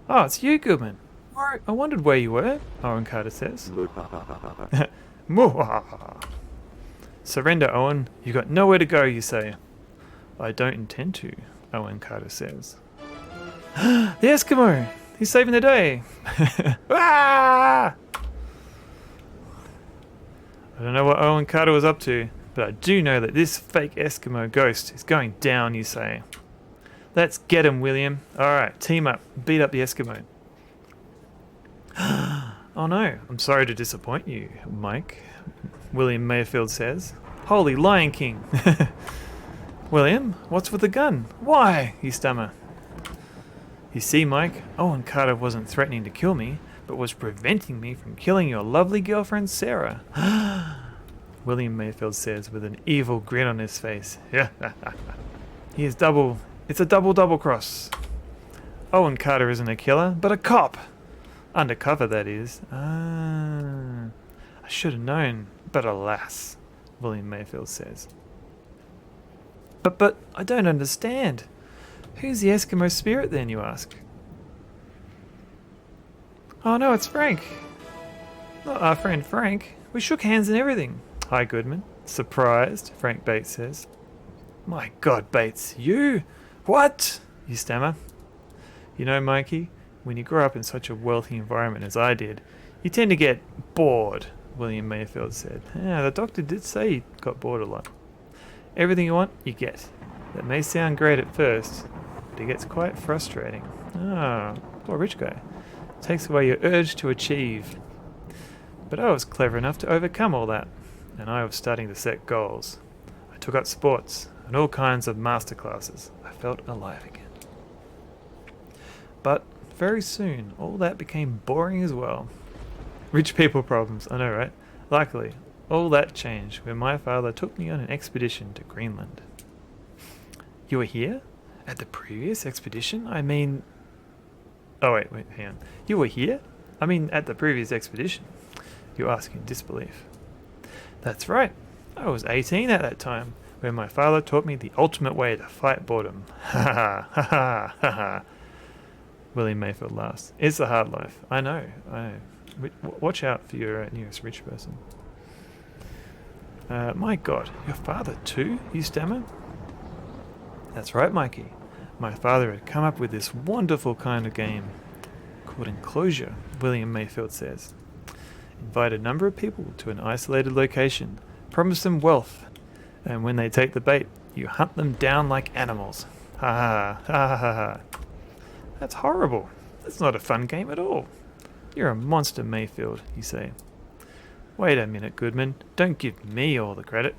Oh, it's you, Goodman. I wondered where you were, Owen Carter says. Surrender, Owen. You've got nowhere to go, you say. I don't intend to, Owen Carter says. The Eskimo! He's saving the day! Ah! I don't know what Owen Carter was up to, but I do know that this fake Eskimo ghost is going down, you say. Let's get him, William. Alright, team up. Beat up the Eskimo. Oh no, I'm sorry to disappoint you, Mike, William Mayfield says. Holy Lion King! William, what's with the gun? Why? You stammer. You see, Mike, Owen Carter wasn't threatening to kill me, but was preventing me from killing your lovely girlfriend, Sarah. William Mayfield says with an evil grin on his face. It's a double cross. Owen Carter isn't a killer, but a cop. Undercover, that is. I should have known, but alas, William Mayfield says. But I don't understand. Who's the Eskimo spirit then, you ask? Oh no, it's Frank. Not our friend Frank. We shook hands and everything. Hi, Goodman. Surprised, Frank Bates says. My God, Bates, you? What? You stammer. You know, Mikey, when you grow up in such a wealthy environment as I did, you tend to get bored, William Mayfield said. Yeah, the doctor did say he got bored a lot. Everything you want, you get. That may sound great at first, but it gets quite frustrating. Ah, poor rich guy. Takes away your urge to achieve. But I was clever enough to overcome all that, and I was starting to set goals. I took up sports and all kinds of master classes. I felt alive again. But very soon, all that became boring as well. Rich people problems, I know, right? Luckily, all that changed when my father took me on an expedition to Greenland. You were here? At the previous expedition? I mean... Oh wait, hang on. You were here? I mean, at the previous expedition. You ask in disbelief. That's right. I was 18 at that time, when my father taught me the ultimate way to fight boredom. Ha ha ha ha ha ha. William Mayfield laughs. It's a hard life. I know. Watch out for your nearest rich person. My God, your father too? You stammer. That's right, Mikey. My father had come up with this wonderful kind of game called Enclosure, William Mayfield says. Invite a number of people to an isolated location, promise them wealth, and when they take the bait, you hunt them down like animals. Ha ha ha ha ha. That's horrible. That's not a fun game at all. You're a monster, Mayfield, you say. Wait a minute, Goodman. Don't give me all the credit.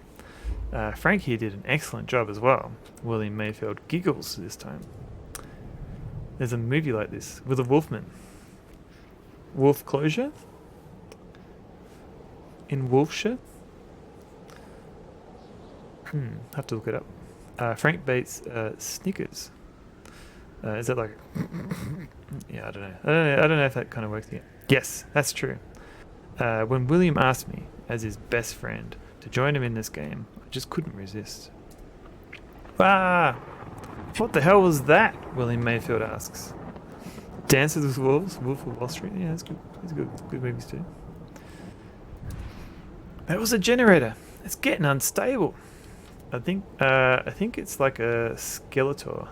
Frank here did an excellent job as well. William Mayfield giggles this time. There's a movie like this with a wolfman. Wolfclosure? In Wolfshire? Have to look it up. Frank Bates Snickers. Is that like... yeah, I don't know. I don't know if that kind of works yet. Yes, that's true. When William asked me, as his best friend, to join him in this game, I just couldn't resist. Ah! What the hell was that? William Mayfield asks. Dances with Wolves? Wolf of Wall Street? Yeah, that's good. These are good movies too. That was a generator. It's getting unstable. I think it's like a Skeletor.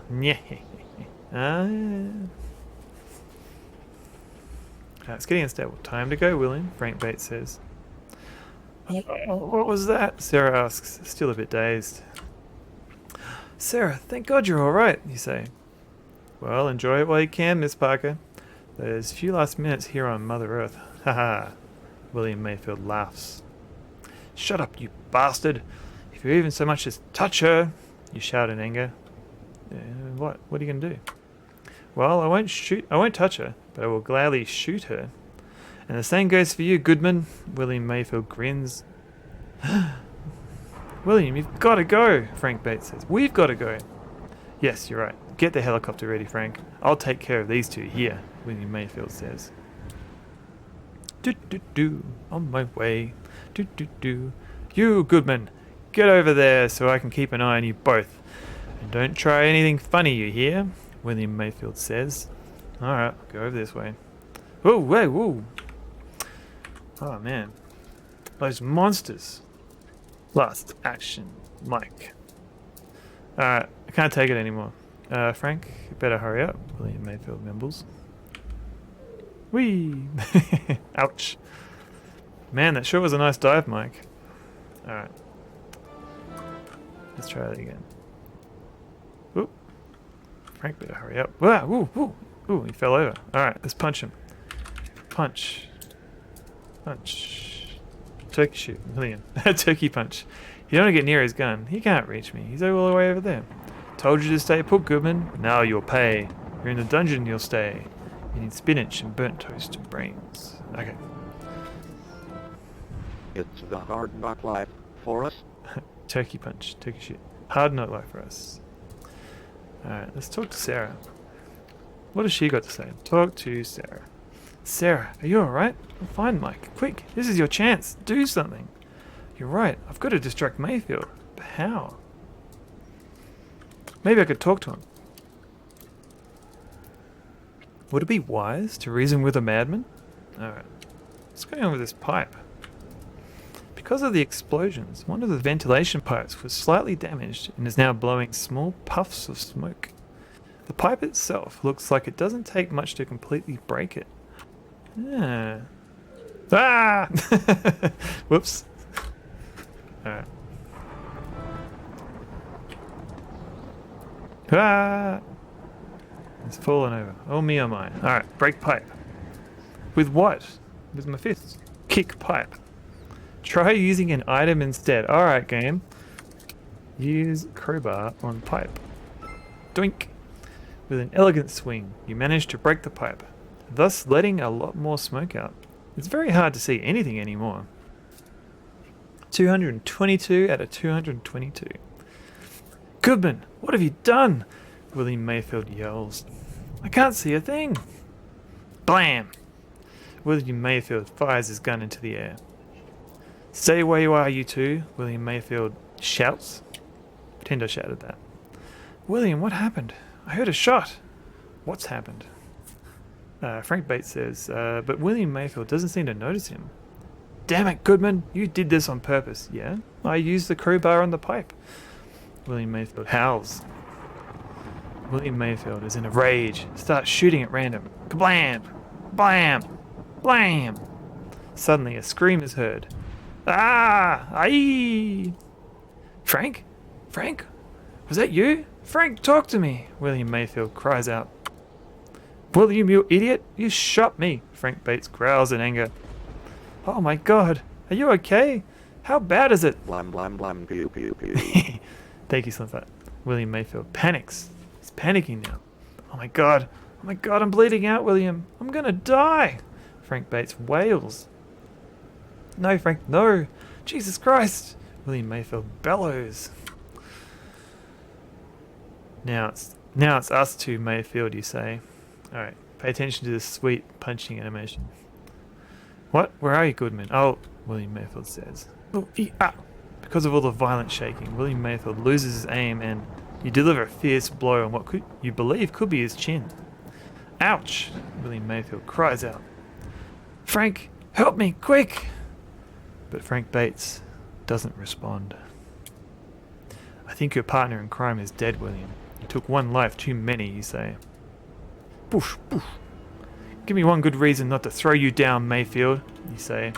It's getting unstable. Time to go, William, Frank Bates says. What was that? Sarah asks, still a bit dazed. Sarah, thank God you're alright, you say. Well, enjoy it while you can, Miss Parker. There's few last minutes here on Mother Earth. Haha. William Mayfield laughs. Shut up, you bastard. If you even so much as touch her, you shout in anger. What are you going to do? Well, I won't touch her, but I will gladly shoot her. And the same goes for you, Goodman. William Mayfield grins. William, you've got to go, Frank Bates says. We've got to go. Yes, you're right. Get the helicopter ready, Frank. I'll take care of these two here. William Mayfield says. Do do do, on my way. Do do do. You, Goodman, get over there so I can keep an eye on you both. And don't try anything funny, you hear? William Mayfield says. Alright, I'll go over this way. Whoa, whoa, whoa. Oh man. Those monsters. Last action, Mike. Alright, I can't take it anymore. Frank, you better hurry up, William Mayfield mumbles. Whee! Ouch. Man, that sure was a nice dive, Mike. Alright. Let's try that again. Whoop. Frank better hurry up. Wow, woo, woo. Ooh, he fell over. Alright, let's punch him. Punch. Punch. Turkey shoot. William. Turkey punch. You don't want to get near his gun. He can't reach me. He's all the way over there. Told you to stay put, Goodman. Now you'll pay. You're in the dungeon, you'll stay. You need spinach and burnt toast and brains. Okay. It's the hard knock life for us. Turkey punch. Turkey shoot. Hard knock life for us. Alright, let's talk to Sarah. What has she got to say? Talk to Sarah. Sarah, are you alright? I'm fine, Mike. Quick, this is your chance. Do something. You're right. I've got to distract Mayfield. But how? Maybe I could talk to him. Would it be wise to reason with a madman? Alright. What's going on with this pipe? Because of the explosions, one of the ventilation pipes was slightly damaged and is now blowing small puffs of smoke. The pipe itself looks like it doesn't take much to completely break it. Yeah. Ah! Whoops. Alright. Ah! It's fallen over. Oh me, oh my. Alright, break pipe. With what? With my fists. Kick pipe. Try using an item instead. Alright, game. Use crowbar on pipe. Doink. With an elegant swing, you manage to break the pipe, thus letting a lot more smoke out. It's very hard to see anything anymore. 222 out of 222. Goodman, what have you done? William Mayfield yells. I can't see a thing. Blam! William Mayfield fires his gun into the air. Stay where you are, you two, William Mayfield shouts. Pretend I shouted that. William, what happened? I heard a shot. What's happened? Frank Bates says, but William Mayfield doesn't seem to notice him. Damn it, Goodman, you did this on purpose. Yeah? I used the crowbar on the pipe. William Mayfield howls. William Mayfield is in a rage, starts shooting at random. Kablam! Blam! Blam! Suddenly a scream is heard. Ah! Aye! Frank? Frank? Was that you? Frank, talk to me! William Mayfield cries out. William, you idiot! You shot me! Frank Bates growls in anger. Oh my god! Are you okay? How bad is it? Blam blam blam pew pew pew. Thank you, Slim Fat. William Mayfield panics. He's panicking now. Oh my god! Oh my god, I'm bleeding out, William! I'm gonna die! Frank Bates wails. No, Frank, no! Jesus Christ! William Mayfield bellows. Now it's us two, Mayfield, you say. Alright, pay attention to this sweet punching animation. What? Where are you, Goodman? Oh, William Mayfield says. Oh, because of all the violent shaking, William Mayfield loses his aim and you deliver a fierce blow on what you believe could be his chin. Ouch! William Mayfield cries out. Frank, help me, quick! But Frank Bates doesn't respond. I think your partner in crime is dead, William. You took one life too many, you say. Boosh, boosh. Give me one good reason not to throw you down, Mayfield, you say.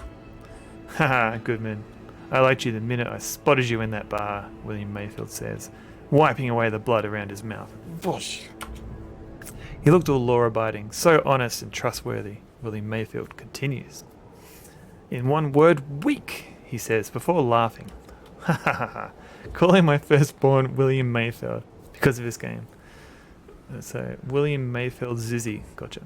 Haha, Goodman. I liked you the minute I spotted you in that bar, William Mayfield says, wiping away the blood around his mouth. Boosh. He looked all law-abiding, so honest and trustworthy, William Mayfield continues. In one word, weak, he says, before laughing. Ha ha ha ha. Calling my firstborn William Mayfield because of this game. So, William Mayfield Zizzy. Gotcha.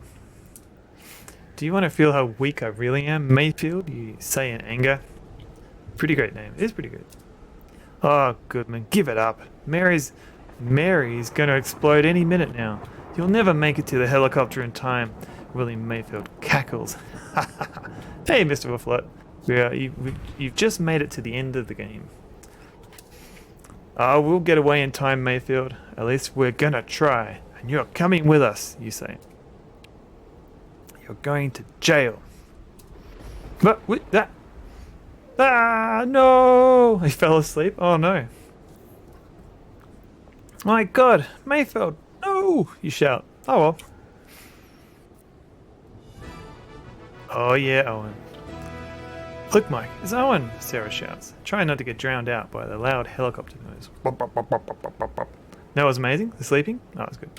Do you want to feel how weak I really am, Mayfield? You say in anger. Pretty great name. It is pretty good. Oh, Goodman, give it up. Mary's going to explode any minute now. You'll never make it to the helicopter in time. William Mayfield cackles. Hey, Mr. Wolflot. You've just made it to the end of the game. We'll get away in time, Mayfield. At least we're gonna try. And you're coming with us, you say. You're going to jail. But with that... Ah, no! He fell asleep. Oh, no. My God, Mayfield, no! You shout. Oh, well. Oh, yeah, Owen. Look, Mike, it's Owen, Sarah shouts, trying not to get drowned out by the loud helicopter noise. That was amazing? The sleeping? Oh, that was good.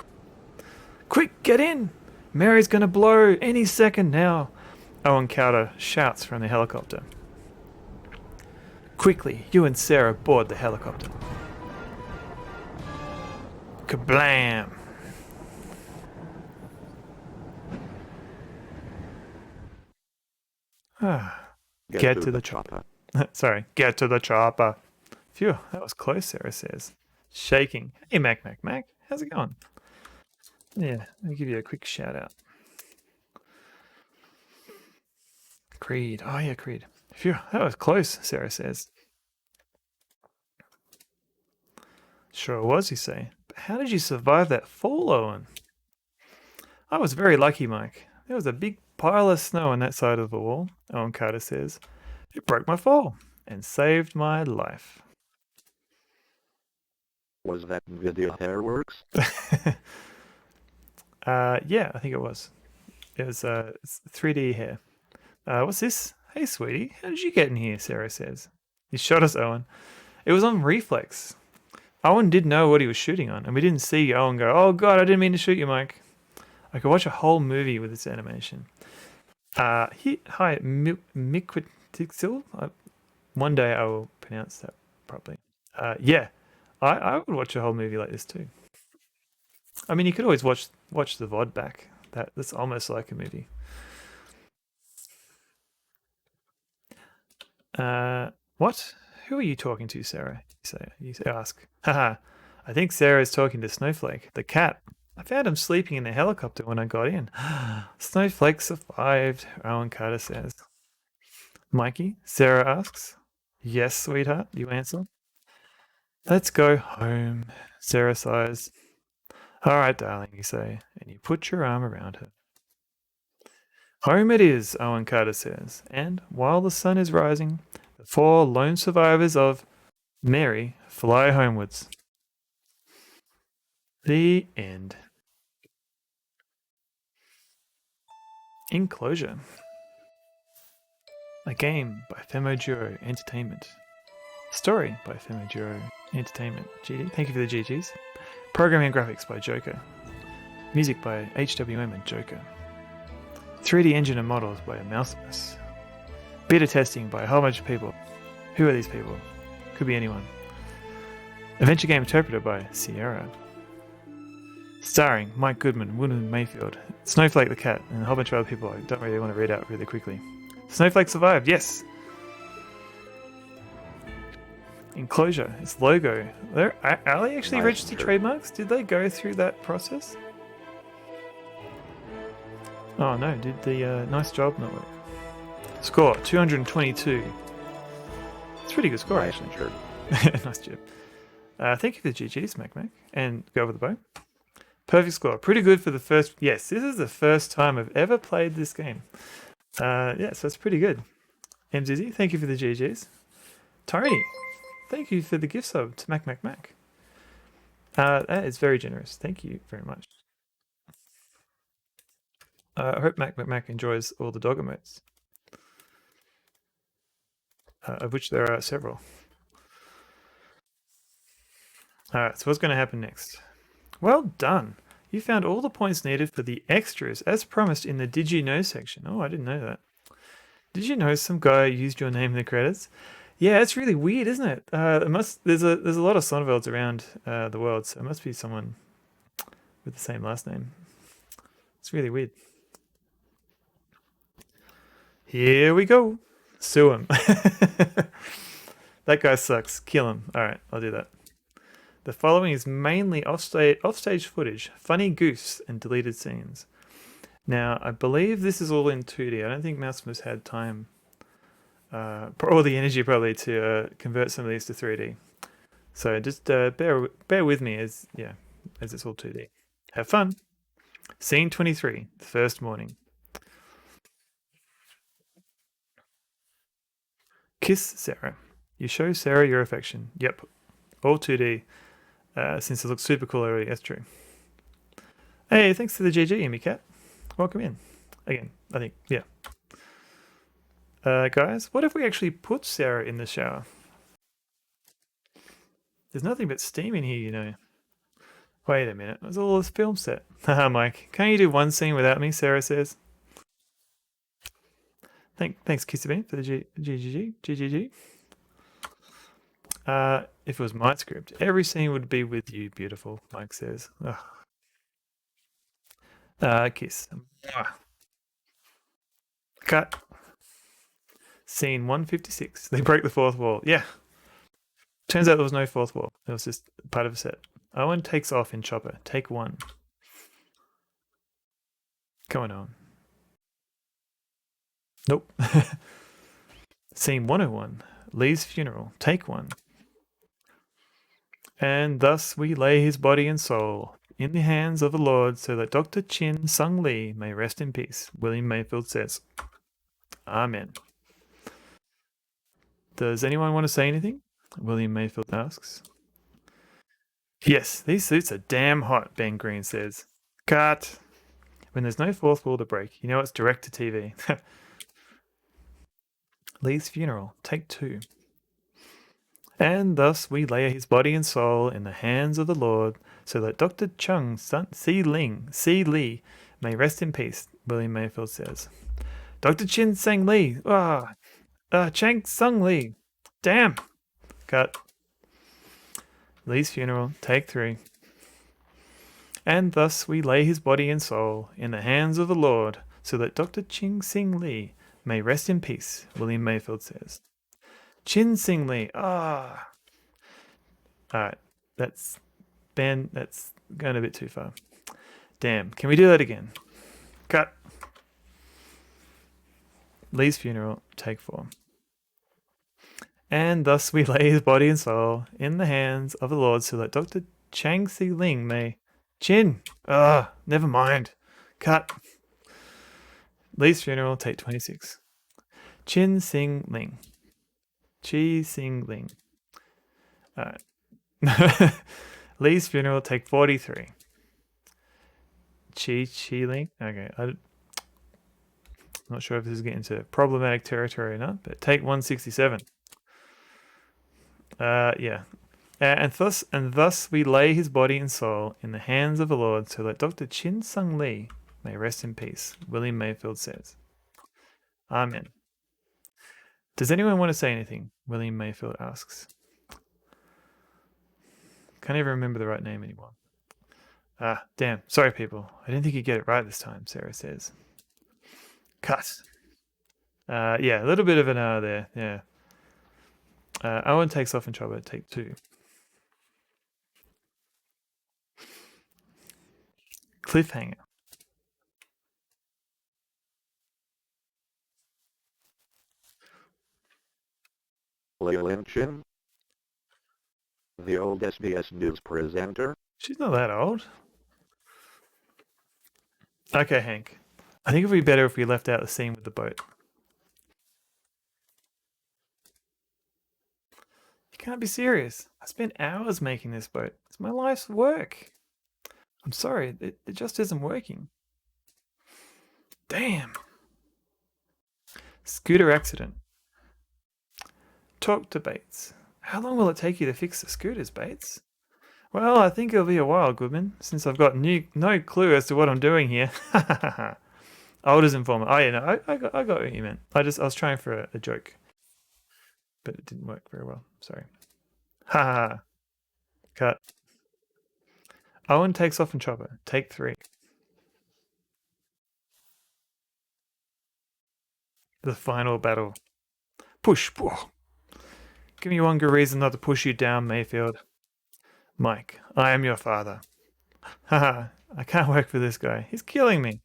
Quick, get in! Mary's gonna blow any second now, Owen Cowder shouts from the helicopter. Quickly, you and Sarah board the helicopter. Kablam! Get to the chopper. Sorry, get to the chopper. Phew, that was close, Sarah says. Shaking. Hey, Mac. How's it going? Yeah, let me give you a quick shout out. Creed. Oh, yeah, Creed. Phew, that was close, Sarah says. Sure was, you say. But how did you survive that fall, Owen? I was very lucky, Mike. There was a big pile of snow on that side of the wall, Owen Carter says. It broke my fall and saved my life. Was that video Hairworks? Yeah, I think it was. It was 3D hair. What's this? Hey, sweetie, how did you get in here? Sarah says. You shot us, Owen. It was on reflex. Owen did know what he was shooting on, and we didn't see Owen go, oh God, I didn't mean to shoot you, Mike. I could watch a whole movie with this animation. Hi, Miquitixil. One day I will pronounce that properly. Yeah, I would watch a whole movie like this too. I mean, you could always watch the VOD back. That's almost like a movie. What? Who are you talking to, Sarah? You ask. Haha, I think Sarah is talking to Snowflake, the cat. I found him sleeping in the helicopter when I got in. Snowflake survived, Owen Carter says. Mikey, Sarah asks. Yes, sweetheart, you answer. Let's go home, Sarah sighs. All right, darling, you say, and you put your arm around her. Home it is, Owen Carter says, and while the sun is rising, the 4 lone survivors of Mary fly homewards. The end. Enclosure. A game by Femojuro Entertainment. Story by Femojuro Entertainment. GD. Thank you for the GGs. Programming and graphics by Joker. Music by HWM and Joker. 3D engine and models by Mausimus. Beta testing by a whole bunch of people. Who are these people? Could be anyone. Adventure game interpreter by Sierra. Starring Mike Goodman, William Mayfield, Snowflake the cat, and a whole bunch of other people I don't really want to read out really quickly. Snowflake survived, yes! Enclosure, its logo. Are they actually registered trademarks? Did they go through that process? Oh no, did the nice job not work? Score, 222. It's a pretty good score, actually. Nice job. Thank you for the GGs, Mac. And go over the bow. Perfect score. Pretty good for the first... Yes, this is the first time I've ever played this game. Yeah, so it's pretty good. MZZ, thank you for the GGs. Tony, thank you for the gift sub to Mac. That is very generous. Thank you very much. I hope Mac enjoys all the dog emotes. Of which there are several. Alright, so what's going to happen next? Well done! You found all the points needed for the extras as promised in the Did You Know section. Oh, I didn't know that. Did you know some guy used your name in the credits? Yeah, it's really weird, isn't it? There's a lot of Sonnevelds around the world, so it must be someone with the same last name. It's really weird. Here we go. Sue him. That guy sucks. Kill him. Alright, I'll do that. The following is mainly offstage footage, funny goofs, and deleted scenes. Now, I believe this is all in 2D. I don't think Mausimus had time, or the energy probably, to convert some of these to 3D. So just bear with me as it's all 2D. Have fun. Scene 23, the first morning. Kiss Sarah. You show Sarah your affection. Yep, all 2D. Since it looks super cool already. That's true. Hey, thanks for the GG, Amy Cat. Welcome in. Again, I think, yeah. Guys, what if we actually put Sarah in the shower? There's nothing but steam in here, you know. Wait a minute, there's all this film set. Haha, Mike, can't you do one scene without me, Sarah says. Thanks, Kissy for the GGG. If it was my script, every scene would be with you, beautiful, Mike says. Kiss. Cut. Scene 156. They break the fourth wall. Yeah. Turns out there was no fourth wall. It was just part of a set. Owen takes off in chopper. Take one. Going on. Nope. Scene 101. Lee's funeral. Take one. And thus we lay his body and soul in the hands of the Lord so that Dr. Chin Sung Lee may rest in peace, William Mayfield says. Amen. Does anyone want to say anything? William Mayfield asks. Yes, these suits are damn hot, Ben Green says. Cut. When there's no fourth wall to break, you know it's direct to TV. Lee's funeral, take two. And thus we lay his body and soul in the hands of the Lord, so that Dr. Chung Si Lee may rest in peace, William Mayfield says. Dr. Chin Sang Lee. Chang Sung Lee. Damn. Cut. Lee's funeral, take three. And thus we lay his body and soul in the hands of the Lord, so that Dr. Ching Sing Lee may rest in peace, William Mayfield says. Chin Sing Lee. Alright, that's going a bit too far. Damn, can we do that again? Cut. Lee's funeral, take four. And thus we lay his body and soul in the hands of the Lord so that Dr. Chang Si Ling may... Chin! Never mind. Cut. Lee's funeral, take 26. Chin Sing Ling. Chi Sing Ling. Alright. Lee's funeral, take 43. Chi Ling? Okay, I'm not sure if this is getting into problematic territory or not, but take 167. Yeah. And thus we lay his body and soul in the hands of the Lord so that Dr. Chin Sung Lee may rest in peace, William Mayfield says. Amen. Does anyone want to say anything? William Mayfield asks. Can't even remember the right name anymore. Damn. Sorry, people. I didn't think you'd get it right this time, Sarah says. Cut. Yeah, a little bit of an there. Yeah. Owen takes off in trouble. Take two. Cliffhanger. Lee Lin-chin, the old SBS News presenter. She's not that old. Okay, Hank. I think it would be better if we left out the scene with the boat. You can't be serious. I spent hours making this boat. It's my life's work. I'm sorry, it just isn't working. Damn. Scooter accident. Talk to Bates. How long will it take you to fix the scooters, Bates? Well, I think it'll be a while, Goodman, since I've got no clue as to what I'm doing here. Oldest informant. Oh yeah, no, I got what you meant. I was trying for a joke, but it didn't work very well. Sorry. Ha ha. Cut. Owen takes off in chopper. Take three. The final battle. Push. Give me one good reason not to push you down, Mayfield. Mike, I am your father. Haha, I can't work for this guy. He's killing me.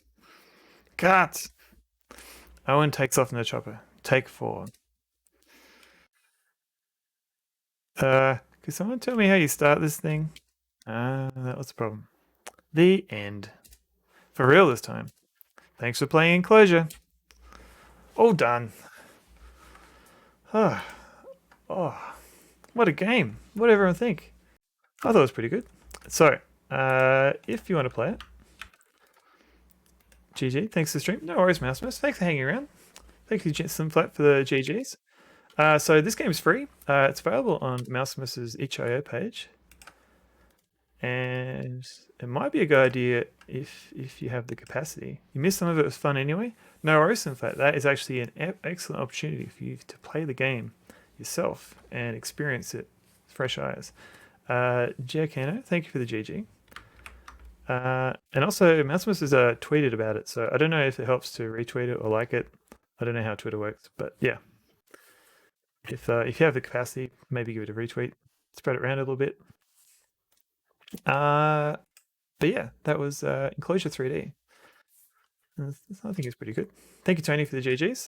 Cut! Owen takes off in the chopper. Take 4. Could someone tell me how you start this thing? That was the problem. The end. For real this time. Thanks for playing Enclosure. All done. Oh, what a game. What did everyone think? I thought it was pretty good. So, if you want to play it, GG. Thanks for the stream. No worries, Mausimus. Thanks for hanging around. Thank you, Slimflat, for the GGs. So this game is free. It's available on Mausimus's itch.io page. And it might be a good idea if you have the capacity. You missed some of it, was fun anyway. No worries, in fact, that is actually an excellent opportunity for you to play the game yourself and experience it with fresh eyes. Giacano, thank you for the GG. And also, Mausimus has tweeted about it, so I don't know if it helps to retweet it or like it. I don't know how Twitter works, but yeah. If you have the capacity, maybe give it a retweet, spread it around a little bit. But yeah, that was Enclosure 3D. I think it's pretty good. Thank you, Tony, for the GGs.